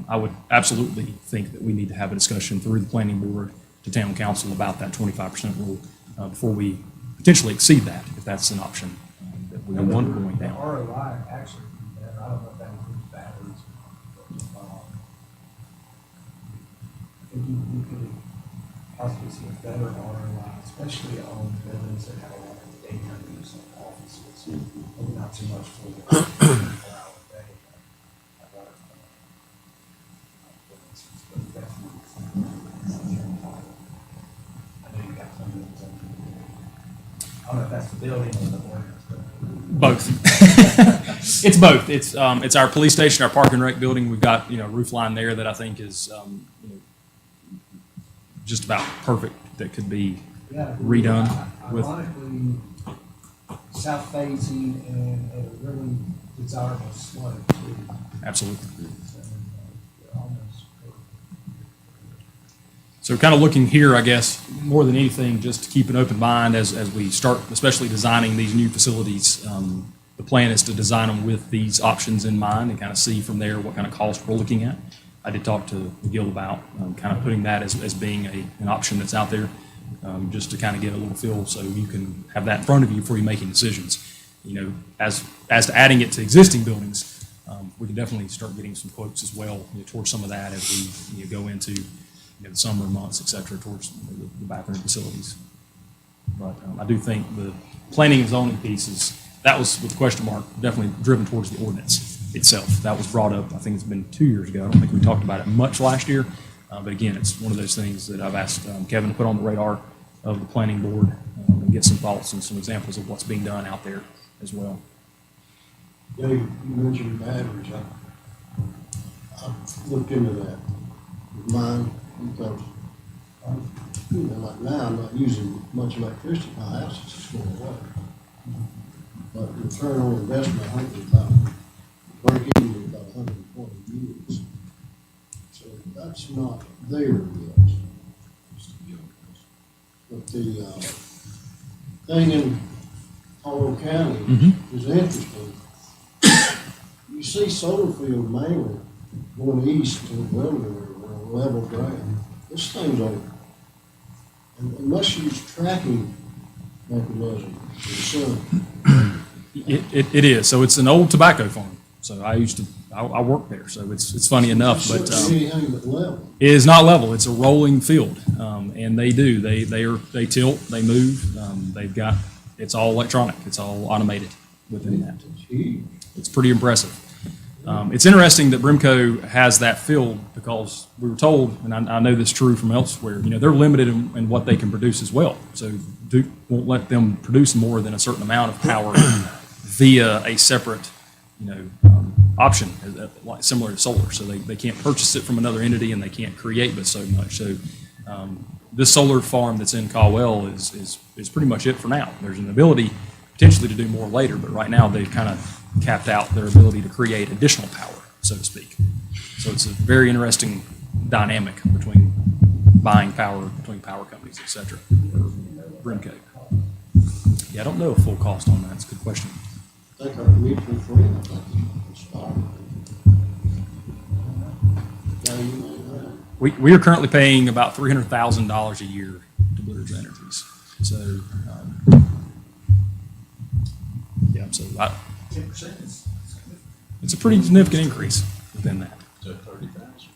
I would absolutely think that we need to have a discussion through the planning board to town council about that 25% rule before we potentially exceed that, if that's an option that we want going The down. ROI actually, I don't know if that includes batteries. I think you could possibly see a better ROI, especially on buildings that have a lot of daytime use of offices, maybe not so much for the 24-hour day. But definitely something I know you got something that's I don't know if that's the building or the ordinance, but. Both. It's both. It's our police station, our park and rec building. We've got, you know, roof line there that I think is, you know, just about perfect, that could be Yeah, redone with. ironically, south facing and at a really desirable slope too. Absolutely. So, almost perfect. So kind of looking here, I guess, more than anything, just to keep an open mind as we start, especially designing these new facilities. The plan is to design them with these options in mind and kind of see from there what kind of cost we're looking at. I did talk to McGill about kind of putting that as being an option that's out there, just to kind of get a little feel so you can have that in front of you before you're making decisions. You know, as to adding it to existing buildings, we can definitely start getting some quotes as well, you know, towards some of that as we, you know, go into, you know, the summer months, et cetera, towards, you know, the bathroom facilities. But I do think the planning and zoning pieces, that was with the question mark, definitely driven towards the ordinance itself. That was brought up, I think it's been 2 years ago. I don't think we talked about it much last year. But again, it's one of those things that I've asked Kevin to put on the radar of the planning board and get some thoughts and some examples of what's being done out there as well. Dave, you mentioned batteries. I looked into that with mine because, you know, like now I'm not using much electricity. My house is just going away. But return on investment, I think is about, break even is about 120 years. So that's not there yet. But the thing in Hollow County is interesting. You see solar field mainly going east to Wilder or level ground. This thing's on, and unless you use tracking mechanism for the sun. It is. So it's an old tobacco farm. So I work there. So it's funny enough, but Anything but level. it is not level. It's a rolling field. And they tilt, they move. It's all electronic. It's all automated within that. It's huge. It's pretty impressive. It's interesting that Brimco has that field because we were told, and I know this is true from elsewhere, you know, they're limited in what they can produce as well. So Duke won't let them produce more than a certain amount of power via a separate, you know, option, like similar to solar. So they can't purchase it from another entity and they can't create but so much. So this solar farm that's in Caldwell is pretty much it for now. There's an ability potentially to do more later, but right now they've kind of capped out their ability to create additional power, so to speak. So it's a very interesting dynamic between buying power between power companies, et cetera, or Brimco. Yeah, I don't know a full cost on that. It's a good question. I think our mutual friend, I think, installed. Now, you know that. We are currently paying about $300,000 a year to Blue Ridge Energies. So, yeah, so 10% is it's a pretty significant increase within that. So 30,000.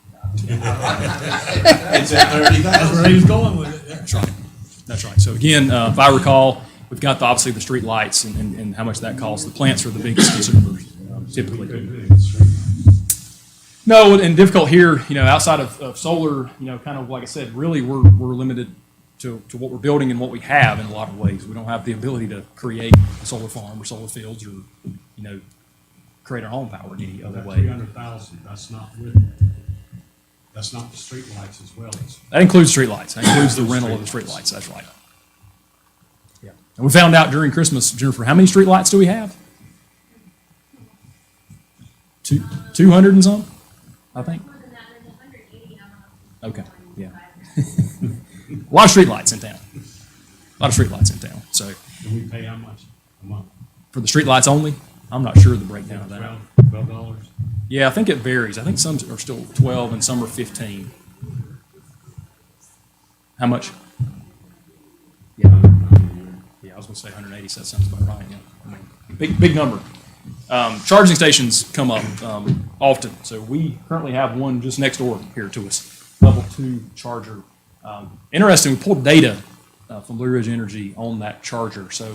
It's at 30,000. That's where he was going with it. That's right. That's right. So again, if I recall, we've got obviously the street lights and how much that costs. The plants are the biggest consumers typically. No, and difficult here, you know, outside of solar, you know, kind of like I said, really we're limited to what we're building and what we have in a lot of ways. We don't have the ability to create a solar farm or solar fields or, you know, create our own power in any other That way. 300,000, that's not the street lights as well as. That includes streetlights. That includes the rental of the streetlights. That's right. Yeah. And we found out during Christmas, Jennifer, how many streetlights do we have? 200 and some, I think. Okay, yeah. A lot of streetlights in town. A lot of streetlights in town. So And we pay how much a month? for the streetlights only, I'm not sure of the breakdown of that. $12? Yeah, I think it varies. I think some are still 12 and some are 15. How much? Yeah. Yeah, I was gonna say 180, so that sounds about right, yeah. I mean, big number. Charging stations come up often, so we currently have one just next door here to us, level 2 charger. Interesting, we pulled data from Blue Ridge Energy on that charger. So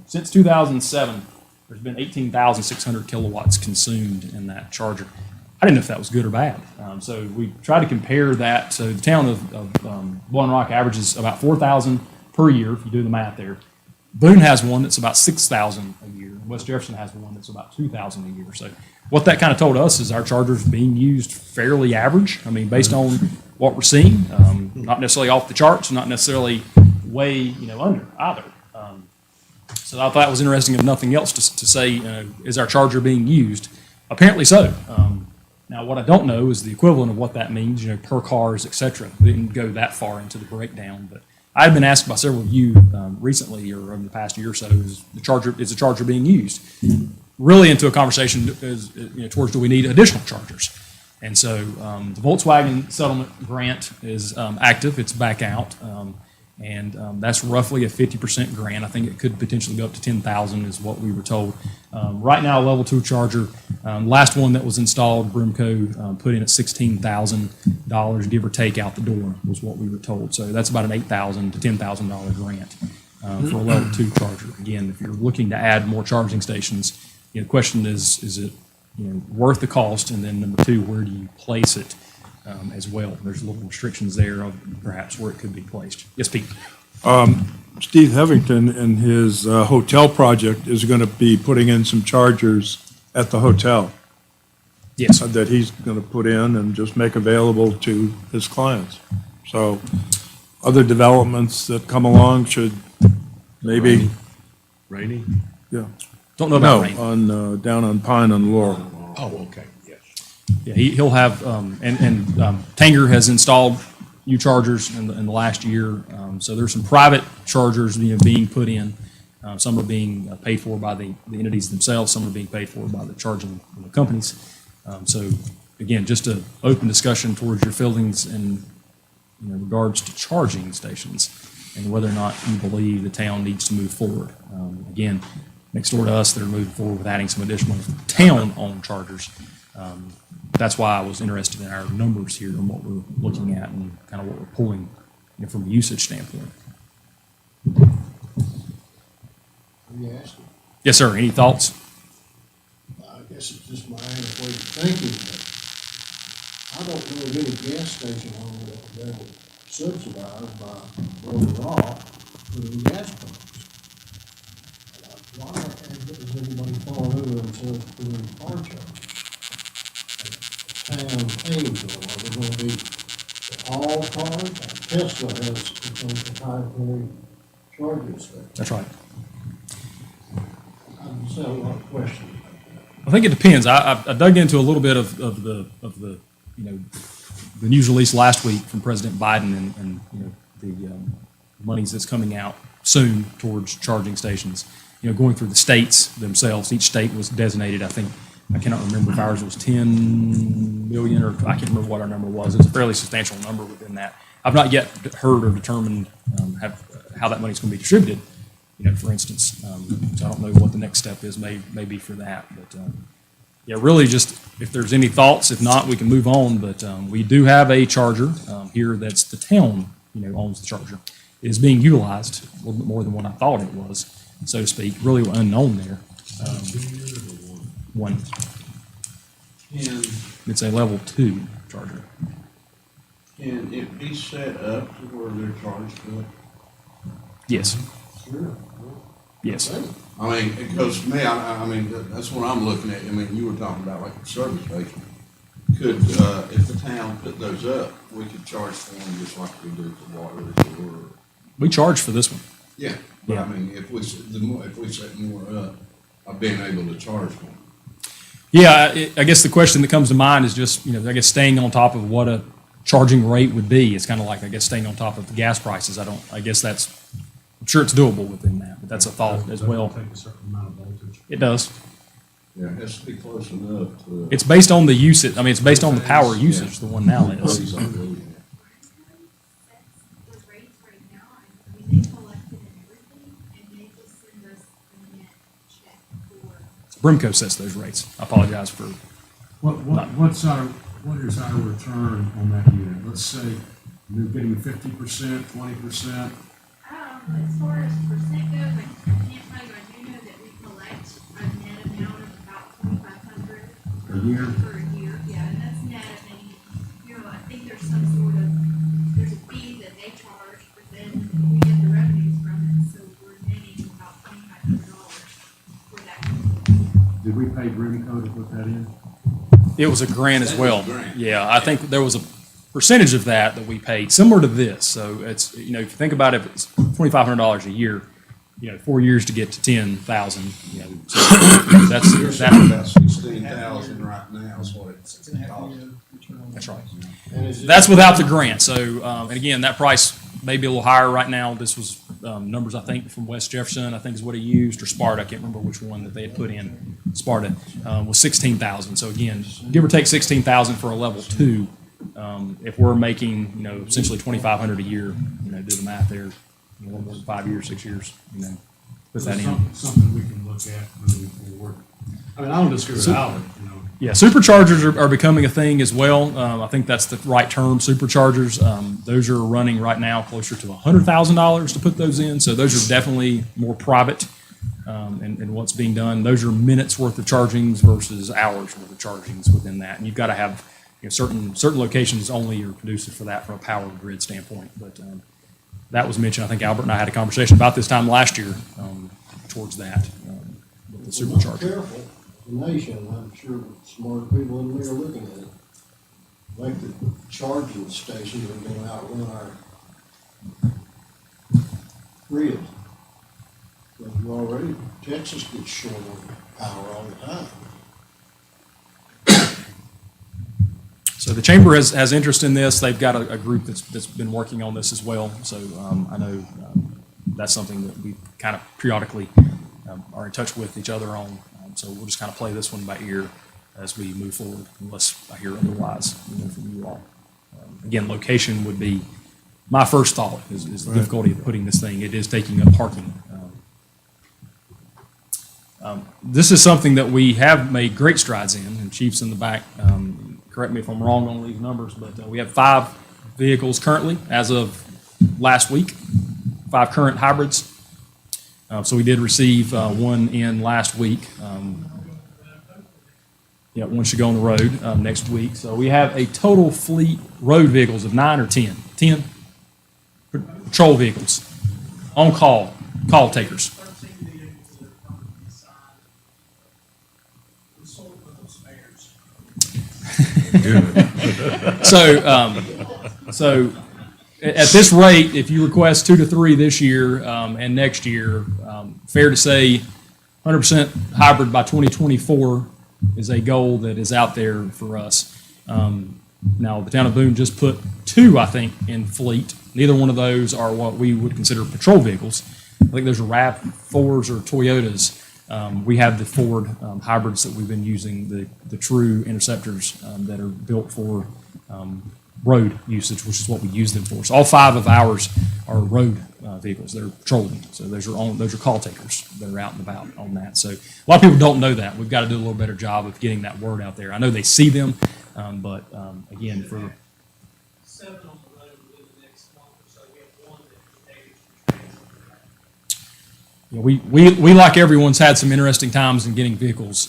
since 2007, there's been 18,600 kilowatts consumed in that charger. I didn't know if that was good or bad. So we tried to compare that. So the town of Boiling Rock averages about 4,000 per year, if you do the math there. Boone has one that's about 6,000 a year. West Jefferson has one that's about 2,000 a year. So what that kind of told us is our charger's being used fairly average. I mean, based on what we're seeing, not necessarily off the charts, not necessarily way, under either. So I thought it was interesting, if nothing else, to say, is our charger being used? Apparently so. Now, what I don't know is the equivalent of what that means, per cars, et cetera. We didn't go that far into the breakdown, but I've been asked by several of you recently or over the past year or so, is the charger being used? Really into a conversation towards, do we need additional chargers? And so the Volkswagen settlement grant is active. It's back out. And that's roughly a 50% grant. I think it could potentially go up to 10,000 is what we were told. Right now, level 2 charger, last one that was installed, Broomco put in at $16,000, give or take, out the door, was what we were told. So that's about an $8,000 to $10,000 grant for a level 2 charger. Again, if you're looking to add more charging stations, the question is it worth the cost? And then number 2, where do you place it? As well. There's little restrictions there of perhaps where it could be placed. Yes, Pete? Steve Hevington and his hotel project is going to be putting in some chargers at the hotel. Yes. That he's going to put in and just make available to his clients. So other developments that come along should maybe. Rainy? Yeah. Don't know about No, rain. on, down on Pine and Laurel. Oh, okay, yes. Yeah, he'll have, Tanger has installed new chargers in the last year. So there's some private chargers, being put in. Some are being paid for by the entities themselves. Some are being paid for by the charging companies. So again, just an open discussion towards your feelings in regards to charging stations and whether or not you believe the town needs to move forward. Again, next door to us, they're moving forward with adding some additional town-owned chargers. That's why I was interested in our numbers here and what we're looking at and kind of what we're pulling from a usage standpoint. Let me ask you, Yes, sir. Any thoughts? I guess it's just my antiquated thinking, but I don't know of any gas station on that are subsidized by Roller Rock for the gas pumps. Why is anybody falling over themselves doing car charge? Town pays, or are they gonna be all cars? Tesla has its own proprietary charging station. That's right. I just have a lot of questions. I think it depends. I dug into a little bit of the the news release last week from President Biden and the monies that's coming out soon towards charging stations. Going through the states themselves. Each state was designated, I think, I cannot remember if ours was 10 million or I can't remember what our number was. It's a fairly substantial number within that. I've not yet heard or determined how that money's going to be distributed, for instance. So I don't know what the next step is, may be for that. But yeah, really just if there's any thoughts, if not, we can move on. But we do have a charger here that's the town, owns the charger. It is being utilized a little bit more than what I thought it was, so to speak. Really unknown there. One. And It's a level 2 charger. can it be set up to where they're charged for it? Yes. Sure. Yes. I mean, because to me, I mean, that's what I'm looking at. I mean, you were talking about like a service station. Could, if the town put those up, we could charge for them just like we do for water or. We charge for this one. Yeah, but Yeah. I mean, if we set more up, of being able to charge for them. Yeah, I guess the question that comes to mind is just, I guess staying on top of what a charging rate would be. It's kind of like, I guess, staying on top of the gas prices. I guess that's, I'm sure it's doable within that, but that's a thought as well. Take a certain amount of voltage. It does. Yeah, it has to be close enough to. It's based on the usage, I mean, it's based on the power usage, the one now is. Those rates right now, I mean, they collected and everything, and they just send us a net check for. Brimco sets those rates. I apologize for, What is our return on that unit? Let's say you're getting 50%, 20%. As far as percent goes, I can't tell you, I do know that we collect a net amount of about 2,500. A year? For a year, yeah, and that's net of any, I think there's some sort of, there's a fee that they charge, but then we get the revenues from it, so we're netting about $2,500 for that. Did we pay Brimco to put that in? it was a grant as That was well. a grant. Yeah, I think there was a percentage of that we paid, similar to this. So it's, if you think about it, if it's $2,500 a year, 4 years to get to 10,000, so that's, You're saying about 16,000 right now is what it's costing. that's right. That's without the grant. So, and again, that price may be a little higher right now. This was numbers, I think, from West Jefferson, I think is what he used, or Sparta. I can't remember which one that they had put in. Sparta was 16,000. So again, give or take 16,000 for a level 2. If we're making, essentially 2,500 a year, do the math there, a little more than 5 years, 6 years, put that in. Something we can look at moving forward. I mean, I don't disagree with Albert, Yeah, superchargers are becoming a thing as well. I think that's the right term, superchargers. Those are running right now closer to $100,000 to put those in. So those are definitely more private in what's being done. Those are minutes worth of chargings versus hours worth of chargings within that. And you've got to have certain locations only are conducive for that from a power grid standpoint. But that was mentioned. I think Albert and I had a conversation about this time last year towards that with the supercharger. Careful, the nation, I'm sure smart people in there are looking at it. Like the charging stations are going to outrun our grid. Because we're already, Texas gets short on power all the time. So the chamber has interest in this. They've got a group that's been working on this as well. So I know that's something that we kind of periodically are in touch with each other on. So we'll just kind of play this one by ear as we move forward, unless I hear otherwise from you all. Again, location would be my first thought is the difficulty of putting this thing. It is taking up parking. This is something that we have made great strides in, and Chief's in the back. Correct me if I'm wrong on these numbers, but we have 5 vehicles currently as of last week, 5 current hybrids. So we did receive one in last week. One should go on the road next week. So we have a total fleet road vehicles of 9 or 10. 10 patrol vehicles on call takers. So at this rate, if you request 2 to 3 this year and next year, fair to say 100% hybrid by 2024 is a goal that is out there for us. Now, the town of Boone just put 2, I think, in fleet. Neither one of those are what we would consider patrol vehicles. I think those are RAV4s or Toyotas. We have the Ford hybrids that we've been using, the true interceptors that are built for road usage, which is what we use them for. So all 5 of ours are road vehicles. They're patrolling. So those are call takers that are out and about on that. So a lot of people don't know that. We've got to do a little better job of getting that word out there. I know they see them, but again, for 7 on the road within the next month or so, we have 1 that we like everyone's had some interesting times in getting vehicles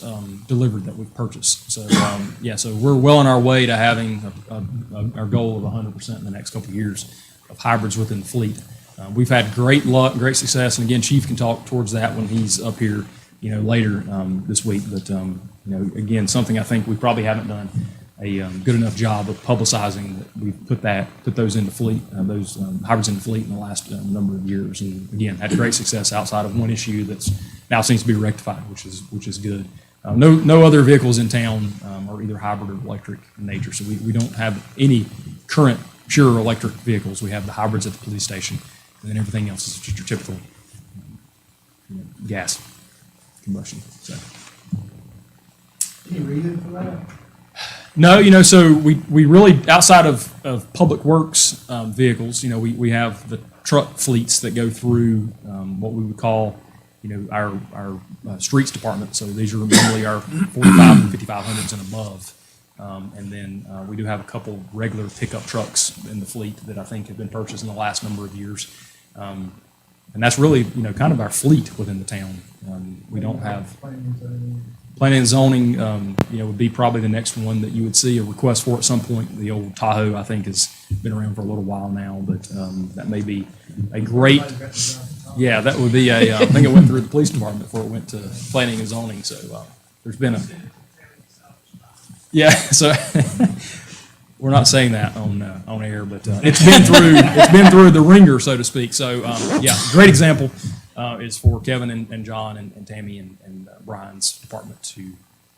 delivered that we've purchased. So so we're well on our way to having our goal of 100% in the next couple of years of hybrids within the fleet. We've had great luck, great success, and again, Chief can talk towards that when he's up here, later this week. But again, something I think we probably haven't done a good enough job of publicizing that we've put those into fleet, those hybrids into fleet in the last number of years, and again had great success outside of one issue that's now seems to be rectified, which is good. No other vehicles in town are either hybrid or electric in nature, so we don't have any current pure electric vehicles. We have the hybrids at the police station, and then everything else is just your typical gas combustion. So. Any reason for that? No, so we really, outside of public works vehicles, we have the truck fleets that go through what we would call, our streets department. So these are normally our 45 and 5500s and above. And then we do have a couple regular pickup trucks in the fleet that I think have been purchased in the last number of years. And that's really, kind of our fleet within the town. We don't have. Planning and zoning, would be probably the next one that you would see a request for at some point. The old Tahoe, I think, has been around for a little while now, but that may be a great, yeah, that would be I think it went through the police department before it went to planning and zoning, so there's been a, yeah, so we're not saying that on air, but it's been through the ringer, so to speak. So, yeah, great example. Is for Kevin and John and Tammy and Brian's department to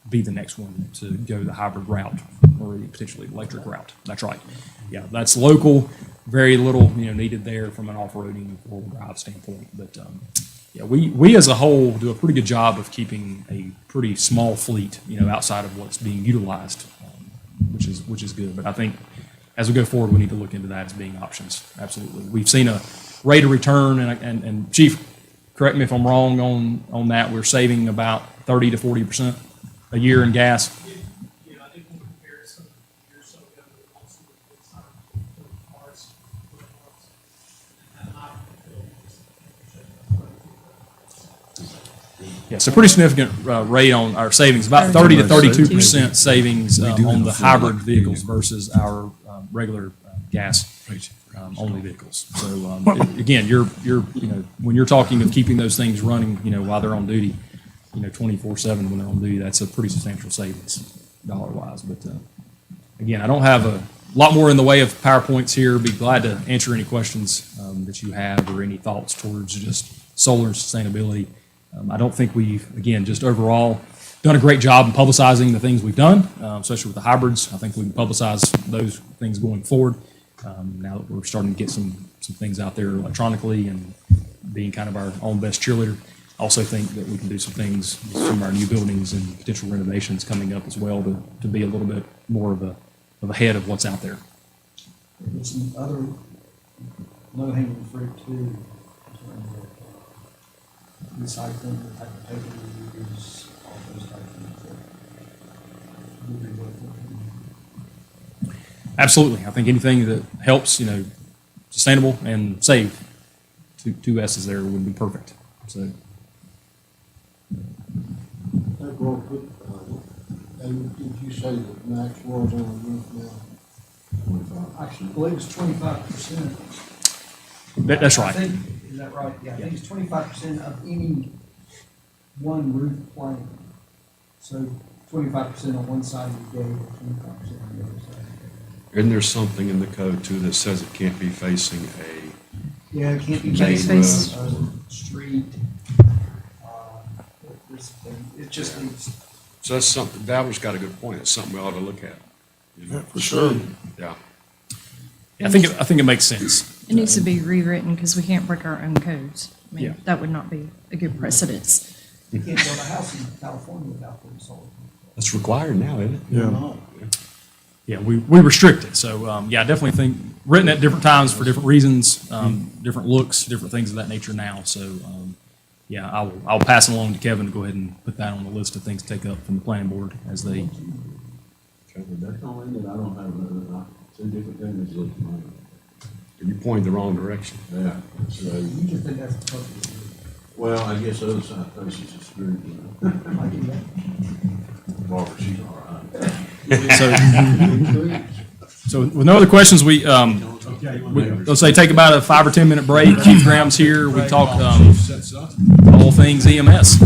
be the next one to go the hybrid route or potentially electric route. That's right. Yeah, that's local. Very little needed there from an off-roading four-wheel drive standpoint. But yeah, we as a whole do a pretty good job of keeping a pretty small fleet outside of what's being utilized, which is good. But I think as we go forward, we need to look into that as being options. Absolutely. We've seen a rate of return and Chief, correct me if I'm wrong on that. We're saving about 30 to 40% a year in gas. Yeah, I think we'll compare some years so ago, but also with some parts, Yeah, so pretty significant rate on our savings, about 30 to 32% savings on the hybrid vehicles versus our regular gas only vehicles. So again, you're when you're talking of keeping those things running, while they're on duty, 24/7 when they're on duty, that's a pretty substantial savings dollar wise. But again, I don't have a lot more in the way of PowerPoints here. Be glad to answer any questions that you have or any thoughts towards just solar and sustainability. I don't think we've, again, just overall done a great job in publicizing the things we've done, especially with the hybrids. I think we can publicize those things going forward. Now that we're starting to get some things out there electronically and being kind of our own best cheerleader, I also think that we can do some things with some of our new buildings and potential renovations coming up as well to be a little bit more of a head of what's out there. There's some other low-hanging fruit too, in terms of recycling, the type of paper we use, all those type of things that would be worth looking at. Absolutely. I think anything that helps, sustainable and save, two S's there would be perfect. So. That real quick, David, did you say that Maxwell's on the roof now? Actually, I believe it's 25%. That's right. I think, is that right? Yeah, I think it's 25% of any one roof plane. So 25% on one side of the gate, and 25% on the other side. Isn't there something in the code too that says it can't be facing a? Yeah, it can't be Main facing a street. It just needs. So that's something, Val's got a good point. It's something we ought to look at. Yeah, for sure. Yeah. I think it makes sense. It needs to be rewritten because we can't break our own codes. I mean, Yeah. that would not be a good precedence. You can't build a house in California without putting solar. That's required now, isn't it? Yeah. Yeah, we restrict it. So, yeah, I definitely think written at different times for different reasons, different looks, different things of that nature now. So, yeah, I'll pass it along to Kevin to go ahead and put that on the list of things to take up from the planning board as they. That's only that I don't have, two different things look mine. You pointed the wrong direction. Yeah, so, You just think that's appropriate. well, I guess the other side faces the street, I do that. Barbara, she's all right. So with no other questions, let's say take about a 5 or 10 minute break. Chief Graham's here. We talk all things EMS.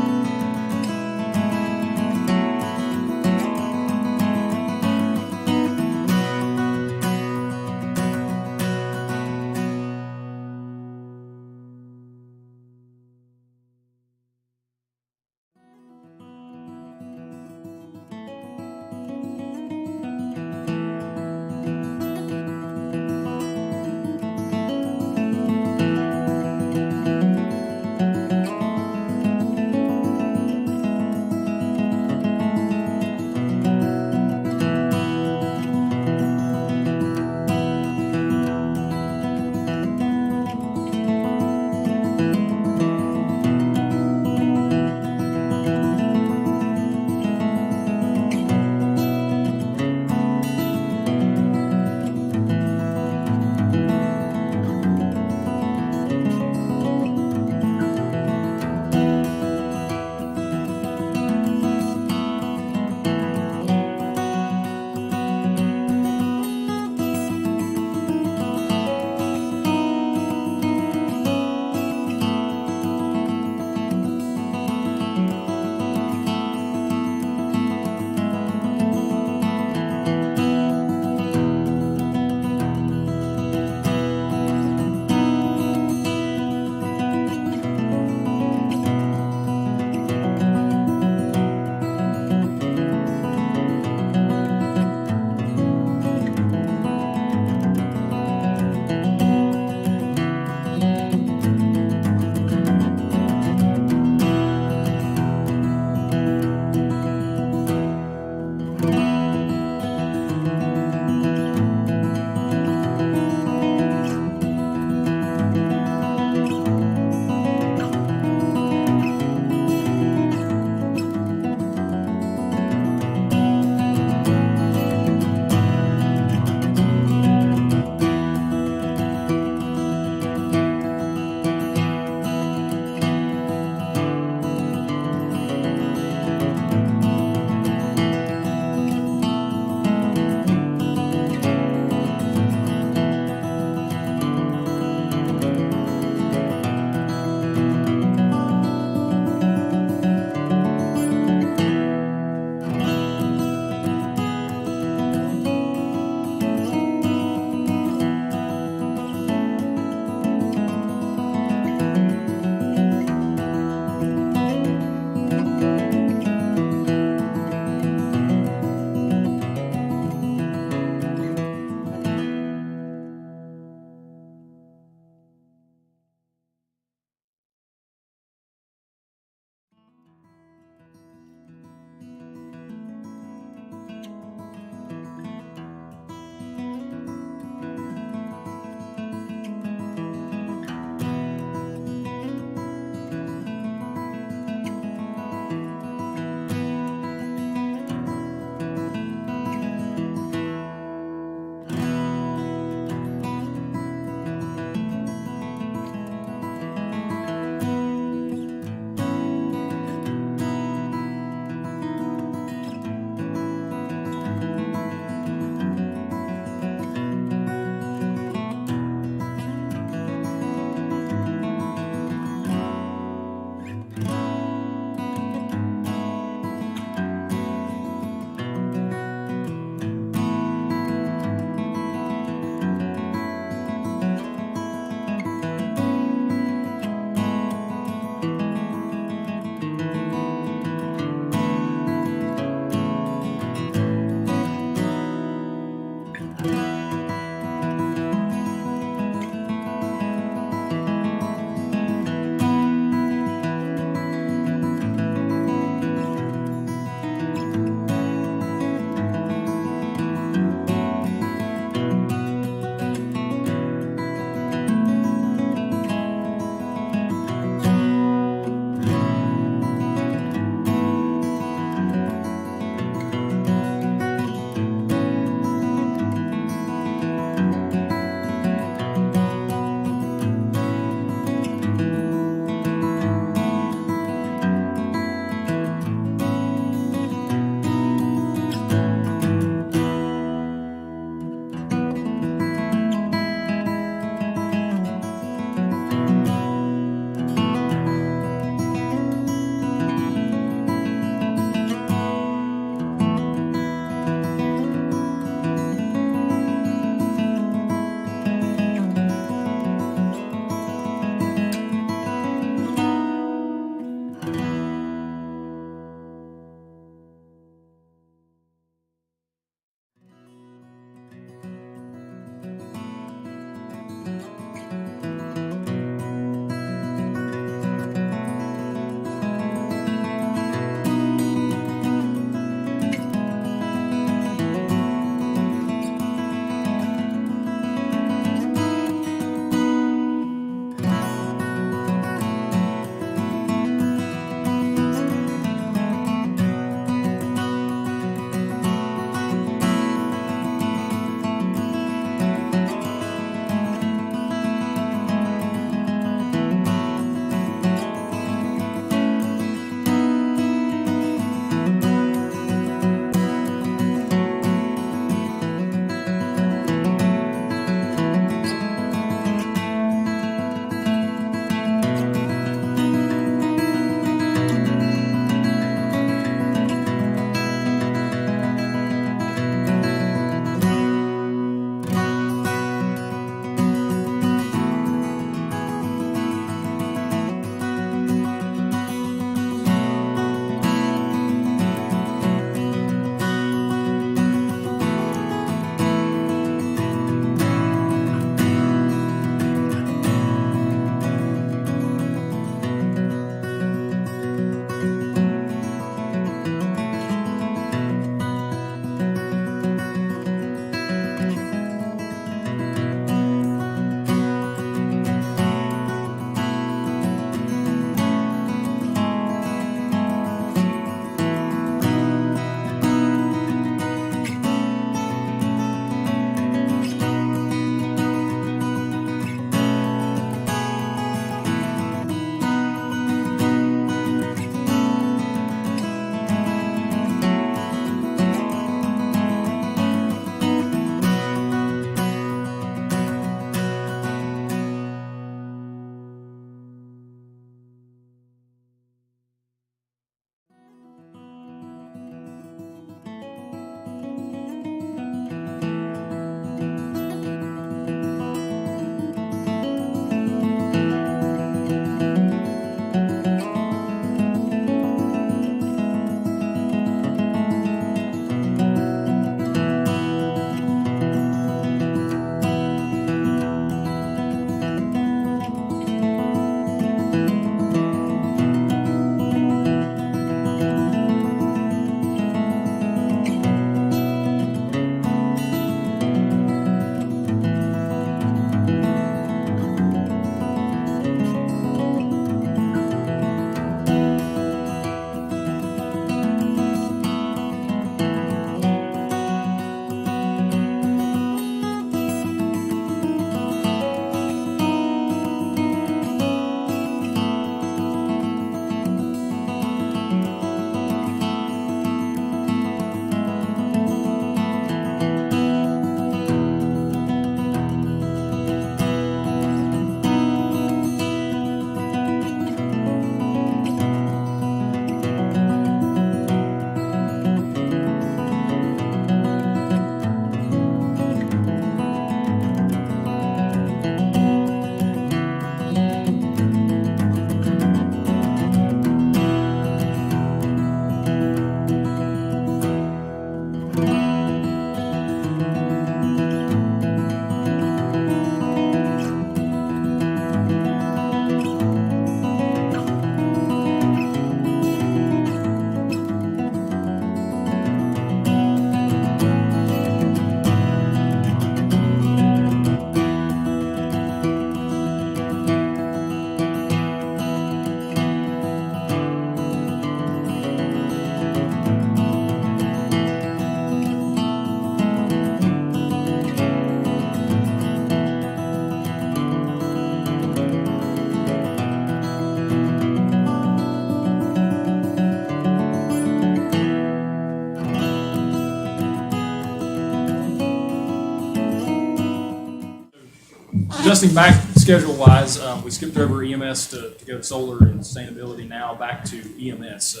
adjusting back schedule-wise, we skipped over EMS to go to solar and sustainability, now back to EMS. So,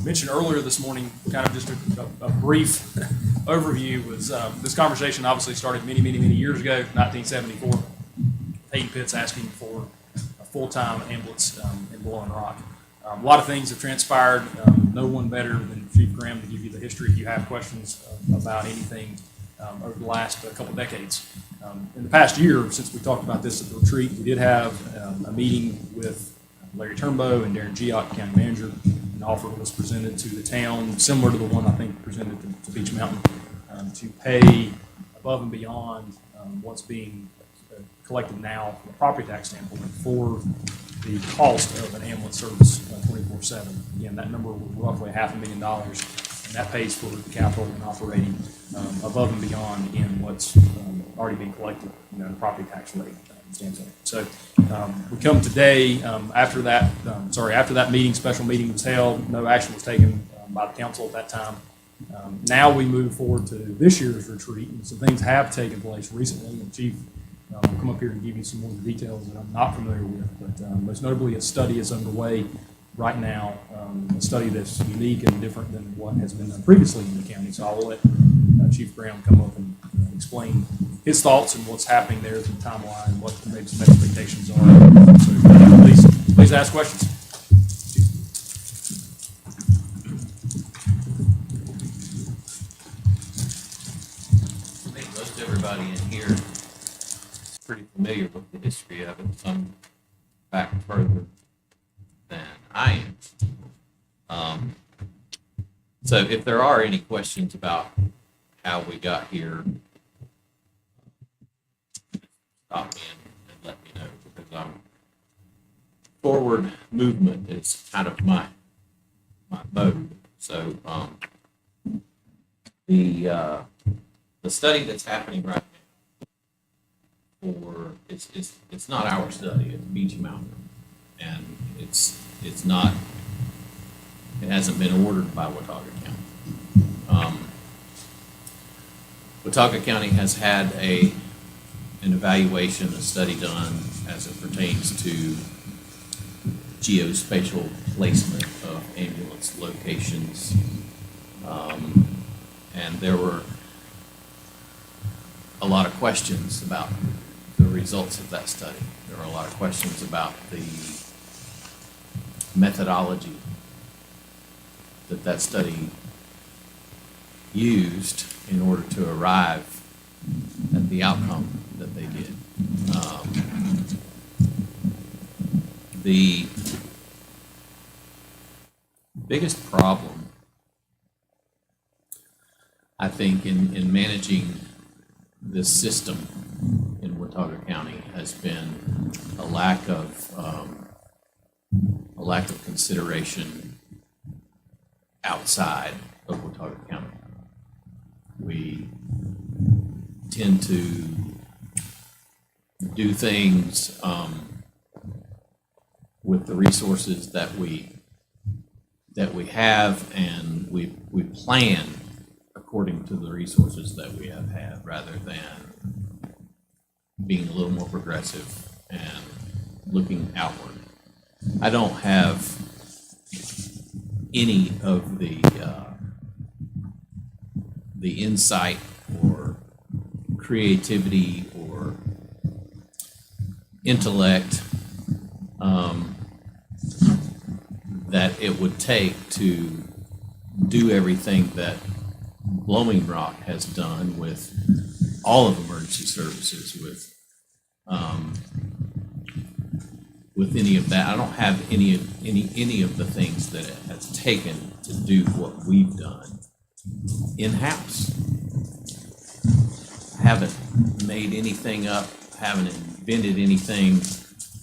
mentioned earlier this morning, kind of just a brief overview was, this conversation obviously started many years ago, 1974. Hayden Pitts asking for a full-time ambulance in Blowing Rock. A lot of things have transpired. No one better than Chief Graham to give you the history if you have questions about anything over the last couple decades. In the past year, since we talked about this at the retreat, we did have a meeting with Larry Turnbow and Darren Geock, County Manager. An offer was presented to the town, similar to the one I think presented to Beach Mountain, to pay above and beyond what's being collected now from a property tax standpoint for the cost of an ambulance service 24/7. Again, that number was roughly $500,000, and that pays for the capital and operating above and beyond in what's already been collected, in the property tax rate standpoint. So we come today after that meeting, special meeting was held. No action was taken by the council at that time. Now we move forward to this year's retreat, and some things have taken place recently. And Chief will come up here and give you some more details that I'm not familiar with. But most notably, a study is underway right now, a study that's unique and different than what has been done previously in the county. So I will let Chief Graham come up and explain his thoughts and what's happening there, the timeline, what maybe some expectations are. So please ask questions. I think most everybody in here is pretty familiar with the history of it, some back further than I am. So if there are any questions about how we got here, stop me and let me know, because forward movement is kind of my mode. So the study that's happening right now it's not our study, it's Beach Mountain, and it hasn't been ordered by Watauga County. Watauga County has had an evaluation, a study done as it pertains to geospatial placement of ambulance locations. And there were a lot of questions about the results of that study. There were a lot of questions about the methodology that study used in order to arrive at the outcome that they did. The biggest problem, I think, in managing this system in Watauga County has been a lack of consideration outside of Watauga County. We tend to do things with the resources that we have, and we plan according to the resources that we have had, rather than being a little more progressive and looking outward. I don't have any of the insight or creativity or intellect that it would take to do everything that Blowing Rock has done with all of emergency services, with any of that. I don't have any of the things that it has taken to do what we've done in-house. Haven't made anything up, haven't invented anything.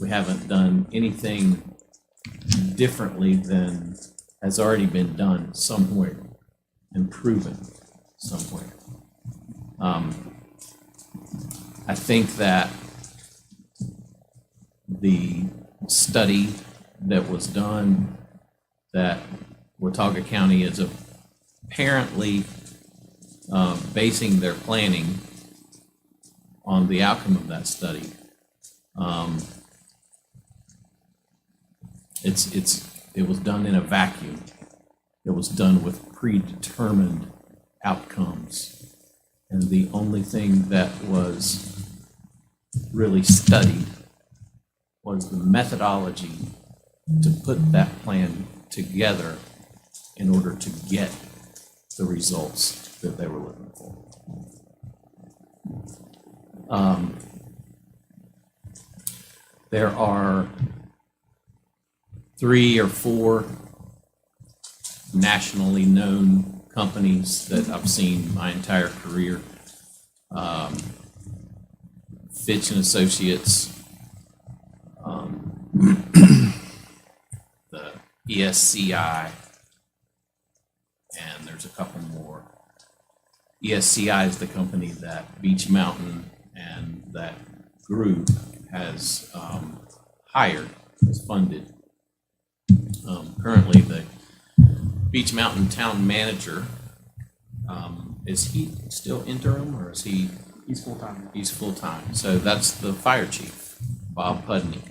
We haven't done anything differently than has already been done somewhere and proven somewhere. I think that the study that was done, that Watauga County is apparently basing their planning on the outcome of that study, Um, it was done in a vacuum. It was done with predetermined outcomes. And the only thing that was really studied was the methodology to put that plan together in order to get the results that they were looking for. There are 3 or 4 nationally known companies that I've seen my entire career. Fitch and Associates, the ESCI, and there's a couple more. ESCI is the company that Beech Mountain and that group has hired, has funded. Currently, the Beech Mountain town manager, is he still interim or is he? He's full-time. He's full-time. So that's the fire chief, Bob Pudney,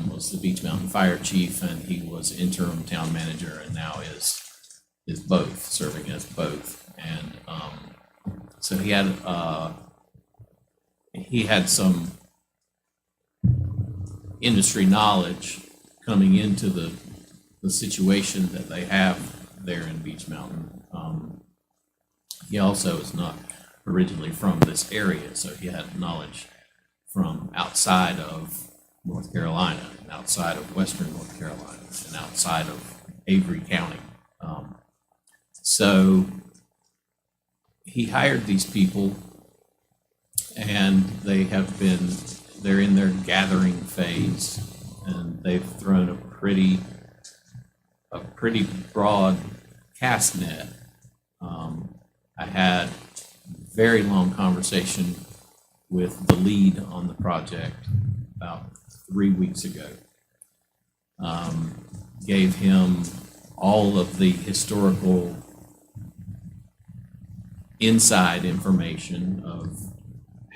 was the Beech Mountain fire chief, and he was interim town manager and now is both, serving as both. And so he had some industry knowledge coming into the situation that they have there in Beech Mountain. He also is not originally from this area, so he had knowledge from outside of North Carolina, and outside of Western North Carolina, and outside of Avery County. So he hired these people, and they're in their gathering phase, and they've thrown a pretty broad cast net. I had a very long conversation with the lead on the project about 3 weeks ago. Gave him all of the historical inside information of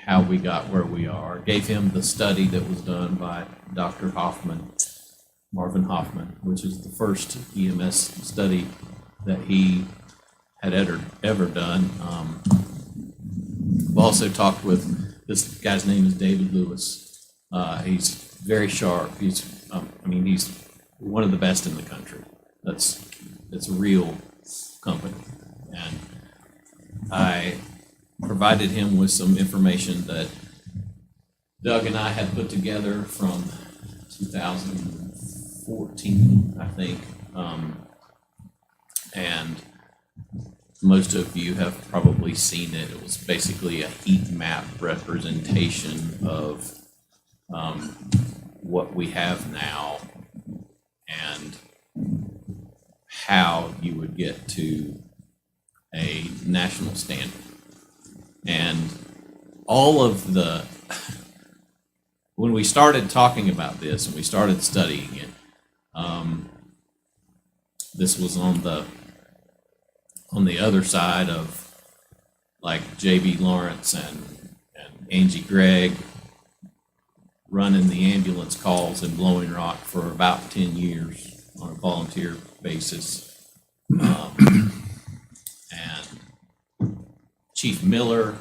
how we got where we are. Gave him the study that was done by Dr. Hoffman, Marvin Hoffman, which is the first EMS study that he had ever done. I've also talked with, this guy's name is David Lewis. He's very sharp. He's one of the best in the country. It's a real company. And I provided him with some information that Doug and I had put together from 2014, I think. And most of you have probably seen it. It was basically a heat map representation of what we have now and how you would get to a national standard. And all of when we started talking about this and we started studying it, this was on the other side of like J.B. Lawrence and Angie Gregg running the ambulance calls in Blowing Rock for about 10 years on a volunteer basis. And Chief Miller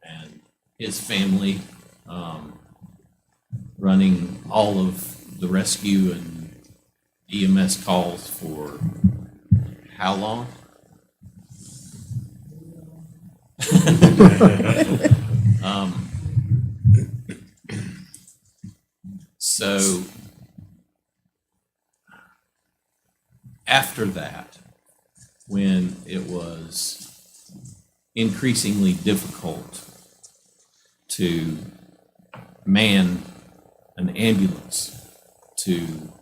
and his family running all of the rescue and EMS calls for how long? So after that, when it was increasingly difficult to man an ambulance, to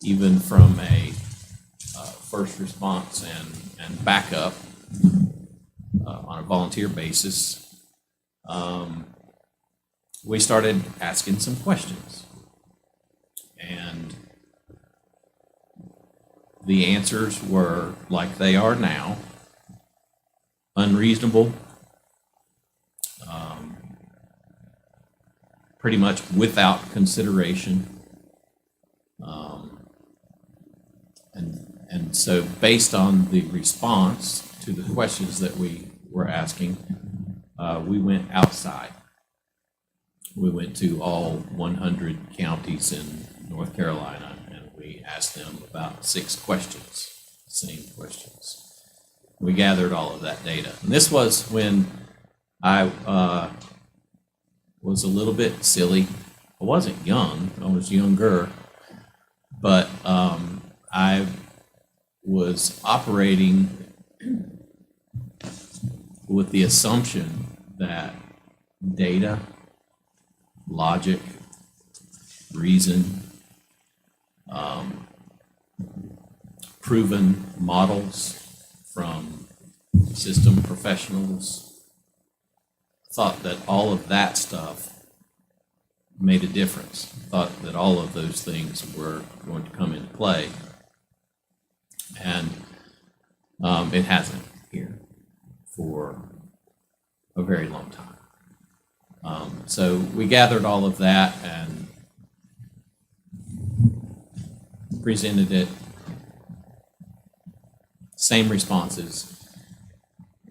even from a first response and backup on a volunteer basis, we started asking some questions. And the answers were like they are now: unreasonable, pretty much without consideration. And so based on the response to the questions that we were asking, we went outside. We went to all 100 counties in North Carolina, and we asked them about 6 questions, same questions. We gathered all of that data. And this was when I was a little bit silly. I wasn't young, I was younger, but I was operating with the assumption that data, logic, reason, proven models from system professionals, thought that all of that stuff made a difference, thought that all of those things were going to come into play. And it hasn't here for a very long time. So we gathered all of that and presented it, same responses,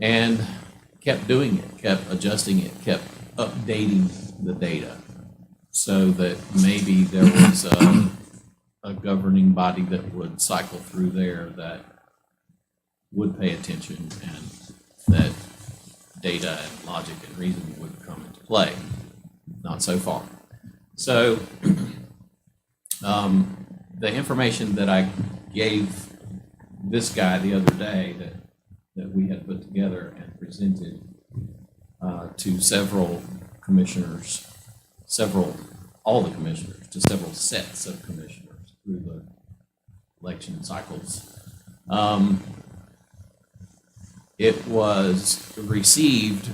and kept doing it, kept adjusting it, kept updating the data so that maybe there was a governing body that would cycle through there that would pay attention and that data and logic and reason would come into play. Not so far. So the information that I gave this guy the other day that we had put together and presented to several commissioners, all the commissioners, to several sets of commissioners through the election cycles. It was received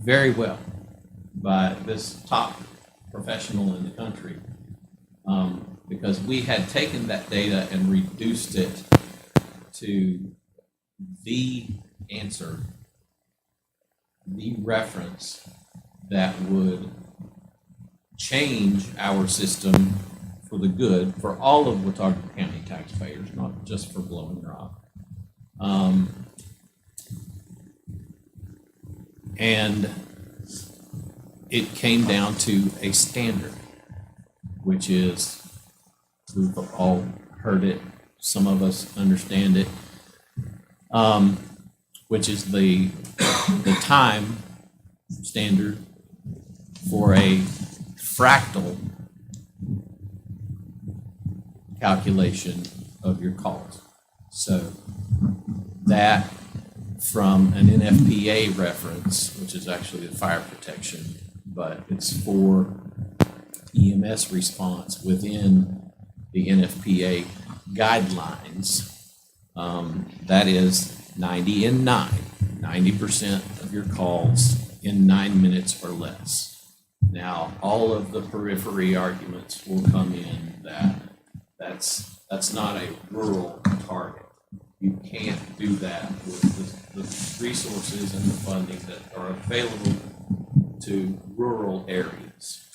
very well by this top professional in the country, because we had taken that data and reduced it to the answer, the reference that would change our system for the good for all of Watauga County taxpayers, not just for Blowing Rock. And it came down to a standard, which is, we've all heard it, some of us understand it, which is the time standard for a fractal calculation of your calls. So that from an NFPA reference, which is actually the fire protection, but it's for EMS response within the NFPA guidelines, that is 90 and 9, 90% of your calls in 9 minutes or less. Now, all of the periphery arguments will come in that that's not a rural target. You can't do that with the resources and the funding that are available to rural areas,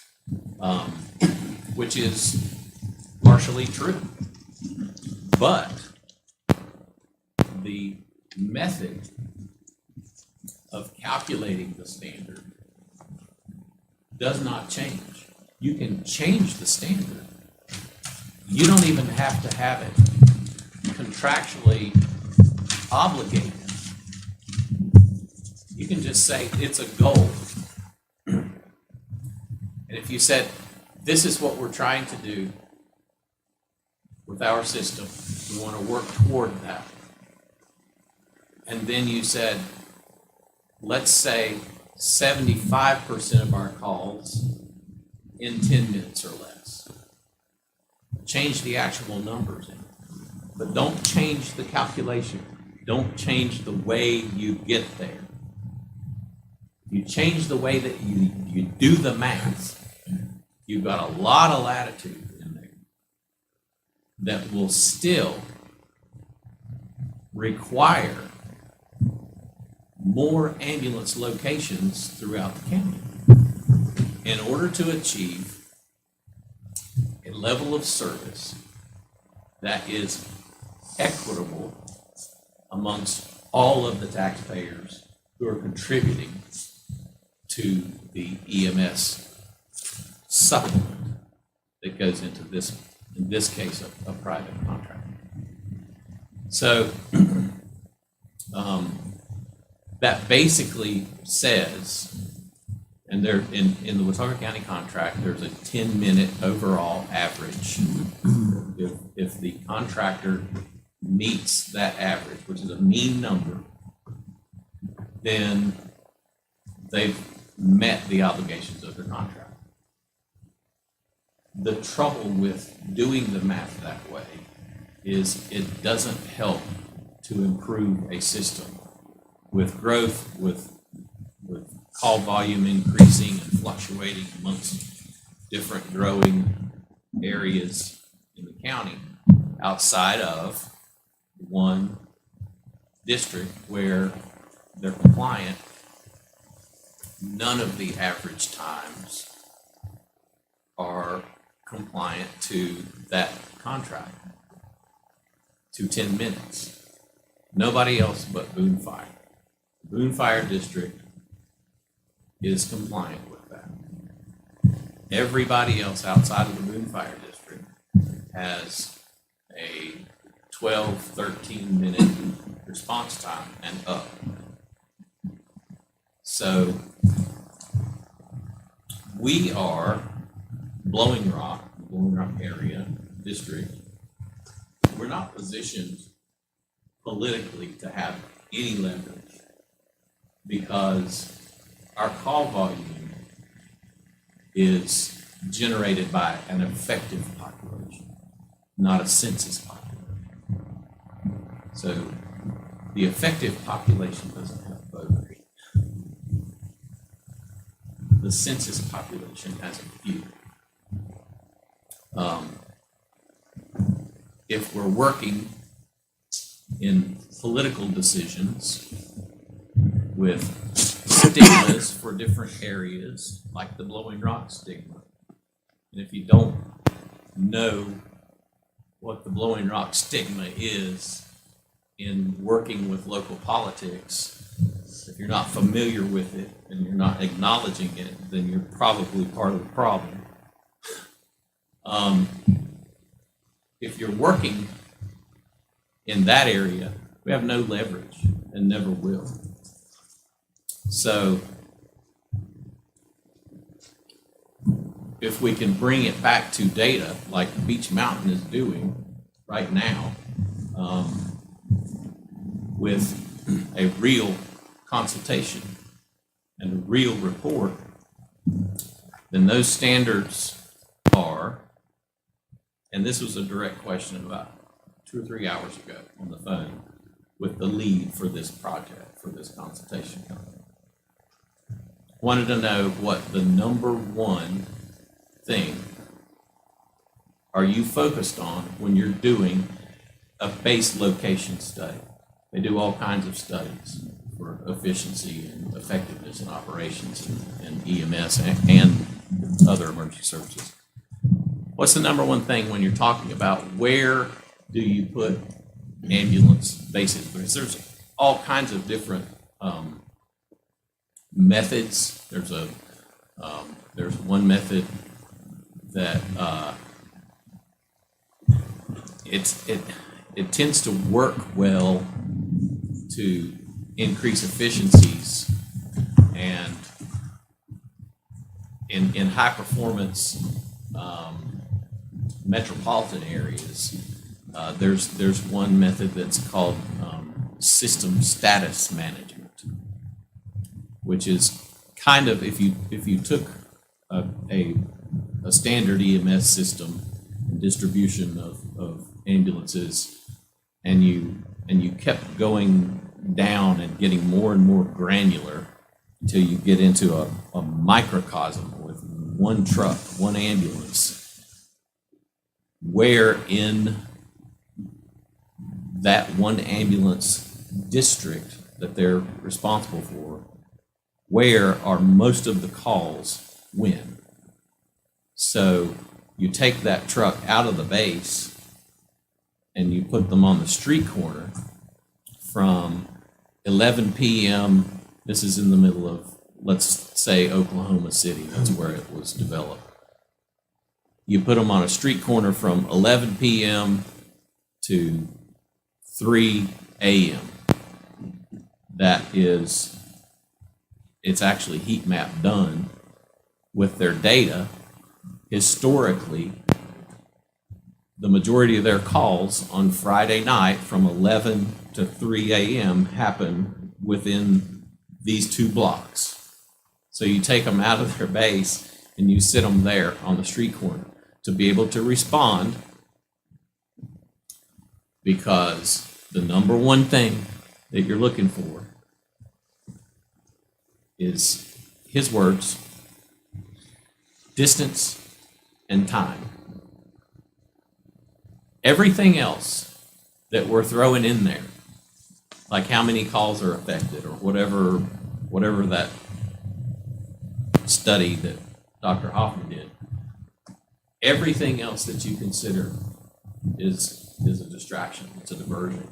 which is partially true. But the method of calculating the standard does not change. You can change the standard. You don't even have to have it contractually obligated. You can just say it's a goal. And if you said, this is what we're trying to do with our system, we want to work toward that. And then you said, let's say 75% of our calls in 10 minutes or less. Change the actual numbers in, but don't change the calculation. Don't change the way you get there. You change the way that you do the math, you've got a lot of latitude in there that will still require more ambulance locations throughout the county. in order to achieve a level of service that is equitable amongst all of the taxpayers who are contributing to the EMS supplement that goes into this, in this case, a private contract. So that basically says, and there in the Watauga County contract, there's a 10-minute overall average. If the contractor meets that average, which is a mean number, then they've met the obligations of their contract. The trouble with doing the math that way is it doesn't help to improve a system. With growth, with call volume increasing and fluctuating amongst different growing areas in the county outside of one district where they're compliant, none of the average times are compliant to that contract, to 10 minutes. Nobody else but Boone Fire. Boone Fire District is compliant with that. Everybody else outside of the Boone Fire District has a 12, 13-minute response time and up. So we are Blowing Rock area district. We're not positioned politically to have any leverage because our call volume is generated by an effective population, not a census population. So the effective population doesn't have voters. The census population has a few. If we're working in political decisions with stigmas for different areas, like the Blowing Rock stigma, and if you don't know what the Blowing Rock stigma is in working with local politics, if you're not familiar with it and you're not acknowledging it, then you're probably part of the problem. If you're working in that area, we have no leverage and never will. So if we can bring it back to data like Beech Mountain is doing right now, with a real consultation and a real report, then those standards are, and this was a direct question about 2 or 3 hours ago on the phone with the lead for this project, for this consultation company. Wanted to know what the number one thing are you focused on when you're doing a base location study. They do all kinds of studies for efficiency and effectiveness in operations and EMS and other emergency services. What's the number one thing when you're talking about where do you put ambulance bases? Because there's all kinds of different methods. There's one method that it tends to work well to increase efficiencies, and in high performance metropolitan areas, there's one method that's called system status management, which is kind of if you took a standard EMS system and distribution of ambulances, and you kept going down and getting more and more granular until you get into a microcosm with one truck, one ambulance, where in that one ambulance district that they're responsible for, where are most of the calls when? So you take that truck out of the base and you put them on the street corner from 11 p.m. This is in the middle of, let's say, Oklahoma City. That's where it was developed. You put them on a street corner from 11 p.m. to 3 a.m. That is, it's actually heat map done with their data. Historically, the majority of their calls on Friday night from 11 to 3 a.m. happen within these 2 blocks. So you take them out of their base and you sit them there on the street corner to be able to respond, because the number one thing that you're looking for is, his words, distance and time. Everything else that we're throwing in there, like how many calls are affected or whatever that study that Dr. Hoffman did, everything else that you consider is a distraction. It's a diversion.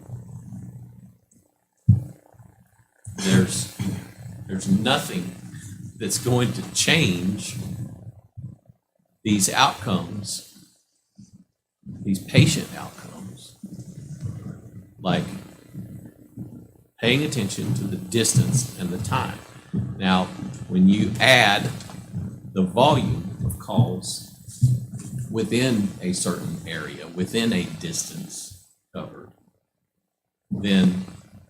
There's nothing that's going to change these outcomes, these patient outcomes, like paying attention to the distance and the time. Now, when you add the volume of calls within a certain area, within a distance covered, then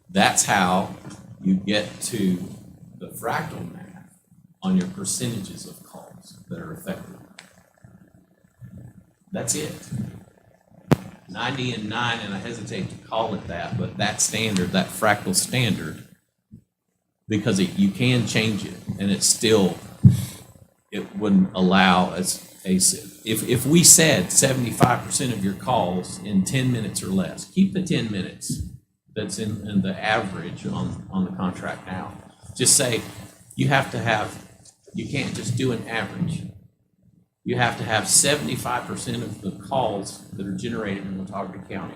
that's how you get to the fractal math on your percentages of calls that are affected. That's it. 90 and 9, and I hesitate to call it that, but that standard, that fractal standard, because you can change it, and it wouldn't allow if we said 75% of your calls in 10 minutes or less, keep the 10 minutes that's in the average on the contract now. Just say you can't just do an average. You have to have 75% of the calls that are generated in Watauga County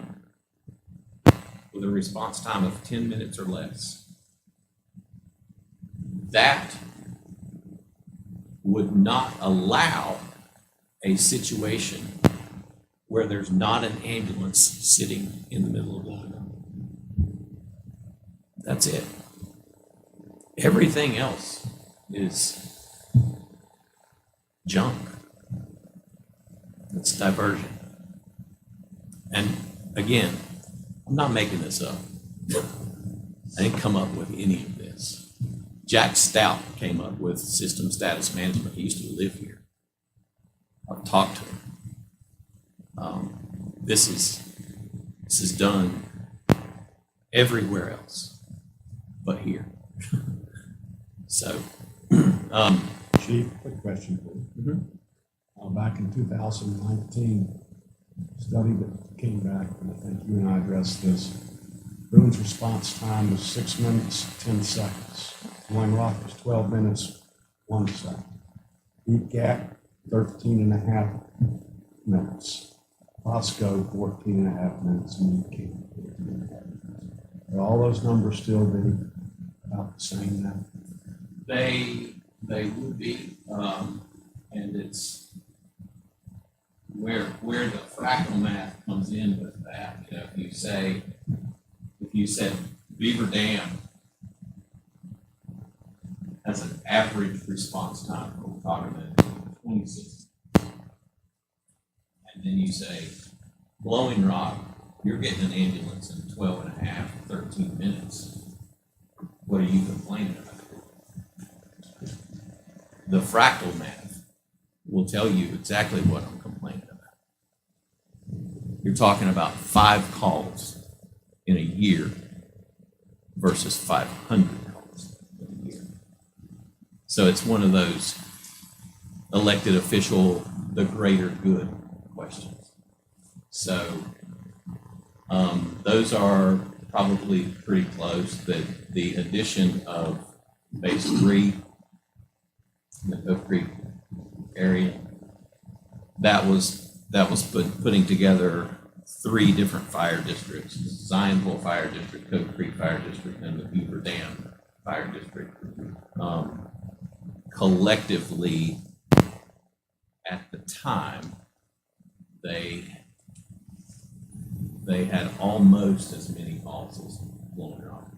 with a response time of 10 minutes or less. That would not allow a situation where there's not an ambulance sitting in the middle of the highway. That's it. Everything else is junk. It's diversion. And again, I'm not making this up. I didn't come up with any of this. Jack Stout came up with system status management. He used to live here. I've talked to him. This is done everywhere else but here. So, Chief, quick question for you. Back in 2019, study that came back, and I think you and I addressed this, Boone's response time was 6 minutes, 10 seconds. Wine Rock was 12 minutes, 1 second. Deep Gap, 13 and a half minutes. Fosco, 14 and a half minutes, and Mead King, 14 and a half minutes. Are all those numbers still be about the same now? They would be, and it's where the fractal math comes in with that. You know, if you said Beaver Dam has an average response time, we're talking about 26. And then you say Blowing Rock, you're getting an ambulance in 12 and a half, 13 minutes. What are you complaining about? The fractal math will tell you exactly what I'm complaining about. You're talking about 5 calls in a year versus 500 calls in a year. So it's one of those elected official, the greater good questions. So those are probably pretty close. The addition of phase 3 in the Oak Creek area putting together 3 different fire districts: Zionville Fire District, Cove Creek Fire District, and the Beaver Dam Fire District. Collectively, at the time, they had almost as many calls as Blowing Rock.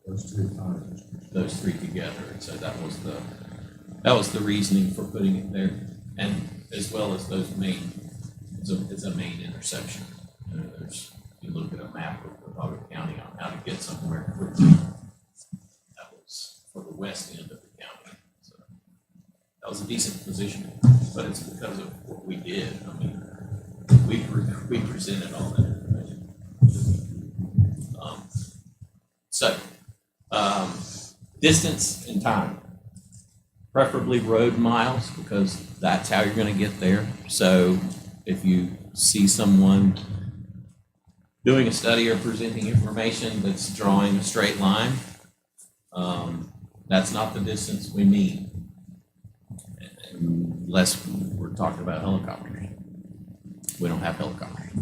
Those 3 fire districts. Those 3 together, and so that was the reasoning for putting it there, and as well as those main. It's a main intersection. There's, if you look at a map of Watauga County on how to get somewhere quickly, that was for the west end of the county. So that was a decent position, but it's because of what we did. I mean, we presented all that information. Distance and time, preferably road miles, because that's how you're going to get there. So if you see someone doing a study or presenting information that's drawing a straight line, that's not the distance we need, unless we're talking about helicopters. We don't have helicopters.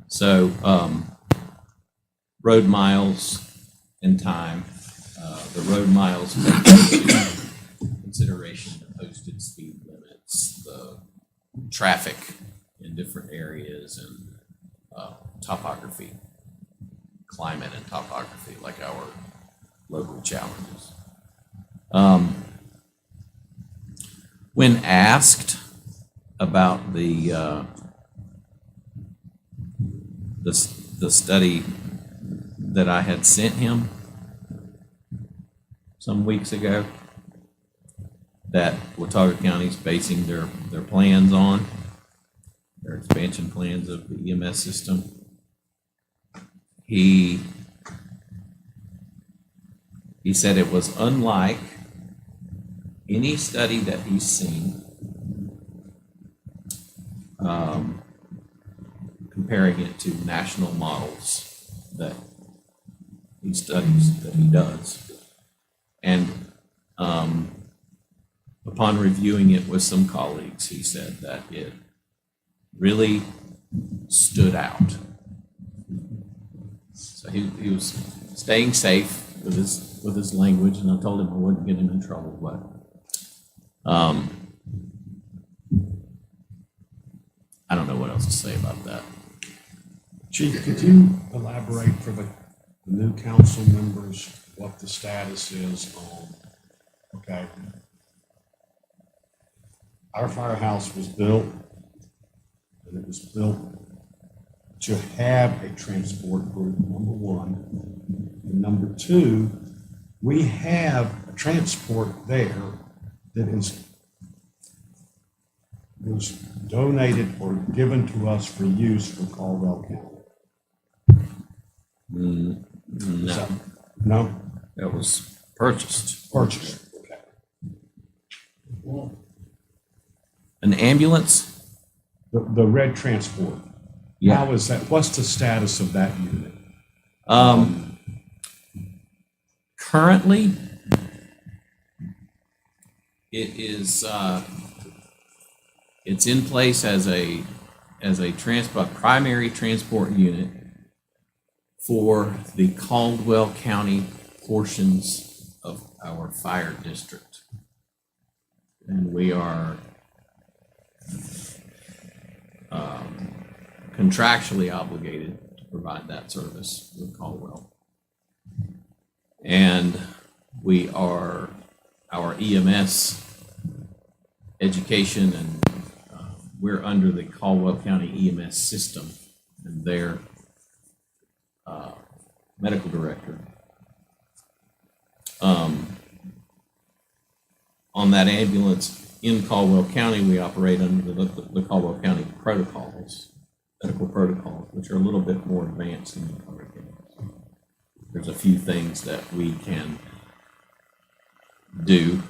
So road miles and time. The road miles take into consideration the posted speed limits, the traffic in different areas, and topography, climate and topography, like our local challenges. When asked about the study that I had sent him some weeks ago, that Watauga County is basing their plans on, their expansion plans of the EMS system. He said it was unlike any study that he's seen, comparing it to national models that he studies, that he does. And upon reviewing it with some colleagues, he said that it really stood out. So he was staying safe with his language, and I told him I wouldn't get him in trouble, but I don't know what else to say about that. Chief, could you elaborate for the new council members what the status is on, okay, our firehouse was built, and it was built to have a transport group, number one. And number two, we have a transport there that was donated or given to us for use for Caldwell County. No, No? it was purchased. Purchased, okay. An ambulance? The red transport. Yeah. How is that, what's the status of that unit? Currently, it is, it's in place as a primary transport unit for the Caldwell County portions of our fire district. And we are contractually obligated to provide that service with Caldwell. And we are, our EMS education, and we're under the Caldwell County EMS system, and their medical director. On that ambulance in Caldwell County, we operate under the Caldwell County protocols, medical protocols, which are a little bit more advanced than the other counties. There's a few things that we can do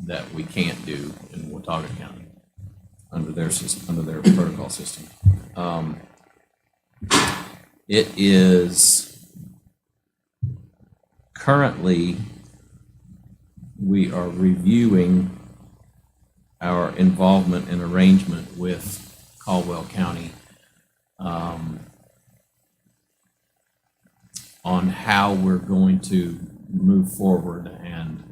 that we can't do in Watauga County under their system, under their protocol system. It is currently, we are reviewing our involvement and arrangement with Caldwell County on how we're going to move forward and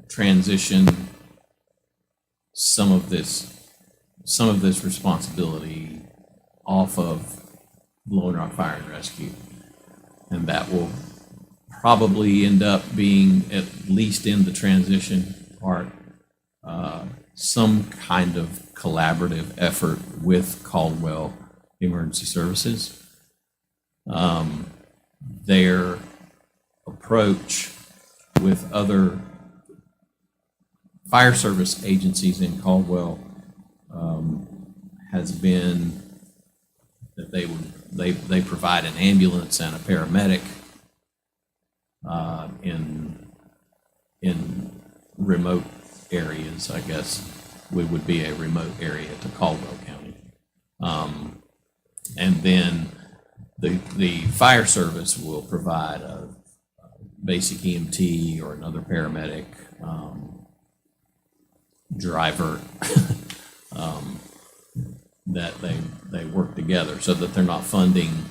transition some of this responsibility off of Blowing Rock Fire and Rescue. And that will probably end up being, at least in the transition part, some kind of collaborative effort with Caldwell Emergency Services. Their approach with other fire service agencies in Caldwell has been that they provide an ambulance and a paramedic in remote areas. I guess we would be a remote area to Caldwell County, and then the fire service will provide a basic EMT or another paramedic, driver, that they work together so that they're not funding,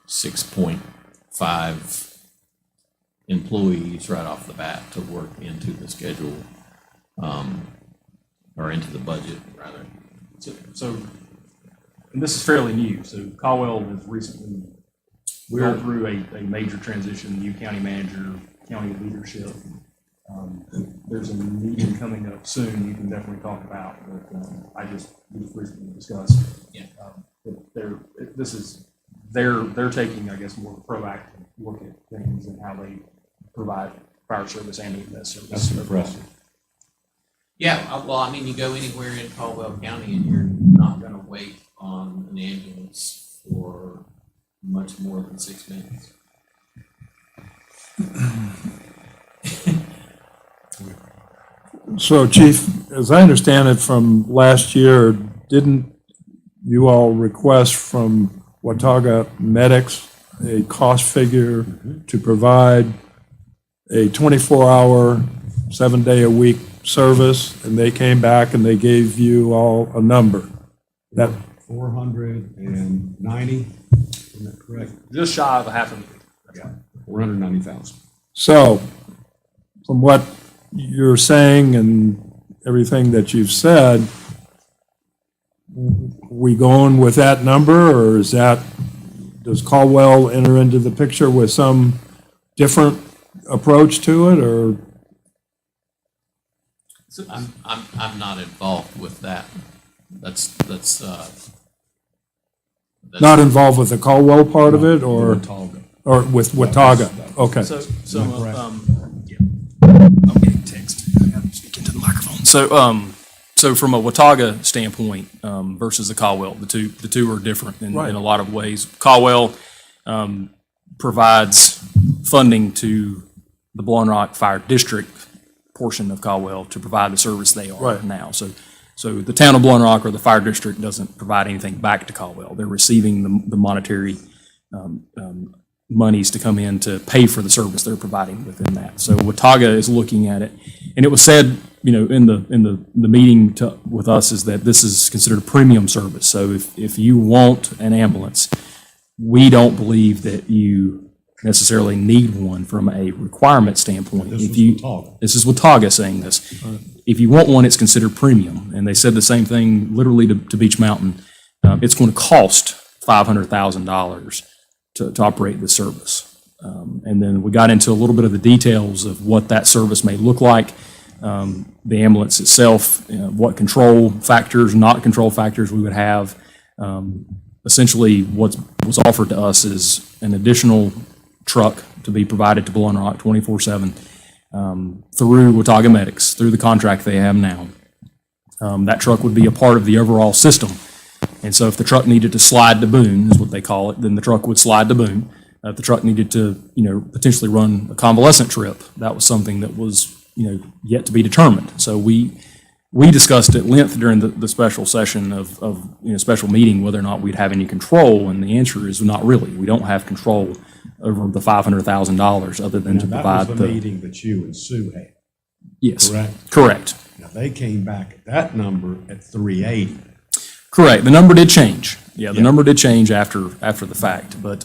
6.5 employees right off the bat to work into the schedule, or into the budget, rather. So, and this is fairly new, so Caldwell has recently gone through a major transition, new county manager, county leadership. There's a meeting coming up soon you can definitely talk about, but we just recently discussed. Yeah. They're taking, I guess, more of a proactive look at things and how they provide fire service and EMS service. That's impressive. Yeah, well, I mean, you go anywhere in Caldwell County and you're not gonna wait on an ambulance for much more than 6 minutes. So Chief, as I understand it from last year, didn't you all request from Watauga Medics a cost figure to provide a 24-hour, 7-day-a-week service? And they came back and they gave you all a number. That 490, isn't that correct? Just shy of a $500,000. Yeah, 490,000. So, from what you're saying and everything that you've said, we going with that number, or does Caldwell enter into the picture with some different approach to it, or? I'm not involved with that. That's Not involved with the Caldwell part of it, or? Watauga. Or with Watauga? Okay. So, correct? yeah. I'm getting text. I gotta speak into the microphone. So from a Watauga standpoint, versus the Caldwell, the two are different in a lot of ways. Caldwell, provides funding to the Blowing Rock Fire District portion of Caldwell to provide the service they are now. So the town of Blowing Rock or the fire district doesn't provide anything back to Caldwell. They're receiving the monetary monies to come in to pay for the service they're providing within that. So Watauga is looking at it, and it was said, in the meeting with us, is that this is considered a premium service. So if you want an ambulance, we don't believe that you necessarily need one from a requirement standpoint. This is Watauga. This is Watauga saying this. If you want one, it's considered premium. And they said the same thing literally to Beach Mountain. It's going to cost $500,000 to operate the service. And then we got into a little bit of the details of what that service may look like. The ambulance itself, what control factors, not control factors we would have. Essentially, what was offered to us is an additional truck to be provided to Blowing Rock 24/7 through Watauga Medics, through the contract they have now. That truck would be a part of the overall system. And so if the truck needed to slide to Boone, is what they call it, then the truck would slide to Boone. If the truck needed to, potentially run a convalescent trip, that was something that was, yet to be determined. So we discussed at length during the special session of special meeting whether or not we'd have any control, and the answer is not really. We don't have control over the $500,000 other than to provide That was the meeting that you and Sue had. Yes. correct? Correct. Now, they came back at that number at 380. Correct. The number did change. Yeah, the Yeah. number did change after the fact. But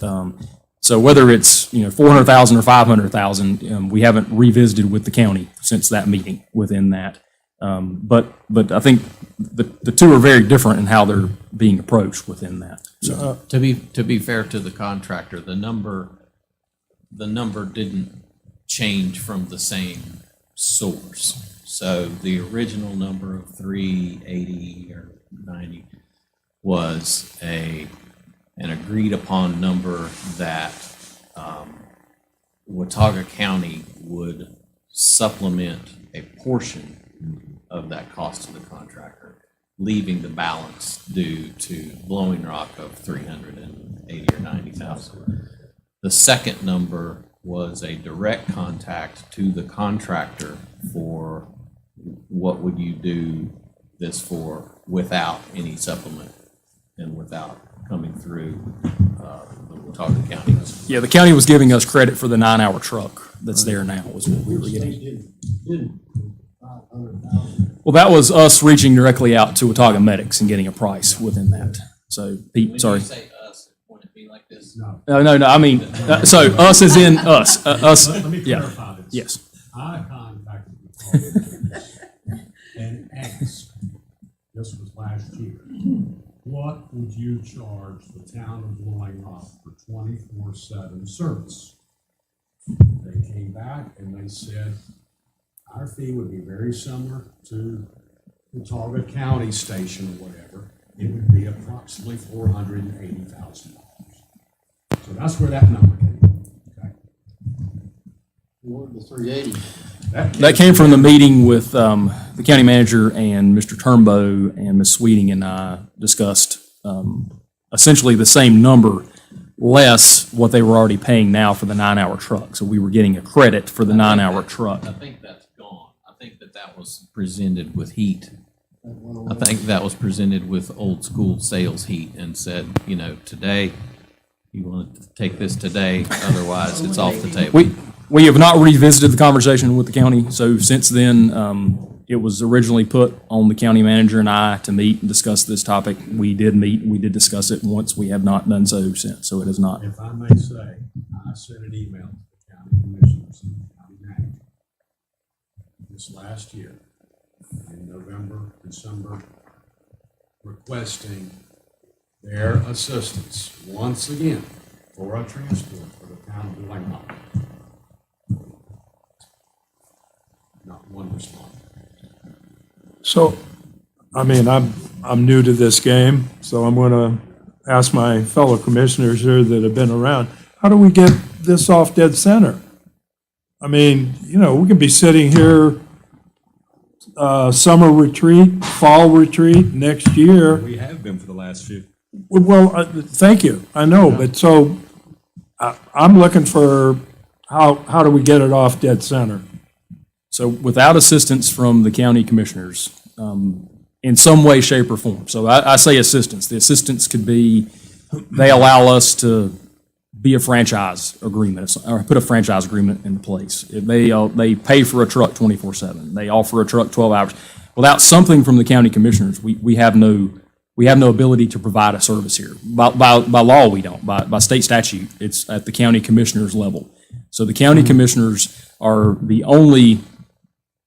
so whether it's 400,000 or 500,000, we haven't revisited with the county since that meeting within that. But I think the two are very different in how they're being approached within that. So To be fair to the contractor, the number didn't change from the same source. So the original number of 380 or 90 was an agreed upon number that Watauga County would supplement a portion of that cost to the contractor, leaving the balance due to Blowing Rock of 380 or 90,000. The second number was a direct contact to the contractor for what would you do this for without any supplement and without coming through the Watauga County. yeah, the county was giving us credit for the 9-hour truck that's there now was what we were They getting. didn't 500,000. Well, that was us reaching directly out to Watauga Medics and getting a price within that. So Pete, sorry. When you say us, wouldn't it be like this? No. No, I mean, so us as in us, us, Let me yeah, clarify this. yes. I contacted the and asked, this was last year, what would you charge the town of Blowing Rock for 24/7 service? They came back and they said, our fee would be very similar to Watauga County Station or whatever. It would be approximately $480,000. So that's where that number came from. Okay. What the 380? That came from the meeting with the county manager and Mr. Turnbow and Ms. Sweeting and I discussed essentially the same number, less what they were already paying now for the 9-hour truck. So we were getting a credit for the 9-hour truck. I think that's gone. I think that was presented with heat. I think that was presented with old school sales heat and said, today, you want to take this today, otherwise it's off the table. We have not revisited the conversation with the county. So since then, it was originally put on the county manager and I to meet and discuss this topic. We did meet, we did discuss it once. We have not done so since, so it is not. If I may say, I sent an email to the county commissioners and the county manager this last year, in November, December, requesting their assistance once again for a transport for the town of Blowing Rock. Not one response. So, I mean, I'm new to this game, so I'm going to ask my fellow commissioners here that have been around, how do we get this off dead center? I mean, we can be sitting here, summer retreat, fall retreat next year. We have been for the last few. Well, thank you, I know, but so I'm looking for how do we get it off dead center? So without assistance from the county commissioners, in some way, shape, or form. So I say assistance. The assistance could be, they allow us to be a franchise agreement, or put a franchise agreement into place. If they pay for a truck 24/7. They offer a truck 12 hours. Without something from the county commissioners, we have no ability to provide a service here. By law, we don't. By state statute, it's at the county commissioners level. So the county commissioners are the only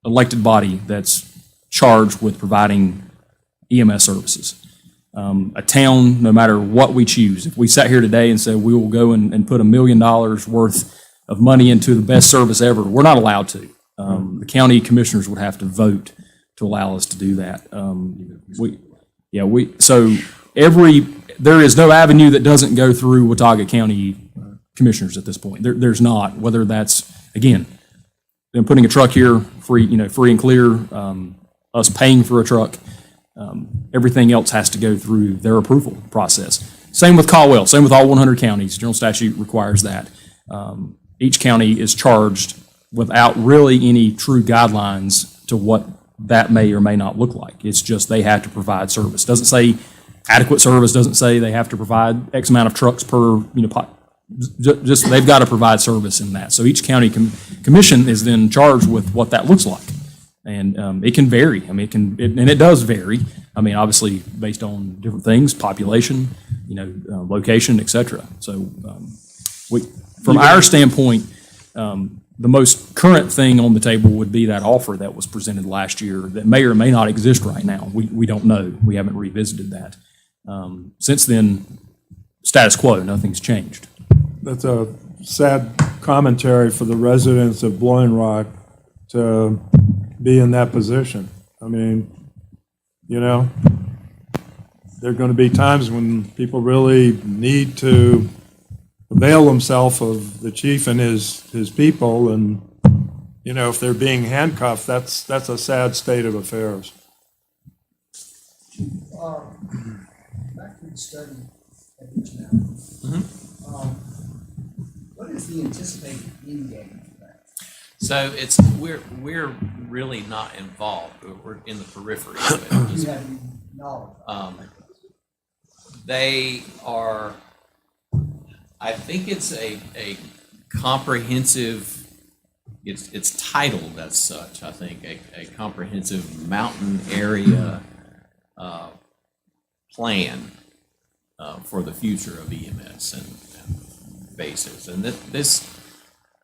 elected body that's charged with providing EMS services. A town, no matter what we choose, if we sat here today and said we will go and put $1 million worth of money into the best service ever, we're not allowed to. The county commissioners would have to vote to allow us to do that. There is no avenue that doesn't go through Watauga County commissioners at this point. There's not, whether that's, again, them putting a truck here free and clear, us paying for a truck, everything else has to go through their approval process. Same with Caldwell, same with all 100 counties. General statute requires that. Each county is charged without really any true guidelines to what that may or may not look like. It's just they have to provide service. Doesn't say adequate service, doesn't say they have to provide X amount of trucks per, just they've got to provide service in that. So each county commission is then charged with what that looks like. And it can vary. I mean, and it does vary. I mean, obviously based on different things, population, location, et cetera. So from our standpoint, the most current thing on the table would be that offer that was presented last year that may or may not exist right now. We don't know. We haven't revisited that. Since then, status quo, nothing's changed. That's a sad commentary for the residents of Blowing Rock to be in that position. I mean, there are going to be times when people really need to avail themselves of the chief and his people, and, if they're being handcuffed, that's a sad state of affairs. Back to the study at Beach Mountain. What is the anticipated end game for that? So we're really not involved. We're in the periphery of it. Do you have any knowledge? They are, I think it's a comprehensive, it's titled as such, I think, a comprehensive mountain area plan for the future of EMS and bases. And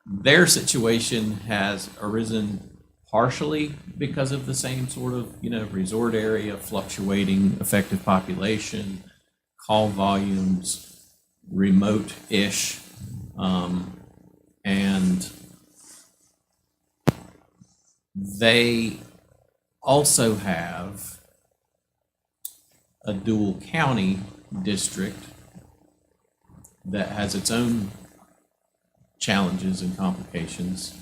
their situation has arisen partially because of the same sort of, resort area, fluctuating effective population, call volumes, remote-ish, and they also have a dual county district that has its own challenges and complications.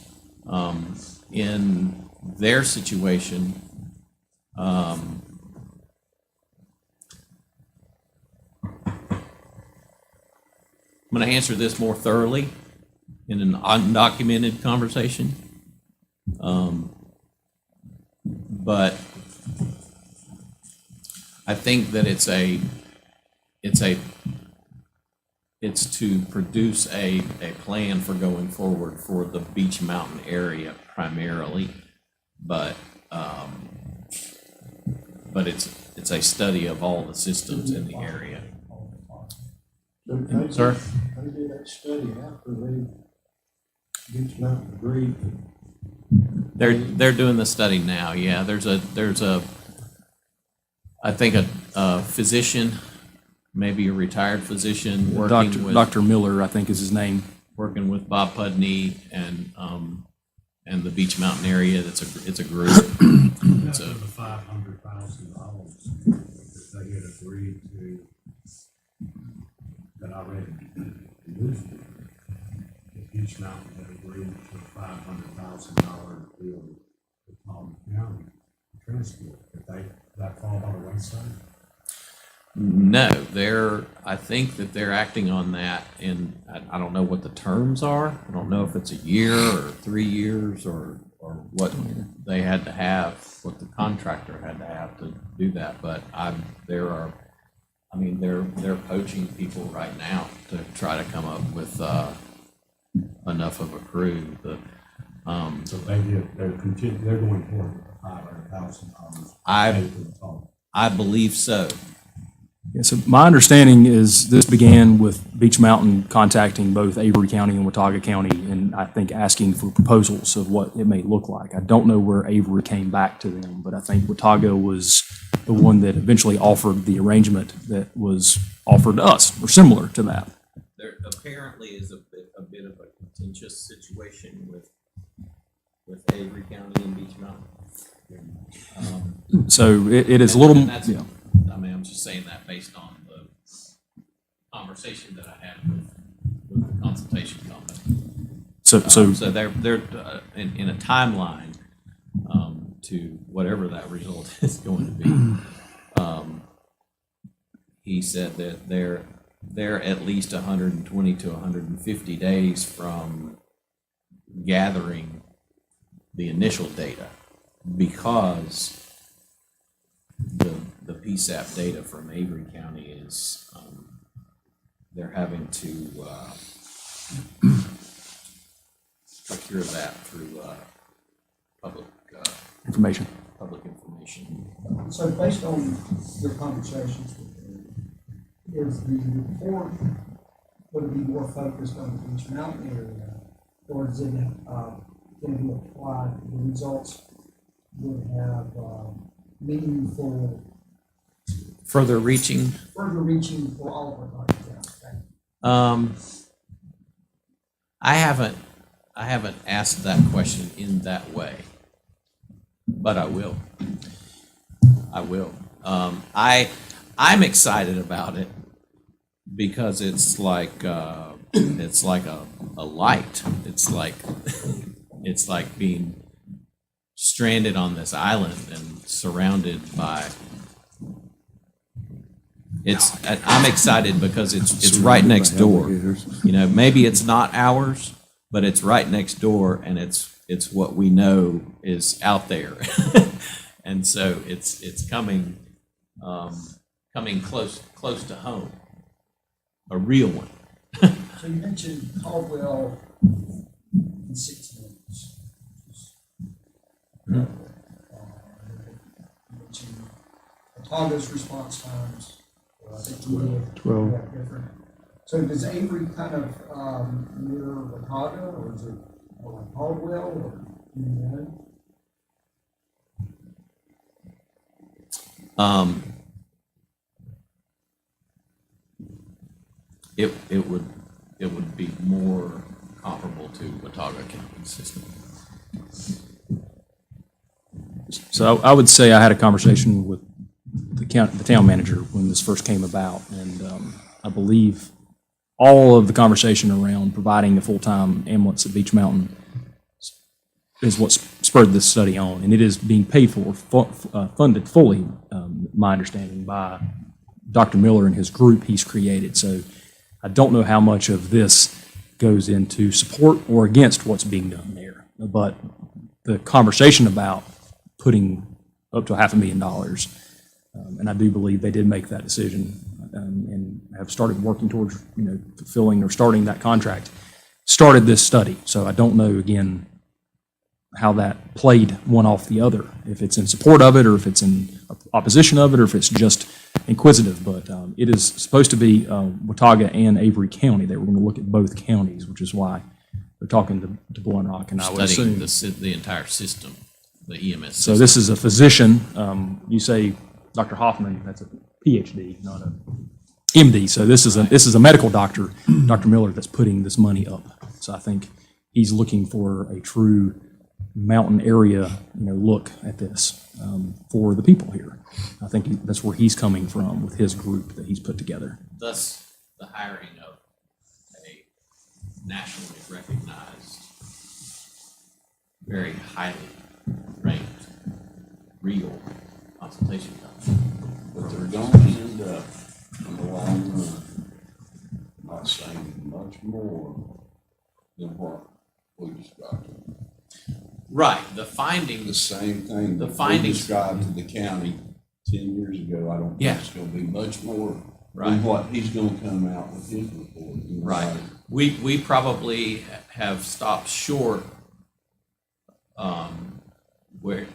In their situation, I'm going to answer this more thoroughly in an undocumented conversation. But I think that it's to produce a plan for going forward for the Beach Mountain area primarily, but it's a study of all the systems in the area. Sir? They did that study after they Beach Mountain agreed. They're doing the study now. Yeah, there's a I think a physician, maybe a retired physician working with Dr. Miller, I think is his name. Working with Bob Pudney and the Beach Mountain area. It's a group. That's for the $500,000 that they had agreed to, that I read in the newspaper. The Beach Mountain had agreed to a $500,000 deal with Palm County Transport. Did that fall by the wayside? No, I think that they're acting on that in, I don't know what the terms are. I don't know if it's a year or 3 years or what they had to have, what the contractor had to have to do that. But they're poaching people right now to try to come up with enough of a crew. So they're going forward with $500,000. I believe so. Yeah, so my understanding is this began with Beach Mountain contacting both Avery County and Watauga County, and I think asking for proposals of what it may look like. I don't know where Avery came back to them, but I think Watauga was the one that eventually offered the arrangement that was offered to us, or similar to that. There apparently is a bit of a contentious situation with Avery County and Beach Mountain. So it is a little, yeah. I mean, I'm just saying that based on the conversation that I had with the consultation company. So they're in a timeline to whatever that result is going to be. He said that they're at least 120 to 150 days from gathering the initial data, because the PSAP data from Avery County is, they're having to procure that through public information. public information. So based on your conversations with them, is the report going to be more focused on the Beach Mountain area? Or is it, going to be applied, the results would have, meaningful, Further reaching, further reaching for all of our projects? I haven't asked that question in that way, but I will. I will. I'm excited about it because it's like a light. It's like being stranded on this island and surrounded by. I'm excited because it's right next door. You know, maybe it's not ours, but it's right next door, and it's what we know is out there, and so it's coming close to home, a real one. So you mentioned Caldwell in 6 minutes. You mentioned Otago's response times. I think we did 12. have different. So does Avery kind of mirror Otago, or is it more like Caldwell, or do you know? It would be more comparable to Watauga County's system. So I would say I had a conversation with the town manager when this first came about, and I believe all of the conversation around providing a full-time ambulance at Beach Mountain is what spurred this study on, and it is being paid for, funded fully, my understanding, by Dr. Miller and his group he's created. So I don't know how much of this goes into support or against what's being done there, but the conversation about putting up to $500,000, and I do believe they did make that decision, and have started working towards, fulfilling or starting that contract, started this study. So I don't know, again, how that played one off the other, if it's in support of it, or if it's in opposition of it, or if it's just inquisitive. But it is supposed to be Watauga and Avery County. They were going to look at both counties, which is why they're talking to Blowing Rock, and I would Studying assume. the entire system, the EMS So system. this is a physician, you say Dr. Hoffman, that's a PhD, not a MD. So this is a medical doctor, Dr. Miller, that's putting this money up. So I think he's looking for a true mountain area, look at this for the people here. I think that's where he's coming from with his group that he's put together. Thus, the hiring of a nationally recognized, very highly ranked, real consultation company. But they're going to end up in the long run not saying much more than what we described. Right, the findings. The same thing The that we findings. described to the county 10 years ago. I don't think Yeah. it's going to be much more Right. than what he's going to come out with his report. Right. We probably have stopped short, where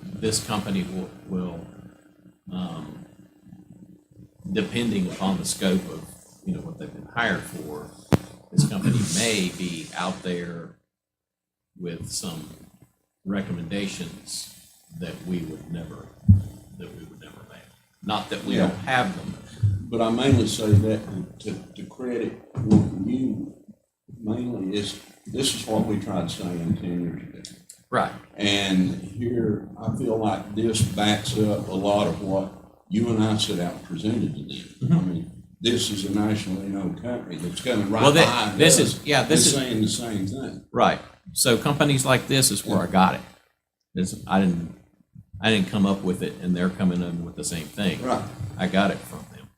this company will, depending upon the scope of, what they've been hired for, this company may be out there with some recommendations that we would never make. Not that we don't have them. But I mainly say that to credit you, mainly this is what we tried saying 10 years ago. Right. And here, I feel like this backs up a lot of what you and I set out and presented to them. I mean, this is a nationally known company that's coming right Well, behind this us is- yeah, and this is- saying the same thing. Right. So companies like this is where I got it. I didn't come up with it, and they're coming in with the same thing. Right. I got it from them.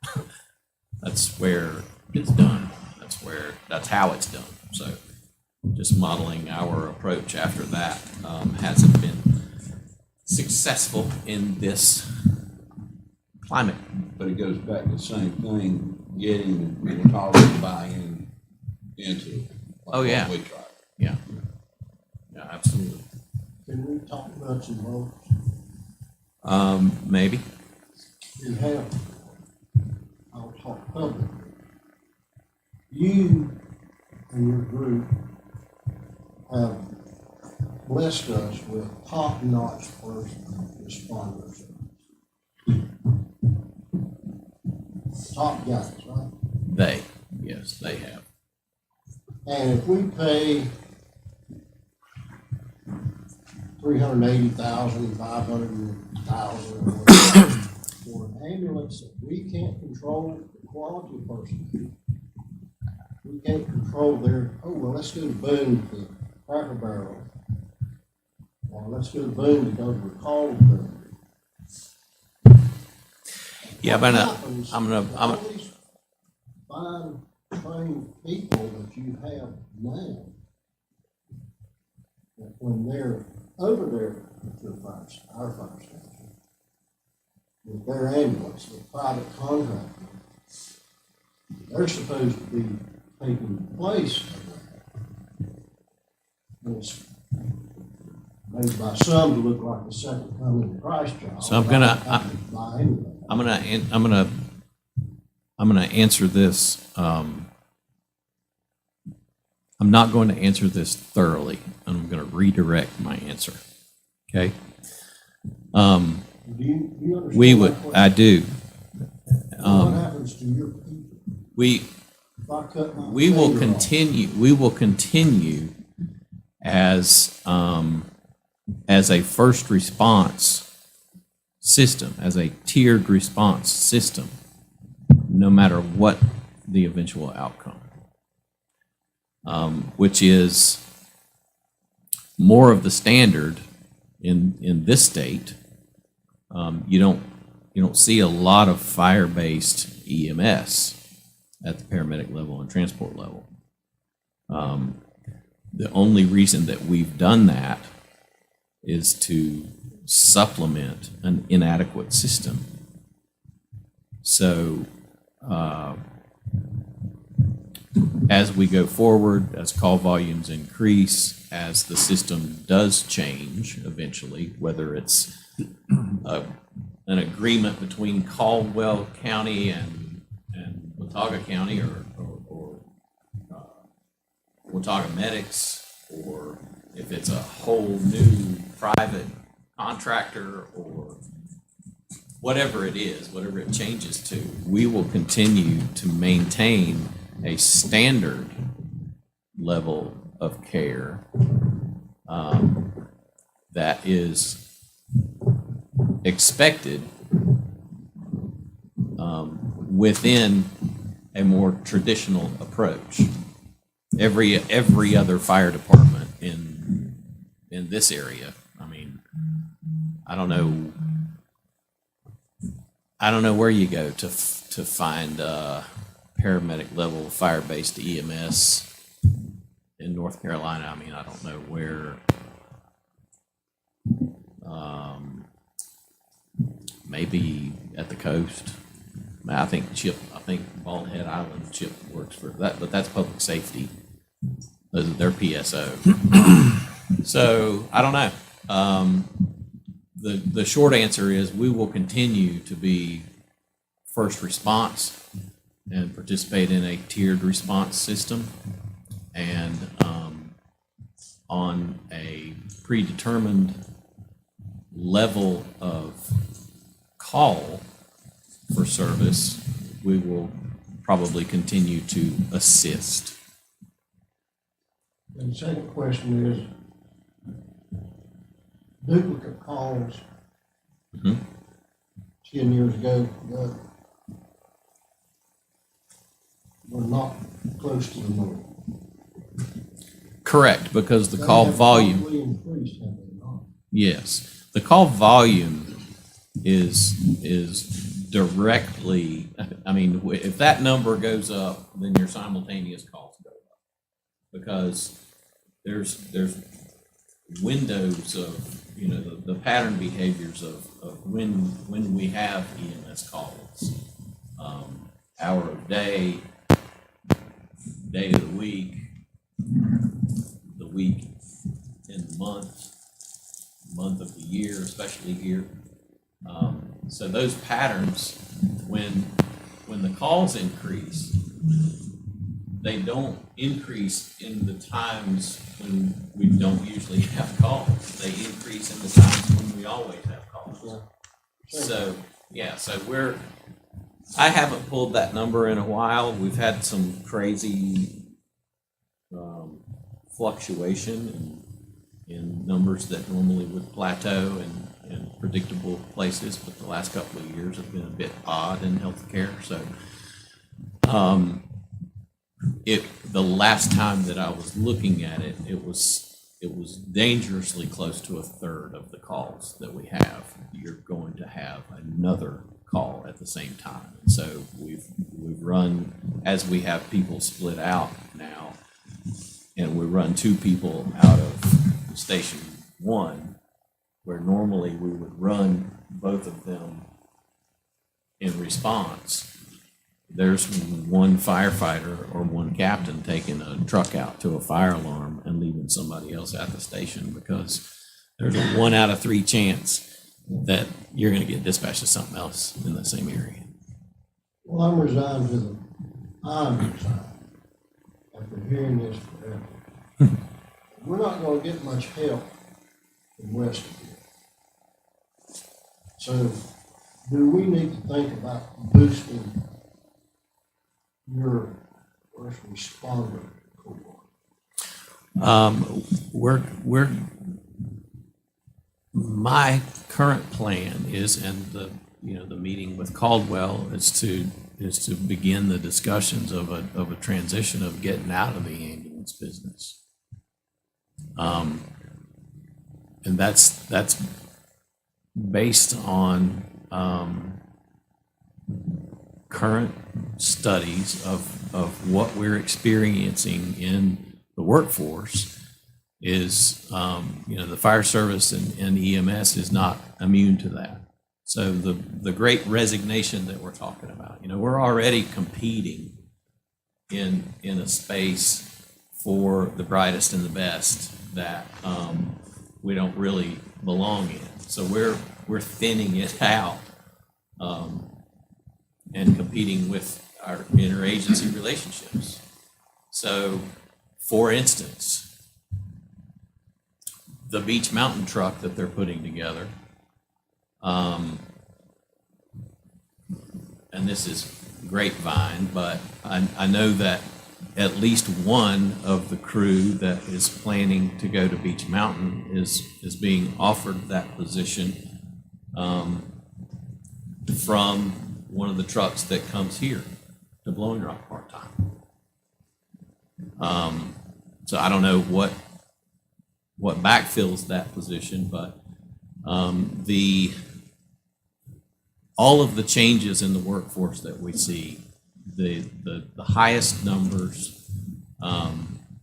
That's where it's done. That's how it's done. So just modeling our approach after that hasn't been successful in this climate. But it goes back to the same thing, getting the Watauga buy-in into it. like Oh, yeah. what we tried. Yeah. Yeah, absolutely. Can we talk nuts and bolts? Maybe. You have, I'll talk publicly. You and your group have blessed us with top-notch first responders. Top guys, right? Yes, they have. And if we pay $380,000, $500,000 for an ambulance that we can't control the quality person. We can't control their, oh, well, let's go to Boone to Cracker Barrel. Or let's go to Boone to go to the call center. Yeah, but All these fine, trained people that you have now, that when they're over there at your our fire station, with their ambulance, the private contractor, they're supposed to be taking place of that. And it's made by some to look like the second coming of Christ child. So I'm gonna answer this. I'm not going to answer this thoroughly. I'm going to redirect my answer. Okay. Do you understand We my would. question? I do. What happens to your people? If I cut my We will finger off? continue. We will continue as a first response system, as a tiered response system, no matter what the eventual outcome, which is more of the standard in this state. You don't see a lot of fire-based EMS at the paramedic level and transport level. The only reason that we've done that is to supplement an inadequate system. So, as we go forward, as call volumes increase, as the system does change eventually, whether it's an agreement between Caldwell County and Watauga County or Watauga Medics, or if it's a whole new private contractor or whatever it is, whatever it changes to, we will continue to maintain a standard level of care that is expected within a more traditional approach. Every other fire department in this area, I mean, I don't know where you go to find paramedic level fire-based EMS in North Carolina. I mean, I don't know where. Maybe at the coast. I think Bald Head Island CHIP works for that, but that's public safety. Those are their PSO. So I don't know. The short answer is we will continue to be first response and participate in a tiered response system, and on a predetermined level of call for service, we will probably continue to assist. And the second question is, duplicate calls 10 years ago were not close to the norm. Correct, because the They call have volume, probably increased, have they not? yes, the call volume is directly, I mean, if that number goes up, then your simultaneous calls go up. Because there's windows of, the pattern behaviors of when we have EMS calls. Hour of day, day of the week in the month, month of the year, especially here. So those patterns, when the calls increase, they don't increase in the times when we don't usually have calls. They increase in the times when we always have calls. So, yeah, so I haven't pulled that number in a while. We've had some crazy fluctuation in numbers that normally would plateau in predictable places, but the last couple of years have been a bit odd in healthcare. So, the last time that I was looking at it, it was dangerously close to a third of the calls that we have. You're going to have another call at the same time. So we've run, as we have people split out now, and we run 2 people out of station 1, where normally we would run both of them in response. There's one firefighter or one captain taking a truck out to a fire alarm and leaving somebody else at the station because there's a 1 out of 3 chance that you're going to get dispatched to something else in the same area. Well, I'm resigned to the, I'm resigned after hearing this forever. We're not gonna get much help from west of here. So, do we need to think about boosting your first responder corps? My current plan is, and the meeting with Caldwell is to begin the discussions of a transition of getting out of the ambulance business. And that's based on current studies of what we're experiencing in the workforce is, the fire service and EMS is not immune to that. So the great resignation that we're talking about, we're already competing in a space for the brightest and the best that we don't really belong in. So we're thinning it out and competing with our interagency relationships. So, for instance, the Beach Mountain truck that they're putting together, and this is grapevine, but I know that at least one of the crew that is planning to go to Beach Mountain is being offered that position from one of the trucks that comes here to Blowing Rock part-time. So I don't know what backfills that position, but all of the changes in the workforce that we see, the highest numbers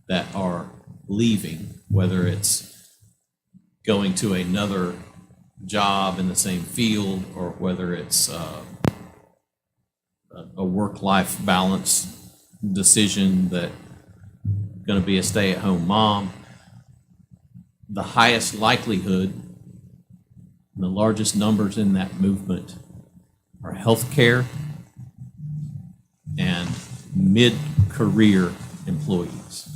that are leaving, whether it's going to another job in the same field or whether it's a work-life balance decision that going to be a stay-at-home mom, the highest likelihood, the largest numbers in that movement are healthcare and mid-career employees.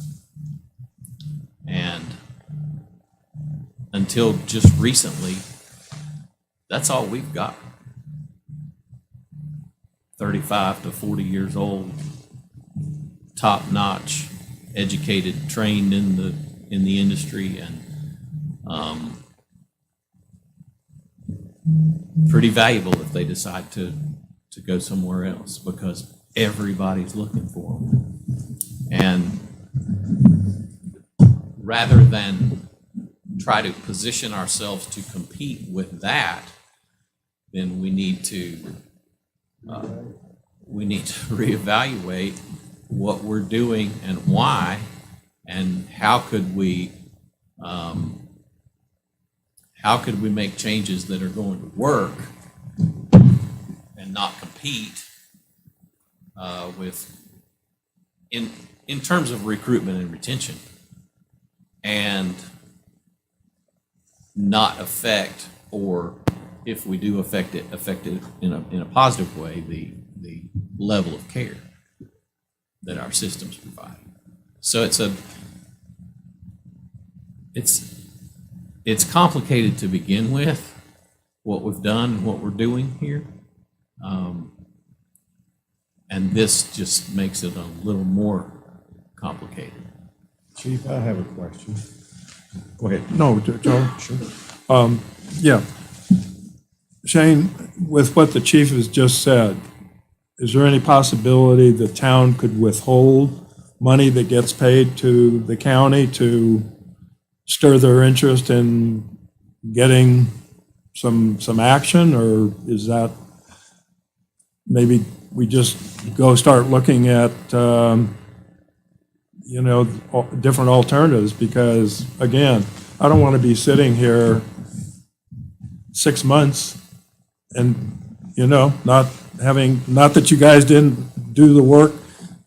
And until just recently, that's all we've got. 35 to 40 years old, top-notch, educated, trained in the industry, and pretty valuable if they decide to go somewhere else because everybody's looking for them. And rather than try to position ourselves to compete with that, then we need to reevaluate what we're doing and why, and how could we make changes that are going to work and not compete with in terms of recruitment and retention. And not affect, or if we do affect it in a positive way, the level of care that our systems provide. So it's complicated to begin with, what we've done, what we're doing here. And this just makes it a little more complicated. Chief, I have a question. Go ahead. No, Joe? Sure. Yeah. Shane, with what the chief has just said, is there any possibility the town could withhold money that gets paid to the county to stir their interest in getting some action, or is that maybe we just go start looking at, different alternatives? Because again, I don't want to be sitting here 6 months and, not that you guys didn't do the work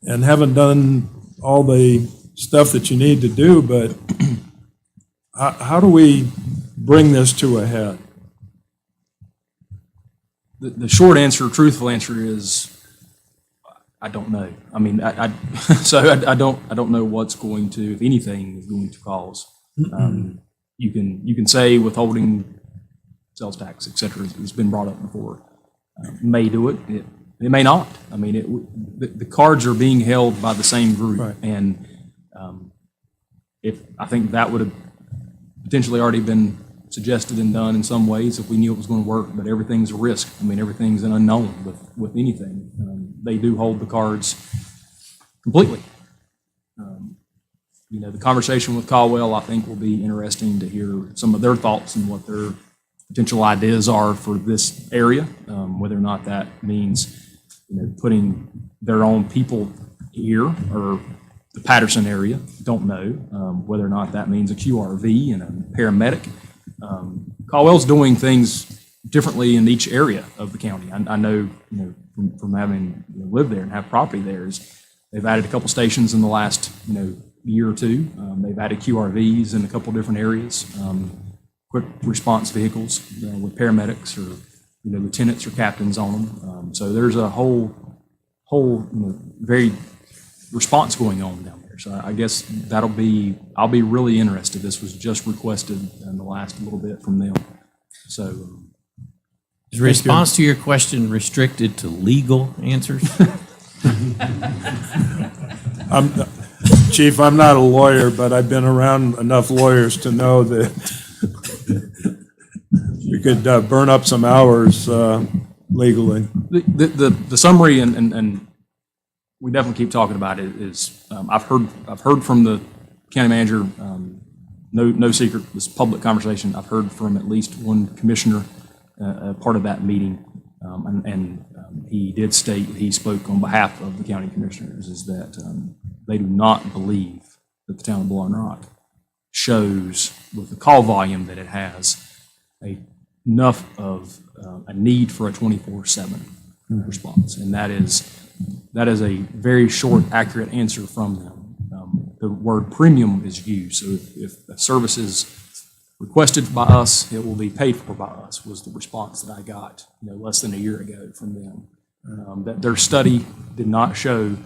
and haven't done all the stuff that you need to do, but how do we bring this to a head? The short answer, truthful answer is, I don't know. I mean, I don't know what's going to, if anything, is going to cause. You can say withholding sales tax, et cetera, has been brought up before. May do it. It may not. I mean, the cards are being held by the same group, Right. and if I think that would have potentially already been suggested and done in some ways if we knew it was going to work, but everything's a risk. I mean, everything's an unknown with anything. They do hold the cards completely. The conversation with Caldwell, I think, will be interesting to hear some of their thoughts and what their potential ideas are for this area, whether or not that means, putting their own people here or the Patterson area, don't know. Whether or not that means a QRV and a paramedic. Caldwell's doing things differently in each area of the county. I know, from having lived there and have property there, is they've added a couple stations in the last, year or two. They've added QRVs in a couple different areas, quick response vehicles with paramedics or, lieutenants or captains on them. So there's a whole, very response going on down there. So I guess I'll be really interested. This was just requested in the last little bit from them. So. Is response to your question restricted to legal answers? Chief, I'm not a lawyer, but I've been around enough lawyers to know that we could burn up some hours legally. The summary, and we definitely keep talking about it, is I've heard from the county manager, no secret, this public conversation. I've heard from at least one commissioner, part of that meeting, and he did state, he spoke on behalf of the county commissioners, is that they do not believe that the town of Blowing Rock shows, with the call volume that it has, enough of a need for a 24/7 response. And that is a very short, accurate answer from them. The word premium is used, so if a service is requested by us, it will be paid for by us, was the response that I got, less than a year ago from them. That their study did not show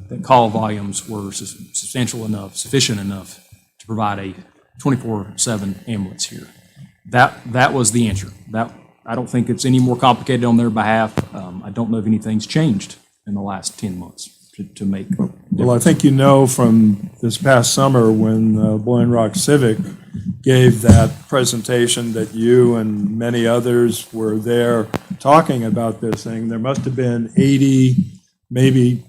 that call volumes were sufficient enough to provide a 24/7 ambulance here. That was the answer. I don't think it's any more complicated on their behalf. I don't know if anything's changed in the last 10 months to make. Well, I think from this past summer when Blowing Rock Civic gave that presentation that you and many others were there talking about this thing, there must have been 80, maybe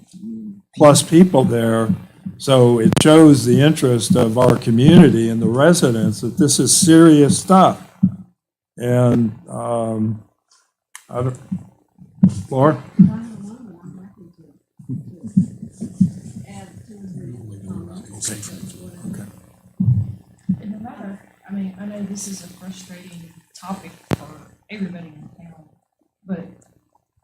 plus people there. So it shows the interest of our community and the residents that this is serious stuff. And Laura? And no matter, I know this is a frustrating topic for everybody in town, but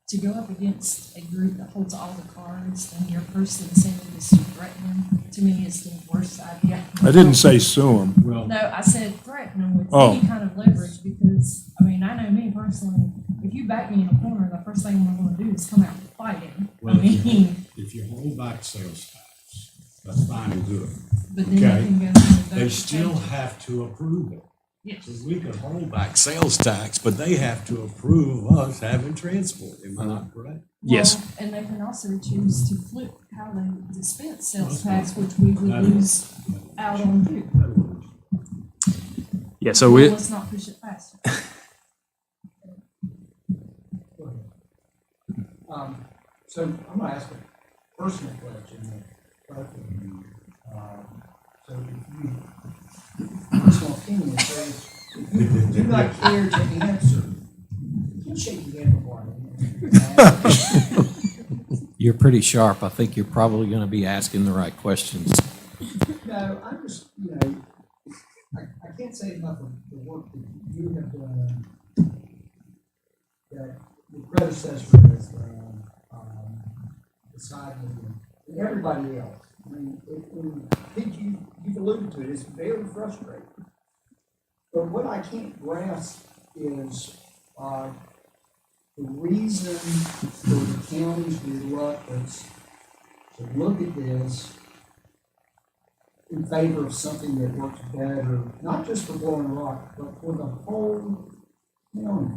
to go up against a group that holds all the cards and your person sending this to threaten them, to me is the worst idea. I didn't say sue them. Well, No, I said threaten them with Oh. any kind of leverage, because, I mean, I know me personally, if you back me in a corner, the first thing I'm gonna do is come out fighting. I well, mean, if you hold back sales tax, that's fine and good. but then you Okay. can go and vote They to still change it. have to approve it. Yes. So we can hold back sales tax, but they have to approve us having transport. Am I not correct? Yes. Well, and they can also choose to flip how they dispense sales tax, which we would lose out on too. Yeah, so Well, it, let's not push it faster. So I'm gonna ask a personal question of both of you. So if you, personal opinion, so if you do not care to answer, you can shake your hand before You're pretty sharp. I think you're probably going to be asking the right questions. No, I'm just, I can't say enough of the work that you have done, that your predecessor has done, beside me and everybody else. I mean, I think you've alluded to it, it's very frustrating. But what I can't grasp is, the reason for the county's reluctance to look at this in favor of something that works better, not just for Blowing Rock, but for the whole county.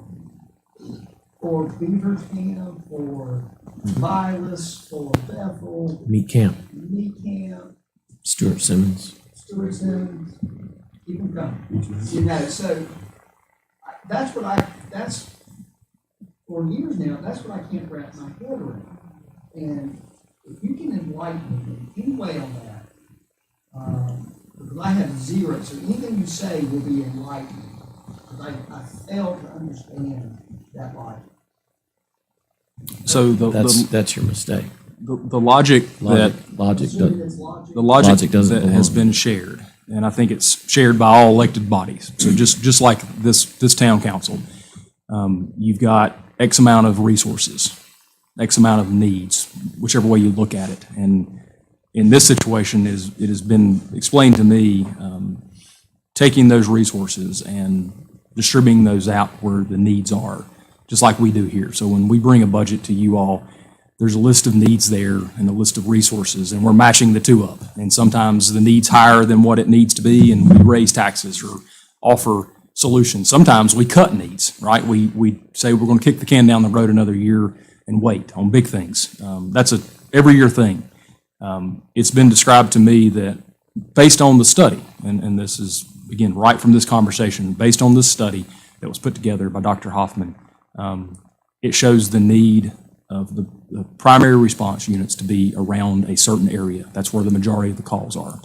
For Beaverton, for Vilas, for Bethel, Meat camp, Meat Camp, Stuart Simmons. Stewart Simmons, keep them coming. So that's what that's, for years now, that's what I can't wrap my head around. And if you can enlighten me in any way on that, because I have zero, so anything you say will be enlightening. Because I fail to understand that logic. so That's your mistake. the logic that, Logic Assuming does. it's logic. the logic Logic doesn't that has belong. been shared, and I think it's shared by all elected bodies. So just like this town council, you've got X amount of resources, X amount of needs, whichever way you look at it. And in this situation, it has been explained to me, taking those resources and distributing those out where the needs are, just like we do here. So when we bring a budget to you all, there's a list of needs there and a list of resources, and we're matching the two up. And sometimes the need's higher than what it needs to be, and we raise taxes or offer solutions. Sometimes we cut needs, right? We say we're going to kick the can down the road another year and wait on big things. That's a every year thing. It's been described to me that based on the study, and this is, again, right from this conversation, based on this study that was put together by Dr. Hoffman, it shows the need of the primary response units to be around a certain area. That's where the majority of the calls are.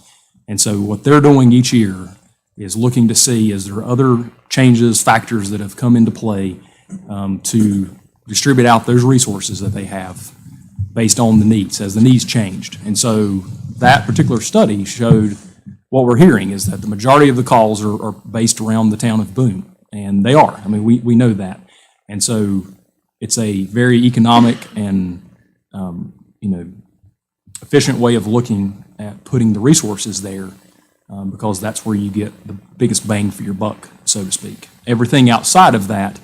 And so what they're doing each year is looking to see, is there other changes, factors that have come into play to distribute out those resources that they have based on the needs, as the needs changed. And so that particular study showed what we're hearing is that the majority of the calls are based around the town of Boone. And they are. I mean, we know that. And so it's a very economic and, efficient way of looking at putting the resources there, because that's where you get the biggest bang for your buck, so to speak. Everything outside of that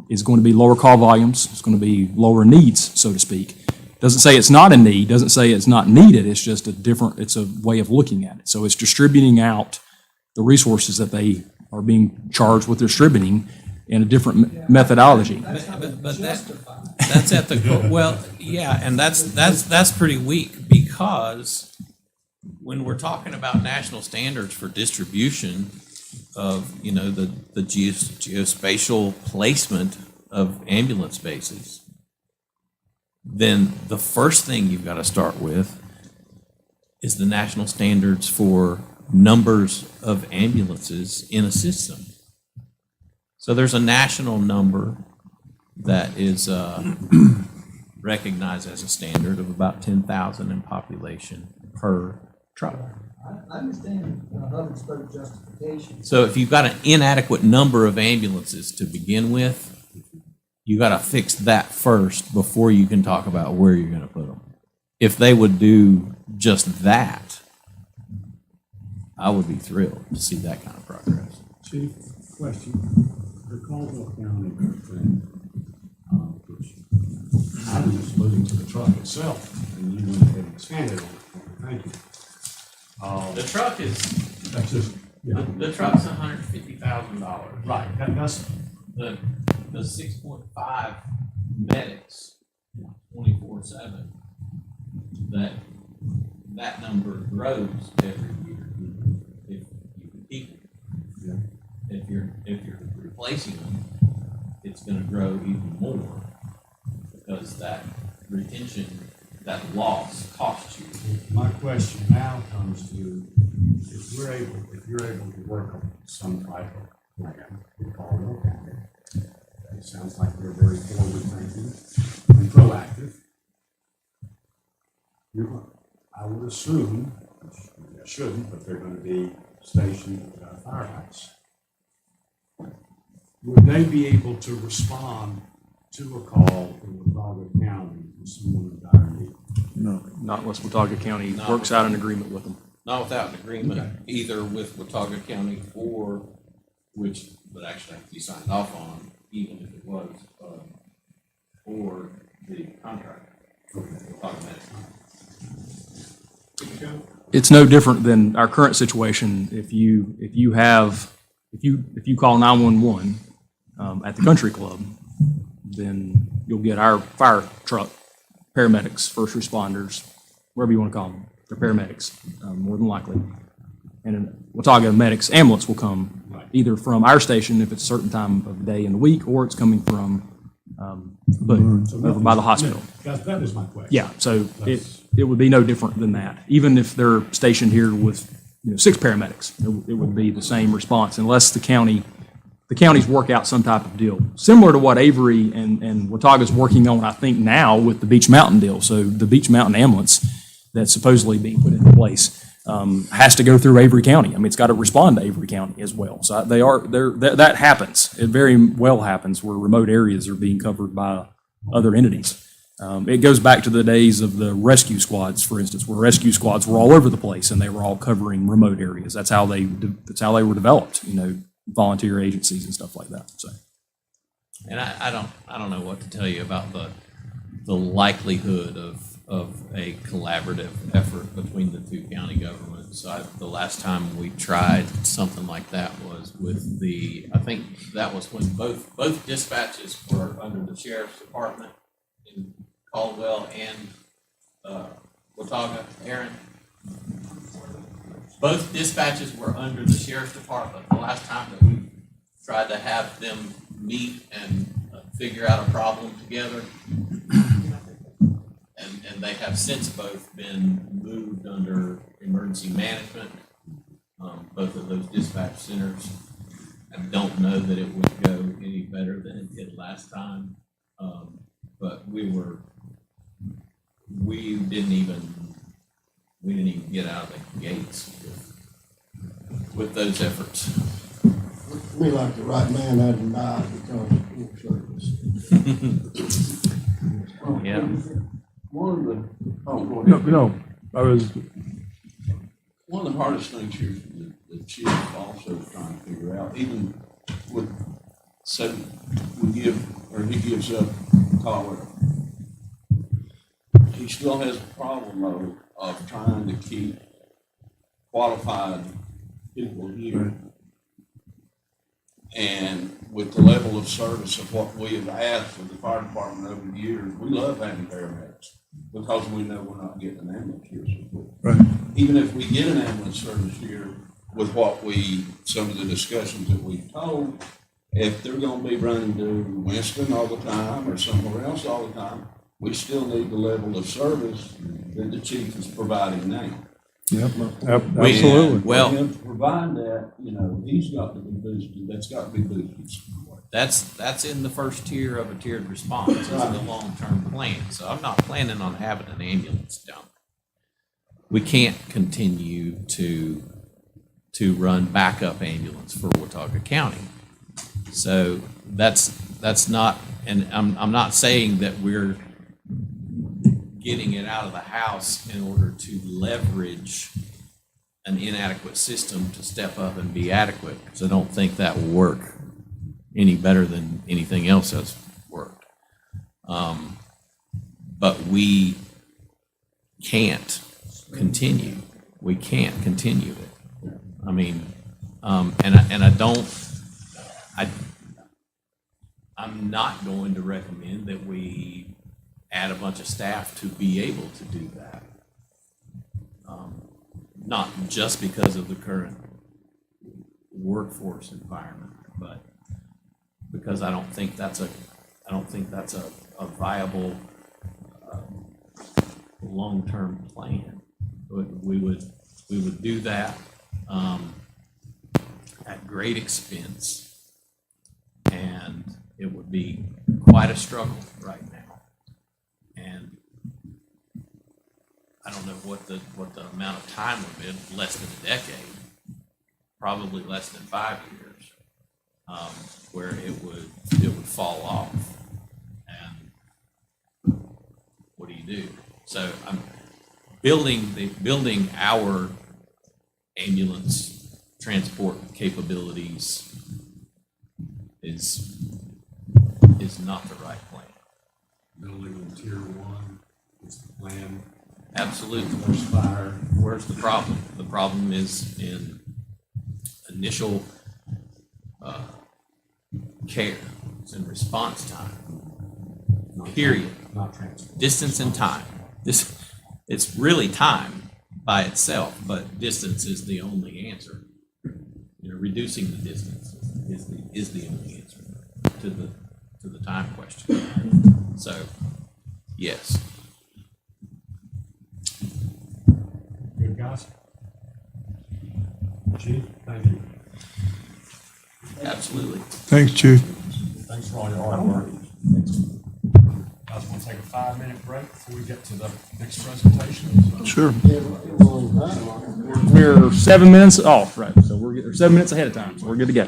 is going to be lower call volumes. It's going to be lower needs, so to speak. Doesn't say it's not a need, doesn't say it's not needed. It's just it's a way of looking at it. So it's distributing out the resources that they are being charged with distributing in a different methodology. But that's at the, well, yeah, and that's pretty weak, because when we're talking about national standards for distribution of, the geospatial placement of ambulance bases, then the first thing you've got to start with is the national standards for numbers of ambulances in a system. So there's a national number that is recognized as a standard of about 10,000 in population per truck. I understand hub and spoke justification. So if you've got an inadequate number of ambulances to begin with, you gotta fix that first before you can talk about where you're gonna put them. If they would do just that, I would be thrilled to see that kind of progress. Chief, question. The Caldwell County thing, which I was just alluding to the truck itself, and you went ahead and expanded on it. Thank you. The truck is, That's just, yeah. the truck's $150,000. Right, that's, The 6.5 medics, 24/7, that number grows every year if you can keep it. yeah. If you're replacing them, it's gonna grow even more because that retention, that loss costs you. My question now comes to, if you're able to work on some type of plan with Caldwell County, it sounds like they're very forward thinking and proactive. I would assume, which I shouldn't, but they're gonna be stationed firehouse. Would they be able to respond to a call in Watauga County from someone in dire need? No. Not unless Watauga County Not works out an agreement with them. Not without an agreement, either with Watauga County or, which would actually have to be signed off on, even if it was, or the contractor. Watauga Medical. It's no different than our current situation. If you call 911 at the country club, then you'll get our fire truck, paramedics, first responders, whatever you want to call them. They're paramedics, more than likely. And a Watauga Medics ambulance will come either from our station if it's a certain time of day in the week, or it's coming from over by the hospital. That is my question. Yeah, so it would be no different than that. Even if they're stationed here with, 6 paramedics, it would be the same response unless the counties work out some type of deal. Similar to what Avery and Watauga's working on, I think now with the Beach Mountain deal. So the Beach Mountain ambulance that's supposedly being put into place has to go through Avery County. I mean, it's got to respond to Avery County as well. So that happens. It very well happens where remote areas are being covered by other entities. It goes back to the days of the rescue squads, for instance, where rescue squads were all over the place and they were all covering remote areas. That's how they were developed, volunteer agencies and stuff like that. So, And I don't know what to tell you about the likelihood of a collaborative effort between the two county governments. The last time we tried something like that was with I think that was when both dispatches were under the sheriff's department in Caldwell and Watauga. Aaron, both dispatches were under the sheriff's department. The last time that we tried to have them meet and figure out a problem together, and they have since both been moved under emergency management, both of those dispatch centers. I don't know that it would go any better than it did last time, but we didn't even get out of the gates with those efforts. Me like the right man hadn't died because of poor service. Yeah. One of the, go No, ahead. no, I was, One of the hardest things here, the chief also is trying to figure out, even with, say, he gives up Colorado. He still has a problem though of trying to keep qualified people here. And with the level of service of what we have asked of the fire department over the years, we love having paramedics because we know we're not getting an ambulance here so quick. right. Even if we get an ambulance service here with some of the discussions that we've told, if they're gonna be running to Winston all the time or somewhere else all the time, we still need the level of service that the chief is providing now. Yep, absolutely. Well, For him to provide that, he's got to be boosted, that's got to be boosted. that's in the first tier of a tiered response. It's in the long-term plan. So I'm not planning on having an ambulance down there. We can't continue to run backup ambulance for Watauga County. So that's not, and I'm not saying that we're getting it out of the house in order to leverage an inadequate system to step up and be adequate, because I don't think that will work any better than anything else has worked. But we can't continue. We can't continue it. I mean, and I don't, I'm not going to recommend that we add a bunch of staff to be able to do that. Not just because of the current workforce environment, but because I don't think that's a viable long-term plan. We would do that at great expense, and it would be quite a struggle right now. And I don't know what the amount of time would be, less than a decade, probably less than 5 years, where it would fall off. And what do you do? So I'm building our ambulance transport capabilities is not the right plan. Building in tier 1 is the plan. Absolutely. There's fire. Where's the problem? The problem is in initial care. It's in response time. Period. Not transport. Distance and time. It's really time by itself, but distance is the only answer. Reducing the distance is the only answer to the time question. So, yes. Good, guys. Chief, thank you. Absolutely. Thanks, Chief. Thanks for all your hard work. I just want to take a 5-minute break before we get to the next presentation. Sure. We're 7 minutes off, right? So we're 7 minutes ahead of time, so we're good to go.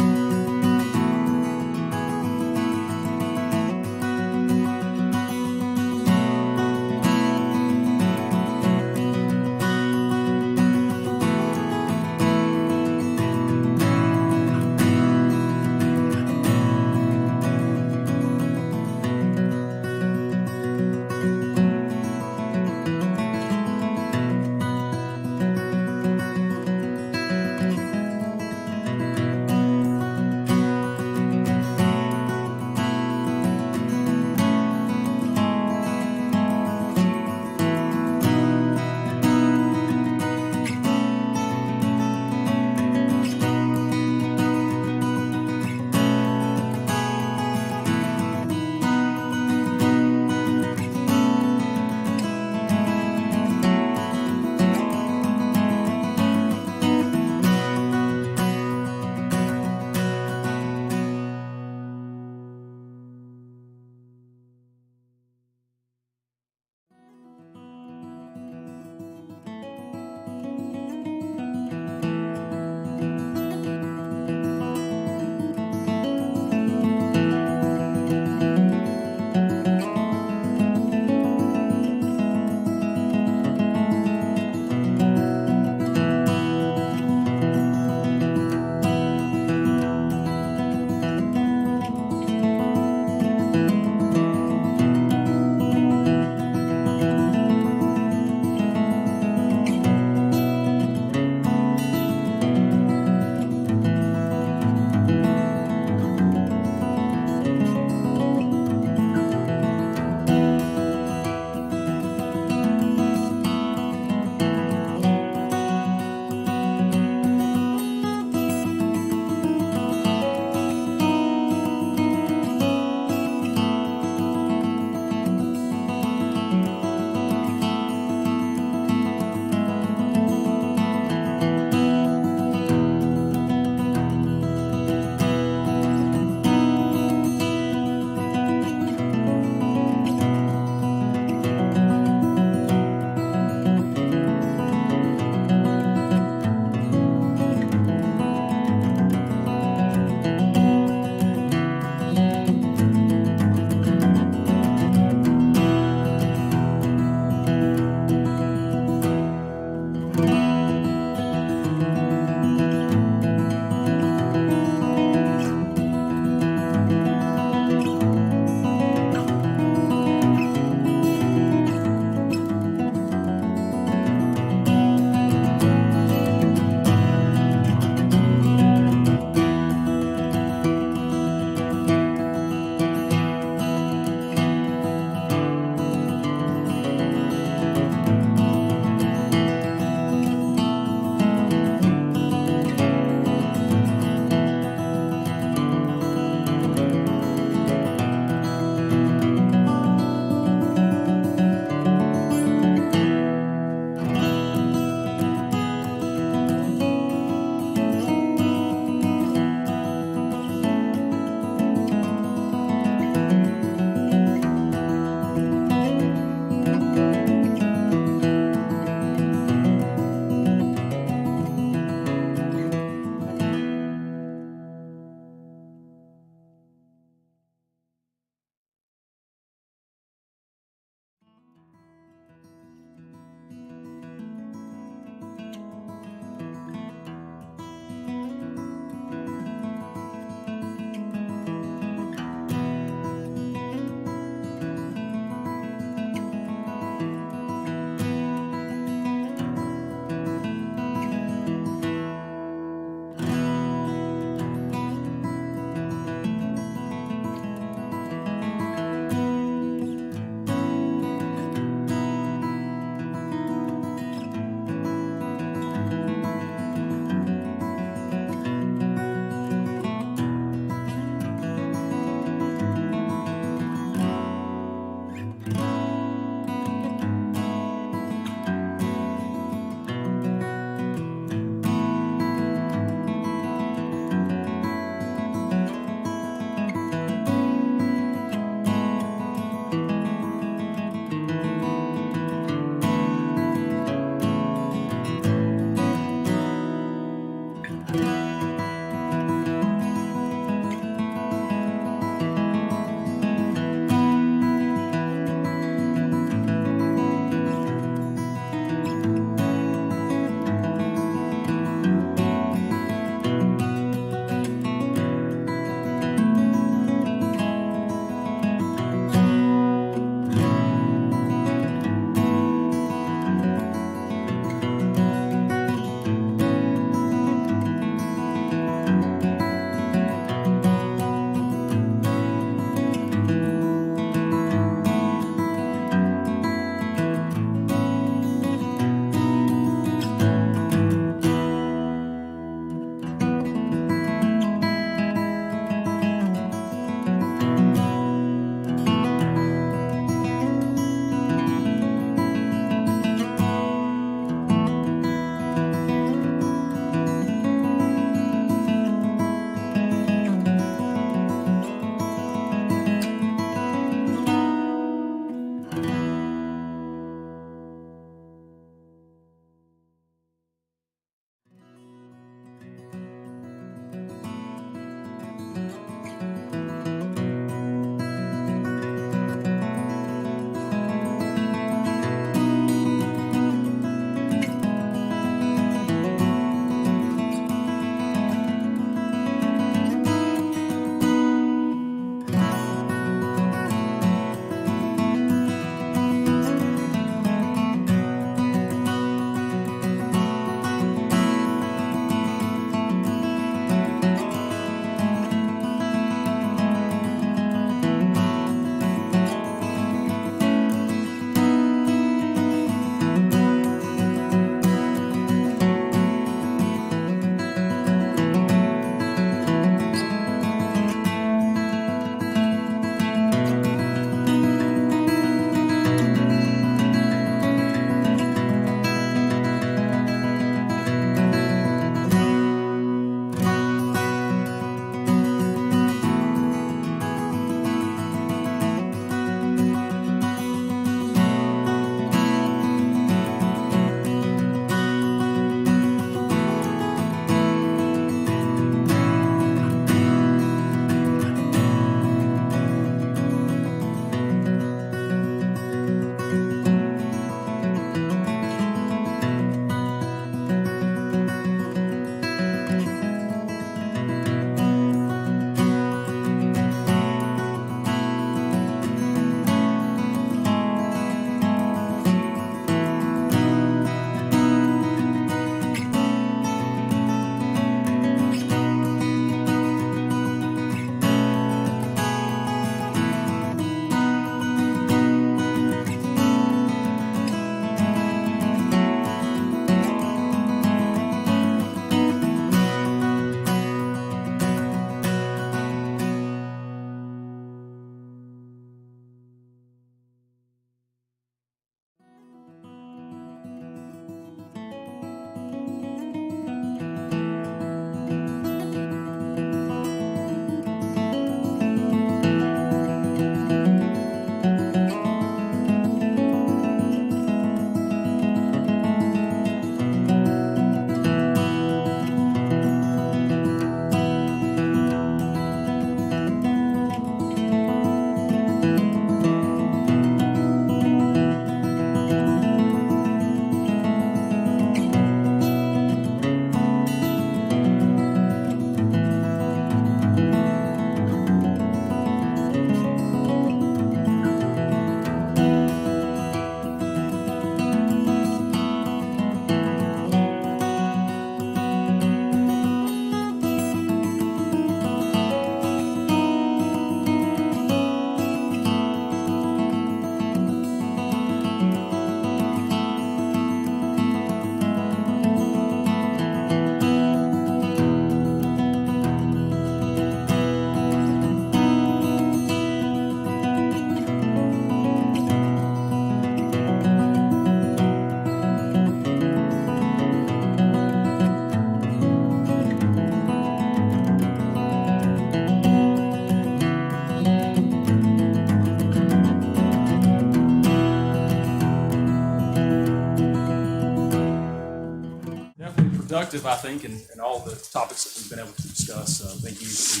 productive, I think, in all the topics that we've been able to discuss. Thank you to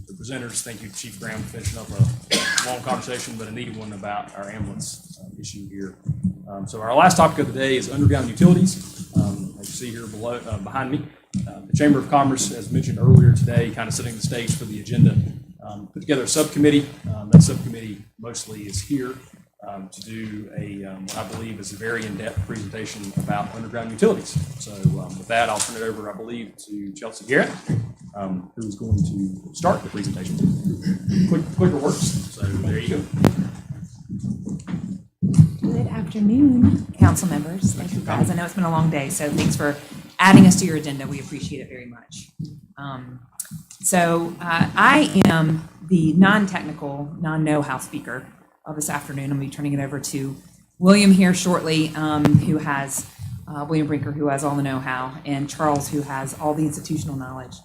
the presenters. Thank you, Chief Graham, for finishing up a long conversation, but a needed one about our ambulance issue here. So our last topic of the day is underground utilities. As you see here below, behind me, the Chamber of Commerce, as mentioned earlier today, kind of setting the stage for the agenda, put together a subcommittee. That subcommittee mostly is here to do what I believe is a very in-depth presentation about underground utilities. So with that, I'll turn it over, I believe, to Chelsea Garrett, who is going to start the presentation. Quicker works, so there you go. Good afternoon, council members. Thank you, guys. I know it's been a long day, so thanks for adding us to your agenda. We appreciate it very much. I am the non-technical, non-know-how speaker of this afternoon. I'm going to be turning it over to William here shortly, who has William Brinker, who has all the know-how, and Charles, who has all the institutional knowledge.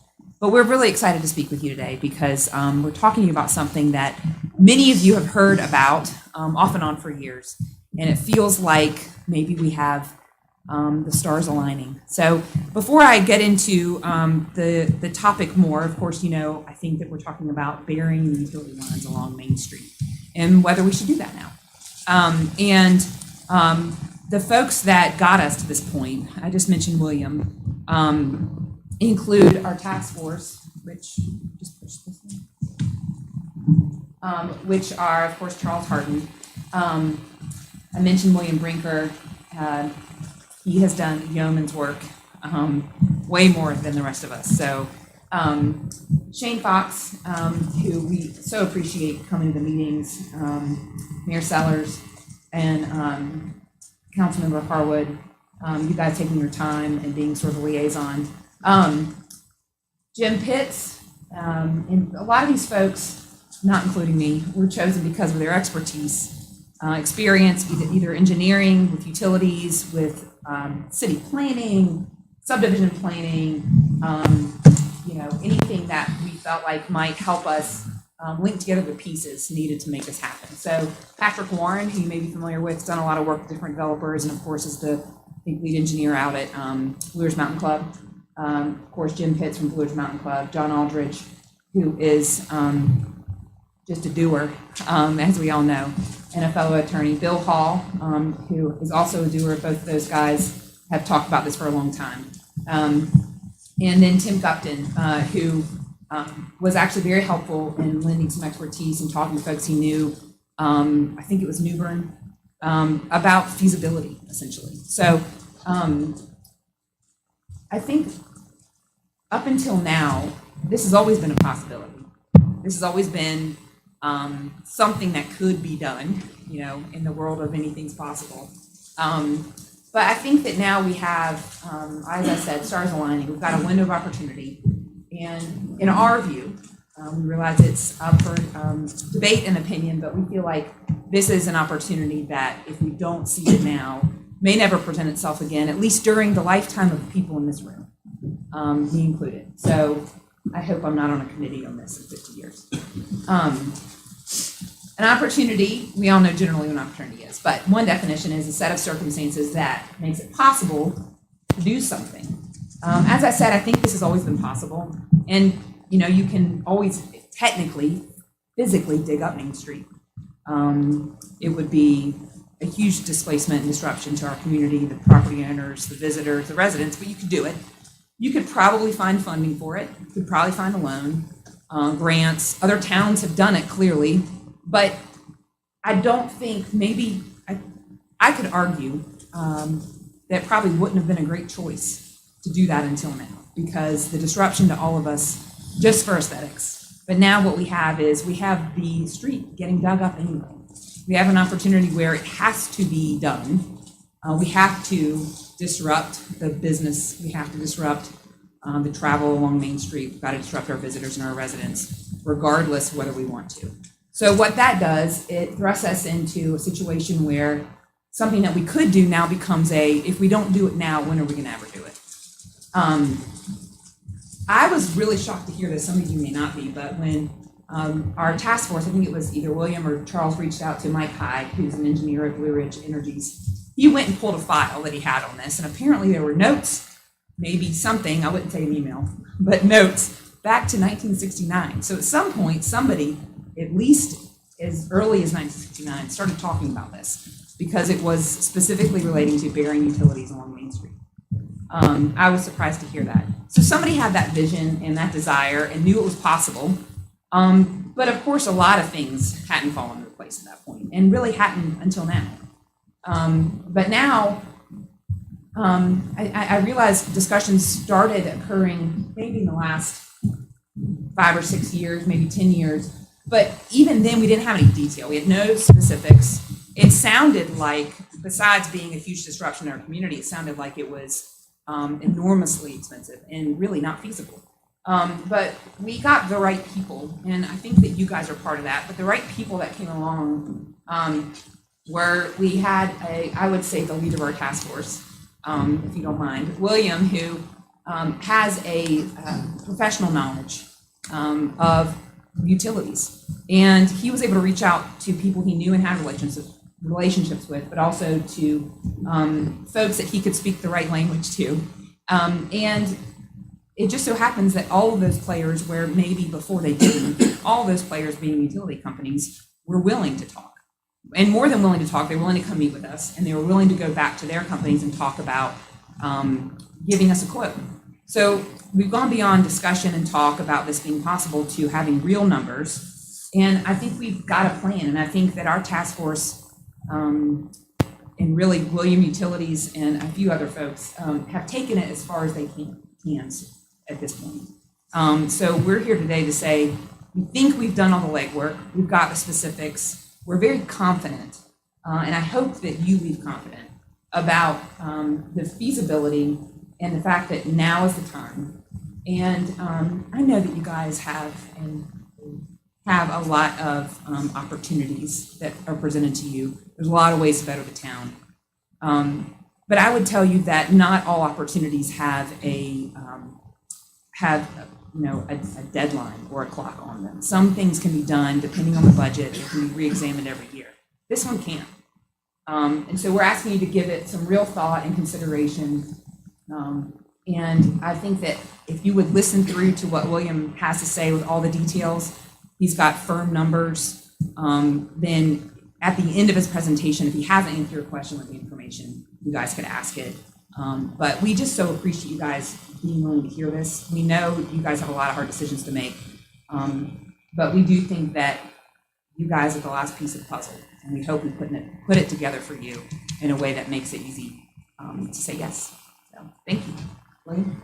But we're really excited to speak with you today because we're talking about something that many of you have heard about off and on for years, and it feels like maybe we have the stars aligning. So before I get into the topic more, of course, I think that we're talking about burying the utility lines along Main Street and whether we should do that now. The folks that got us to this point, I just mentioned William, include our task force, which just push this one, which are, of course, Charles Harden. I mentioned William Brinker. He has done yeoman's work, way more than the rest of us. So Shane Fox, who we so appreciate coming to the meetings, Mayor Sellers, and Councilmember Harwood, you guys taking your time and being sort of a liaison. Jim Pitts, and a lot of these folks, not including me, were chosen because of their expertise, experience, either engineering with utilities, with city planning, subdivision planning, anything that we felt like might help us link together the pieces needed to make this happen. So Patrick Warren, who you may be familiar with, has done a lot of work with different developers, and of course is the lead engineer out at Blue Ridge Mountain Club. Of course, Jim Pitts from Blue Ridge Mountain Club, John Aldridge, who is just a doer, as we all know, and a fellow attorney, Bill Hall, who is also a doer. Both of those guys have talked about this for a long time. And then Tim Gupton, who was actually very helpful in lending some expertise and talking to folks he knew, I think it was New Bern, about feasibility, essentially. So I think up until now, this has always been a possibility. This has always been something that could be done, in the world of anything's possible. But I think that now we have, as I said, stars aligning. We've got a window of opportunity. And in our view, we realize it's up for debate and opinion, but we feel like this is an opportunity that if we don't see it now, may never present itself again, at least during the lifetime of the people in this room, me included. So I hope I'm not on a committee on this in 50 years. An opportunity, we all know generally what an opportunity is, but one definition is a set of circumstances that makes it possible to do something. As I said, I think this has always been possible. And, you can always technically, physically dig up Main Street. It would be a huge displacement and disruption to our community, the property owners, the visitors, the residents, but you could do it. You could probably find funding for it. You could probably find a loan, grants. Other towns have done it clearly, but I don't think I could argue that probably wouldn't have been a great choice to do that until now, because the disruption to all of us, just for aesthetics. But now what we have is we have the street getting dug up anyway. We have an opportunity where it has to be done. We have to disrupt the business. We have to disrupt the travel along Main Street. We've got to disrupt our visitors and our residents, regardless of whether we want to. So what that does, it thrusts us into a situation where something that we could do now becomes if we don't do it now, when are we going to ever do it? I was really shocked to hear this. Some of you may not be, but when our task force, I think it was either William or Charles, reached out to Mike Hyde, who's an engineer at Blue Ridge Energies. He went and pulled a file that he had on this, and apparently there were notes maybe something, I wouldn't say an email, but notes back to 1969. So at some point, somebody, at least as early as 1969, started talking about this because it was specifically relating to burying utilities along Main Street. I was surprised to hear that. So somebody had that vision and that desire and knew it was possible. But of course, a lot of things hadn't fallen into place at that point and really hadn't until now. But now, I realized discussions started occurring maybe in the last 5 or 6 years, maybe 10 years. But even then, we didn't have any detail. We had no specifics. It sounded like, besides being a huge disruption in our community, it sounded like it was enormously expensive and really not feasible. But we got the right people, and I think that you guys are part of that. But the right people that came along were, we had I would say the leader of our task force, if you don't mind, William, who has a professional knowledge of utilities. And he was able to reach out to people he knew and had relationships with, but also to folks that he could speak the right language to. And it just so happens that all of those players, where maybe before they didn't, all those players being utility companies, were willing to talk. And more than willing to talk, they were willing to come meet with us, and they were willing to go back to their companies and talk about giving us a quote. So we've gone beyond discussion and talk about this being possible to having real numbers. And I think we've got a plan. And I think that our task force, and really William Utilities and a few other folks, have taken it as far as they can at this point. So we're here today to say, we think we've done all the legwork. We've got the specifics. We're very confident. And I hope that you leave confident about the feasibility and the fact that now is the time. And I know that you guys have a lot of opportunities that are presented to you. There's a lot of ways to better the town. But I would tell you that not all opportunities have a deadline or a clock on them. Some things can be done depending on the budget. It can be re-examined every year. This one can't. And so we're asking you to give it some real thought and consideration. And I think that if you would listen through to what William has to say with all the details, he's got firm numbers, then at the end of his presentation, if he hasn't answered your question with the information, you guys could ask it. But we just so appreciate you guys being willing to hear this. We know you guys have a lot of hard decisions to make. But we do think that you guys are the last piece of the puzzle. And we hope we put it together for you in a way that makes it easy to say yes. So thank you. William?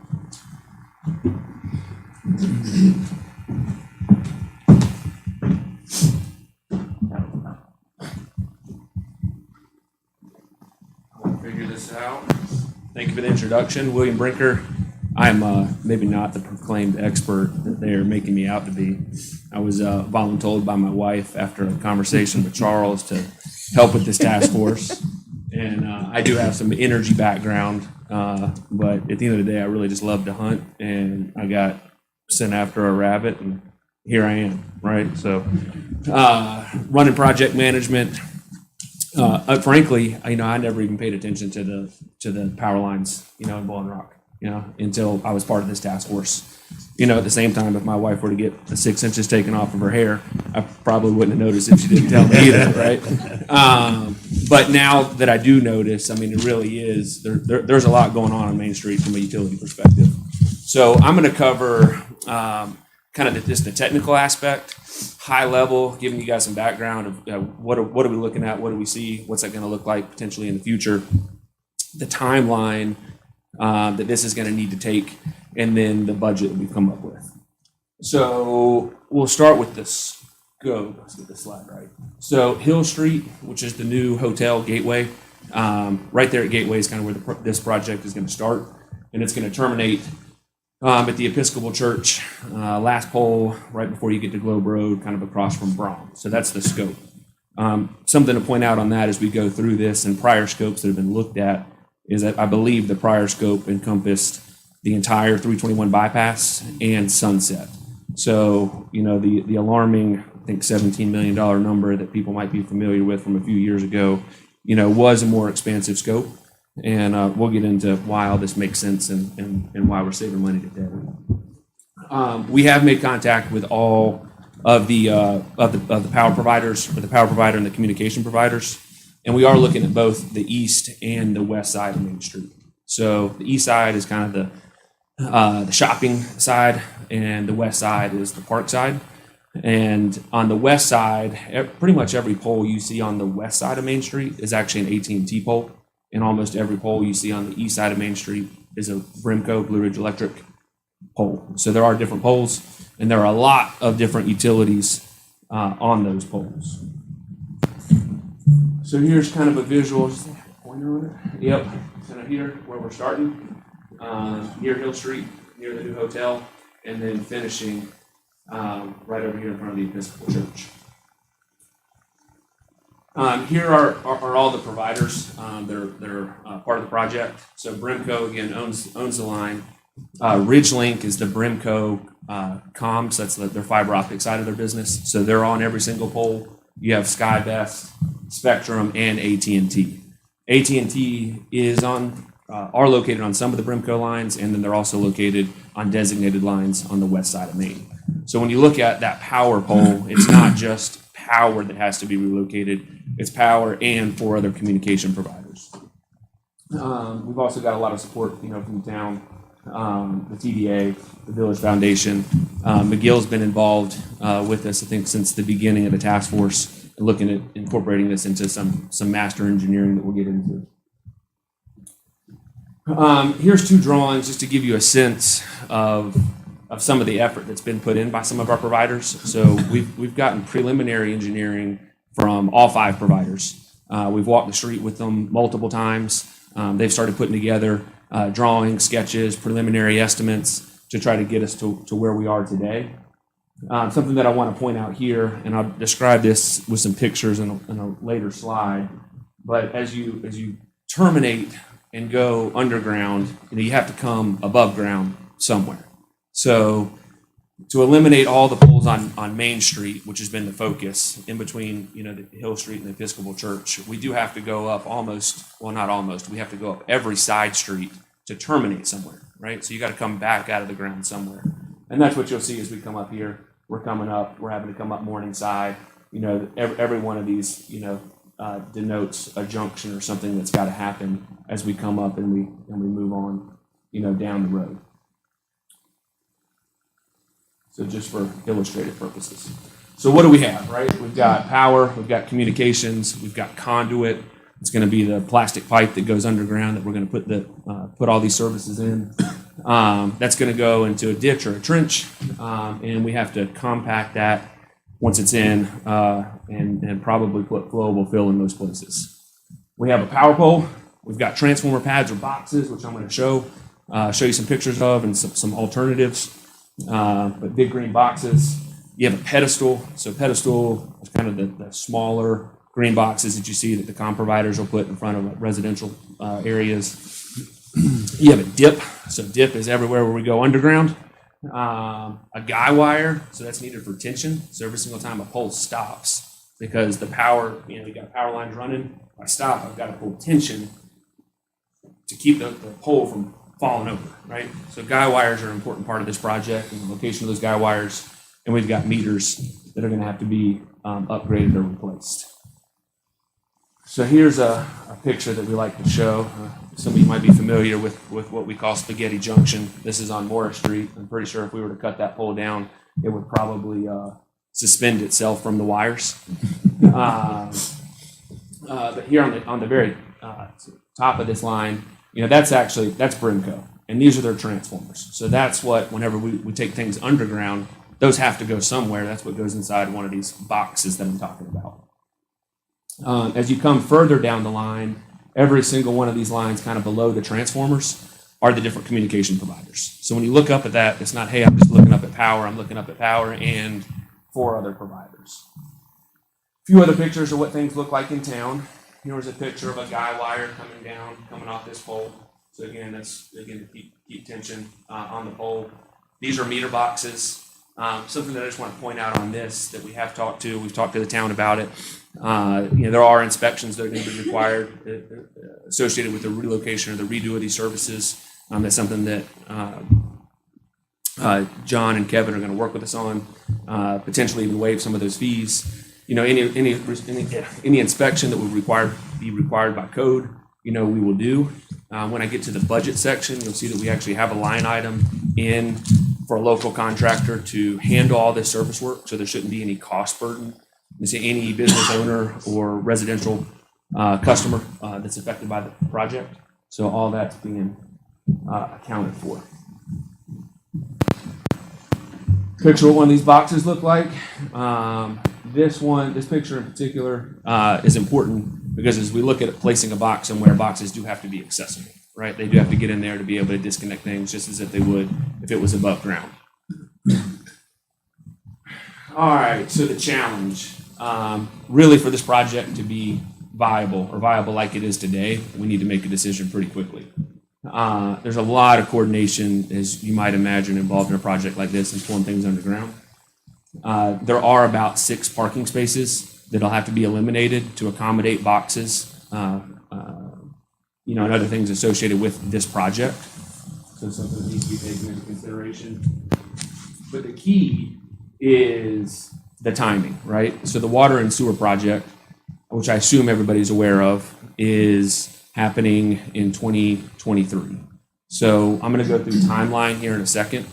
Figure this out. Thank you for the introduction. William Brinker. I'm maybe not the proclaimed expert that they are making me out to be. I was voluntold by my wife after a conversation with Charles to help with this task force. And I do have some energy background, but at the end of the day, I really just love to hunt. And I got sent after a rabbit, and here I am, right? So running project management. Frankly, I never even paid attention to the power lines, in Bowling Rock, until I was part of this task force. At the same time, if my wife were to get the 6 inches taken off of her hair, I probably wouldn't have noticed if she didn't tell me either, right? But now that I do notice, it really is, there's a lot going on Main Street from a utility perspective. So I'm going to cover kind of just the technical aspect, high level, giving you guys some background of what are we looking at, what do we see, what's that going to look like potentially in the future, the timeline that this is going to need to take, and then the budget that we've come up with. So we'll start with the scope. Let's get this slide right. So Hill Street, which is the new hotel Gateway, right there at Gateway is kind of where this project is going to start, and it's going to terminate at the Episcopal Church, last pole right before you get to Globe Road, kind of across from Braun. So that's the scope. Something to point out on that as we go through this and prior scopes that have been looked at is that I believe the prior scope encompassed the entire 321 bypass and Sunset. So, the alarming, I think, $17 million number that people might be familiar with from a few years ago, was a more expansive scope. And we'll get into why all this makes sense and why we're saving money today. We have made contact with all of the power providers, or the power provider and the communication providers, and we are looking at both the east and the west side of Main Street. So the east side is kind of the shopping side, and the west side is the park side. And on the west side, pretty much every pole you see on the west side of Main Street is actually an AT&T pole, and almost every pole you see on the east side of Main Street is a Brimco Blue Ridge Electric pole. So there are different poles, and there are a lot of different utilities on those poles. So here's kind of a visual. Just a pointer on it. Yep, kind of here where we're starting, near Hill Street, near the new hotel, and then finishing right over here in front of the Episcopal Church. Here are all the providers. They're part of the project. So Brimco again owns the line. RidgeLink is the Brimco comms. That's their fiber optic side of their business. So they're on every single pole. You have SkyBest, Spectrum, and AT&T. AT&T are located on some of the Brimco lines, and then they're also located on designated lines on the west side of Main. So when you look at that power pole, it's not just power that has to be relocated. It's power and 4 other communication providers. We've also got a lot of support, from the town, the TDA, the Village Foundation. McGill's been involved with us, I think, since the beginning of the task force, looking at incorporating this into some master engineering that we'll get into. Here's 2 drawings just to give you a sense of some of the effort that's been put in by some of our providers. So we've gotten preliminary engineering from all 5 providers. We've walked the street with them multiple times. They've started putting together drawings, sketches, preliminary estimates to try to get us to where we are today. Something that I want to point out here, and I'll describe this with some pictures in a later slide, but as you terminate and go underground, you have to come above ground somewhere. So to eliminate all the poles on Main Street, which has been the focus in between, the Hill Street and the Episcopal Church, we do have to go up we have to go up every side street to terminate somewhere, right? So you got to come back out of the ground somewhere. And that's what you'll see as we come up here. We're coming up, we're having to come up Morningside. Every one of these, denotes a junction or something that's got to happen as we come up and we move on, down the road. So just for illustrative purposes. So what do we have, right? We've got power, we've got communications, we've got conduit. It's going to be the plastic pipe that goes underground that we're going to put all these services in. That's going to go into a ditch or a trench, and we have to compact that once it's in, and probably put flowable fill in those places. We have a power pole. We've got transformer pads or boxes, which I'm going to show you some pictures of and some alternatives. But big green boxes. You have a pedestal. So pedestal is kind of the smaller green boxes that you see that the comm providers will put in front of residential areas. You have a dip. So dip is everywhere where we go underground. A guy wire. So that's needed for tension. So every single time a pole stops, because the power, you got power lines running. If I stop, I've got to pull tension to keep the pole from falling over, right? So guy wires are an important part of this project and the location of those guy wires. And we've got meters that are going to have to be upgraded or replaced. So here's a picture that we like to show. Some of you might be familiar with what we call Spaghetti Junction. This is on Morris Street. I'm pretty sure if we were to cut that pole down, it would probably suspend itself from the wires. But here on the very top of this line, that's Brimco, and these are their transformers. So that's what, whenever we take things underground, those have to go somewhere. That's what goes inside one of these boxes that I'm talking about. As you come further down the line, every single one of these lines kind of below the transformers are the different communication providers. So when you look up at that, it's not, hey, I'm just looking up at power. I'm looking up at power and 4 other providers. A few other pictures of what things look like in town. Here's a picture of a guy wire coming off this pole. So again, that's to keep tension on the pole. These are meter boxes. Something that I just want to point out on this that we've talked to the town about it. There are inspections that are going to be required associated with the relocation or the redo of these services. That's something that John and Kevin are going to work with us on, potentially even waive some of those fees. Any inspection that would be required by code, we will do. When I get to the budget section, you'll see that we actually have a line item in for a local contractor to handle all this service work, so there shouldn't be any cost burden. Any business owner or residential customer that's affected by the project. So all that's being accounted for. Picture what one of these boxes look like. This picture in particular is important because as we look at placing a box somewhere, boxes do have to be accessible, right? They do have to get in there to be able to disconnect things just as if they would if it was above ground. All right, so the challenge. Really for this project to be viable like it is today, we need to make a decision pretty quickly. There's a lot of coordination, as you might imagine, involved in a project like this and pulling things underground. There are about 6 parking spaces that'll have to be eliminated to accommodate boxes, and other things associated with this project. So something that needs to be taken into consideration. But the key is the timing, right? So the water and sewer project, which I assume everybody's aware of, is happening in 2023. So I'm going to go through timeline here in a second,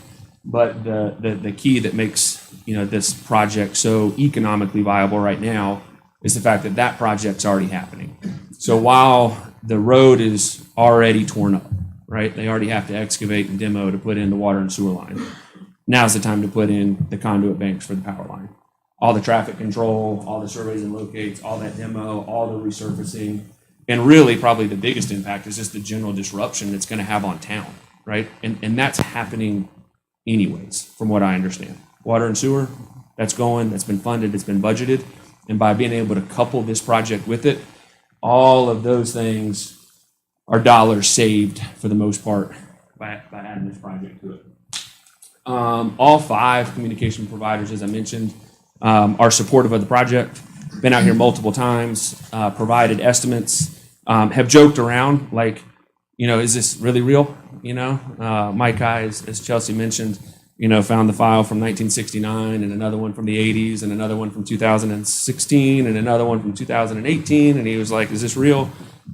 but the key that makes this project so economically viable right now is the fact that that project's already happening. So while the road is already torn up, right? They already have to excavate and demo to put in the water and sewer line. Now's the time to put in the conduit banks for the power line. All the traffic control, all the surveys and locates, all that demo, all the resurfacing, and really probably the biggest impact is just the general disruption it's going to have on town, right? And that's happening anyways, from what I understand. Water and sewer, that's been funded, it's been budgeted, and by being able to couple this project with it, all of those things are dollars saved for the most part by adding this project to it. All 5 communication providers, as I mentioned, are supportive of the project, been out here multiple times, provided estimates, have joked around like, is this really real? Mike High, as Chelsea mentioned, found the file from 1969 and another one from the 80s and another one from 2016 and another one from 2018. And he was like, is this real?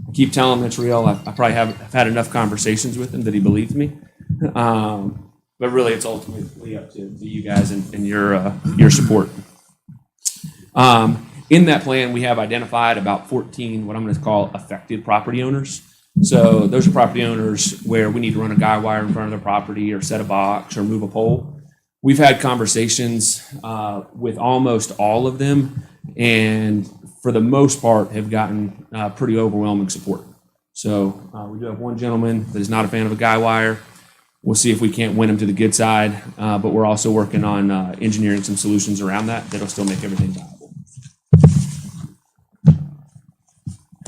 I keep telling him it's real. I probably have had enough conversations with him that he believes me. But really, it's ultimately up to you guys and your support. In that plan, we have identified about 14 what I'm going to call affected property owners. So those are property owners where we need to run a guy wire in front of their property or set a box or move a pole. We've had conversations with almost all of them, and for the most part have gotten pretty overwhelming support. So we do have one gentleman that is not a fan of a guy wire. We'll see if we can't win him to the good side, but we're also working on engineering some solutions around that'll still make everything viable.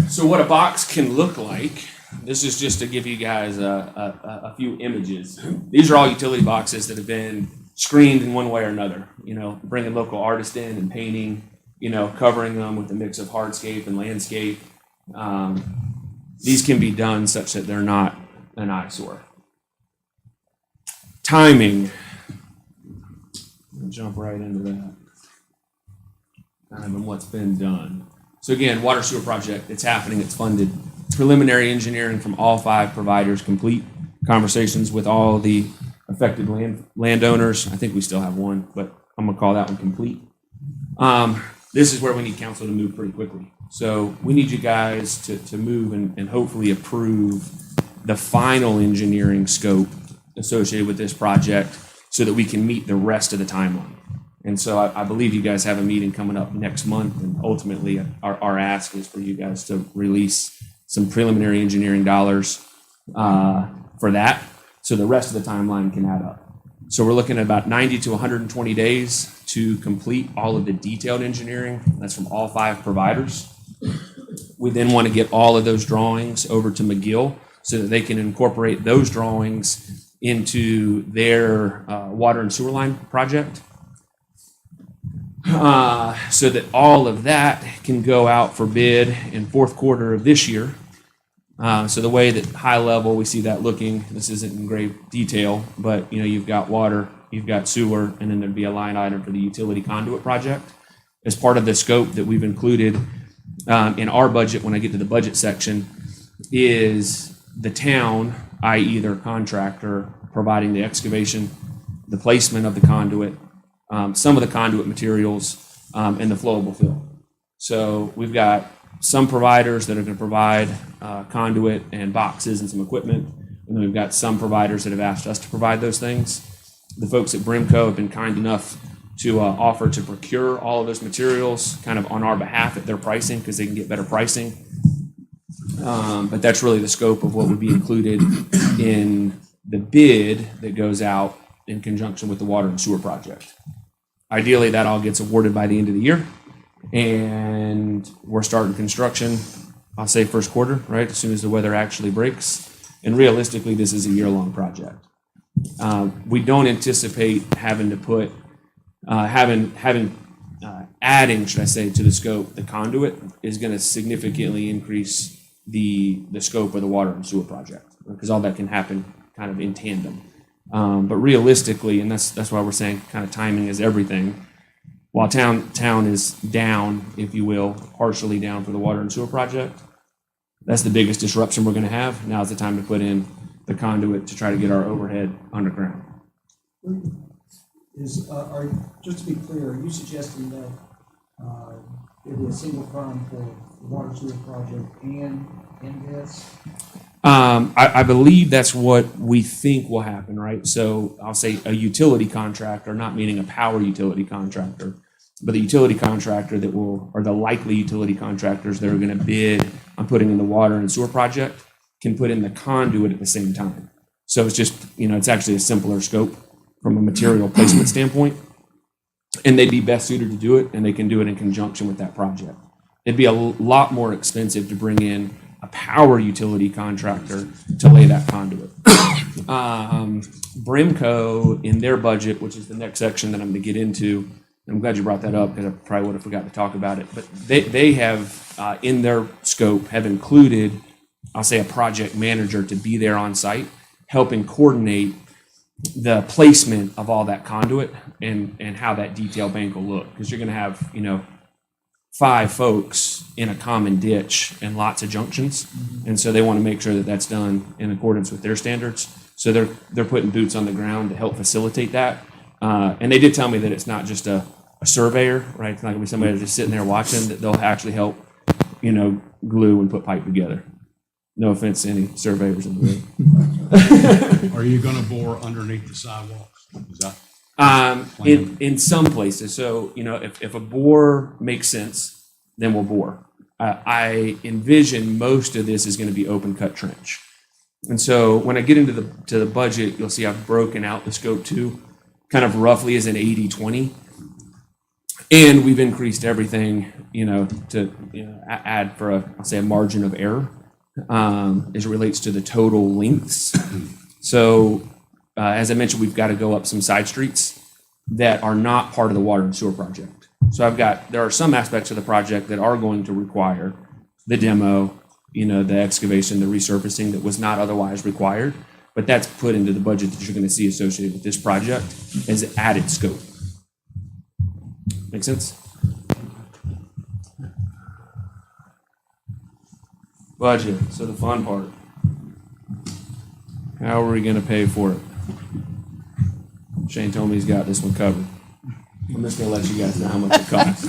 So what a box can look like, this is just to give you guys a few images. These are all utility boxes that have been screened in one way or another, bringing local artists in and painting, covering them with a mix of hardscape and landscape. These can be done such that they're not an eyesore. Timing. I'll jump right into that. Time and what's been done. So again, water sewer project, it's happening, it's funded. Preliminary engineering from all 5 providers complete. Conversations with all the affected landowners. I think we still have one, but I'm gonna call that one complete. This is where we need council to move pretty quickly. So we need you guys to move and hopefully approve the final engineering scope associated with this project so that we can meet the rest of the timeline. And so I believe you guys have a meeting coming up next month, and ultimately our ask is for you guys to release some preliminary engineering dollars for that, so the rest of the timeline can add up. So we're looking at about 90 to 120 days to complete all of the detailed engineering. That's from all 5 providers. We then want to get all of those drawings over to McGill so that they can incorporate those drawings into their water and sewer line project. so that all of that can go out for bid in fourth quarter of this year. So the way that high level we see that looking, this isn't in great detail, but you've got water, you've got sewer, and then there'd be a line item for the utility conduit project. As part of the scope that we've included in our budget, when I get to the budget section, is the town, i.e. their contractor, providing the excavation, the placement of the conduit, some of the conduit materials, and the flowable fill. So we've got some providers that are going to provide conduit and boxes and some equipment, and then we've got some providers that have asked us to provide those things. The folks at Brimco have been kind enough to offer to procure all of those materials kind of on our behalf at their pricing because they can get better pricing. But that's really the scope of what would be included in the bid that goes out in conjunction with the water and sewer project. Ideally, that all gets awarded by the end of the year, and we're starting construction, I'll say first quarter, right, as soon as the weather actually breaks. And realistically, this is a year-long project. We don't anticipate having to put, adding, should I say, to the scope, the conduit is going to significantly increase the scope of the water and sewer project, because all that can happen kind of in tandem. But realistically, and that's why we're saying kind of timing is everything. While town is down, if you will, partially down for the water and sewer project, that's the biggest disruption we're going to have. Now's the time to put in the conduit to try to get our overhead underground. Just to be clear, are you suggesting that it be a single fund for the water sewer project and this? I believe that's what we think will happen, right? So I'll say a utility contractor, not meaning a power utility contractor, but the utility contractor that will, or the likely utility contractors that are going to bid on putting in the water and sewer project can put in the conduit at the same time. So it's just, it's actually a simpler scope from a material placement standpoint. And they'd be best suited to do it, and they can do it in conjunction with that project. It'd be a lot more expensive to bring in a power utility contractor to lay that conduit. Brimco, in their budget, which is the next section that I'm going to get into, and I'm glad you brought that up because I probably would have forgot to talk about it, but they have, in their scope, have included, I'll say, a project manager to be there on site, helping coordinate the placement of all that conduit and how that detail bank will look. Because you're going to have, 5 folks in a common ditch and lots of junctions. And so they want to make sure that that's done in accordance with their standards. So they're putting boots on the ground to help facilitate that. And they did tell me that it's not just a surveyor, right? It's not going to be somebody that's just sitting there watching, that they'll actually help, glue and put pipe together. No offense to any surveyors in the room. Are you gonna bore underneath the sidewalks? Is that? In some places. So, if a bore makes sense, then we'll bore. I envision most of this is going to be open cut trench. And so when I get into the budget, you'll see I've broken out the scope too, kind of roughly as an 80-20. And we've increased everything, to add for I'll say a margin of error as it relates to the total lengths. So as I mentioned, we've got to go up some side streets that are not part of the water and sewer project. So there are some aspects of the project that are going to require the demo, the excavation, the resurfacing that was not otherwise required, but that's put into the budget that you're going to see associated with this project as added scope. Make sense? Budget, so the fun part. How are we going to pay for it? Shane told me he's got this one covered. I'm just going to let you guys know how much it costs.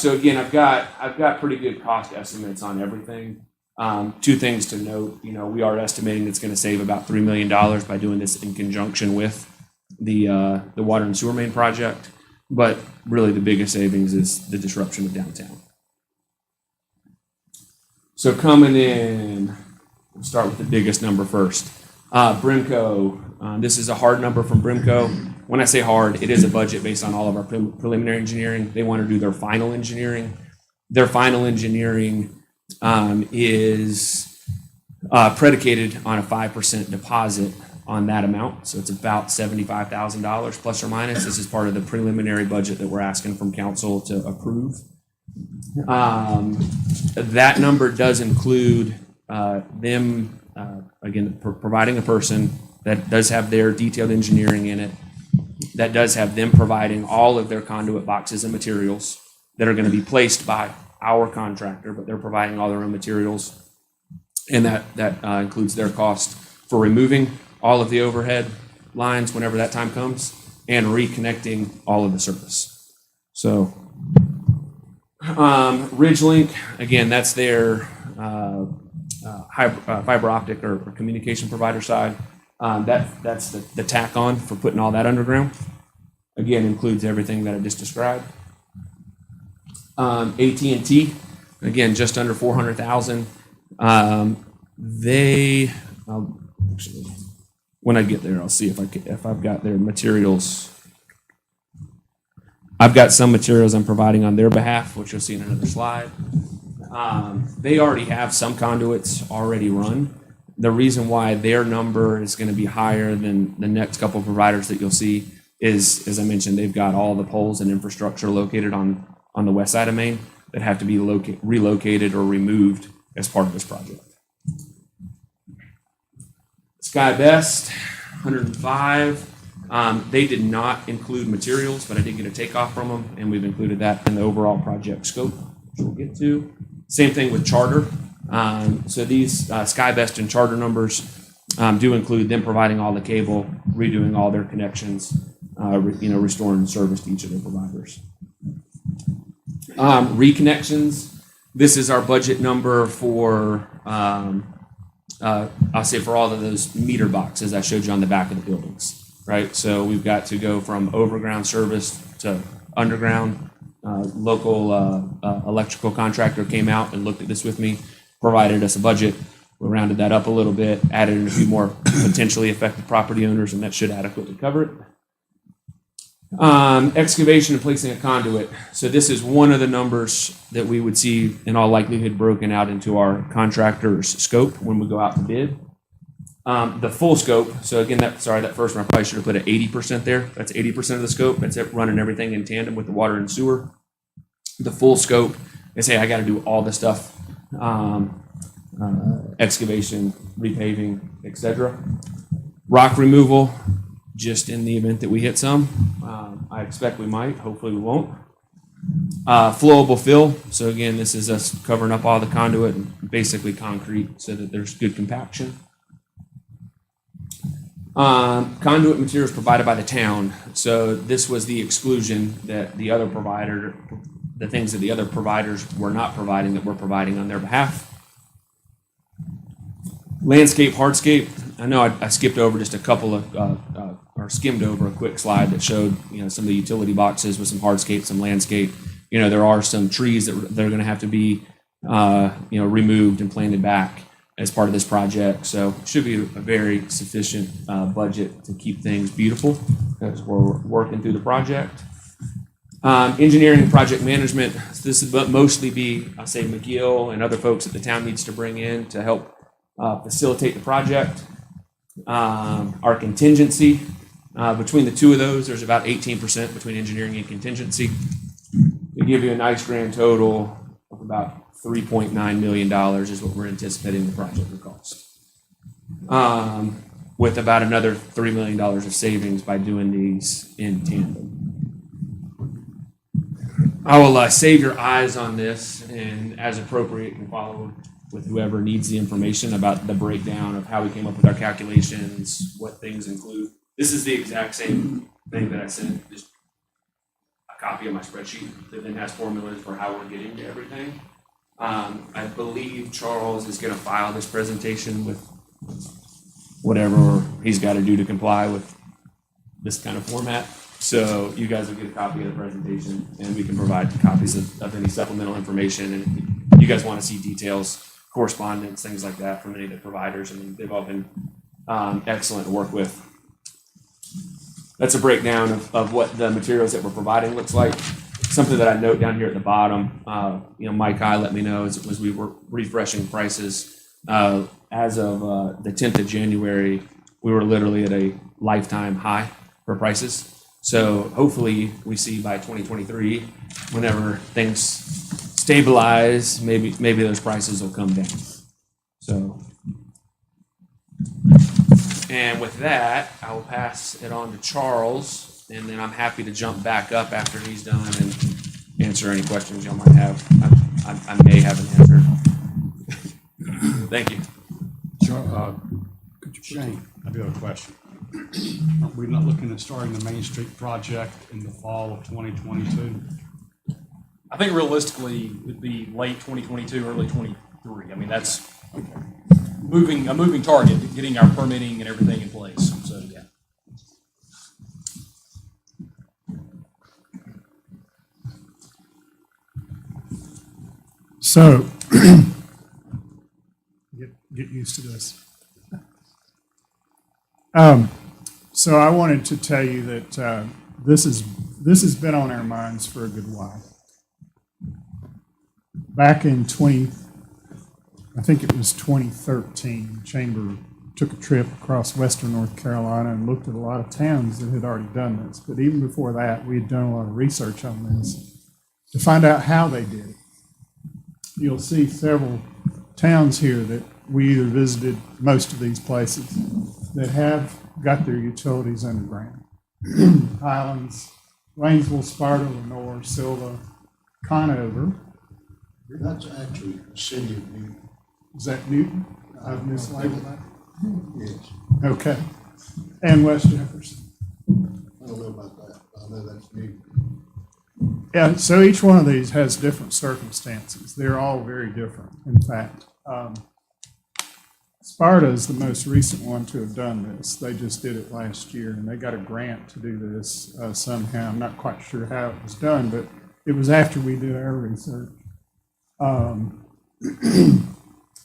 So again, I've got pretty good cost estimates on everything. 2 things to note. We are estimating it's going to save about $3 million by doing this in conjunction with the water and sewer main project. But really, the biggest savings is the disruption of downtown. So coming in, we'll start with the biggest number first. Brimco, this is a hard number from Brimco. When I say hard, it is a budget based on all of our preliminary engineering. They want to do their final engineering. Their final engineering is predicated on a 5% deposit on that amount. So it's about $75,000 plus or minus. This is part of the preliminary budget that we're asking from council to approve. That number does include them, again, providing a person that does have their detailed engineering in it, that does have them providing all of their conduit boxes and materials that are going to be placed by our contractor, but they're providing all their own materials. And that includes their cost for removing all of the overhead lines whenever that time comes and reconnecting all of the service. So RidgeLink, again, that's their fiber optic or communication provider side. That's the tack on for putting all that underground. Again, includes everything that I just described. AT&T, again, just under 400,000. Actually, when I get there, I'll see if I've got their materials. I've got some materials I'm providing on their behalf, which you'll see in another slide. They already have some conduits already run. The reason why their number is going to be higher than the next couple of providers that you'll see is, as I mentioned, they've got all the poles and infrastructure located on the west side of Maine that have to be relocated or removed as part of this project. SkyBest, 105. They did not include materials, but I did get a takeoff from them, and we've included that in the overall project scope, which we'll get to. Same thing with Charter. So these SkyBest and Charter numbers do include them providing all the cable, redoing all their connections, restoring service to each of their providers. Reconnections. This is our budget number for, I'll say for all of those meter boxes I showed you on the back of the buildings, right? So we've got to go from overground service to underground. Local electrical contractor came out and looked at this with me, provided us a budget. We rounded that up a little bit, added in a few more potentially affected property owners, and that should adequately cover it. Excavation and placing a conduit. So this is one of the numbers that we would see in all likelihood broken out into our contractor's scope when we go out to bid. The full scope, so again, that first one I probably should have put at 80% there. That's 80% of the scope. That's it, running everything in tandem with the water and sewer. The full scope is, hey, I got to do all the stuff, excavation, repaving, etc. Rock removal, just in the event that we hit some. I expect we might, hopefully we won't. Flowable fill, so again, this is us covering up all the conduit and basically concrete so that there's good compaction. Conduit materials provided by the town. So this was the exclusion that the other provider, the things that the other providers were not providing that we're providing on their behalf. Landscape, hardscape. I know I skipped over just a couple of, or skimmed over a quick slide that showed, some of the utility boxes with some hardscape, some landscape. There are some trees that are going to have to be, removed and planted back as part of this project. So it should be a very sufficient budget to keep things beautiful as we're working through the project. Engineering and project management. So this would mostly be, I'll say, McGill and other folks that the town needs to bring in to help facilitate the project. Our contingency, between the two of those, there's about 18% between engineering and contingency. To give you a nice grand total of about $3.9 million is what we're anticipating the project will cost. With about another $3 million of savings by doing these in tandem. I will save your eyes on this, and as appropriate, can follow with whoever needs the information about the breakdown of how we came up with our calculations, what things include. This is the exact same thing that I sent, just a copy of my spreadsheet that then has formulas for how we're getting to everything. I believe Charles is going to file this presentation with whatever he's got to do to comply with this kind of format. So you guys will get a copy of the presentation, and we can provide copies of any supplemental information. And if you guys want to see details, correspondence, things like that from any of the providers, I mean, they've all been excellent to work with. That's a breakdown of what the materials that we're providing looks like. Something that I note down here at the bottom, Mike I let me know as we were refreshing prices. As of the 10th of January, we were literally at a lifetime high for prices. So hopefully we see by 2023, whenever things stabilize, maybe those prices will come down. So, and with that, I will pass it on to Charles, and then I'm happy to jump back up after he's done and answer any questions y'all might have. I may have an answer. Thank you. Shane, I do have a question. Are we not looking at starting the Main Street project in the fall of 2022? I think realistically, it'd be late 2022, early 23. I mean, that's a moving target, getting our permitting and everything in place. So, yeah. So, get used to this. So I wanted to tell you that this has been on our minds for a good while. Back in I think it was 2013, the Chamber took a trip across western North Carolina and looked at a lot of towns that had already done this. But even before that, we had done a lot of research on this to find out how they did it. You'll see several towns here that we either visited, most of these places, that have got their utilities underground. Highlands, Waynesville, Sparta, Lenore, Silva, Conover. That's actually the city of Newton. Is that Newton? I've mislabeled that? Yes. Okay. And West Jefferson. I don't know about that, but I know that's Newton. Yeah, so each one of these has different circumstances. They're all very different, in fact. Sparta is the most recent one to have done this. They just did it last year, and they got a grant to do this somehow. I'm not quite sure how it was done, but it was after we did our research.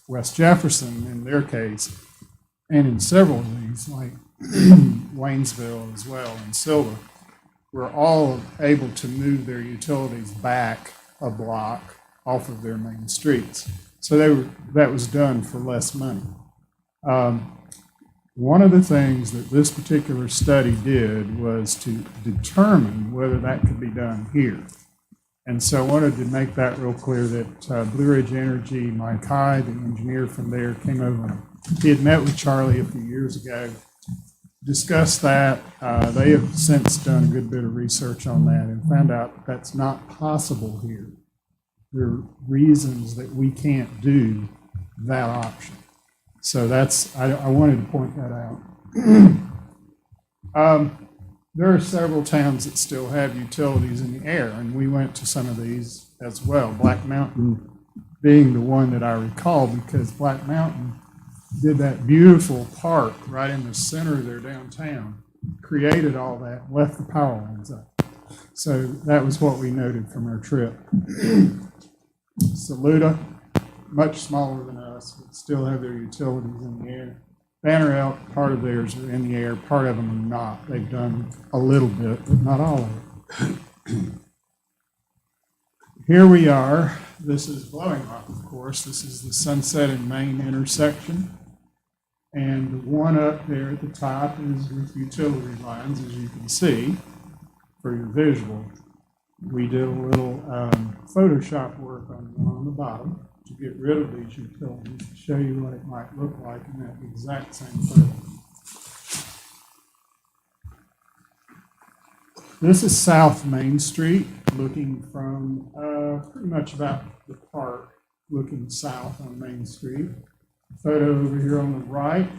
West Jefferson, in their case, and in several of these, like Waynesville as well, and Silva, were all able to move their utilities back a block off of their main streets. So that was done for less money. One of the things that this particular study did was to determine whether that could be done here. And so I wanted to make that real clear that Blue Ridge Energy, Mike High, the engineer from there, came over. He had met with Charlie a few years ago, discussed that. They have since done a good bit of research on that and found out that's not possible here. There are reasons that we can't do that option. So I wanted to point that out. There are several towns that still have utilities in the air, and we went to some of these as well. Black Mountain being the one that I recall, because Black Mountain did that beautiful park right in the center of their downtown, created all that, left the power lines up. So that was what we noted from our trip. Saluda, much smaller than us, but still have their utilities in the air. Banner Elk, part of theirs are in the air, part of them are not. They've done a little bit, but not all of it. Here we are. This is Blowing Rock, of course. This is the Sunset and Main intersection. And the one up there at the top is with utility lines, as you can see, for your visual. We did a little Photoshop work on the one on the bottom to get rid of these utilities, to show you what it might look like in that exact same photo. This is South Main Street, looking from pretty much about the park, looking south on Main Street. The photo over here on the right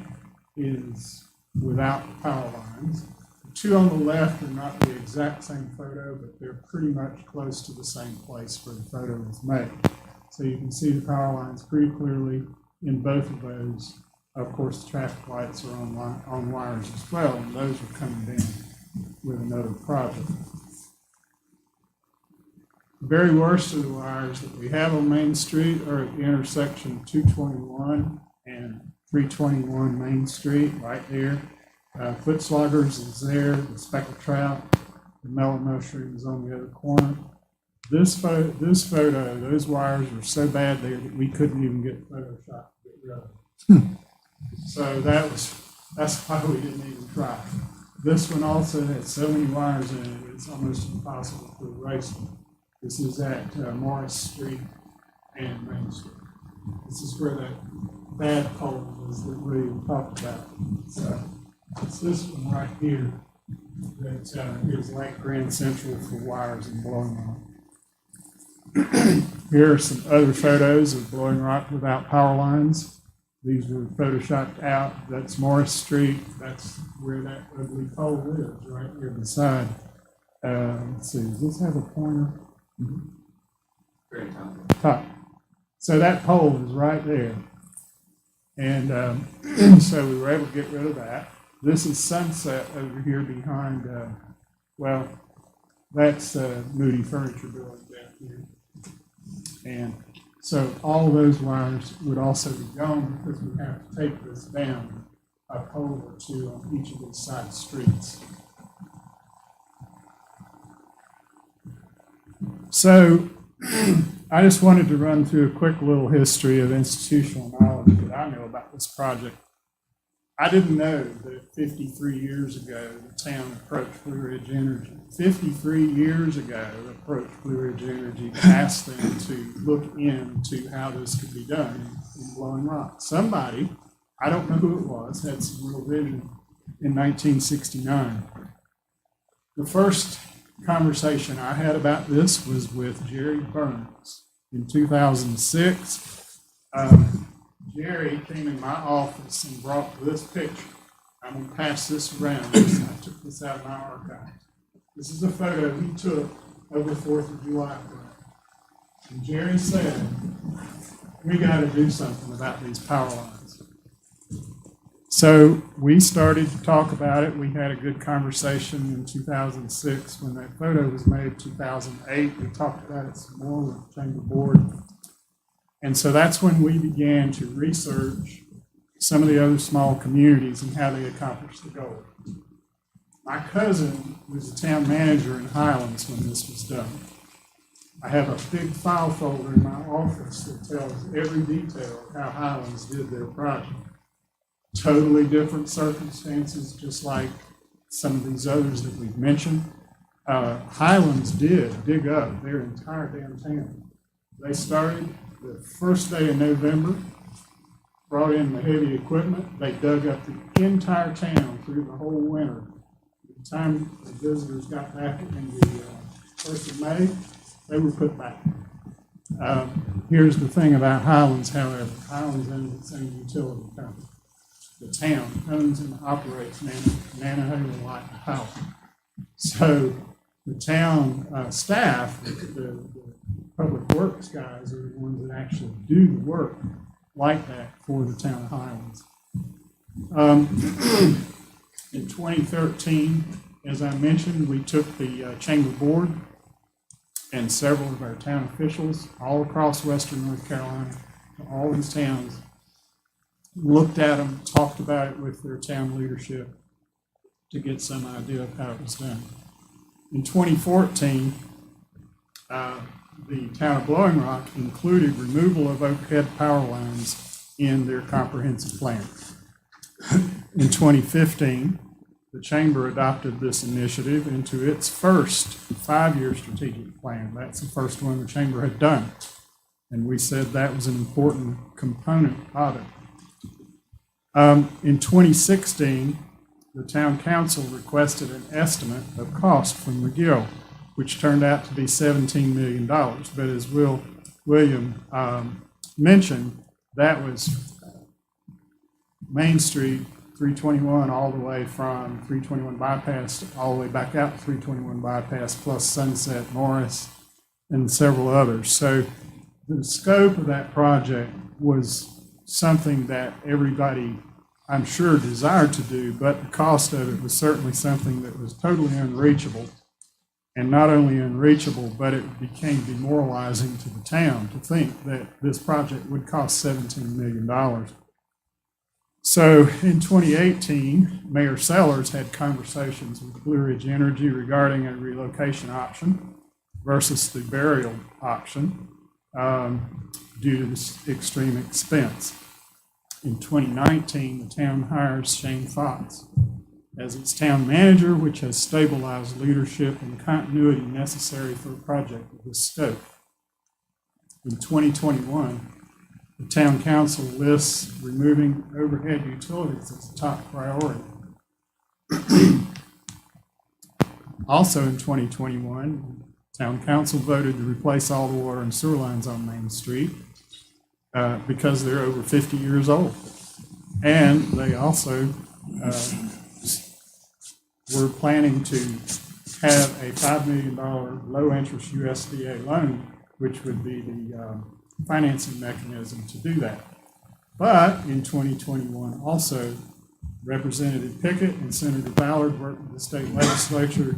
is without power lines. The two on the left are not the exact same photo, but they're pretty much close to the same place where the photo was made. So you can see the power lines pretty clearly in both of those. Of course, the traffic lights are on wires as well, and those are coming down with another project. The very worst of the wires that we have on Main Street are at the intersection of 221 and 321 Main Street, right there. Footsloggers is there, the speckled trout, the melon mushroom is on the other corner. This photo, those wires were so bad there that we couldn't even get Photoshop to get rid of them. So that was That's why we didn't even try. This one also has so many wires in it, it's almost impossible to erase them. This is at Morris Street and Main Street. This is where that bad pole is that William talked about. So it's this one right here that is like Grand Central for wires and blowing rock. Here are some other photos of blowing rock without power lines. These were photoshopped out. That's Morris Street. That's where that ugly pole is, right here beside. Let's see, does this have a pointer? Very top. Top. So that pole is right there. And so we were able to get rid of that. This is Sunset over here behind, well, that's Moody Furniture Building down here. And so all those wires would also be gone because we have to take this down a pole or two on each of these side streets. So I just wanted to run through a quick little history of institutional knowledge that I know about this project. I didn't know that 53 years ago, the town approached Blue Ridge Energy. 53 years ago, approached Blue Ridge Energy to ask them to look into how this could be done in blowing rock. Somebody, I don't know who it was, had some real vision in 1969. The first conversation I had about this was with Jerry Burns in 2006. Jerry came in my office and brought this picture. I'm going to pass this around. I took this out of my archive. This is a photo he took over 4th of July parade. And Jerry said, we got to do something about these power lines. So we started to talk about it. We had a good conversation in 2006 when that photo was made. 2008, we talked about it some more with the Chamber Board. And so that's when we began to research some of the other small communities and how they accomplished the goal. My cousin was the town manager in Highlands when this was done. I have a big file folder in my office that tells every detail of how Highlands did their project. Totally different circumstances, just like some of these others that we've mentioned. Highlands did dig up their entire downtown. They started the first day of November, brought in the heavy equipment. They dug up the entire town through the whole winter. By the time the visitors got back in the 1st of May, they were put back. Here's the thing about Highlands, however. Highlands owns its own utility company. The town owns and operates Nanahaven Light Power. So the town staff, the public works guys, are the ones that actually do the work like that for the town of Highlands. In 2013, as I mentioned, we took the Chamber Board and several of our town officials all across western North Carolina to all these towns, looked at them, talked about it with their town leadership to get some idea of how it was done. In 2014, the town of Blowing Rock included removal of overhead power lines in their comprehensive plan. In 2015, the chamber adopted this initiative into its first 5-year strategic plan. That's the first one the chamber had done. And we said that was an important component of it. In 2016, the town council requested an estimate of cost from McGill, which turned out to be $17 million. But as William mentioned, that was Main Street, 321, all the way from 321 bypass all the way back out to 321 bypass, plus Sunset, Morris, and several others. So the scope of that project was something that everybody, I'm sure, desired to do, but the cost of it was certainly something that was totally unreachable. And not only unreachable, but it became demoralizing to the town to think that this project would cost $17 million. So in 2018, Mayor Sellers had conversations with Blue Ridge Energy regarding a relocation option versus the burial option due to this extreme expense. In 2019, the town hires Shane Fox as its town manager, which has stabilized leadership and continuity necessary for a project of this scope. In 2021, the town council lists removing overhead utilities as a top priority. Also in 2021, town council voted to replace all the water and sewer lines on Main Street because they're over 50 years old. And they also were planning to have a $5 million low-interest USDA loan, which would be the financing mechanism to do that. But in 2021, also, Representative Pickett and Senator Ballard worked with the state legislature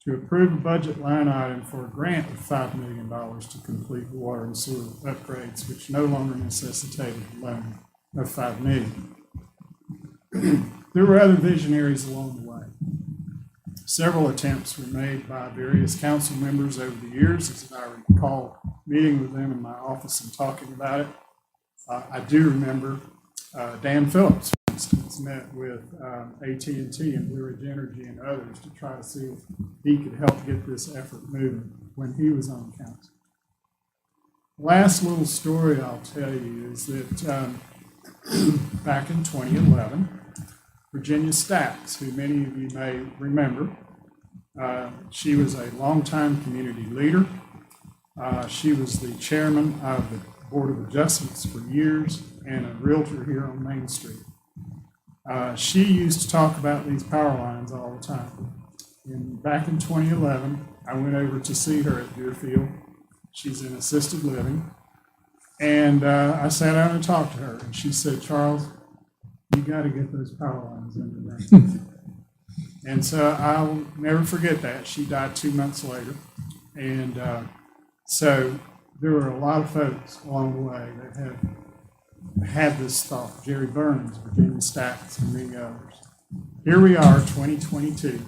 to approve a budget line item for a grant of $5 million to complete the water and sewer upgrades, which no longer necessitated a loan of $5 million. There were other visionaries along the way. Several attempts were made by various council members over the years, as I recall meeting with them in my office and talking about it. I do remember Dan Phillips, for instance, met with AT&T and Blue Ridge Energy and others to try to see if he could help get this effort moving when he was on council. Last little story I'll tell you is that back in 2011, Virginia Stacks, who many of you may remember, she was a longtime community leader. She was the chairman of the Board of Adjustments for years and a realtor here on Main Street. She used to talk about these power lines all the time. And back in 2011, I went over to see her at Deerfield. She's in assisted living. And I sat down and talked to her, and she said, "Charles, you got to get those power lines underground." And so I'll never forget that. She died 2 months later. And so there were a lot of folks along the way that have had this thought. Jerry Burns, Virginia Stacks, and many others. Here we are, 2022.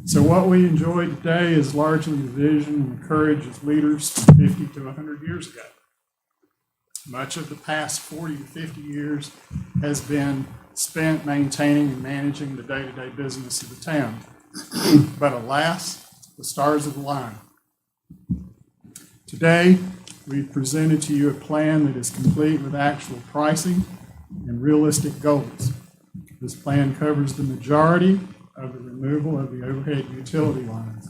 So what we enjoy today is largely the vision and the courage of leaders from 50 to 100 years ago. Much of the past 40 to 50 years has been spent maintaining and managing the day-to-day business of the town. But alas, the stars have aligned. Today, we've presented to you a plan that is complete with actual pricing and realistic goals. This plan covers the majority of the removal of the overhead utility lines.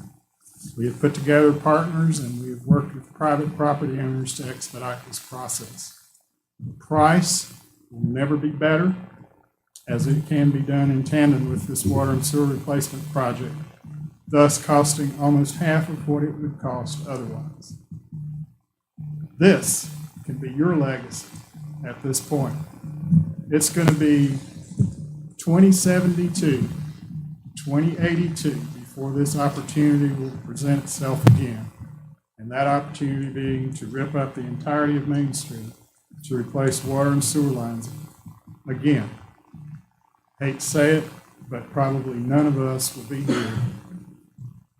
We have put together partners and we have worked with private property owners to expedite this process. The price will never be better, as it can be done in tandem with this water and sewer replacement project, thus costing almost half of what it would cost otherwise. This can be your legacy at this point. It's going to be 2072, 2082 before this opportunity will present itself again. And that opportunity being to rip up the entirety of Main Street to replace water and sewer lines again. Hate to say it, but probably none of us will be here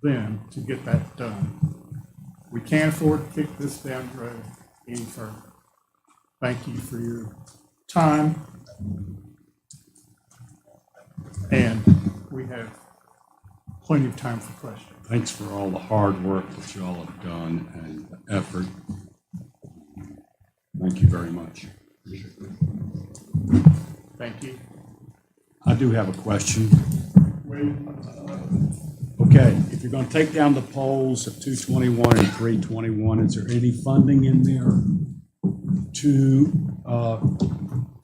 then to get that done. We can't afford to kick this down the road any further. Thank you for your time. And we have plenty of time for questions. Thanks for all the hard work that you all have done and the effort. Thank you very much. Thank you. I do have a question. Okay, if you're going to take down the poles of 221 and 321, is there any funding in there to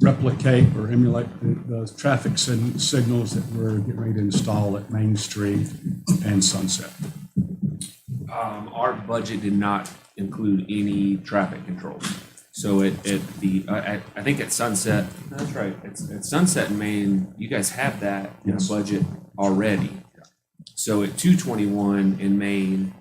replicate or emulate the traffic signals that we're getting ready to install at Main Street and Sunset? Our budget did not include any traffic controls. So I think at Sunset, that's right, at Sunset and Main, you guys have that in the budget already. So at 221 in Main,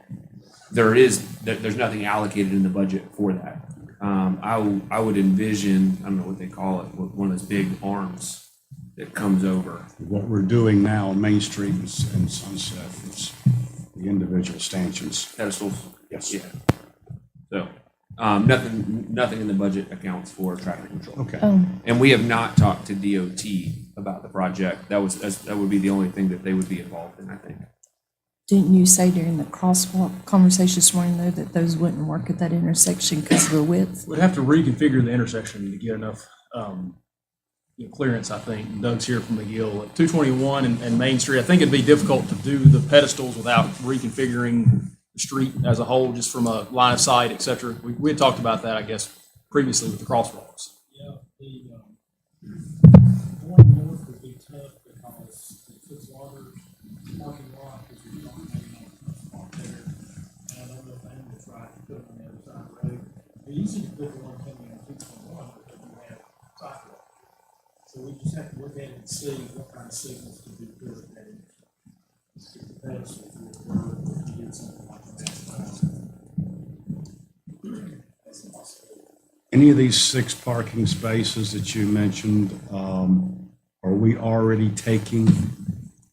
there's nothing allocated in the budget for that. I would envision, I don't know what they call it, one of those big arms that comes over. What we're doing now on Main Street and Sunset is the individual stanchions. Pedestals? Yes. Yeah. So Nothing in the budget accounts for traffic control. Okay. And we have not talked to DOT about the project. That would be the only thing that they would be involved in, I think. Didn't you say during the crosswalk conversation this morning, though, that those wouldn't work at that intersection because of the width? We'd have to reconfigure the intersection to get enough clearance, I think. Doug's here from McGill. At 221 and Main Street, I think it'd be difficult to do the pedestals without reconfiguring the street as a whole, just from a line of sight, et cetera. We had talked about that, I guess, previously with the crosswalks. Yeah, going north would be tough because the Fitzwater parking lot is there. And I don't know if Amber's right, to put it on the other side of the road. It's easy to put the one coming on 221 because you have sidewalk. So we just have to look at it and see what kind of signals can be put at that intersection. If the pedestals will work, if you get something like that. That's a possibility. Any of these 6 parking spaces that you mentioned, are we already taking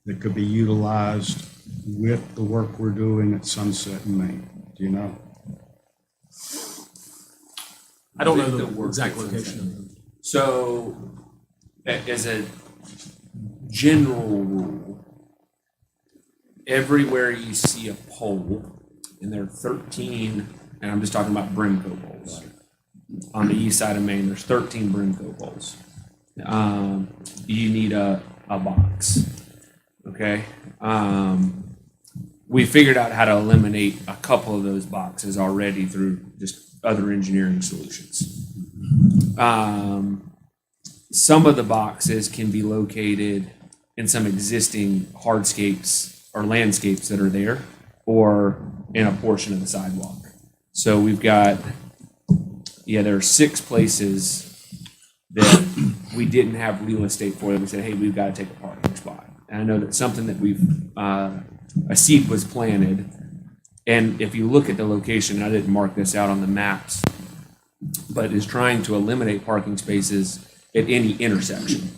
that could be utilized with the work we're doing at Sunset and Main? Do you know? I don't know the exact location of them. So, as a general rule, everywhere you see a pole, and there are 13, and I'm just talking about Brimco poles. On the east side of Maine, there's 13 Brimco poles. You need a box, okay? We figured out how to eliminate a couple of those boxes already through just other engineering solutions. Some of the boxes can be located in some existing hardscapes or landscapes that are there, or in a portion of the sidewalk. So we've got, there are 6 places that we didn't have real estate for. That we said, hey, we've got to take a parking spot. And I know that's something that a seed was planted. And if you look at the location, and I didn't mark this out on the maps, but is trying to eliminate parking spaces at any intersection.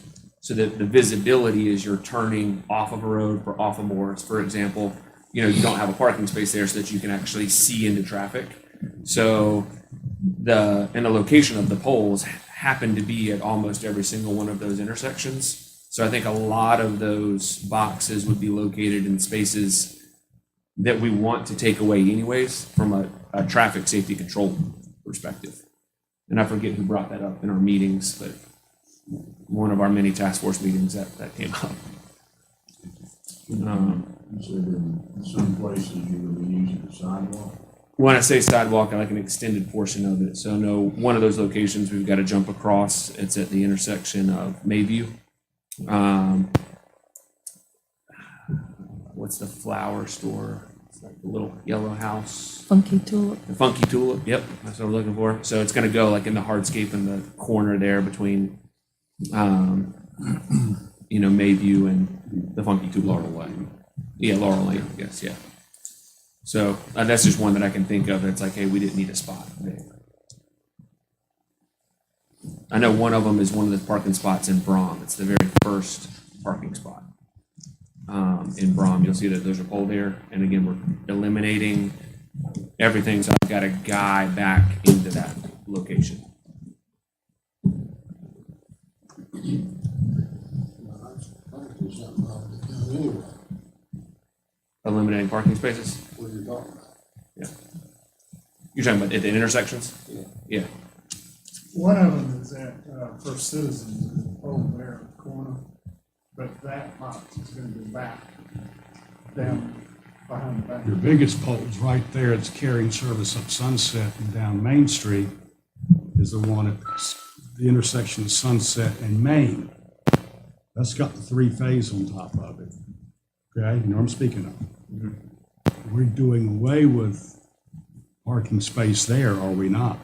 So that the visibility is you're turning off of a road or off of Morris, for example, you don't have a parking space there so that you can actually see into traffic. So the location of the poles happen to be at almost every single one of those intersections. So I think a lot of those boxes would be located in spaces that we want to take away anyways from a traffic safety control perspective. And I forget who brought that up in our meetings, but one of our many task force meetings that came up. You said in some places you're going to be using the sidewalk? When I say sidewalk, I like an extended portion of it. So no, one of those locations we've got to jump across. It's at the intersection of Mayview. What's the flower store? It's like the little yellow house. Funky Tulip. The Funky Tulip. Yep, that's what I'm looking for. So it's going to go like in the hardscape in the corner there between, Mayview and the Funky Tulip. Laurel Lane. Yeah, Laurel Lane, I guess, yeah. So that's just one that I can think of. It's like, hey, we didn't need a spot there. I know one of them is one of the parking spots in Brom. It's the very first parking spot in Brom. You'll see that there's a pole there. And again, we're eliminating everything. So I've got a guy back into that location. Anyway, Eliminating parking spaces? what you're talking about. Yeah. You're talking about at the intersections? Yeah. Yeah. One of them is at First Citizens, over there in the corner, but that box is gonna go back down behind the bank. Your biggest pole's right there. It's carrying service up Sunset and down Main Street is the one at the intersection of Sunset and Main. That's got the 3-phase on top of it. Okay, you know what I'm speaking of. We're doing away with parking space there, are we not?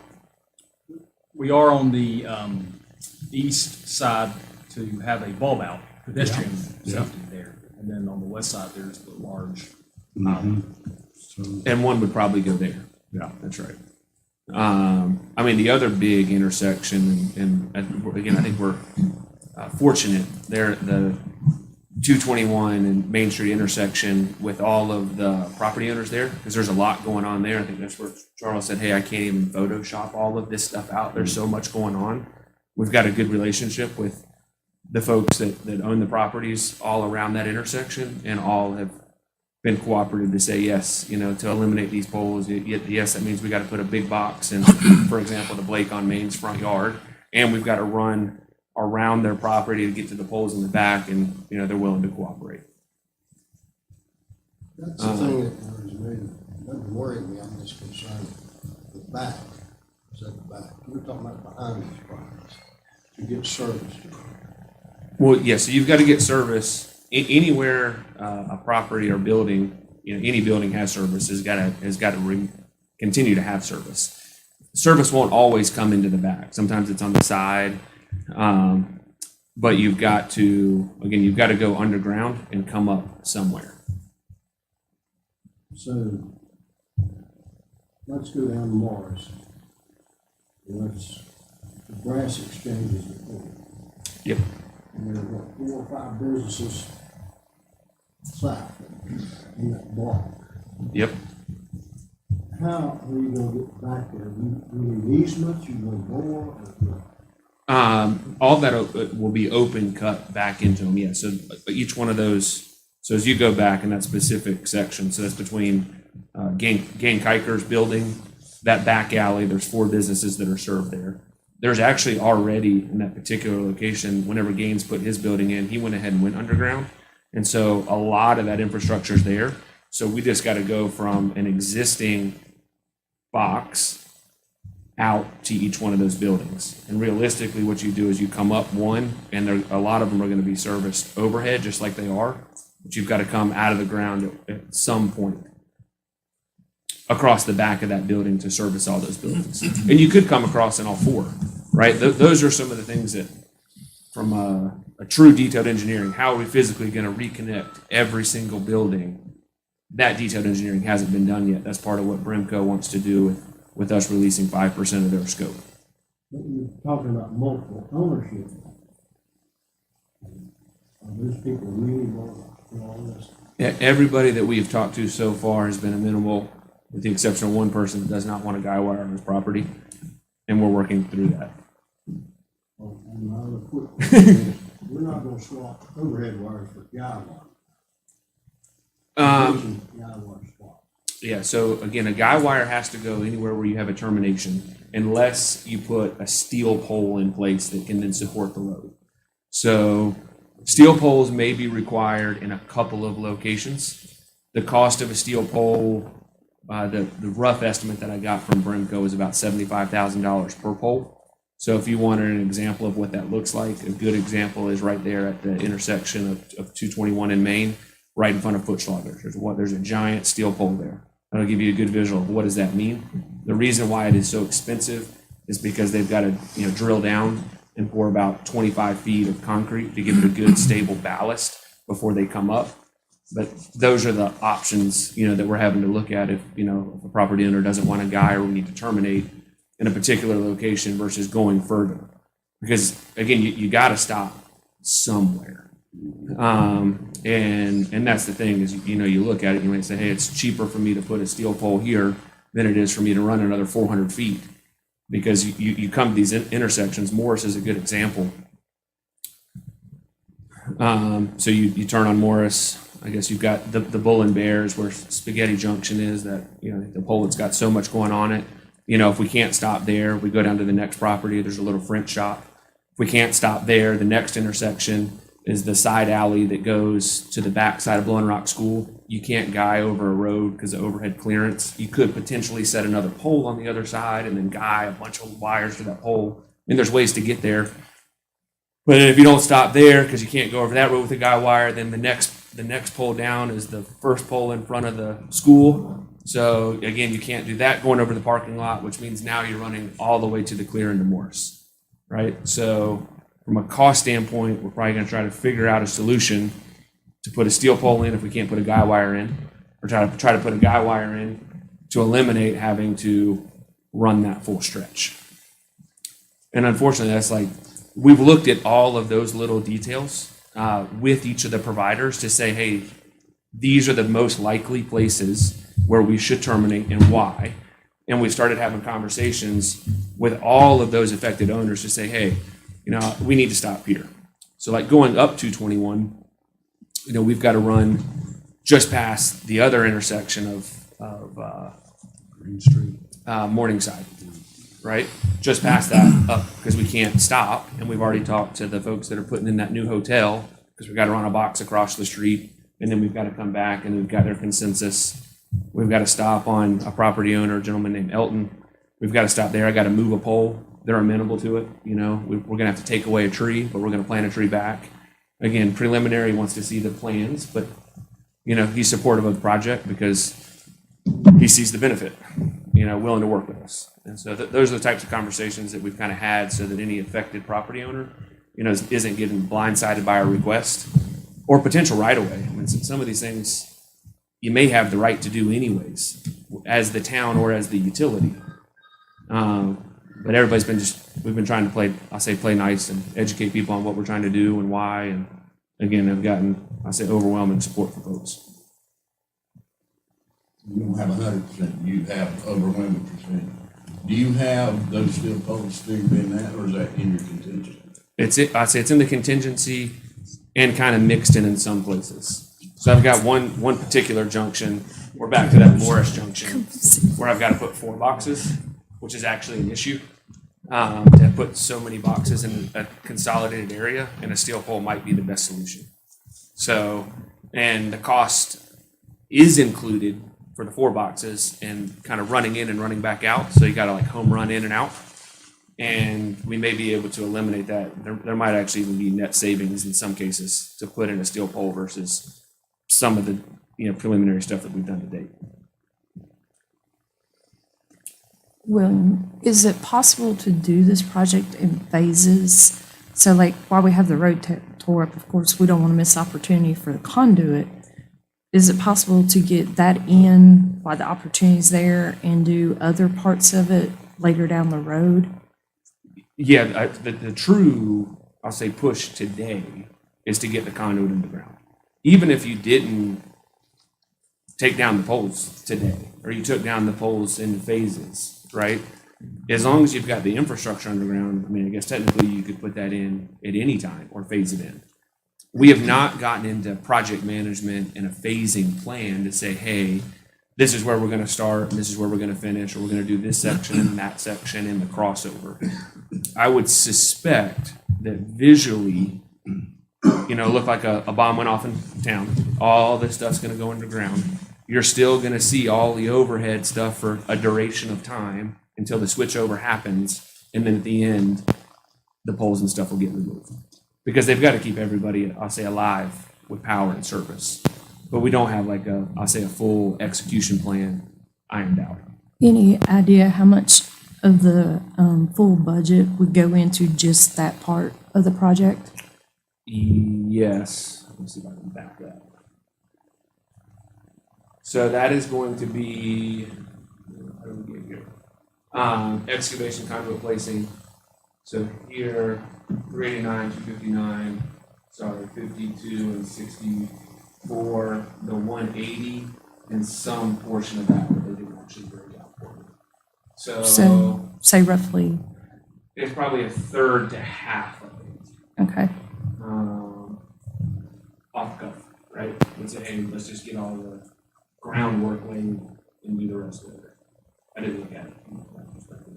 We are on the east side to have a bulb out pedestrian Yeah. safety there. And then on the west side, there's the large So, And one would probably go there. yeah. That's right. I mean, the other big intersection, and again, I think we're fortunate there. The 221 and Main Street intersection with all of the property owners there, because there's a lot going on there. I think that's where Charles said, hey, I can't even Photoshop all of this stuff out. There's so much going on. We've got a good relationship with the folks that own the properties all around that intersection, and all have been cooperative to say yes, you know, to eliminate these poles. Yes, that means we got to put a big box in, for example, the Blake on Main's front yard, and we've got to run around their property to get to the poles in the back, and, you know, they're willing to cooperate. That's the thing that doesn't worry me, I'm just concerned, the back, is at the back, we're talking about behind these properties, to get service. Well, yeah, so you've got to get service anywhere a property or building, you know, any building has service, has got to continue to have service. Service won't always come into the back. Sometimes it's on the side, but you've got to go underground and come up somewhere. So, let's go down to Morris. The brass exchanges before. Yep. And there are what, 4 or 5 businesses south in that block. Yep. How are you gonna get back there? You need easements, you want more, or what? All that will be open cut back into them, yeah. So each one of those, so as you go back in that specific section, so that's between Gang Kiker's building, that back alley, there's 4 businesses that are served there. There's actually already in that particular location, whenever Gaines put his building in, he went ahead and went underground. And so a lot of that infrastructure is there. So we just got to go from an existing box out to each one of those buildings. And realistically, what you do is you come up one, and a lot of them are going to be serviced overhead, just like they are. But you've got to come out of the ground at some point across the back of that building to service all those buildings. And you could come across in all 4, right? Those are some of the things that, from a true detailed engineering, how are we physically going to reconnect every single building? That detailed engineering hasn't been done yet. That's part of what Brimco wants to do with us releasing 5% of their scope. But you're talking about multiple ownership. Are those people really want all this? Everybody that we've talked to so far has been amenable, with the exception of one person that does not want a guy wire on his property, and we're working through that. Oh, and my other quick question is, we're not gonna swap overhead wires for guy wire. Guy wire swap. Yeah, so again, a guy wire has to go anywhere where you have a termination, unless you put a steel pole in place that can then support the load. So steel poles may be required in a couple of locations. The cost of a steel pole, the rough estimate that I got from Brimco is about $75,000 per pole. So if you wanted an example of what that looks like, a good example is right there at the intersection of 221 in Main, right in front of Footschlager. There's a giant steel pole there. That'll give you a good visual of what does that mean. The reason why it is so expensive is because they've got to, you know, drill down and pour about 25 feet of concrete to give it a good stable ballast before they come up. But those are the options, you know, that we're having to look at if, you know, if a property owner doesn't want a guy or we need to terminate in a particular location versus going further. Because again, you got to stop somewhere. And that's the thing is, you know, you look at it, you might say, hey, it's cheaper for me to put a steel pole here than it is for me to run another 400 feet. Because you come to these intersections. Morris is a good example. So you turn on Morris. I guess you've got the Bull and Bears where Spaghetti Junction is, that, you know, the pole that's got so much going on it. You know, if we can't stop there, we go down to the next property. There's a little French shop. If we can't stop there, the next intersection is the side alley that goes to the back side of Blowing Rock School. You can't guy over a road because of overhead clearance. You could potentially set another pole on the other side and then guy a bunch of wires to that pole. And there's ways to get there. But if you don't stop there because you can't go over that road with a guy wire, then the next pole down is the first pole in front of the school. So again, you can't do that going over the parking lot, which means now you're running all the way to the clear into Morris, right? So from a cost standpoint, we're probably going to try to figure out a solution to put a steel pole in if we can't put a guy wire in, or try to put a guy wire in to eliminate having to run that full stretch. And unfortunately, that's like, we've looked at all of those little details. with each of the providers to say, hey, these are the most likely places where we should terminate and why. And we started having conversations with all of those affected owners to say, hey, we need to stop here. So like going up 221, we've got to run just past the other intersection of Green Street. Morningside, right? Just past that up because we can't stop. And we've already talked to the folks that are putting in that new hotel because we've got to run a box across the street and then we've got to come back and we've got their consensus. We've got to stop on a property owner, a gentleman named Elton. We've got to stop there. I got to move a pole. They're amenable to it. We're going to have to take away a tree, but we're going to plant a tree back. Again, preliminary wants to see the plans, but he's supportive of the project because he sees the benefit, willing to work with us. And so those are the types of conversations that we've kind of had so that any affected property owner, isn't getting blindsided by our request or potential right of way. I mean, some of these things you may have the right to do anyways as the town or as the utility. But we've been trying to play nice and educate people on what we're trying to do and why. And again, I've gotten, overwhelming support from folks. You don't have 100%, you have overwhelming percent. Do you have those steel poles figured in that, or is that in your contingency? I'd say it's in the contingency and kind of mixed in some places. So I've got one particular junction, we're back to that Morris junction, where I've got to put 4 boxes, which is actually an issue. To put so many boxes in a consolidated area, and a steel pole might be the best solution. So, and the cost is included for the 4 boxes and kind of running in and running back out. So you got to like home run in and out. And we may be able to eliminate that. There might actually even be net savings in some cases to put in a steel pole versus some of the preliminary stuff that we've done to date. William, is it possible to do this project in phases? So like while we have the road tore up, of course, we don't want to miss opportunity for the conduit. Is it possible to get that in while the opportunity's there and do other parts of it later down the road? Yeah, the true, I'll say, push today is to get the conduit in the ground. Even if you didn't take down the poles today, or you took down the poles in phases, right? As long as you've got the infrastructure underground, I mean, I guess technically you could put that in at any time or phase it in. We have not gotten into project management and a phasing plan to say, hey, this is where we're going to start, and this is where we're going to finish, or we're going to do this section and that section and the crossover. I would suspect that visually, look like a bomb went off in town. All this stuff's going to go underground. You're still going to see all the overhead stuff for a duration of time until the switchover happens, and then at the end, the poles and stuff will get removed. Because they've got to keep everybody, I'll say, alive with power and service. But we don't have a full execution plan ironed out. Any idea how much of the full budget would go into just that part of the project? Yes. Let me see if I can back that. So that is going to be, how do we get here? Excavation conduit placing. So here, 389, 259, 52 and 64, the 180, and some portion of that they didn't actually break out for me. So say roughly. It's probably a third to half of it. Okay. Off cuff, right? Let's say, hey, let's just get all the groundwork laid and do the rest of it. I didn't look at it from that perspective.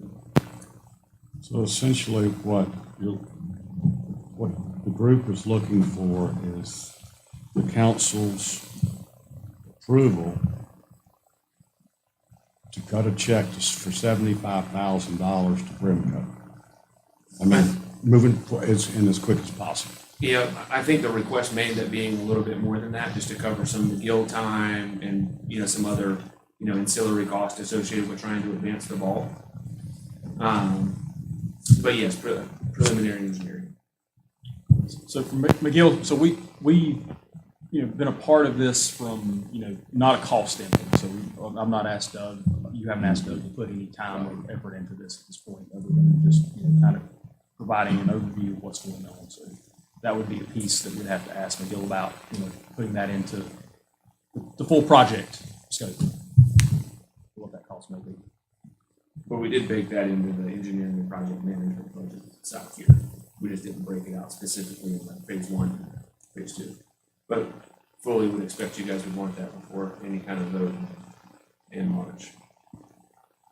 So essentially what the group is looking for is the council's approval to cut a check for $75,000 to Brimco. I mean, moving as quick as possible. Yeah, I think the request may end up being a little bit more than that, just to cover some McGill time and, some other, ancillary costs associated with trying to advance the ball. But yes, preliminary engineering. So for McGill, so we been a part of this from, not a cost standpoint. So I'm not asked Doug, you haven't asked Doug to put any time or effort into this at this point, other than just, kind of providing an overview of what's going on. So that would be a piece that we'd have to ask McGill about, putting that into the full project scope. What that cost may be. But we did bake that into the engineering and project management budget south here. We just didn't break it out specifically in like phase one, phase two. But fully would expect you guys would want that before any kind of vote in March.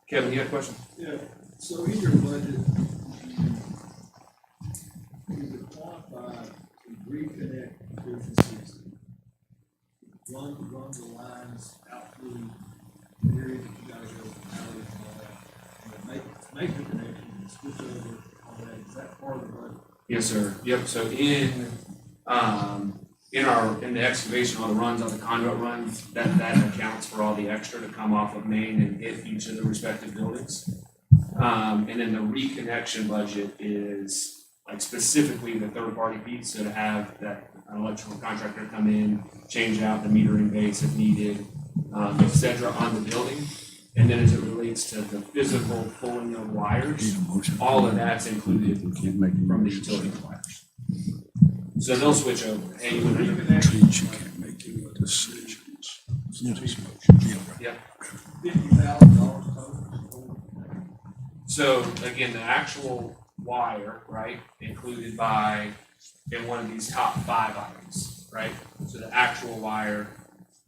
Kevin, you had a question? Yeah, so in your budget, you quantify to reconnect businesses, run the lines out through the area that you guys are alley and all that, and make the connection and switch over all that. Is that part of the budget? Yes, sir. Yep, so in the excavation, all the runs, all the conduit runs, that accounts for all the extra to come off of Main and hit each of the respective buildings. And then the reconnection budget is like specifically the third party piece, so to have that electrical contractor come in, change out the metering base if needed, et cetera, on the building. And then as it relates to the physical pulling of wires, all of that's included from the utility wires. So they'll switch over. Hey, you want to Trees, you can't make any decisions. Yeah. $50,000 total. So again, the actual wire, right, included by, in one of these top 5 items, right? So the actual wire,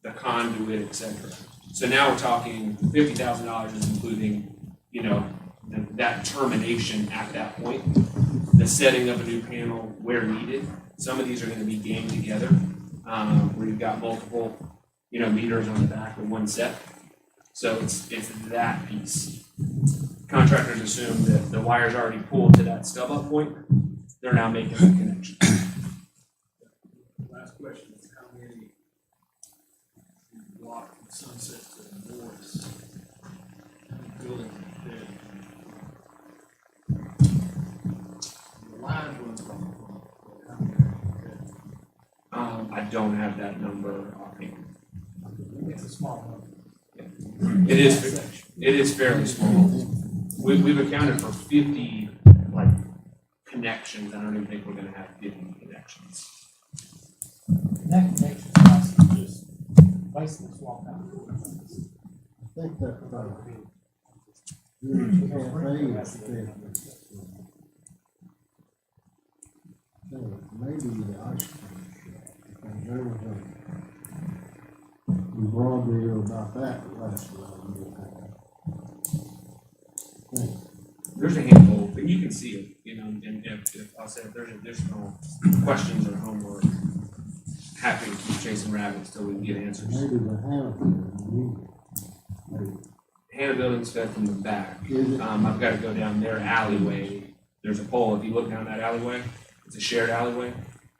the conduit, et cetera. So now we're talking $50,000 is including, that termination at that point, the setting of a new panel where needed. Some of these are gonna be gamed together, where you've got multiple, meters on the back of one set. So it's that piece. Contractors assume that the wire's already pulled to that stub up point. They're now making the connection. Last question is how many block from Sunset to Morris, how many buildings are dead? The line runs from, how many are dead? I don't have that number offhand. It's a small It is fairly small. We've accounted for 50 connections. I don't even think we're gonna have 50 connections. That connection is just basically swap out. I think that's about it. Maybe the ice cream shop, because there was a broadly about that last year. There's a handful, but you can see it, and if I'll say if there's additional questions or homework, happy to keep chasing rabbits till we can get answers. Maybe the Hannah. Hannah Building's fed from the back. I've got to go down their alleyway. There's a pole. If you look down that alleyway, it's a shared alleyway.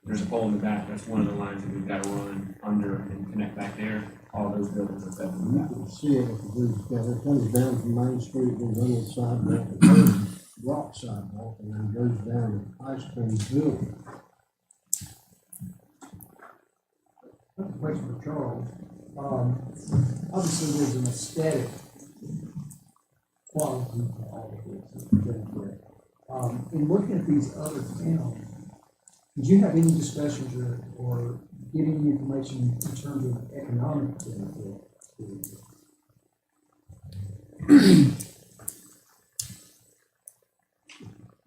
There's a pole in the back. That's one of the lines that we've got to run under and connect back there. All those buildings are fed from the back. You can see it, it comes down from Main Street, goes under the sidewalk, it goes rock sidewalk, and then goes down to Ice Cream Building. That's a question for Charles. Obviously, there's an aesthetic quality to all of this. In looking at these other towns, did you have any discussions or get any information in terms of economic benefit?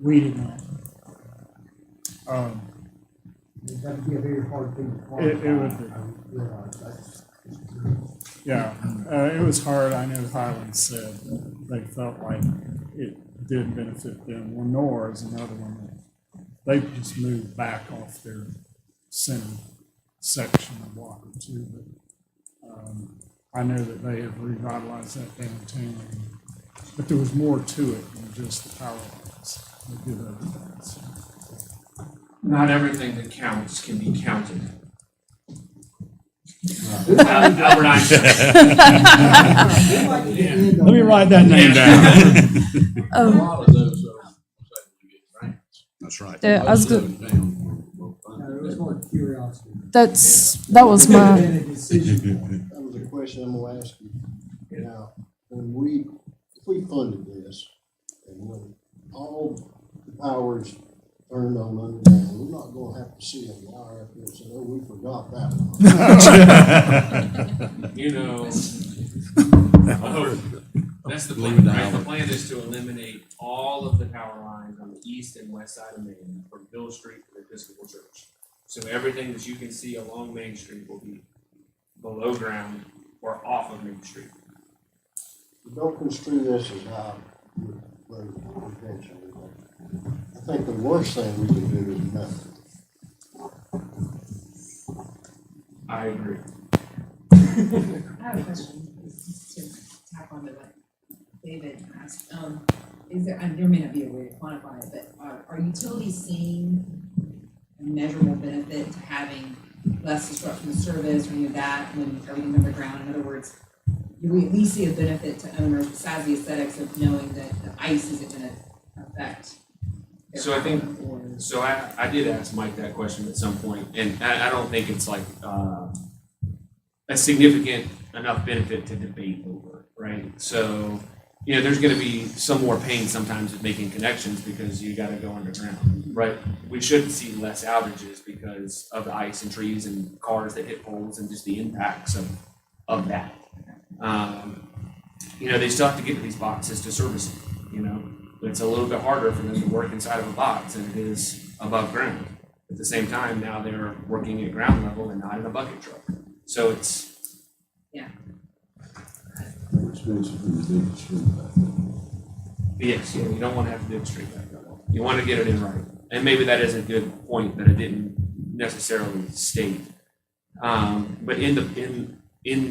We did not. That would be a very hard thing to It would be. quantify. I realize that. Yeah, it was hard. I know Highland said that they felt like it did benefit them. Well, Nor is another one that they just moved back off their center section of block or two. But I know that they have revitalized that downtown. But there was more to it than just the power lines. They did other things. Not everything that counts can be counted. Albert Einstein. Let me write that name down. Oh. A lot of those grants. That's right. Yeah, I was Most of good. them down No, it was more curiosity. That was my. That was a question I'm gonna ask you. Now, if we funded this, and when all the powers turned on underground. We're not gonna have to see a wire up here and say, oh, we forgot that one. You know, that's the Leave plan, it right? out. The plan is to eliminate all of the power lines on the east and west side of Main from Bill Street to the Episcopal Church. So everything that you can see along Main Street will be below ground or off of Main Street. Don't construe this as how you raise attention. I think the worst thing we can do is nothing. I agree. I have a question to tap on to what David asked. Is there, and there may not be a way to quantify it, but are utilities seeing a measurable benefit to having less disruption of service or any of that when everything's underground? In other words, do we at least see a benefit to owners besides the aesthetics of knowing that the ice isn't gonna affect their So I think, home or- so I did ask Mike that question at some point, and I don't think it's like, a significant enough benefit to debate over, right? So, you know, there's gonna be some more pain sometimes with making connections because you gotta go underground, right? We should see less outages because of the ice and trees and cars that hit poles and just the impacts of that. You know, they still have to get to these boxes to service them, you know? It's a little bit harder for them to work inside of a box than it is above ground. At the same time, now they're working at ground level and not in a bucket truck. So it's, Yeah. Expensive for the big street back there. yes, you know, you don't want to have to dig straight back up. You want to get it in right. And maybe that is a good point that I didn't necessarily state. But in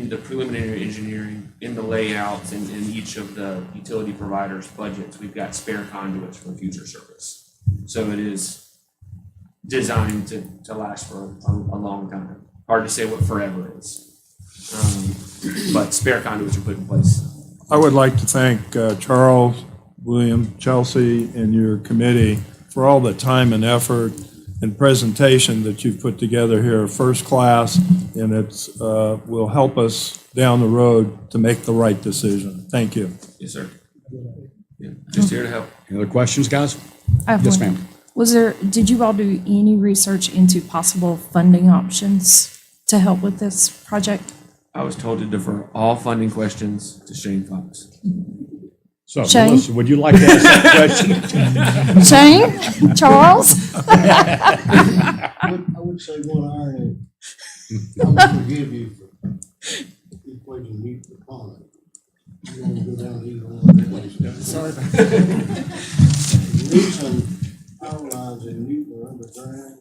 the preliminary engineering, in the layouts, and in each of the utility providers' budgets, we've got spare conduits for future service. So it is designed to last for a long time. Hard to say what forever is. But spare conduits are put in place. I would like to thank Charles, William, Chelsea, and your committee for all the time and effort and presentation that you've put together here, first class, and it's will help us down the road to make the right decision. Thank you. Yes, sir. Yeah, just here to help. Any other questions, guys? I have Yes, one. ma'am. Did you all do any research into possible funding options to help with this project? I was told to defer all funding questions to Shane Fox. So, Shane? Melissa, would you like to ask that question? Shane? Charles? I would say one irony. I will forgive you for equating meat to pond. You don't go down to either one of the places. Sorry. The reason power lines in Newton are underground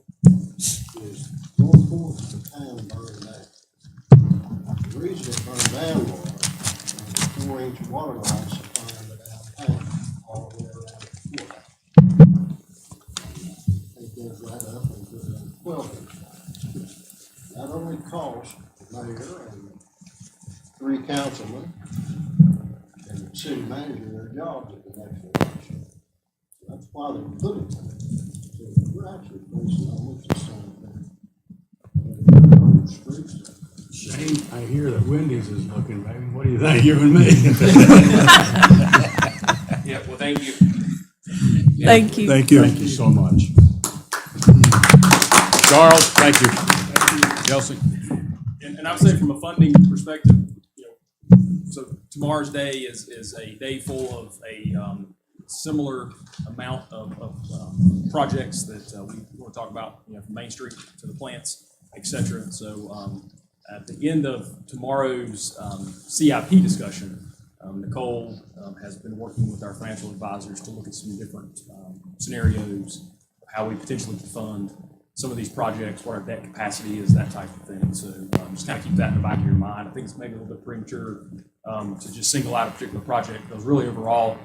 is 1/4 of the town burned down. The reason it burned down was the 4-inch water line supplying the downtown all the way around the courthouse. It goes right up and goes down 12-inch line. Not only cost the mayor and 3 councilmen and the city manager their jobs at the next election. That's why they put it there. So we're actually facing almost the same thing. Streets. Shane, I hear that Wendy's is looking, baby. What do you think, you and me? Yeah, well, thank you. Thank you. Thank you. Thank you so much. Charles, thank you. Chelsea? And I would say from a funding perspective, you know, so tomorrow's day is a day full of a similar amount of projects that we want to talk about, you know, from Main Street to the plants, et cetera. So at the end of tomorrow's CIP discussion, Nicole has been working with our financial advisors to look at some different scenarios, how we potentially could fund some of these projects, what our debt capacity is, that type of thing. So just kind of keep that in the back of your mind. I think it's maybe a little bit premature to just single out a particular project, because really overall,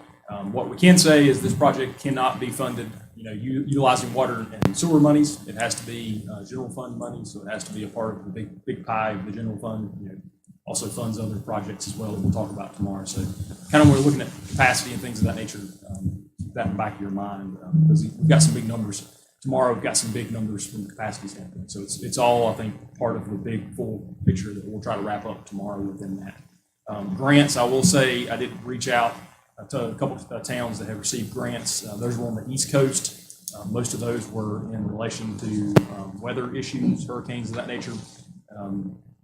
what we can say is this project cannot be funded, you know, utilizing water and sewer monies. It has to be general fund money, so it has to be a part of the big pie of the general fund. You know, also funds other projects as well that we'll talk about tomorrow. So kind of when we're looking at capacity and things of that nature, keep that in the back of your mind, because we've got some big numbers. Tomorrow we've got some big numbers from the capacity standpoint. So it's all, I think, part of the big full picture that we'll try to wrap up tomorrow within that. Grants, I will say, I did reach out to a couple of towns that have received grants. Those were on the East Coast. Most of those were in relation to weather issues, hurricanes of that nature.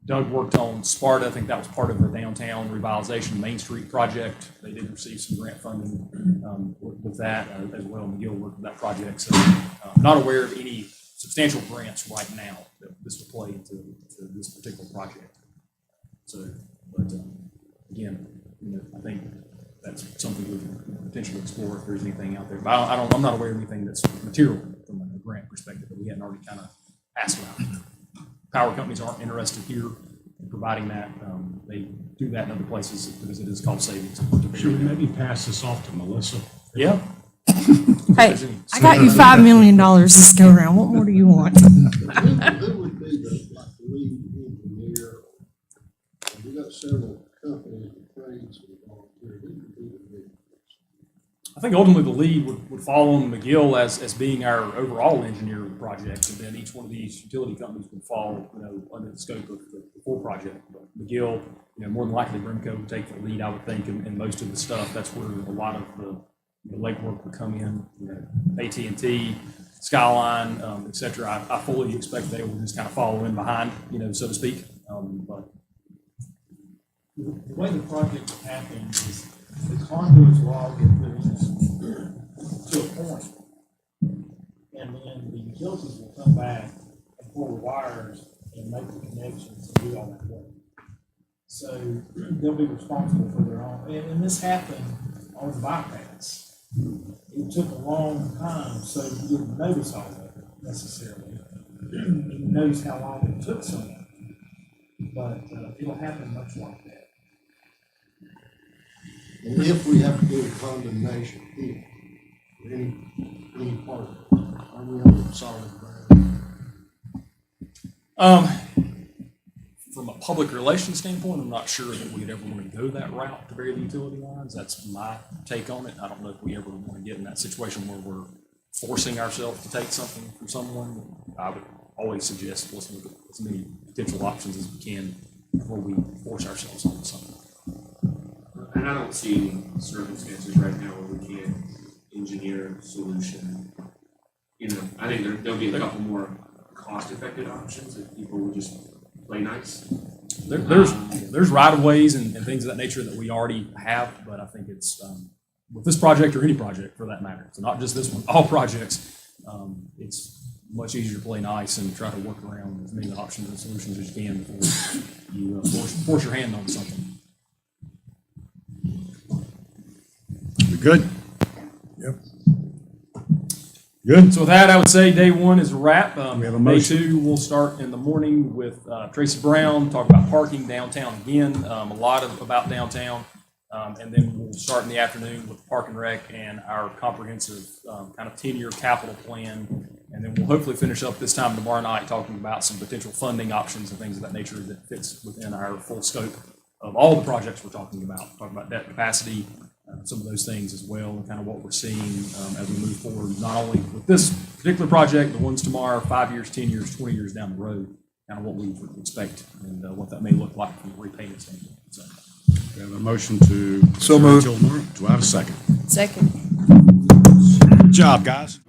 Doug worked on Sparta. I think that was part of the downtown revitalization Main Street project. They did receive some grant funding with that as well. McGill worked with that project. So I'm not aware of any substantial grants right now that this will play into this particular project. So, but again, I think that's something we can potentially explore if there's anything out there. But I'm not aware of anything that's material from a grant perspective that we hadn't already kind of asked about. Power companies aren't interested here in providing that. They do that in other places because it is cost savings. Should we maybe pass this off to Melissa? Yeah. Hey, I got you $5 million this go around. What more do you want? Who would be the lead engineer? We got several companies and trades involved here. Who would be the lead? I think ultimately the lead would fall on McGill as being our overall engineer of the project, and then each one of these utility companies would fall, under the scope of the full project. But McGill, more than likely Brimco would take the lead, I would think, in most of the stuff. That's where a lot of the legwork would come in. AT&T, Skyline, et cetera. I fully expect they will just kind of follow in behind, so to speak. But the way the project will happen is the conduits will all get put in to a point. And then the utilities will come back and pull the wires and make the connections and do all that work. So they'll be responsible for their own, and this happened on the bypass. It took a long time, so you didn't notice all of it necessarily. You notice how long it took someone, but it'll happen much like that. And if we have to do a condemnation here, or any part of it, are we on solid ground? From a public relations standpoint, I'm not sure that we'd ever want to go that route to bury the utility lines. That's my take on it. I don't know if we ever want to get in that situation where we're forcing ourselves to take something from someone. I would always suggest let's look at as many potential options as we can before we force ourselves onto something. And I don't see any circumstances right now where we can't engineer a solution. I think there'll be a couple more cost-effective options if people would just play nice. There's right-of-ways and things of that nature that we already have, but I think it's, with this project or any project for that matter, so not just this one, all projects, it's much easier to play nice and try to work around as many options and solutions as you can before you force your hand on something. We good? Yep. Good. So with that, I would say day one is a wrap. We have a Day motion. two, we'll start in the morning with Tracy Brown, talk about parking downtown again, a lot about downtown. And then we'll start in the afternoon with Park and Rec and our comprehensive kind of 10-year capital plan. And then we'll hopefully finish up this time tomorrow night talking about some potential funding options and things of that nature that fits within our full scope of all the projects we're talking about. Talking about debt capacity, some of those things as well, and kind of what we're seeing as we move forward, not only with this particular project, the ones tomorrow, 5 years, 10 years, 20 years down the road, kind of what we would expect and what that may look like from a repayment standpoint. So. We have a motion to. So moved. Till tomorrow. Do I have a second? Second. Good job, guys.